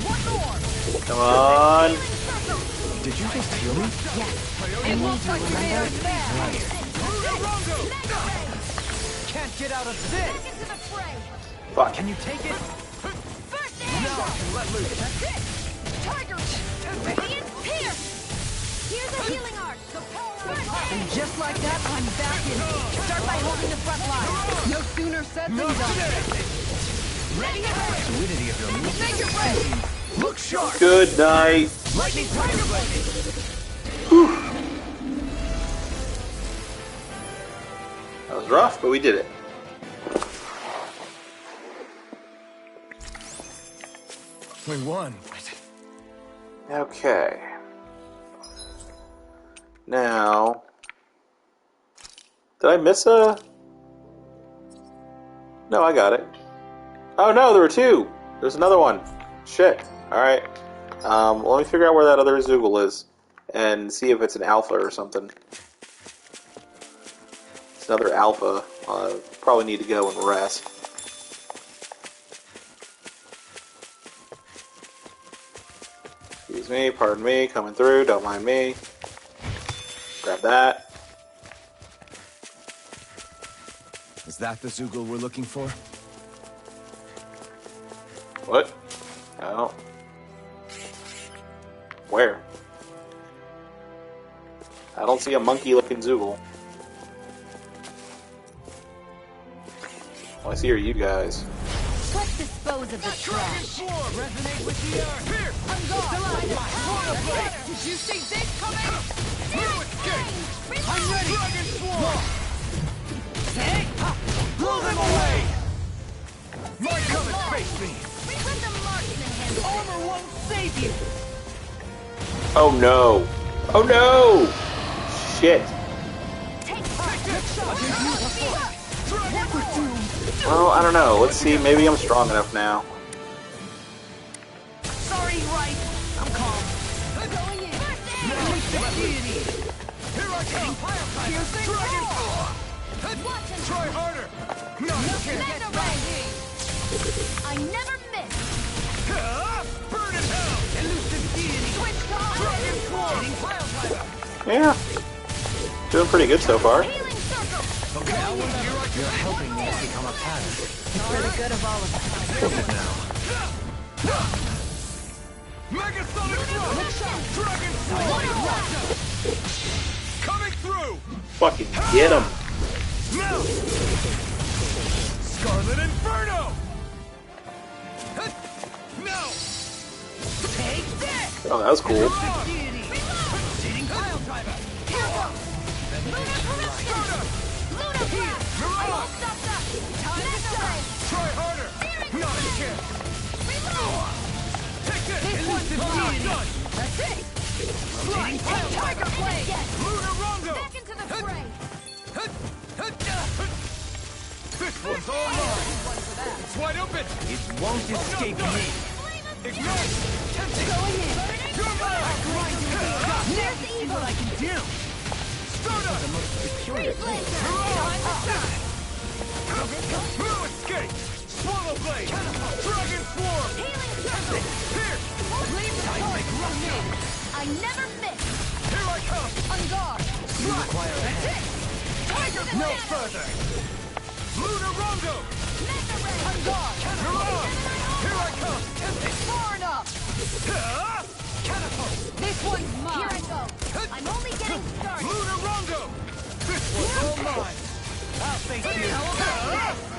One more. Come on. Did you just heal me? It looks like you made us mad. Can't get out of this. Into the fray. Fuck. Can you take it? First Now I can let loose. That's it. Tiger. Radiant Pierce. Here's a healing art. And just like that, I'm back in. Start by holding the front line. No sooner said than done. Ready ahead. Fluidity of your movement. Make it ready. Look sharp. Good night. Lightning Tiger Blade. That was rough, but we did it. We won. Okay. Now, did I miss a? No, I got it. Oh no, there were two. There's another one. Shit. All right. Let me figure out where that other Zoogle is and see if it's an alpha or something. It's another alpha. Probably need to go and rest. Excuse me, pardon me, coming through, don't mind me. Grab that. Is that the Zoogle we're looking for? What? Oh. Where? I don't see a monkey-looking Zoogle. All I see are you guys. Let's dispose of the trash. Resonate with the earth. Here. Did you see this coming? I'm ready. Dragon Swarm. Blow them away. My coming, face me. Let the marksman handle Armor won't save you. Oh no! Oh no! Shit! Well, I don't know. Let's see. Maybe I'm strong enough now. Sorry, right. I'm calm. Going in. Here I come. Dragon Swarm. Try harder. No, you can't. I never miss. Burn in hell. Elusive deity. Switch to Dragon Swarm. Pile driver. Yeah. Doing pretty good so far. Okay, you're helping me become a pattern. For the good of all of us. Mega Sonic Throw. Dragon Swarm. Coming through. Fucking get him! No. Scarlet Inferno. No. Take this. Oh, that was cool. Cheating pile driver. Here goes. Luna here. Time to shine. Try harder. Not a chance. Take this. Elusive deity. That's it. Cheating pile Tiger Blade. Luna Rondo. Back into the fray. This one's all mine. It's wide open. It won't escape me. Ignite. Going in. You're mine. Let's see what I can do. Stardust. The most superior thing. No escape. Swallow Blade. Dragon Swarm. Healing circle. Here. Leave the sword. I never miss. Here I come. On guard. That's it. Tiger No further. Luna Rondo. On guard. You're on. Here I come! Far enough! Catapult! This one's mine! Here I go! I'm only getting started! Lunar Rondo! This one's all mine! I'll face you!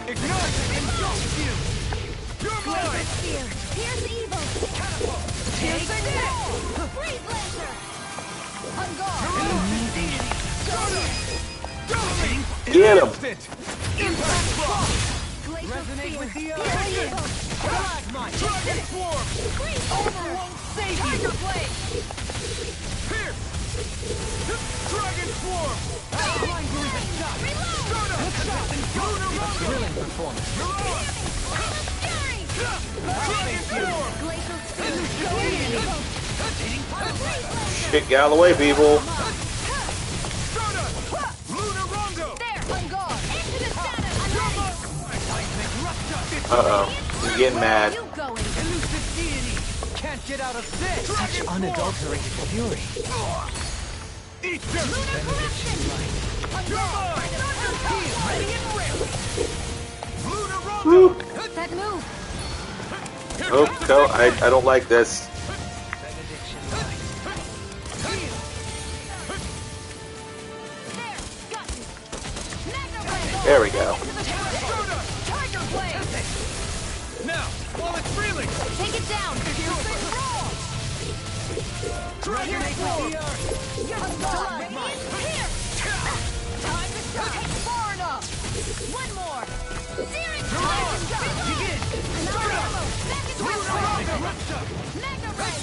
Ignite and engulf you! You're mine! Here's evil! Catapult! Take this! Freeze Lancer! On guard! Get him! Impact block! Resonate with the earth! Plasmite! Dragon Swarm! Over won't save you! Tiger Blade! Pierce! Dragon Swarm! Outline you with a shot! Lunar Rondo! Thrilling performance! Dragon Swarm! Shit, get out of the way, people. Lunar Rondo! There! On guard! Into the status! Uh-oh. He's getting mad. Elusive deity! Can't get out of this! Such unadulterated fury. Eat them! Lunar correction! You're mine! Ready and ready! Lunar Rondo! That move! Oh, no, I don't like this. There we go. Tiger Blade! Now, while it's reeling! Take it down! Dragon Sword! You're gone! Here! Time to shine! Far enough! One more! Searing Time to shine! Begin! Back into Magna Ray!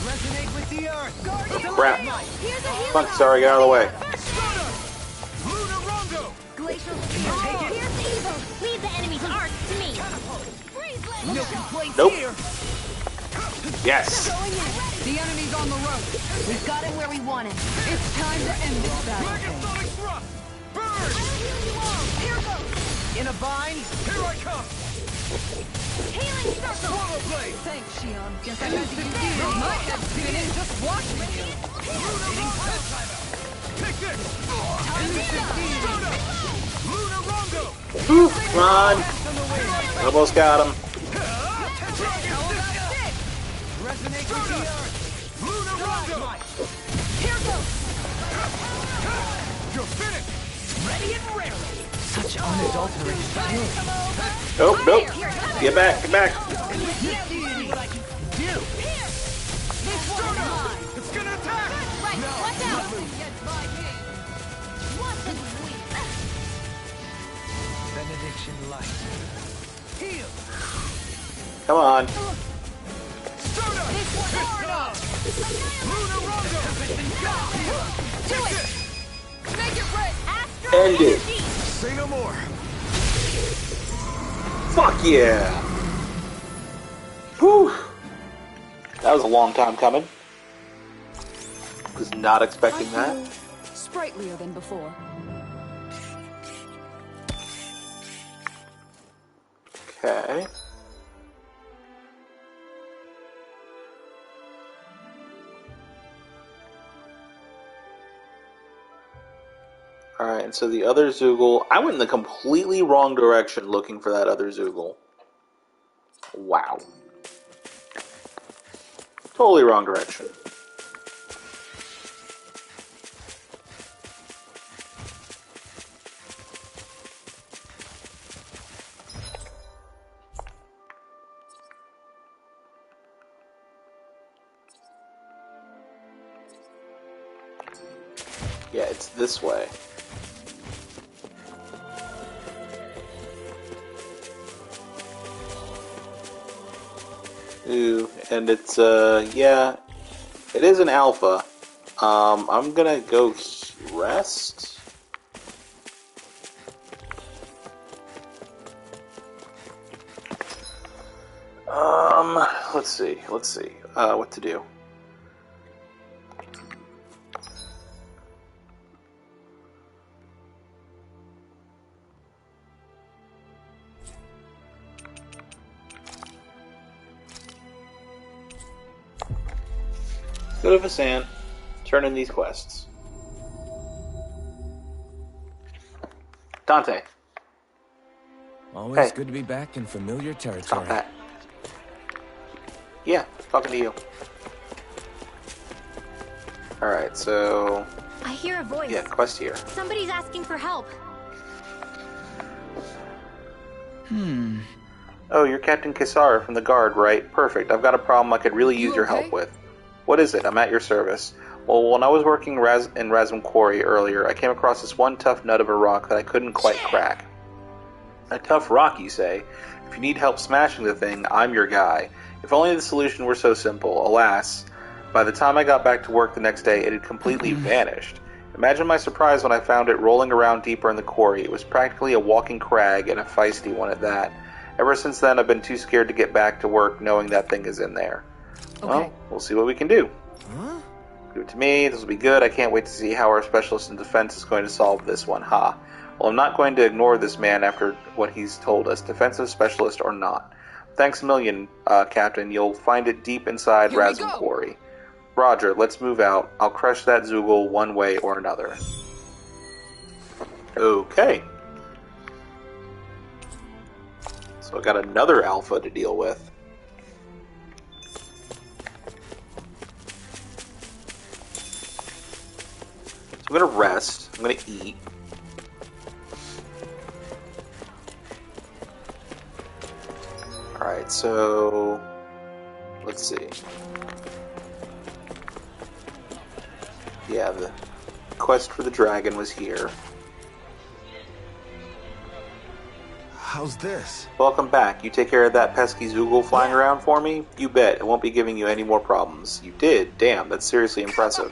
Resonate with the earth! Guardian Crap. Here's a healing! Fuck, sorry, get out of the way. Lunar Rondo! Glacial Spear! Here's evil! Leave the enemy's art to me! Freeze Lancer! No complaints Nope. here! Yes. The enemy's on the rope. We've got him where we want him. It's time to end this battle. Dragon Sonic Thrust! Burn! Heal you all! Here goes! In a bind? Here I come! Healing Circle! Swallow Blade! Thanks, Shion. Guess I had to use these. My head's spinning just watching you. Lunar Rondo! Take this! Elusive Deity! Lunar Rondo! Ooh, run. Almost got him. Resonate with the earth! Lunar Rondo! Here goes! You're finished! Ready and rarely! Such unadulterated fury. Nope, nope. Get back, get back. What I can do! Here! This one's mine! It's gonna attack! Right, watch out! Nothing gets by me! Wasn't weak! Benediction light. Heal! Come on. This one's far enough! Lunar Rondo! Do it! Make it red! Astral End it. Energy! Say no more! Fuck yeah. Whew. That was a long time coming. Was not expecting that. Sprightlier than before. Okay. Alright, and so the other Zoogle... I went in the completely wrong direction looking for that other Zoogle. Wow. Totally wrong direction. Yeah, it's this way. Ooh, and it's, yeah, it is an alpha. I'm gonna go rest. Let's see, what to do. Go to Vasan, turn in these quests. Dante. Always Hey. good to be back in familiar Stop territory. that. Yeah, talking to you. Alright, so... I hear a voice. Yeah, quest here. Somebody's asking for help. Oh, you're Captain Kisara from the Guard, right? Perfect. I've got a problem I could really use your help with. What is it? I'm at your service. Well, when I was working in Razum Quarry earlier, I came across this one tough nut of a rock that I couldn't quite crack. A tough rock, you say? If you need help smashing the thing, I'm your guy. If only the solution were so simple. Alas, by the time I got back to work the next day, it had completely vanished. Imagine my surprise when I found it rolling around deeper in the quarry. It was practically a walking crag, and a feisty one at that. Ever since then, I've been too scared to get back to work knowing that thing is in there. Okay. Well, we'll see what we can do. Huh? Give it to me. This will be good. I can't wait to see how our specialist in defense is going to solve this one. Ha. Well, I'm not going to ignore this man after what he's told us, defensive specialist or not. Thanks a million, Captain. You'll find it deep inside Razum Quarry. Roger, let's move out. I'll crush that Zoogle one way or another. Okay. So I got another alpha to deal with. So I'm going to rest. I'm going to eat. Alright, so... let's see. Yeah, the quest for the dragon was here. How's this? Welcome back. You take care of that pesky Zoogle flying around for me? You bet. It won't be giving you any more problems. You did? Damn, that's seriously impressive.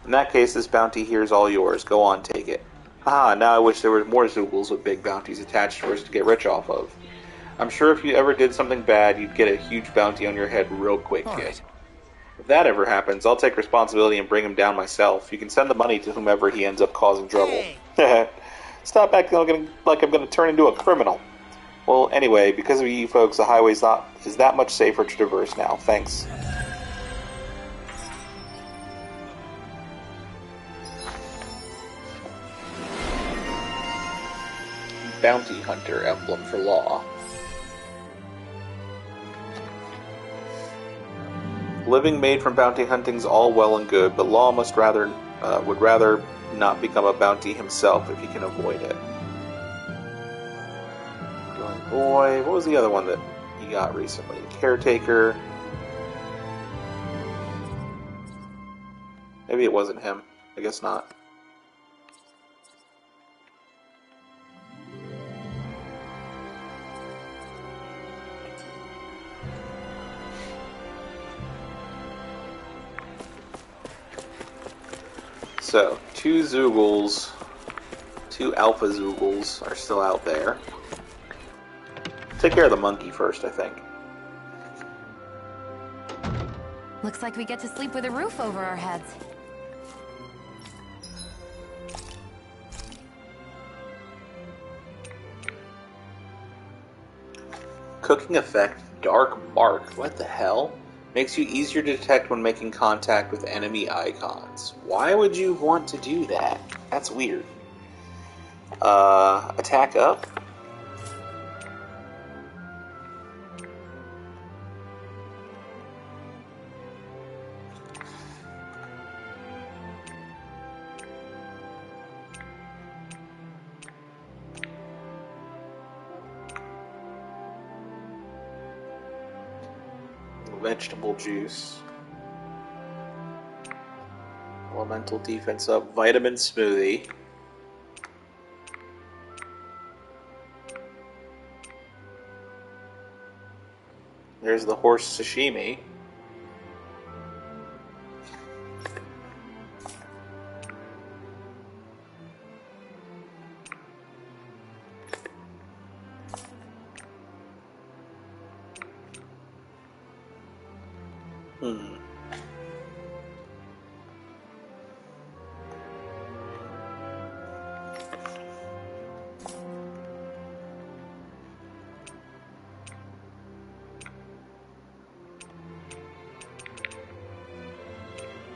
In that case, this bounty here is all yours. Go on, take it. Ah, now I wish there were more Zoogles with big bounties attached for us to get rich off of. I'm sure if you ever did something bad, you'd get a huge bounty on your head real quick, kid. If that ever happens, I'll take responsibility and bring him down myself. You can send the money to whomever he ends up causing trouble. Stop acting like I'm going to turn into a criminal. Well, anyway, because of you folks, the highway is that much safer to traverse now. Thanks. Bounty Hunter emblem for law. Living made from bounty hunting's all well and good, but Law would rather not become a bounty himself if he can avoid it. Going boy, what was the other one that he got recently? Caretaker. Maybe it wasn't him. I guess not. So, 2 Zoogles, 2 Alpha Zoogles are still out there. Take care of the monkey first, I think. Looks like we get to sleep with a roof over our heads. Cooking effect, Dark Mark. What the hell? Makes you easier to detect when making contact with enemy icons. Why would you want to do that? That's weird. Attack up. Vegetable juice. Elemental defense up. Vitamin smoothie. There's the horse sashimi.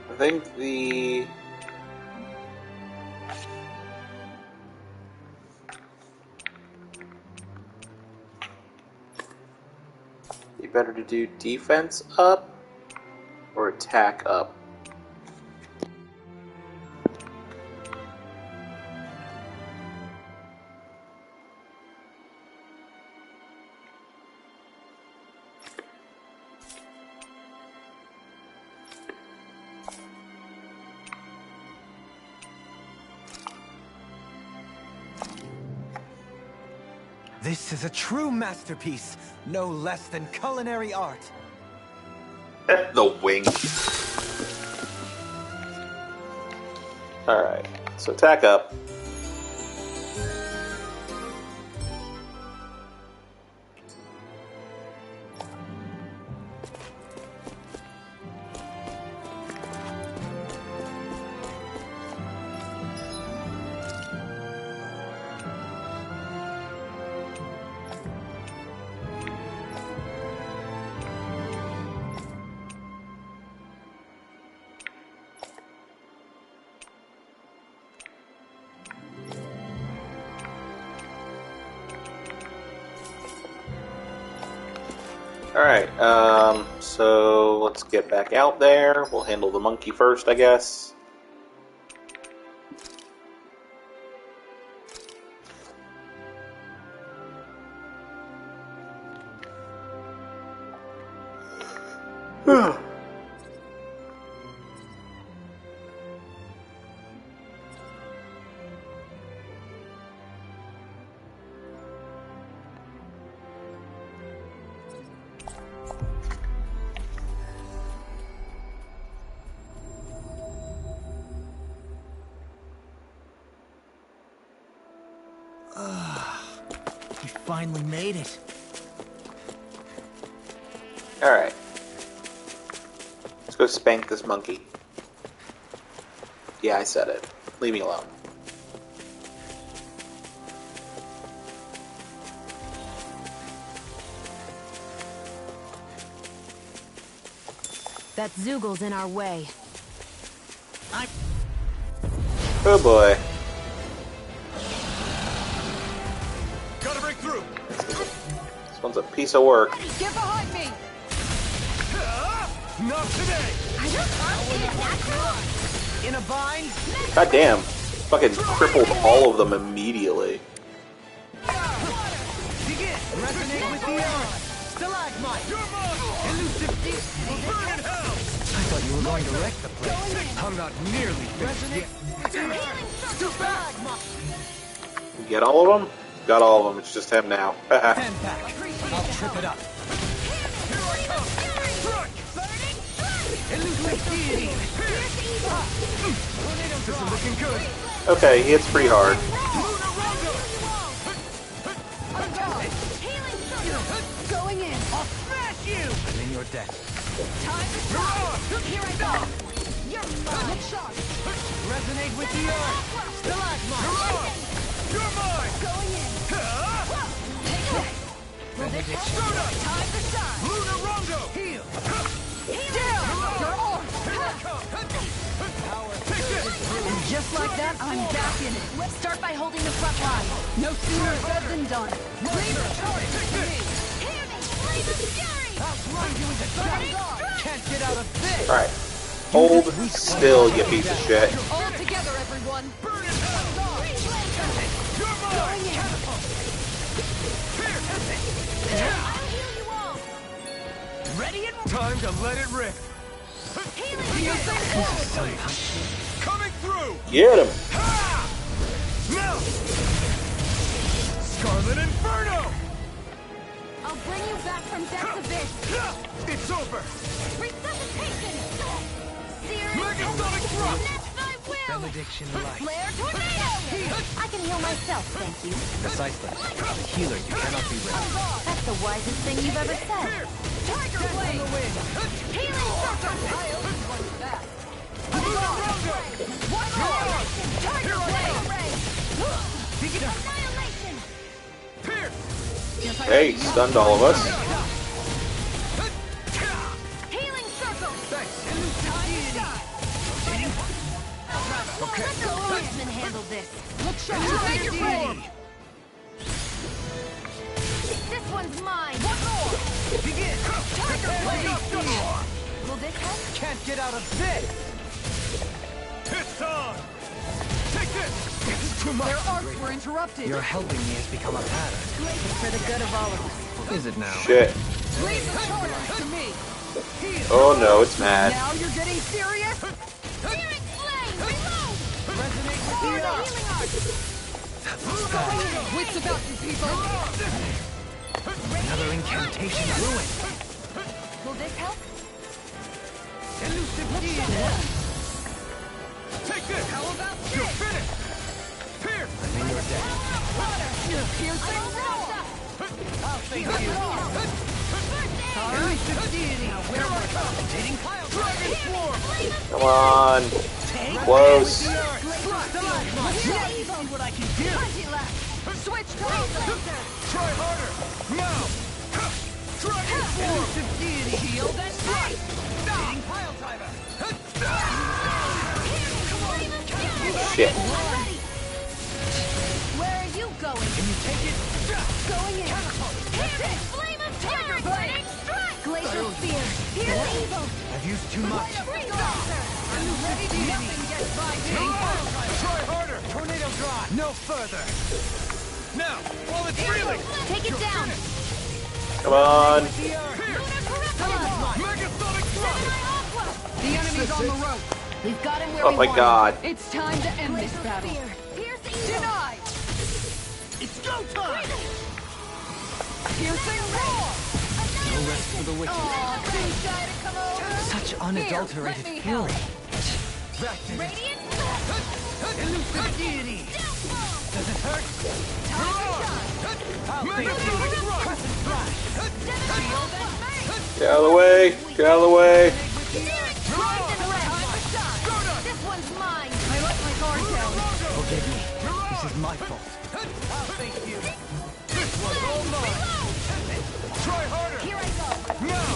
I think the better to do defense up or attack up? This is a true masterpiece, no less than culinary art. The wing. Alright, so attack up. Alright, so let's get back out there. We'll handle the monkey first, I guess. We finally made it. Alright. Let's go spank this monkey. Yeah, I said it. Leave me alone. That Zoogel's in our way. Oh boy. Gotta break through. This one's a piece of work. Get behind me! Not today! In a bind? God damn. Fucking crippled all of them immediately. Begin! Resonate with the earth! Stalagmite! You're mine! Elusive Burn in hell! I thought you were going to wreck the place. I'm not nearly finished You get all of them? Got all of them. It's just him now. Stand back. I'll trip it up. Here I come! Strike! Elusive deity! This is looking good. Okay, he hits pretty hard. Going in! I'll smash you! I'm in your debt. Time to shine! Here I go! You're mine! Look sharp! Resonate with the earth! Stalagmite! You're mine! Going in! Take it! Benediction. Time to shine! Lunar Rondo! Heal! Down! You're on! And just like that, I'm back in it. Let's start by holding the front line. No sooner said than done. Leave the charge! Hear me! Blaze of fury! I'll grind you into dust! Can't get out of this! Alright. Hold still, you piece of shit. All together, everyone! Burn it hell! You're mine! Going in! I'll heal you all! Ready and Time to let it rip! Coming through! Get him! Ha! Now! Scarlet Inferno! I'll bring you back from death's abyss! It's over! Resuscitation! Searing Megasonic thrust! Net by will! Benediction light. Flare tornado! I can heal myself, thank you. Precisely. A healer you cannot be rid of. That's the wisest thing you've ever said. Tiger blade! Healing circle! Lunar Rondo! One more! Tiger blade! Annihilation! Pierce! Hey, stunned all of us. Healing circle! Okay. Let the swordsman handle this. Look sharp! Make your form! This one's mine! One more! Begin! Tiger Blade! Will this help? Can't get out of this! It's on! Take this! It's too much! Their arcs were interrupted! Your helping me has become a pattern. It's for the good of all of us. Is it now? Shit. Leave the shoulders to me! Oh no, it's mad. Now you're getting serious? Searing Flame! Reload! Resonate with Fire the the healing arts! Wits about you people! Another incantation ruined. Will this help? Elusive deed. Take this! How about this? You're finished! Pierce! I'm in your debt. Piercing roll! I'll thank you. Elusive deity! Here I come! Dragon Swarm! Come on. Close. See what I can do. Switch to laser! Try harder! Now! Dragon Swarm! Elusive deity! Healed and strike! Hitting pile driver. Shit. Where are you going? Can you take it? Going in. Piercing Flame of Terror! Blade Strike! Glacial Spear. Here's evil. I've used too much. Elusive deity! Nothing gets by me! Try harder! Tornado drive. No further. Now! While it's reeling! Take it down. Come on. Megasonic Thrust! The enemy's on the rope! We've got him where Oh we my want god. It's time to end this battle! Denied! It's go time! Piercing roar! No rest for the wicked. Aw, too shy to come over! Such unadulterated Here, let me fury. Back to Radiant Elusive deity. Does it hurt? I'll thank you. Crescent flash. Get out of the way. Get out of the way. This one's mine. I let my guard down. Forgive me. This is my fault. I'll thank you. This one's all mine! Try harder! Here I go. Now!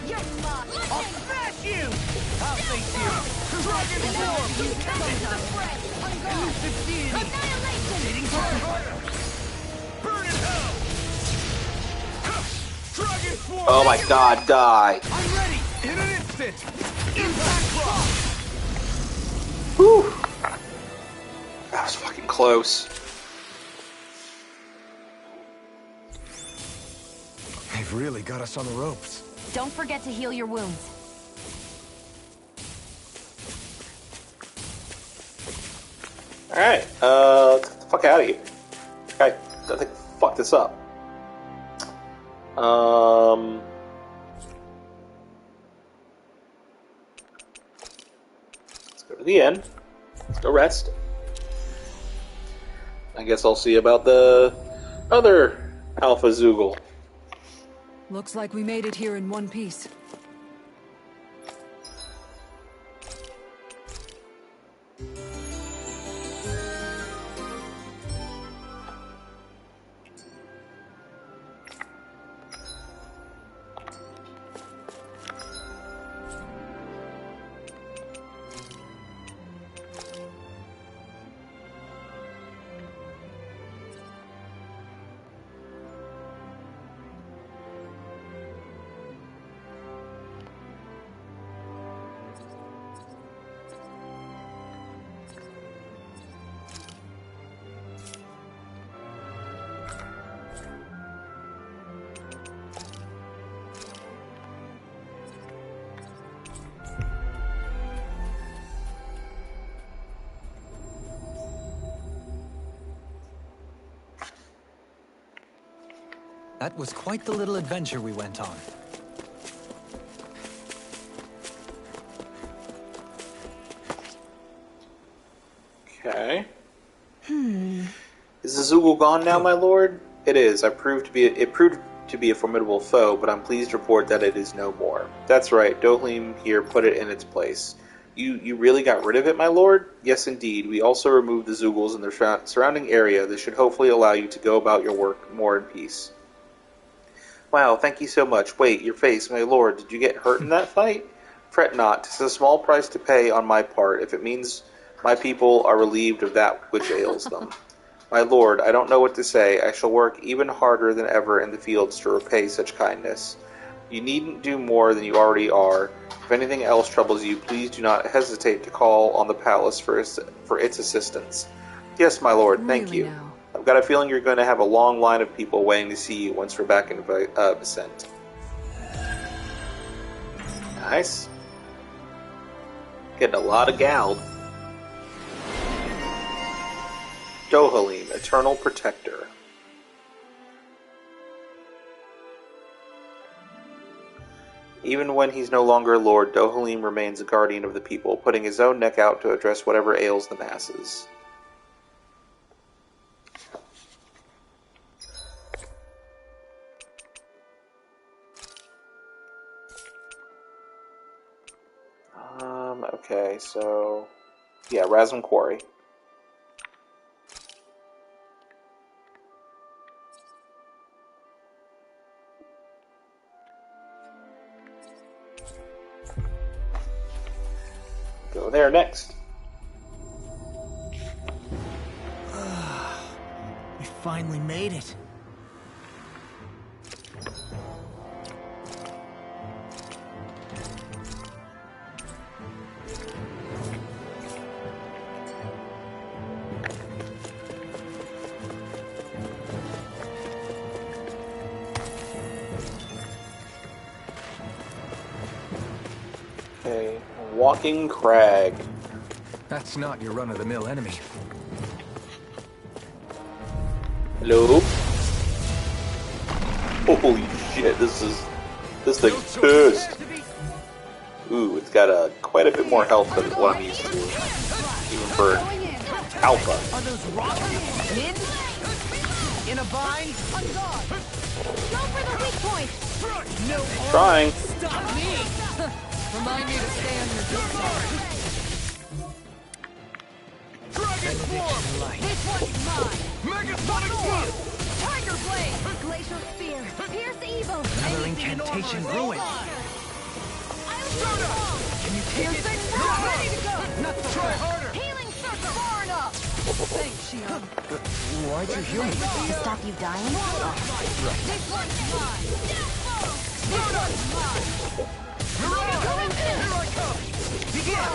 You're mine. I'll smash you! I'll thank you. Dragon Swarm! Elusive deity. Annihilation. Try harder! Burn in hell! Dragon Swarm! Oh my god, die. I'm ready! In an instant! Impact Rock! Whew. That was fucking close. They've really got us on the ropes. Don't forget to heal your wounds. Alright, let's get the fuck out of here. Okay, I think fuck this up. Let's go to the inn. Let's go rest. I guess I'll see about the other Alpha Zoogle. Looks like we made it here in one piece. That was quite the little adventure we went on. Okay. Is the Zoogle gone now, my lord? It is. It proved to be a formidable foe, but I'm pleased to report that it is no more. That's right, Dohalim here put it in its place. You really got rid of it, my lord? Yes, indeed. We also removed the Zoogles in the surrounding area. This should hopefully allow you to go about your work more in peace. Wow, thank you so much. Wait, your face, my lord, did you get hurt in that fight? Fret not. 'Tis a small price to pay on my part, if it means my people are relieved of that which ails them. My lord, I don't know what to say. I shall work even harder than ever in the fields to repay such kindness. You needn't do more than you already are. If anything else troubles you, please do not hesitate to call on the palace for its assistance. Yes, my lord, thank you. Now. I've got a feeling you're going to have a long line of people waiting to see you once we're back in Vicente. Nice. Getting a lot of galled. Dohalim, Eternal Protector. Even when he's no longer a lord, Dohalim remains a guardian of the people, putting his own neck out to address whatever ails the masses. Okay, so... yeah, Rasm Quarry. Go there next. We finally made it. Okay, Walking Crag. That's not your run-of-the-mill enemy. Hello? Holy shit, this thing's pissed. Ooh, it's got quite a bit more health than what I'm used to. Even for Alpha. Are those rockets in? In a bind? On guard. Go for the weak point. No. Trying. Stop me. Remind me to stay on your good side. Dragon Form! This one's mine. Megasonic Blast! Tiger Blade. Glacial Spear. Pierce Evil. Another incantation ruined. Can you take it? Ready to go. Not to try harder! Healing Circle. Far enough. Thanks, Shion. Why'd you heal me? To stop you dying? This one's mine. This one's mine. Here I come! Begin!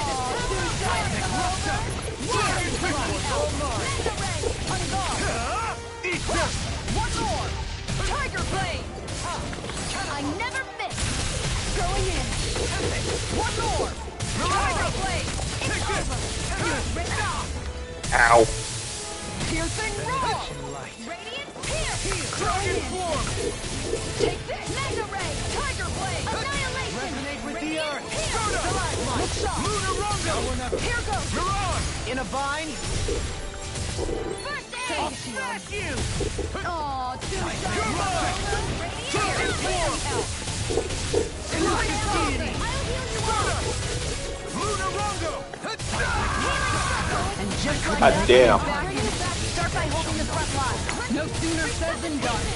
Eat this! One more. Tiger Blade. I never miss. Going in. One more. Tiger Blade. It's over. Ow. Piercing Roar. Radiant Pierce. Dragon Form! Take this. Mega Ray. Tiger Blade. Annihilation. Resonate with the Radiant earth. Pierce. Look shot! Lunarongo! Here goes. You're on! In a bind? First aid. I'll smash you! Aw, two You're shots. mine! Dragon Form! I'll heal you up. Lunarongo! And just like God damn. Start by holding the front line. no sooner said than done.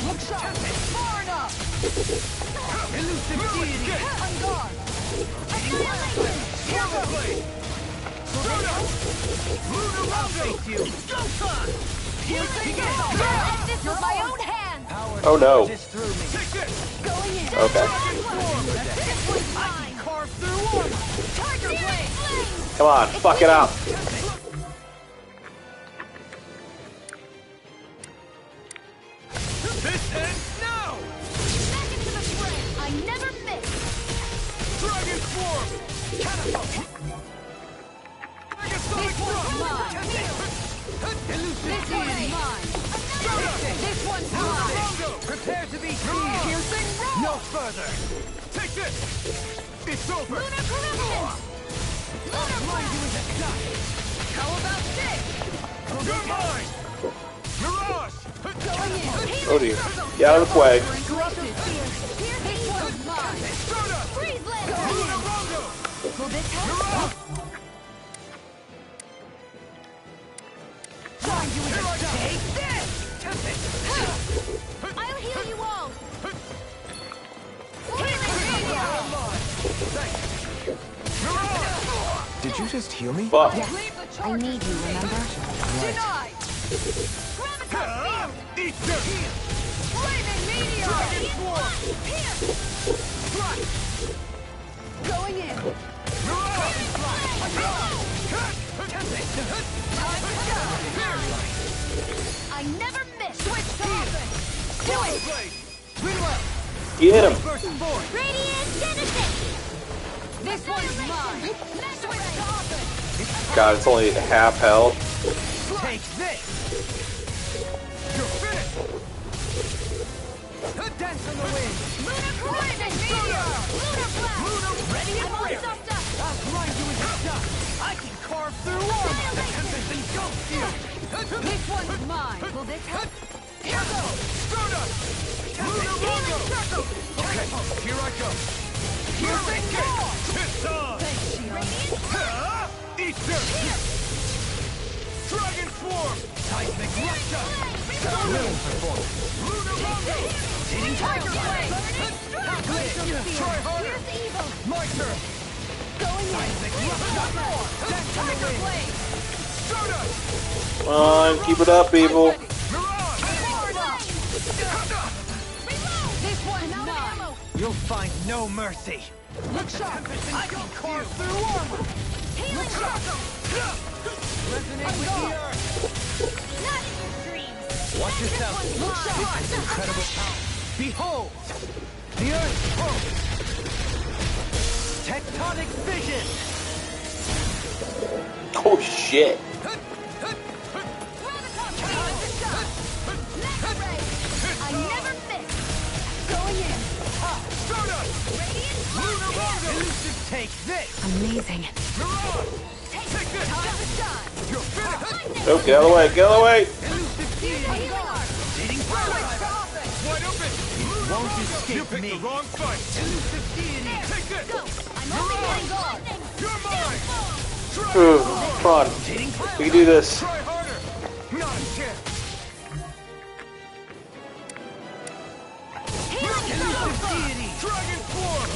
Look sharp. Far enough. Elusive deity! On guard. Annihilation. Here goes. Lunarongo! It's go time! Piercing Roar. I'll end this with my own hands. Oh no. Take this! Going in. Okay. This one's mine. Carve through armor! Tiger Blade. Come on, fuck it out. This ends now! Back into the fray. I never miss. Dragon Form! Catapult! Megasonic This one's Thrust! mine. This one's mine. This one's mine. Lunarongo! Prepare to be seen. Piercing Roar. No further! Take this! It's over! Lunar Corruption. Lunar Blast. How about this? You're mine! Mirage! Going in. Oh dear. Get out of the way. Corrupted. This one's mine. Freeze Land. Lunarongo! Will this help? You're on! Take this! I'll heal you all! Healing Did you just heal me? Fuck. Yes. I need you, remember? Denied! Graviton Field! Eat this! Flaming Meteor! Going in. I never miss. Switch to offense. Do it. Get him. Radiant Genesis. This one's mine. Switch to offense. God, it's only half health. Take this. You're finished. Dance in the wind. Lunar Coordinate Meteor. Lunar Blast. Ready and ready. I'll grind you into dust. I can carve through armor. The tempest engulfs you. This one's mine. Will this help? Here goes. Stardust. Healing circle. Okay, here I go. Here it goes. It's on. Eat this. Dragon Swarm. Seismic Russia. Brilliant performance. Lunar Rondo. Hitting Tiger Blade. Try harder. My turn. Going in. Seismic Russia. Tiger Blade. Stardust. Come on, keep it up, people. This one's mine. You'll find no mercy. Look sharp. I can carve through armor. Healing circle. Resonate with the earth. Not in your dreams. Watch yourself. Look sharp. This is incredible power. Behold, the earth's pulse. Tectonic vision. Oh shit. I never miss. Going in. Lunar Rondo. Elusive, take this. Amazing. Take this. Time to shine. You're finished. Oh, get out of the way, get out of the way. Elusive deity. Hitting wide open. Won't escape you picked the wrong fight. Elusive deity. Take this. Go. I'm only on guard. You're mine. Come on. We can do this. Try harder. Not a chance. Elusive deity. Dragon Swarm.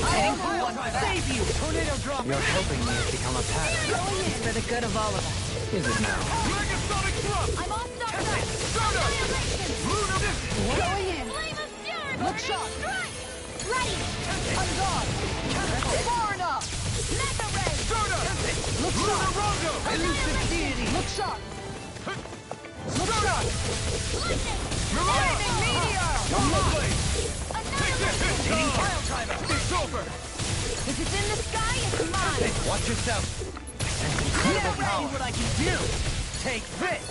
Save you. Tornado drop. Your helping me has become a pattern. For the good of all of us. Is it now? Megasonic drop. I'm all started up. Stardust. Annihilation. Lunar distance. Going in. Flame of fury. Look sharp. Strike. Ready. On guard. Far enough. Mega ray. Stardust. Look Lunar sharp. Rondo. Elusive deity. Look sharp. Look Stardust. sharp. Lightning. Lightning meteor. Take this. Hitting pile driver. It's over. If it's in the sky, it's mine. Watch yourself. I sense incredible power. What I can do. Take this.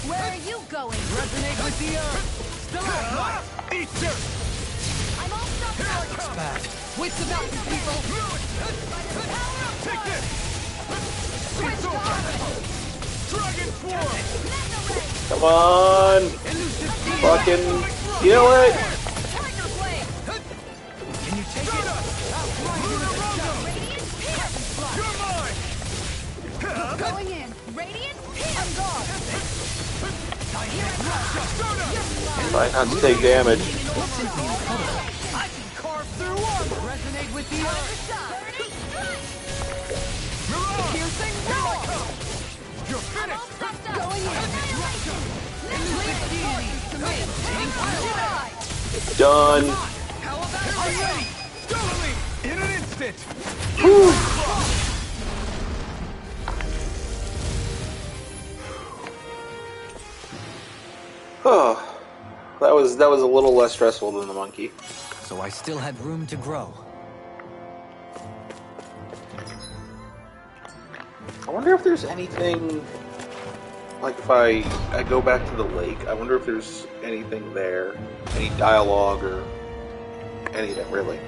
Where are you going? Resonate with the earth. Stalagmite. Eat dirt. I'm all stuck It's bad. Wits about you, people. Take this. It's over. Dragon Swarm. Mega ray. Come on. Elusive deity. Fucking kill it. Tiger blade. Can you take it? Lunar Rondo. You're mine. Going in. Radiant. On guard. Try not to take damage. I can carve through armor. Resonate with the earth. Piercing roar. You're finished. Going in. Done. How about I'm ready? Dohalim in an instant. Oh, that was a little less stressful than the monkey. So I still had room to grow. I wonder if there's anything, like if I go back to the lake, I wonder if there's anything there, any dialogue or anything really.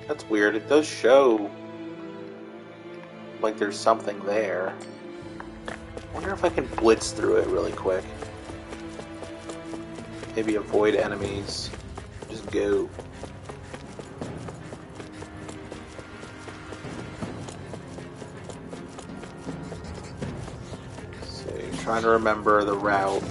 That's weird. It does show like there's something there. I wonder if I can blitz through it really quick. Maybe avoid enemies. Just go. Let's see, trying to remember the route.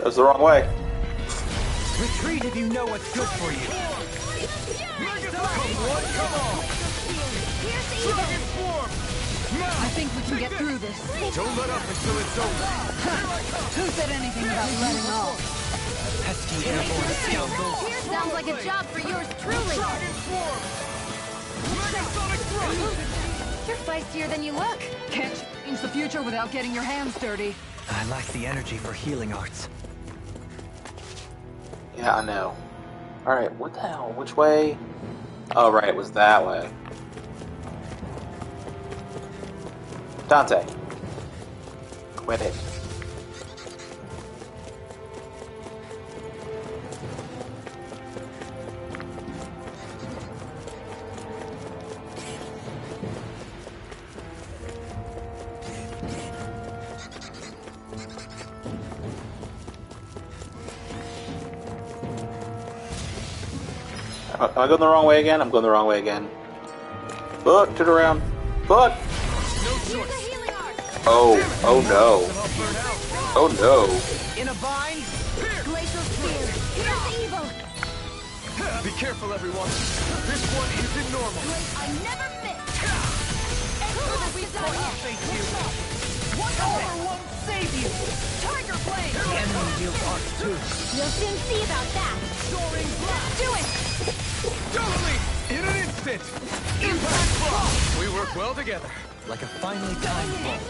That was the wrong way. Retreat if you know what's good for you. I think we can get through this. Don't let up until it's over. Who said anything about letting off? Pesky airborne scoundrels. Sounds like a job for yours truly. You're feistier than you look. Can't change the future without getting your hands dirty. I lack the energy for healing arts. Yeah, I know. Alright, what the hell? Which way? Oh, right, it was that way. Dante. Quit it. Am I going the wrong way again? I'm going the wrong way again. Look, turn around. Look! Oh, oh no. Oh no. In a bind? Glacial spear. Here's the evil. Be careful, everyone. This one isn't normal. I never miss. I'll face you. One over won't save you. Tiger blade. The enemy deals arts too. We'll soon see about that. Soaring blast. Do it. Totally! In an instant! Impact block. We work well together. Like a finely timed bolt.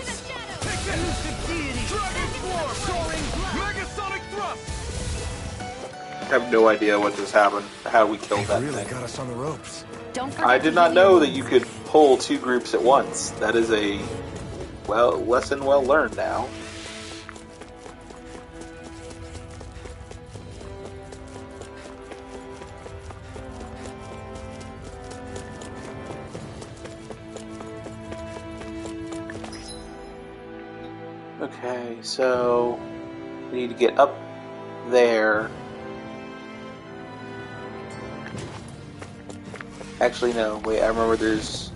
Elusive deity! Dragon form! Soaring Megasonic thrust! I have no idea what just happened. How we killed that really thing. got us on the ropes. Don't forget I did not know that you could pull two groups at once. That is a, well, lesson well learned now. Okay, so we need to get up there. Actually, no. Wait, I remember there's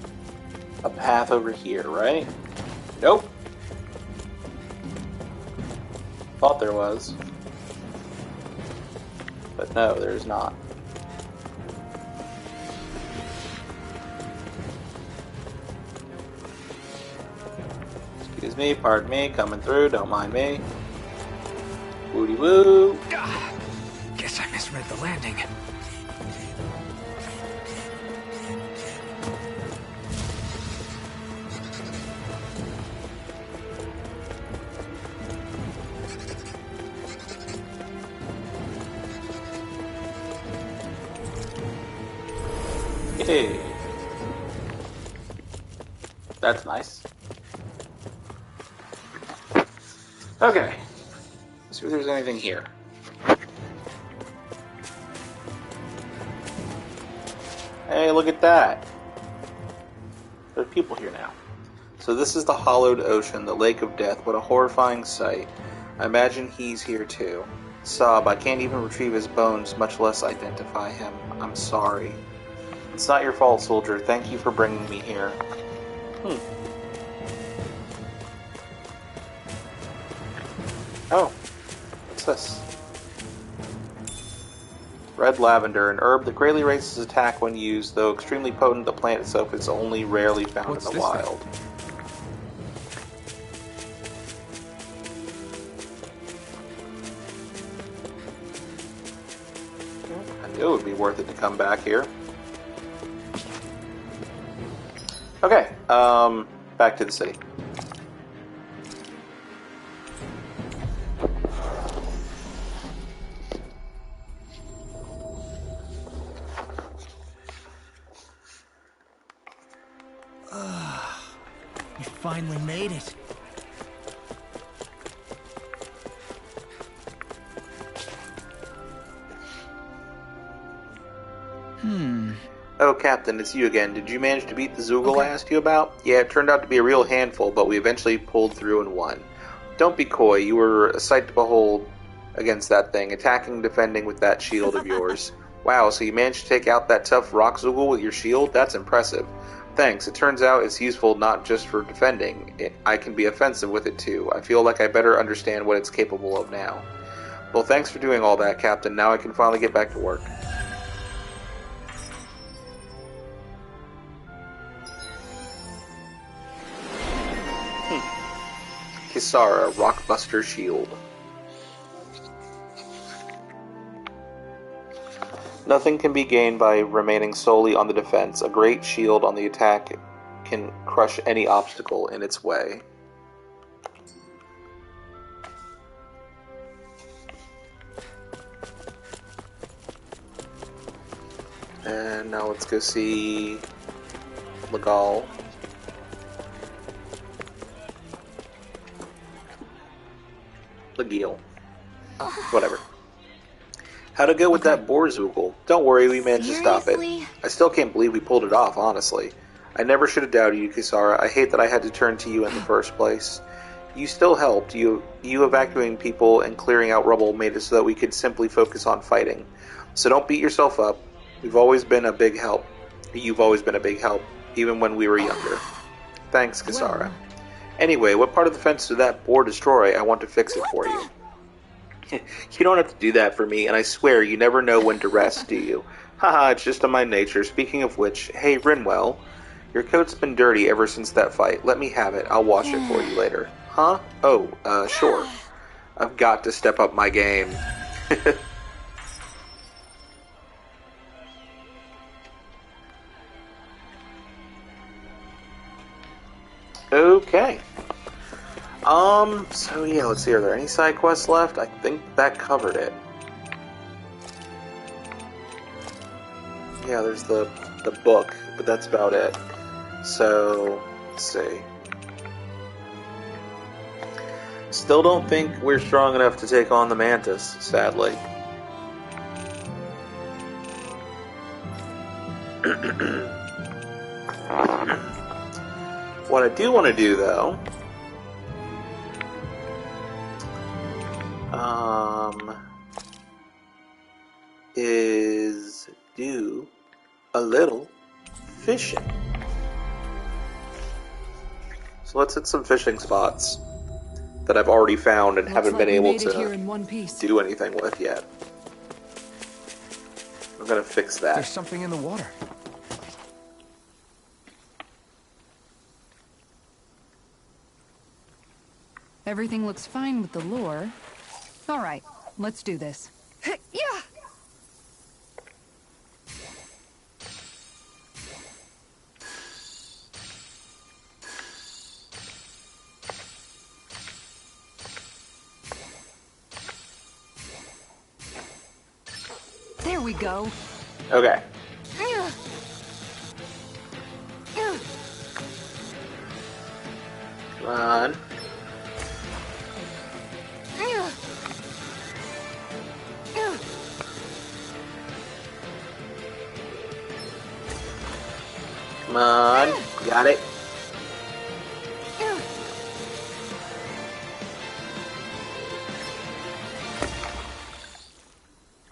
a path over here, right? Nope. Thought there was. But no, there's not. Excuse me, pardon me, coming through, don't mind me. Woody woo. Guess I misread the landing. Hey. That's nice. Okay. Let's see if there's anything here. Hey, look at that. There are people here now. So this is the hollowed ocean, the lake of death. What a horrifying sight. I imagine he's here too. Sob, I can't even retrieve his bones, much less identify him. I'm sorry. It's not your fault, soldier. Thank you for bringing me here. Oh. What's this? Red lavender, an herb that greatly raises attack when used, though extremely potent. The plant itself is only rarely found in the wild. I knew it would be worth it to come back here. Okay, back to the city. You finally made it. Oh, Captain, it's you again. Did you manage to beat the Zoogle I asked you about? Yeah, it turned out to be a real handful, but we eventually pulled through and won. Don't be coy. You were a sight to behold against that thing, attacking and defending with that shield of yours. Wow, so you managed to take out that tough rock Zoogle with your shield? That's impressive. Thanks. It turns out it's useful not just for defending. I can be offensive with it too. I feel like I better understand what it's capable of now. Well, thanks for doing all that, Captain. Now I can finally get back to work. Kisara, Rockbuster Shield. Nothing can be gained by remaining solely on the defense. A great shield on the attack can crush any obstacle in its way. And now let's go see Legal. Legil. Whatever. How to go with that Borzoogle? Don't worry, we managed to stop it. I still can't believe we pulled it off, honestly. I never should have doubted you, Kisara. I hate that I had to turn to you in the first place. You still helped. You evacuating people and clearing out rubble made it so that we could simply focus on fighting. So don't beat yourself up. We've always been a big help. You've always been a big help, even when we were younger. Thanks, Kisara. Well. Anyway, what part of the fence did that boar destroy? I want to fix it for you. You don't have to do that for me, and I swear you never know when to rest, do you? Haha, it's just in my nature. Speaking of which, hey, Rinwell, your coat's been dirty ever since that fight. Let me have it. I'll wash it for you later. Huh? Oh, sure. I've got to step up my game. Okay. So yeah, let's see, are there any side quests left? I think that covered it. Yeah, there's the book, but that's about it. So, let's see. Still don't think we're strong enough to take on the Mantis, sadly. What I do want to do, though, is do a little fishing. So let's hit some fishing spots that I've already found and haven't been able to do anything with yet. I'm gonna fix that. There's something in the water. Everything looks fine with the lure. All right, let's do this. Yeah. There we go. Okay. Come on. Come on. Got it.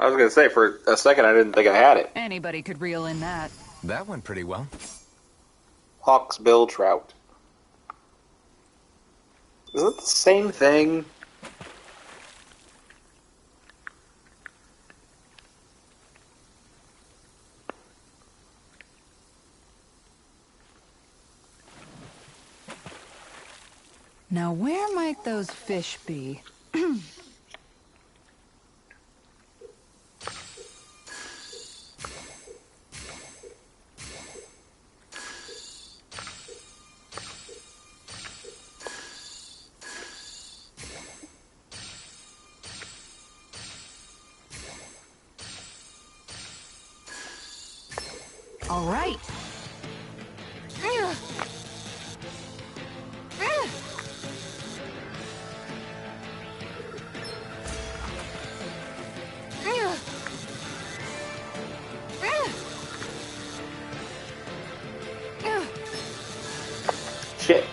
I was gonna say, for a second I didn't think I had it. Anybody could reel in that. That went pretty well. Hawksbill trout. Is it the same thing? Now where might those fish be? All right. Shit.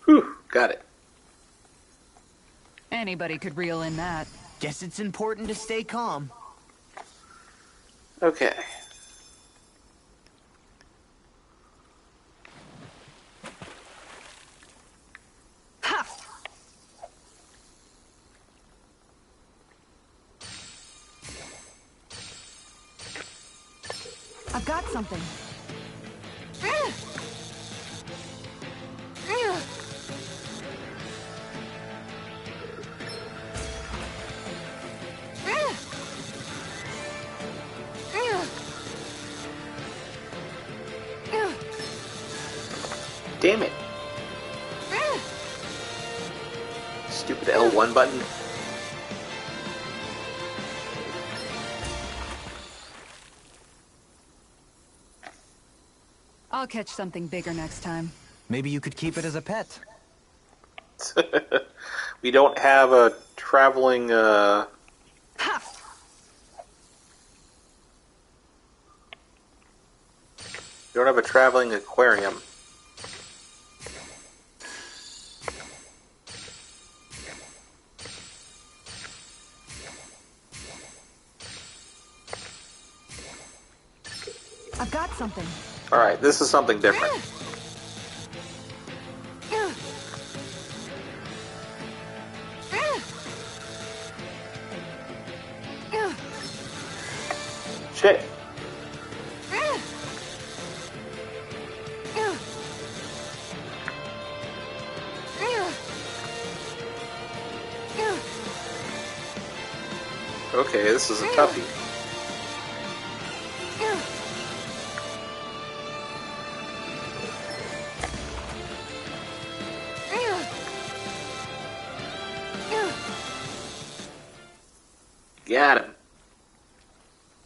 Whew, got it. Anybody could reel in that. Guess it's important to stay calm. Okay. I've got something. Damn it. Stupid L1 button. I'll catch something bigger next time. Maybe you could keep it as a pet. We don't have a traveling, We don't have a traveling aquarium. I've got something. Alright, this is something different. Shit. Okay, this is a toughie. Got him.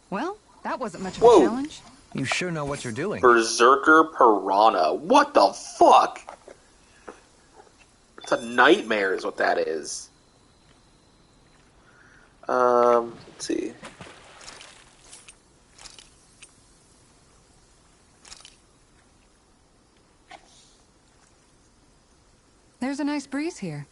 Well, that wasn't much of a challenge. You sure know what you're doing. Berserker Piranha. What the fuck? It's a nightmare is what that is. Let's see. There's a nice breeze here.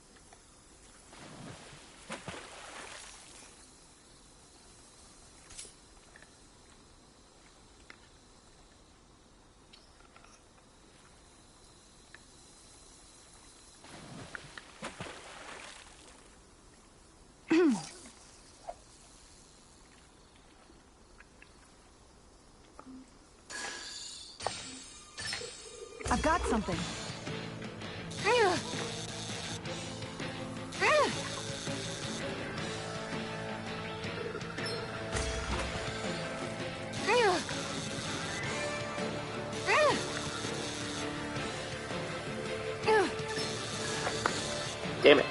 I've got something. Damn it.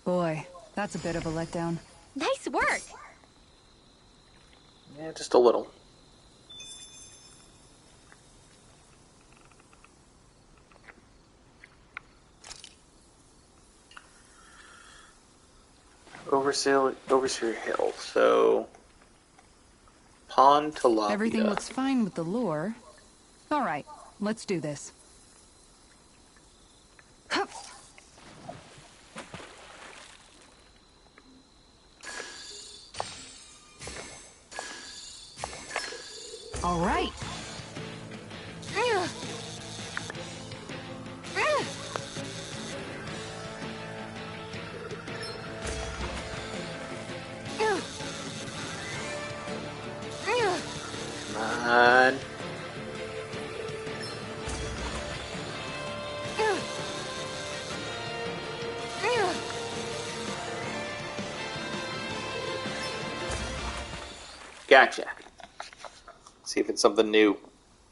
Boy, that's a bit of a letdown. Nice work! Yeah, just a little. Overseer Hill. So, Pond to Lavia. Everything looks fine with the lure. All right, let's do this. Hup. All right. Come on. Gotcha. See if it's something new.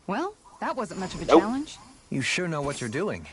Well, that wasn't much of a challenge. You sure know what you're doing.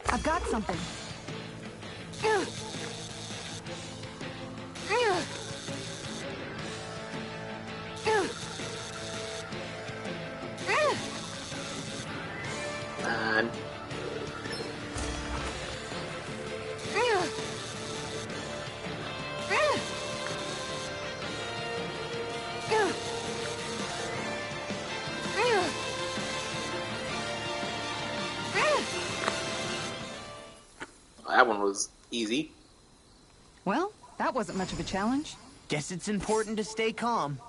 I've got something. That one was easy. Well, that wasn't much of a challenge. Guess it's important to stay calm.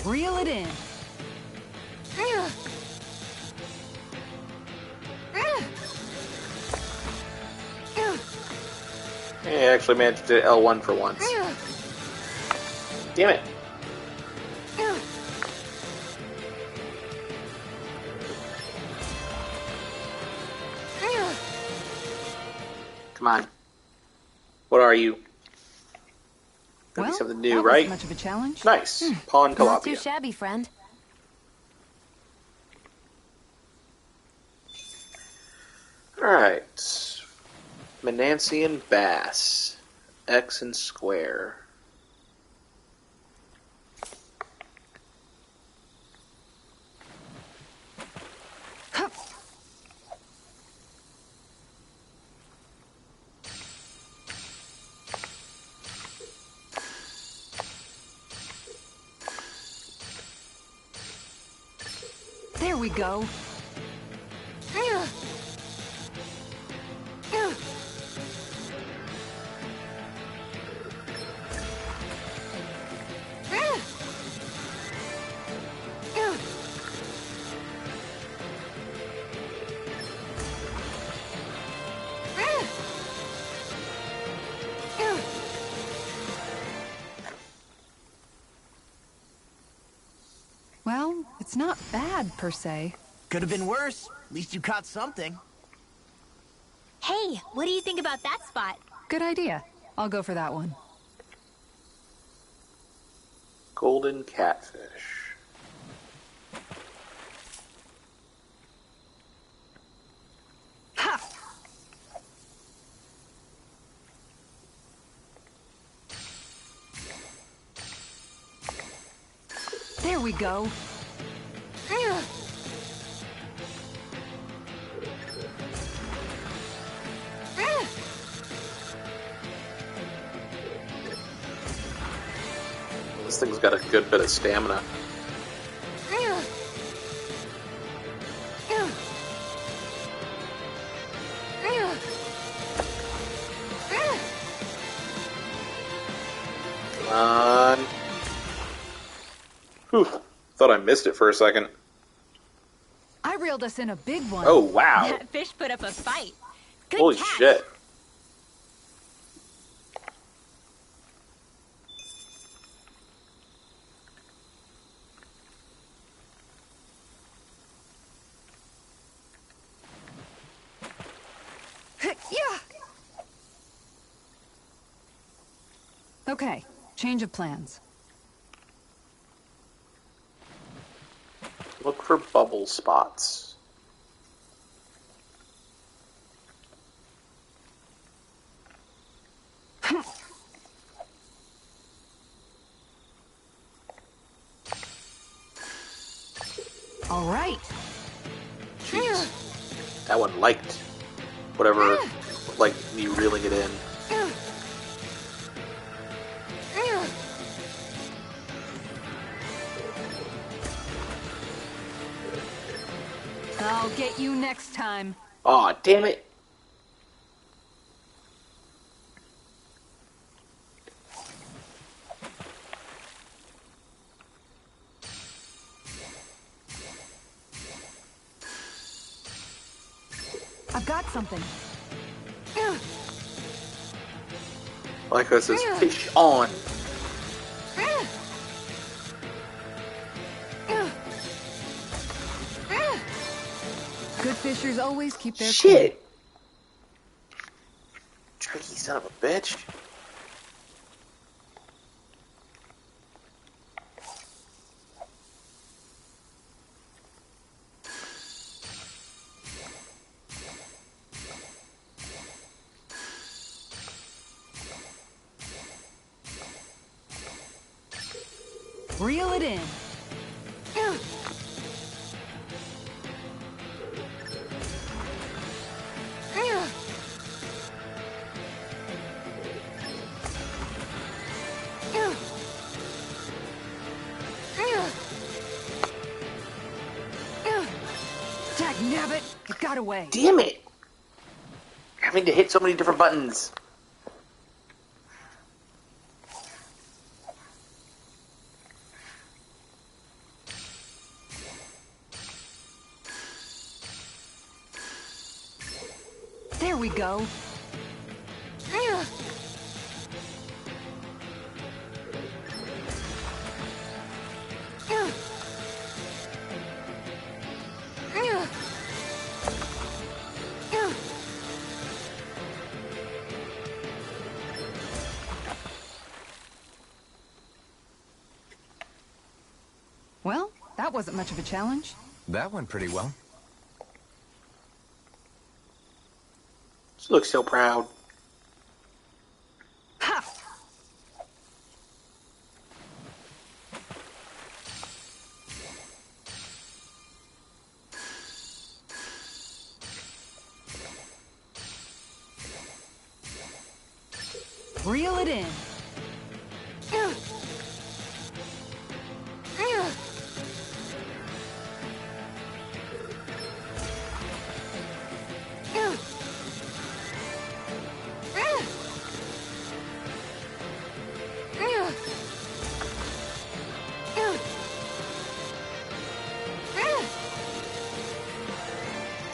Reel it in. Hey, I actually managed to L1 for once. Damn it. Come on. What are you? Gotta be something new, that right? wasn't much of a challenge. Nice. Pawn tilapia. Not too shabby, friend. Alright. Menancian bass. X and square. There we go. Well, it's not bad, per se. Could have been worse. At least you caught something. Hey, what do you think about that spot? Good idea. I'll go for that one. Golden catfish. Ha! There we go. This thing's got a good bit of stamina. Come on. Whew. Thought I missed it for a second. I reeled us in a big one. Oh, wow. That fish put up a fight. Good Holy catch. shit. Yeah. Okay, change of plans. Look for bubble spots. All right. Jeez. That one liked whatever, like me reeling it in. I'll get you next time. Aw, damn it. I've got something. Like this is fish on. Good fishers always keep their Shit! Tricky son of a bitch. Reel it in. Dagnabbit, it got away. Damn it! Having to hit so many different buttons. There we go. Well, that wasn't much of a challenge. That went pretty well. She looks so proud. Ha! Reel it in.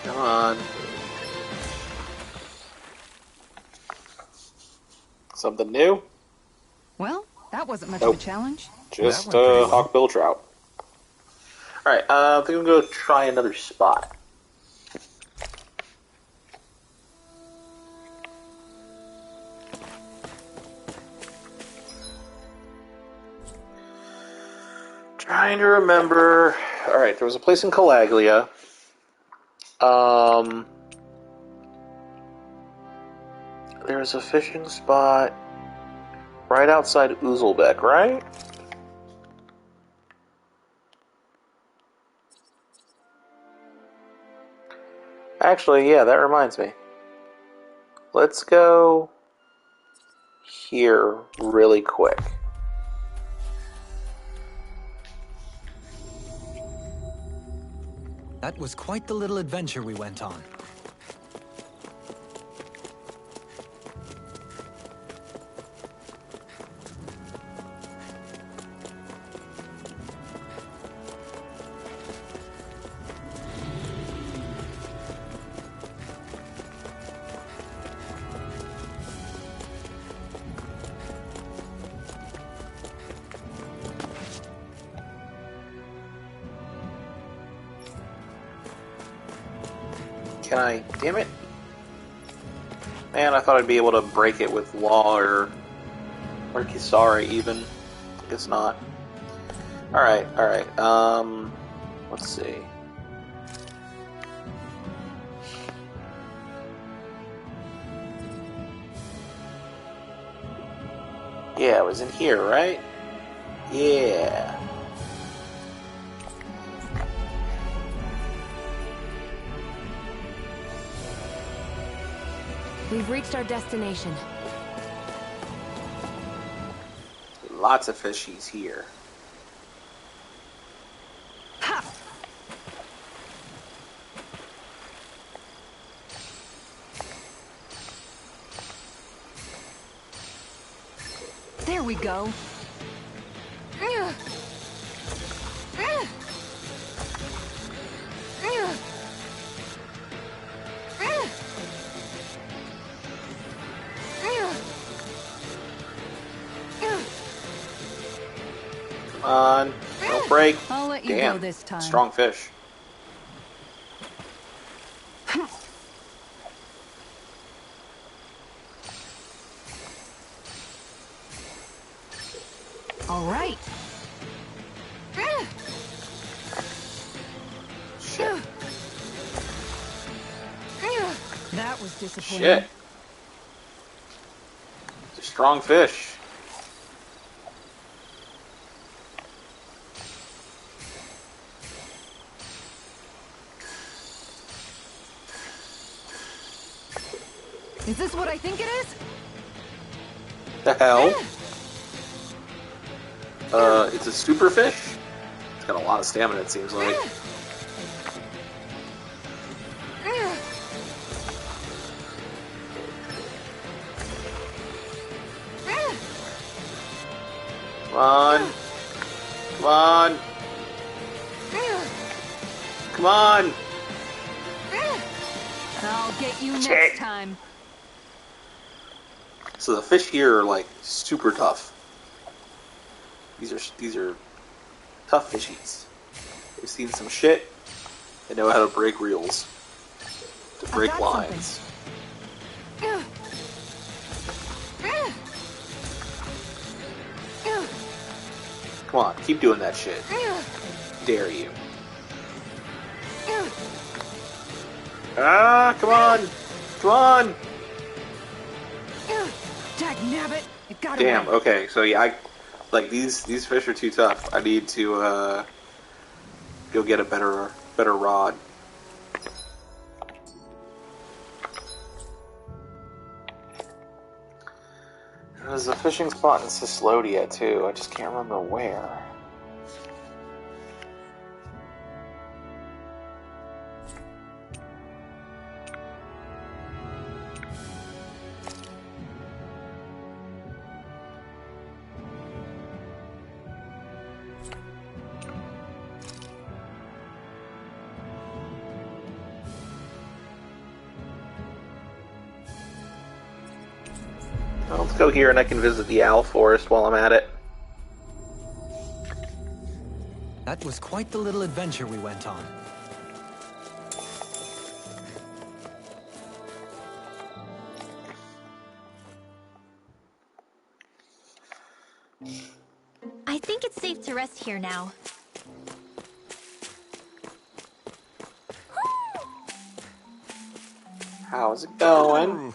Come on. Something new? Well, that wasn't much of a challenge. Just hawkbill trout. Alright, I think I'm going to try another spot. Trying to remember. Alright, there was a place in Calaglia. There's a fishing spot right outside Uzelbeck, right? Actually, yeah, that reminds me. Let's go here really quick. That was quite the little adventure we went on. Can I? Damn it. Man, I thought I'd be able to break it with Law or Kisara even. Guess not. Alright, alright. Let's see. Yeah, it was in here, right? Yeah. We've reached our destination. Lots of fishies here. Ha! There we go. Come on, don't break. I'll let you Damn, go this time. Strong fish. All right. Shit. That was disappointing. Shit. It's a strong fish. Is this what I think it is? The hell? It's a super fish? It's got a lot of stamina, it seems like. Come on. Come on. Come on. I'll get you next time. So the fish here are like super tough. These are tough fishies. They've seen some shit. They know how to break reels. To break lines. Come on, keep doing that shit. Dare you. Ah, come on! Come on! Dagnabbit, it got Damn, away. okay, so yeah, like these fish are too tough. I need to go get a better rod. There's a fishing spot in Cislodia too. I just can't remember where. Well, let's go here and I can visit the owl forest while I'm at it. That was quite the little adventure we went on. I think it's safe to rest here now. How's it going?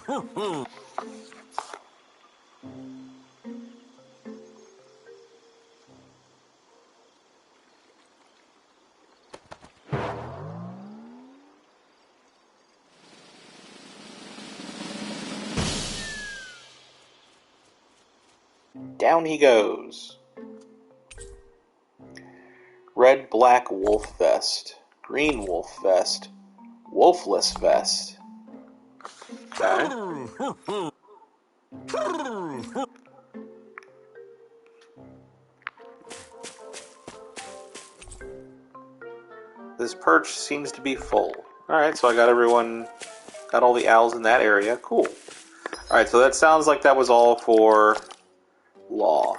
Down he goes. Red, black wolf vest. Green wolf vest. Wolfless vest. Okay. This perch seems to be full. Alright, so I got all the owls in that area. Cool. Alright, so that sounds like that was all for law.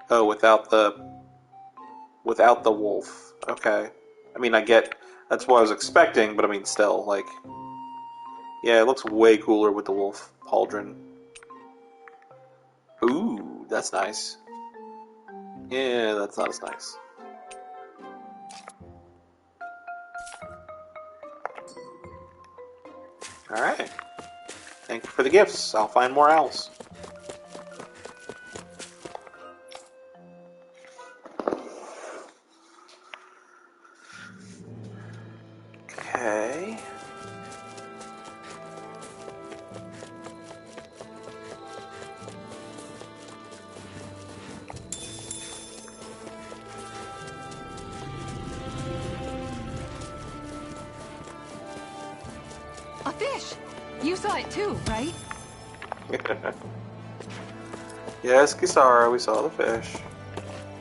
Oh, without the wolf. Okay. I mean, I get that's what I was expecting, but I mean, still, like, yeah, it looks way cooler with the wolf pauldron. Ooh, that's nice. Yeah, that's not as nice. Alright. Thank you for the gifts. I'll find more owls. Okay. A fish! You saw it too, right? Yes, Kisara, we saw the fish.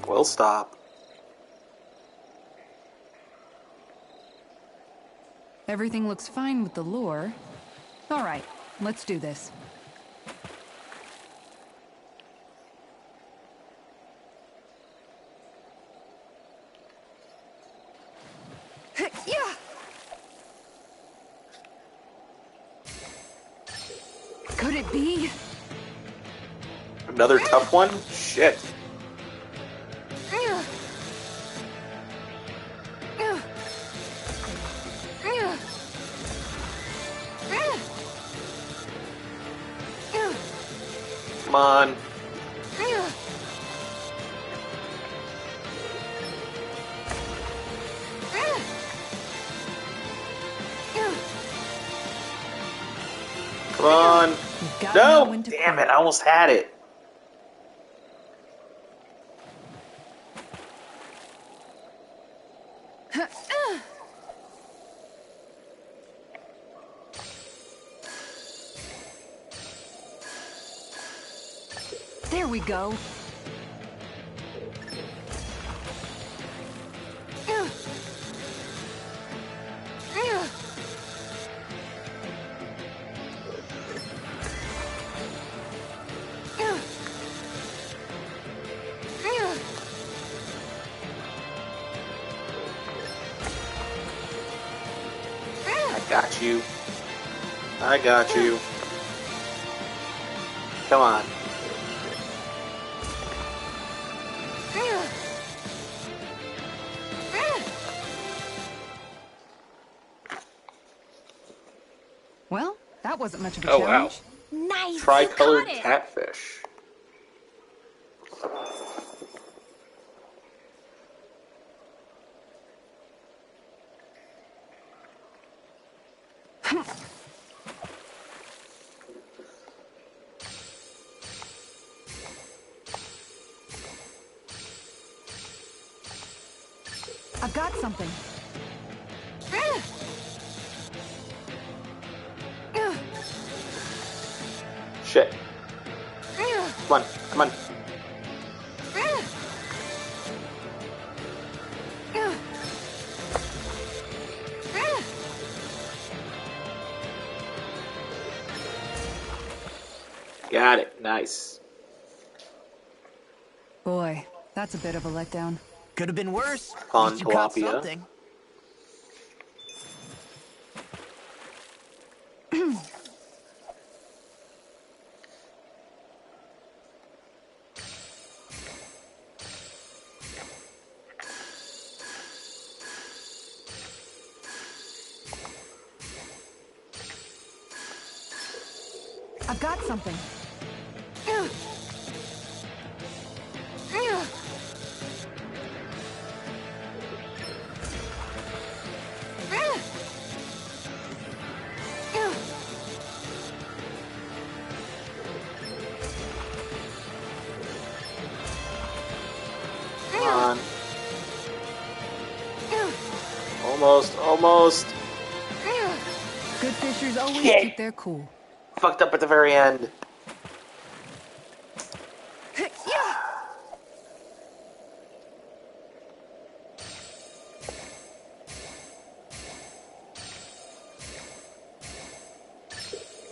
We'll stop. Everything looks fine with the lure. Alright, let's do this. Yeah! Could it be? Another tough one? Shit. Come on. Come on. No! Damn it, I almost had it. There we go. Got you. I got you. Come on. Well, that wasn't much of a challenge. Wow. Nice. Tricolored catfish. I've got something. Shit. Come on, come on. Got it. Nice. Boy, that's a bit of a letdown. Could have been worse. On At least you caught tilapia. something. I've got something. Come on. Almost, almost. Good fishers always keep their cool. Fucked up at the very end.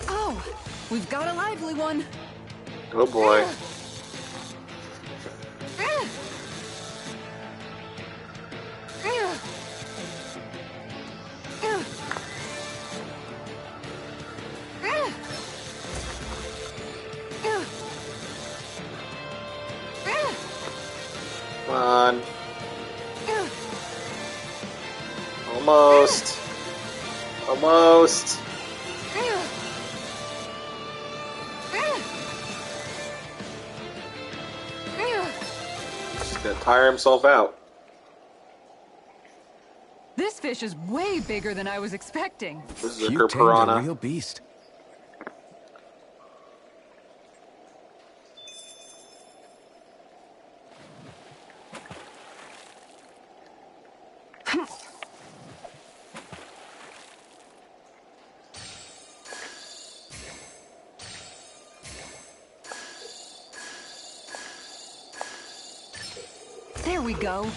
Oh, we've got a lively one. Oh boy. Come on. Almost. Almost. Just gonna tire himself out. This fish is way bigger than I was expecting. This is You a tamed a piranha. real beast. There we go.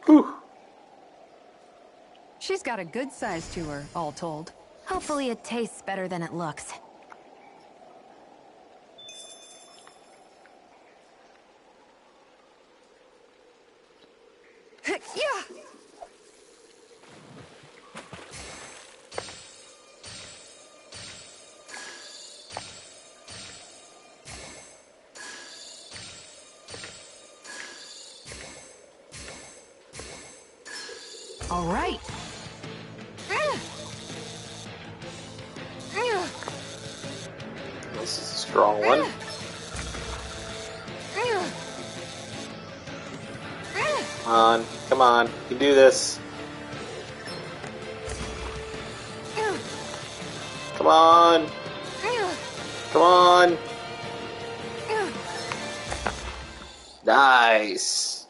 Whew. She's got a good size to her, all told. Hopefully it tastes better than it looks. Yeah. All right. This is a strong one. Come on, come on, you can do this. Come on. Come on. Nice.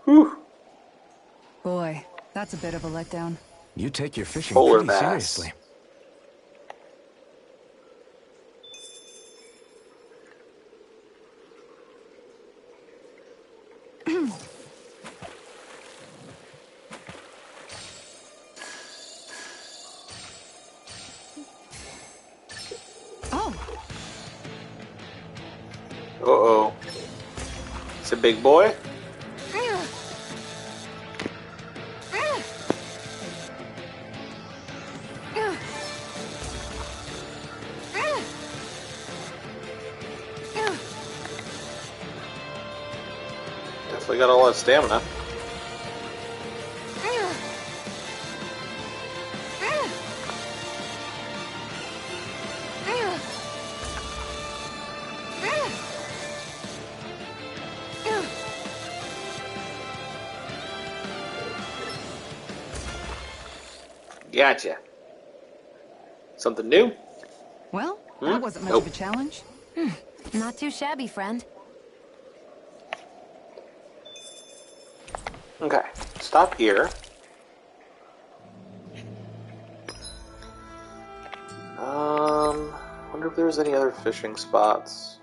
Whew. Boy, that's a bit of a letdown. You take your fishing Polar pretty bass. seriously. Oh. Uh-oh. It's a big boy. Definitely got a lot of stamina. Gotcha. Something new? Well, that wasn't much of a challenge. Not too shabby, friend. Okay, stop here. Wonder if there's any other fishing spots.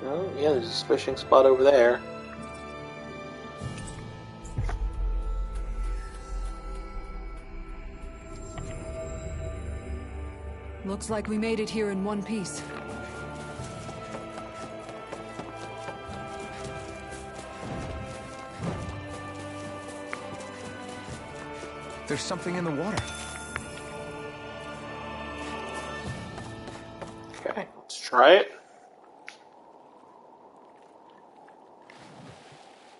Oh, yeah, there's a fishing spot over there. Looks like we made it here in one piece. There's something in the water. Okay, let's try it.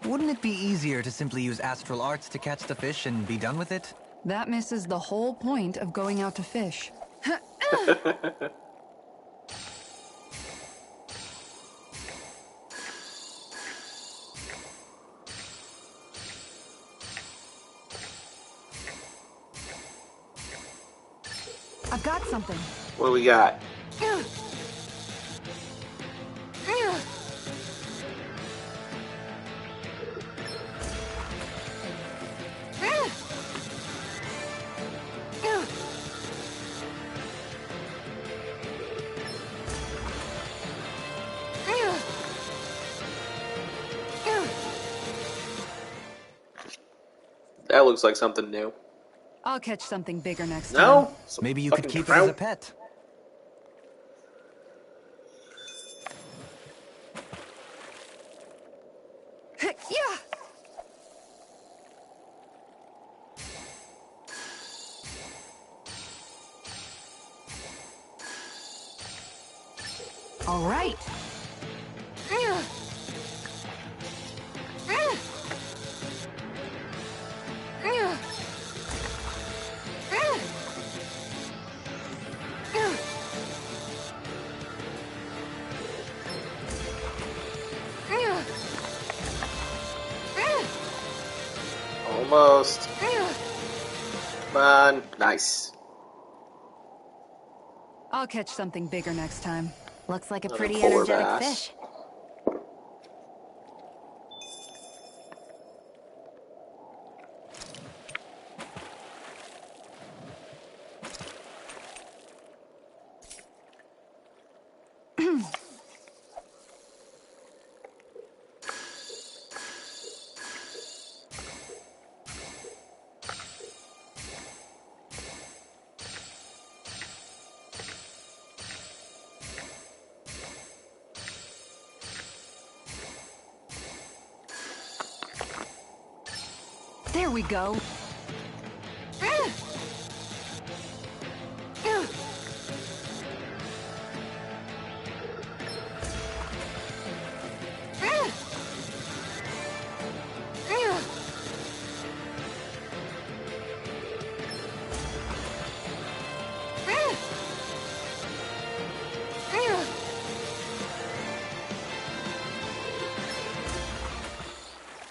Wouldn't it be easier to simply use astral arts to catch the fish and be done with it? That misses the whole point of going out to fish. I've got something. What do we got? That looks like something new. I'll catch something bigger next time. No? Maybe you could keep it as a pet. Yeah. All right. Almost. Come on. Nice. I'll catch something bigger next time. Looks like a Another pretty polar energetic bass. fish. we go.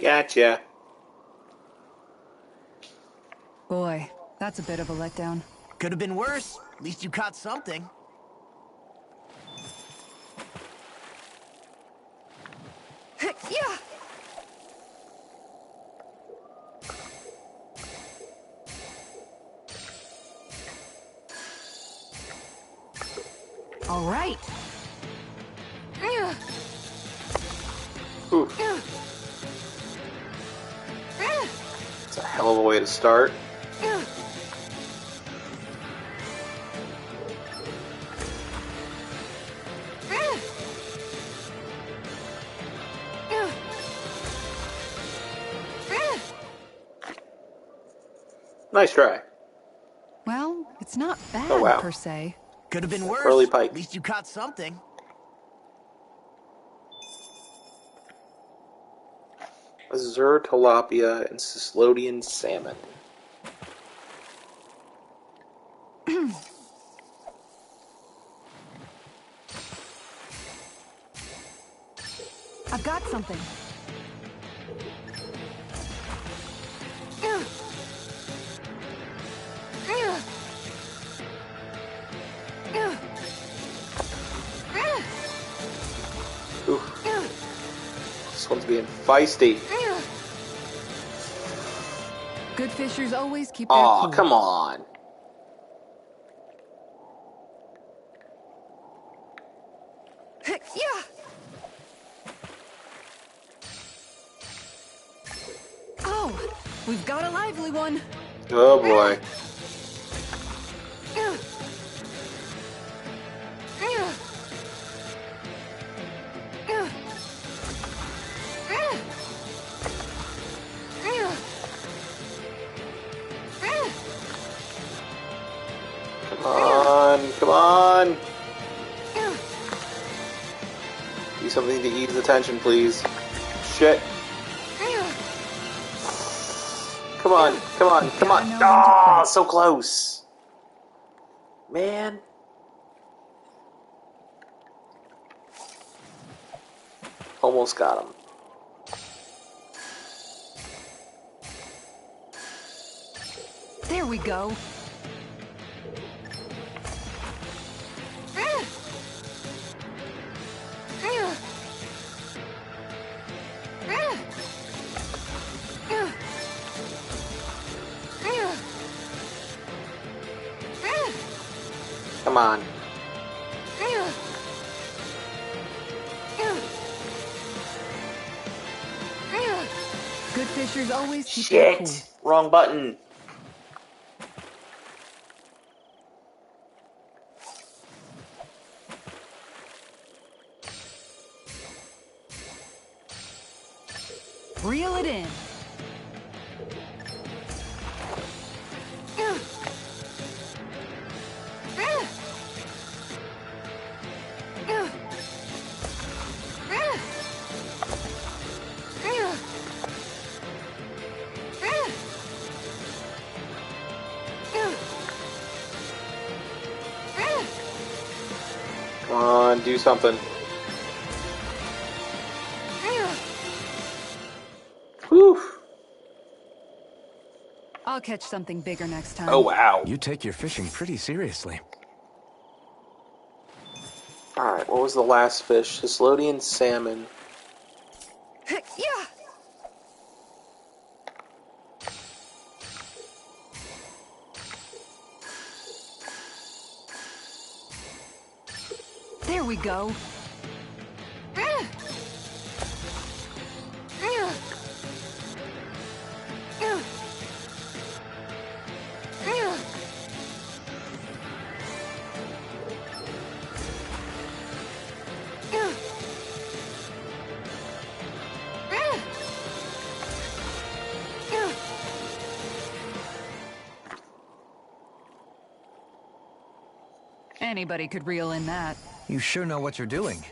Gotcha. Boy, that's a bit of a letdown. Could have been worse. At least you caught something. Yeah. All right. Ooh. It's a hell of a way to start. Nice try. Well, it's not bad, Oh, wow. per se. Could have been worse. Pearly pike. At least you caught something. Azure tilapia and Cyclodian salmon. I've got something. Ooh. This one's being feisty. Good fishers always keep their Aw, cool. come on. Yeah. Oh, we've got a lively one. Oh boy. Come on, come on. Do something to ease the tension, please. Shit. Come on, come on, come on. Ah, so close. Man. Almost got him. There we go. Come on. Good fishers always keep their cool. Shit! Wrong button. Reel it in. Come on, do something. Whew. I'll catch something bigger next time. Oh, wow. You take your fishing pretty seriously. Alright, what was the last fish? Cyclodian salmon. Yeah. There we go. Anybody could reel in that. You sure know what you're doing.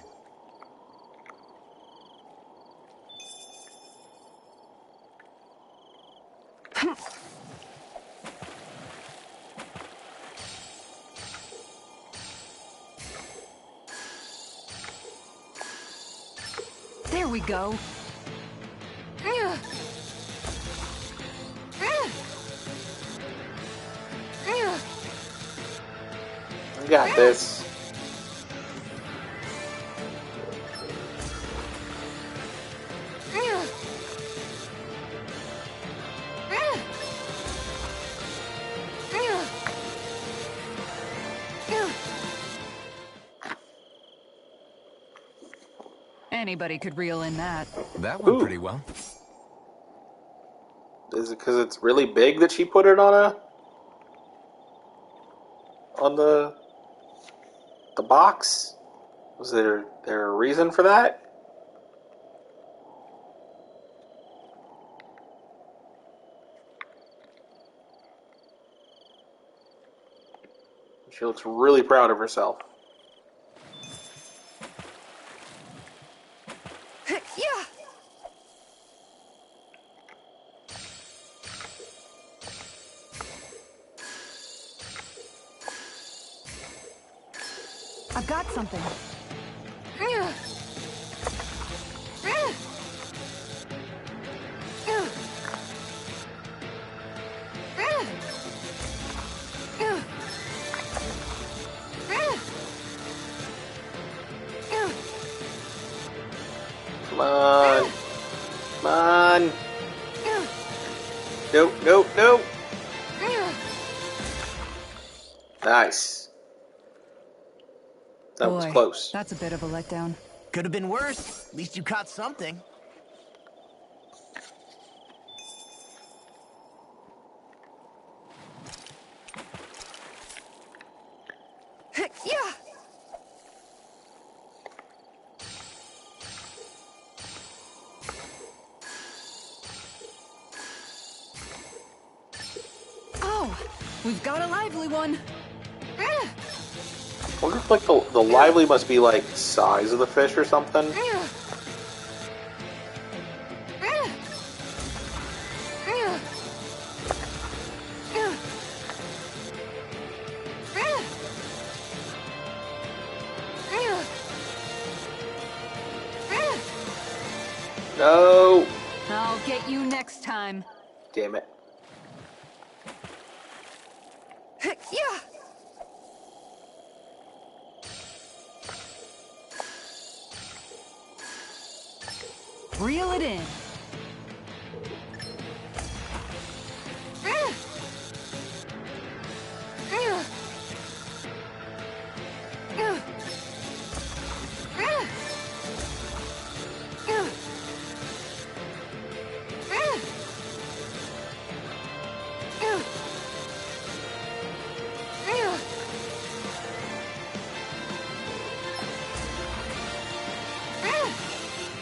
There we go. I got this. Anybody could reel in that. That went pretty well. Is it because it's really big that she put it on the box? Was there a reason for that? She looks really proud of herself. Yeah. I've got something. Come on. Come on. Nope, nope, nope. Nice. That was close. That's a bit of a letdown. Could have been worse. At least you caught something. Yeah. Oh, we've got a lively one. I wonder if like the lively must be like size of the fish or something. No. I'll get you next time. Damn it. Yeah. Reel it in.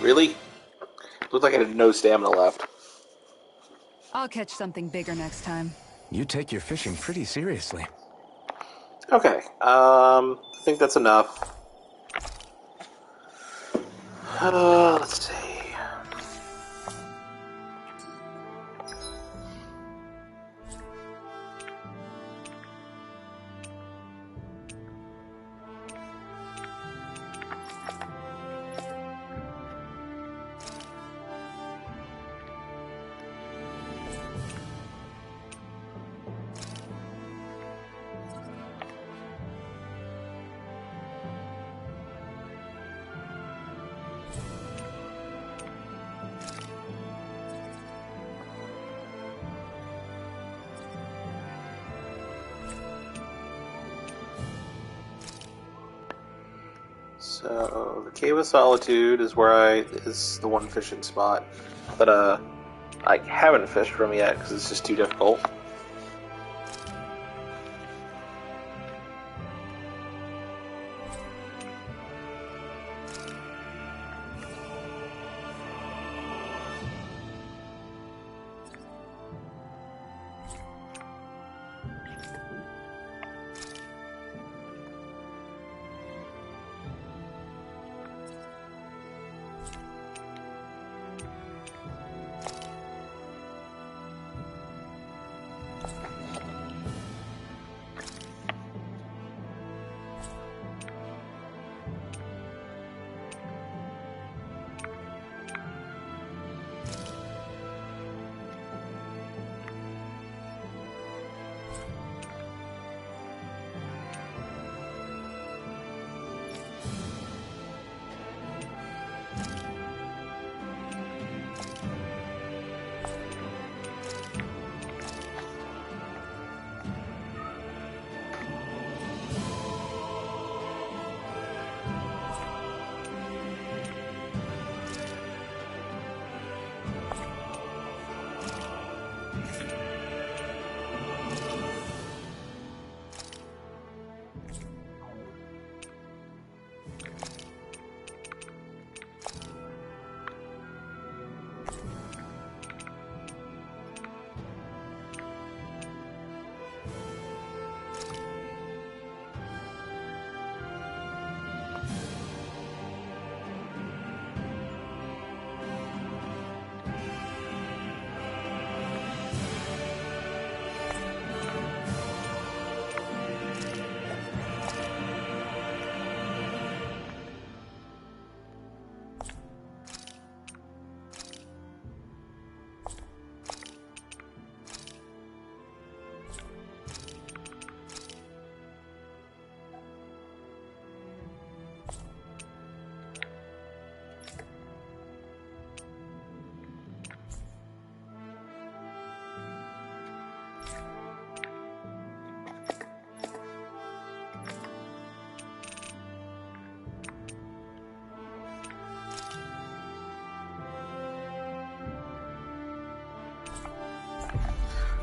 Really? Looked like I had no stamina left. I'll catch something bigger next time. You take your fishing pretty seriously. Okay, I think that's enough. Let's see. So the Cave of Solitude is is the one fishing spot that I haven't fished from yet because it's just too difficult.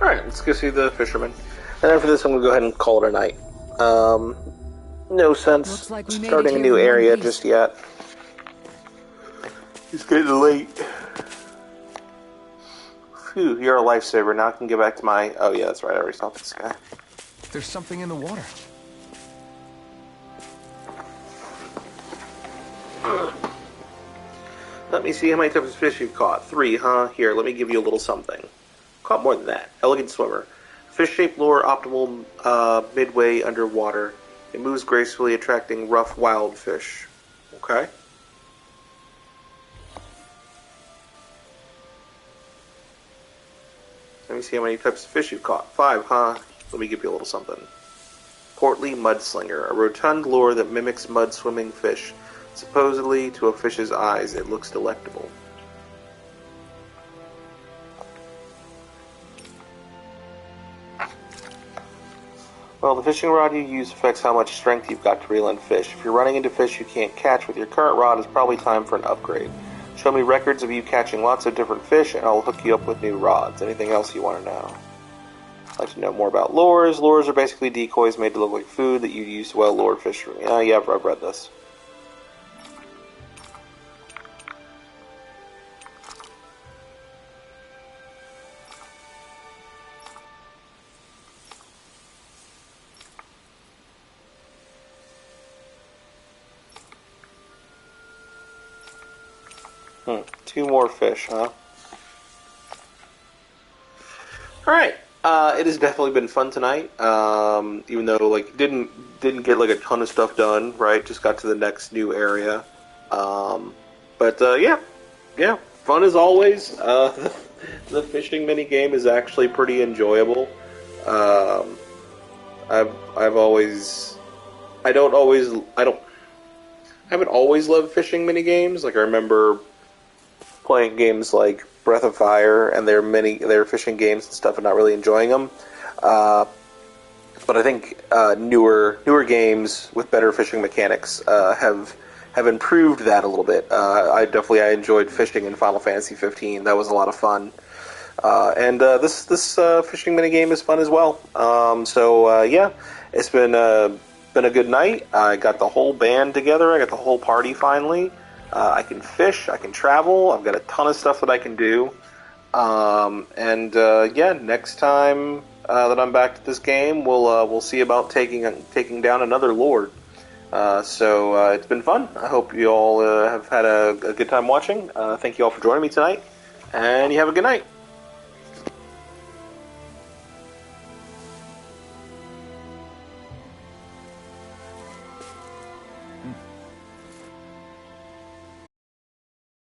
Alright, let's go see the fisherman. And after this, I'm going to go ahead and call it a night. No sense Like starting a new area just yet. It's getting late. Phew, you're a lifesaver. Now I can get back to my... Oh yeah, that's right, I already saw this guy. There's something in the water. Let me see how many types of fish you've caught. 3, huh? Here, let me give you a little something. Caught more than that. Elegant swimmer. Fish-shaped lure optimal midway underwater. It moves gracefully, attracting rough wild fish. Okay. Let me see how many types of fish you've caught. 5, huh? Let me give you a little something. Portly mudslinger. A rotund lure that mimics mud-swimming fish. Supposedly, to a fish's eyes, it looks delectable. Well, the fishing rod you use affects how much strength you've got to reel in fish. If you're running into fish you can't catch with your current rod, it's probably time for an upgrade. Show me records of you catching lots of different fish, and I'll hook you up with new rods. Anything else you want to know? I'd like to know more about lures. Lures are basically decoys made to look like food that you use to well lure fish from. Yeah, I've read this. Two more fish, huh? Alright. It has definitely been fun tonight. Even though didn't get like a ton of stuff done, right? Just got to the next new area. Yeah, fun as always. The fishing mini game is actually pretty enjoyable. I haven't always loved fishing mini games. Like I remember playing games like Breath of Fire and their fishing games and stuff and not really enjoying them. But I think newer games with better fishing mechanics have improved that a little bit. I enjoyed fishing in Final Fantasy 15. That was a lot of fun. This fishing mini game is fun as well. Yeah, it's been a good night. I got the whole band together. I got the whole party finally. I can fish. I can travel. I've got a ton of stuff that I can do. Next time that I'm back to this game, we'll see about taking down another lord. It's been fun. I hope you all have had a good time watching. Thank you all for joining me tonight, and you have a good night.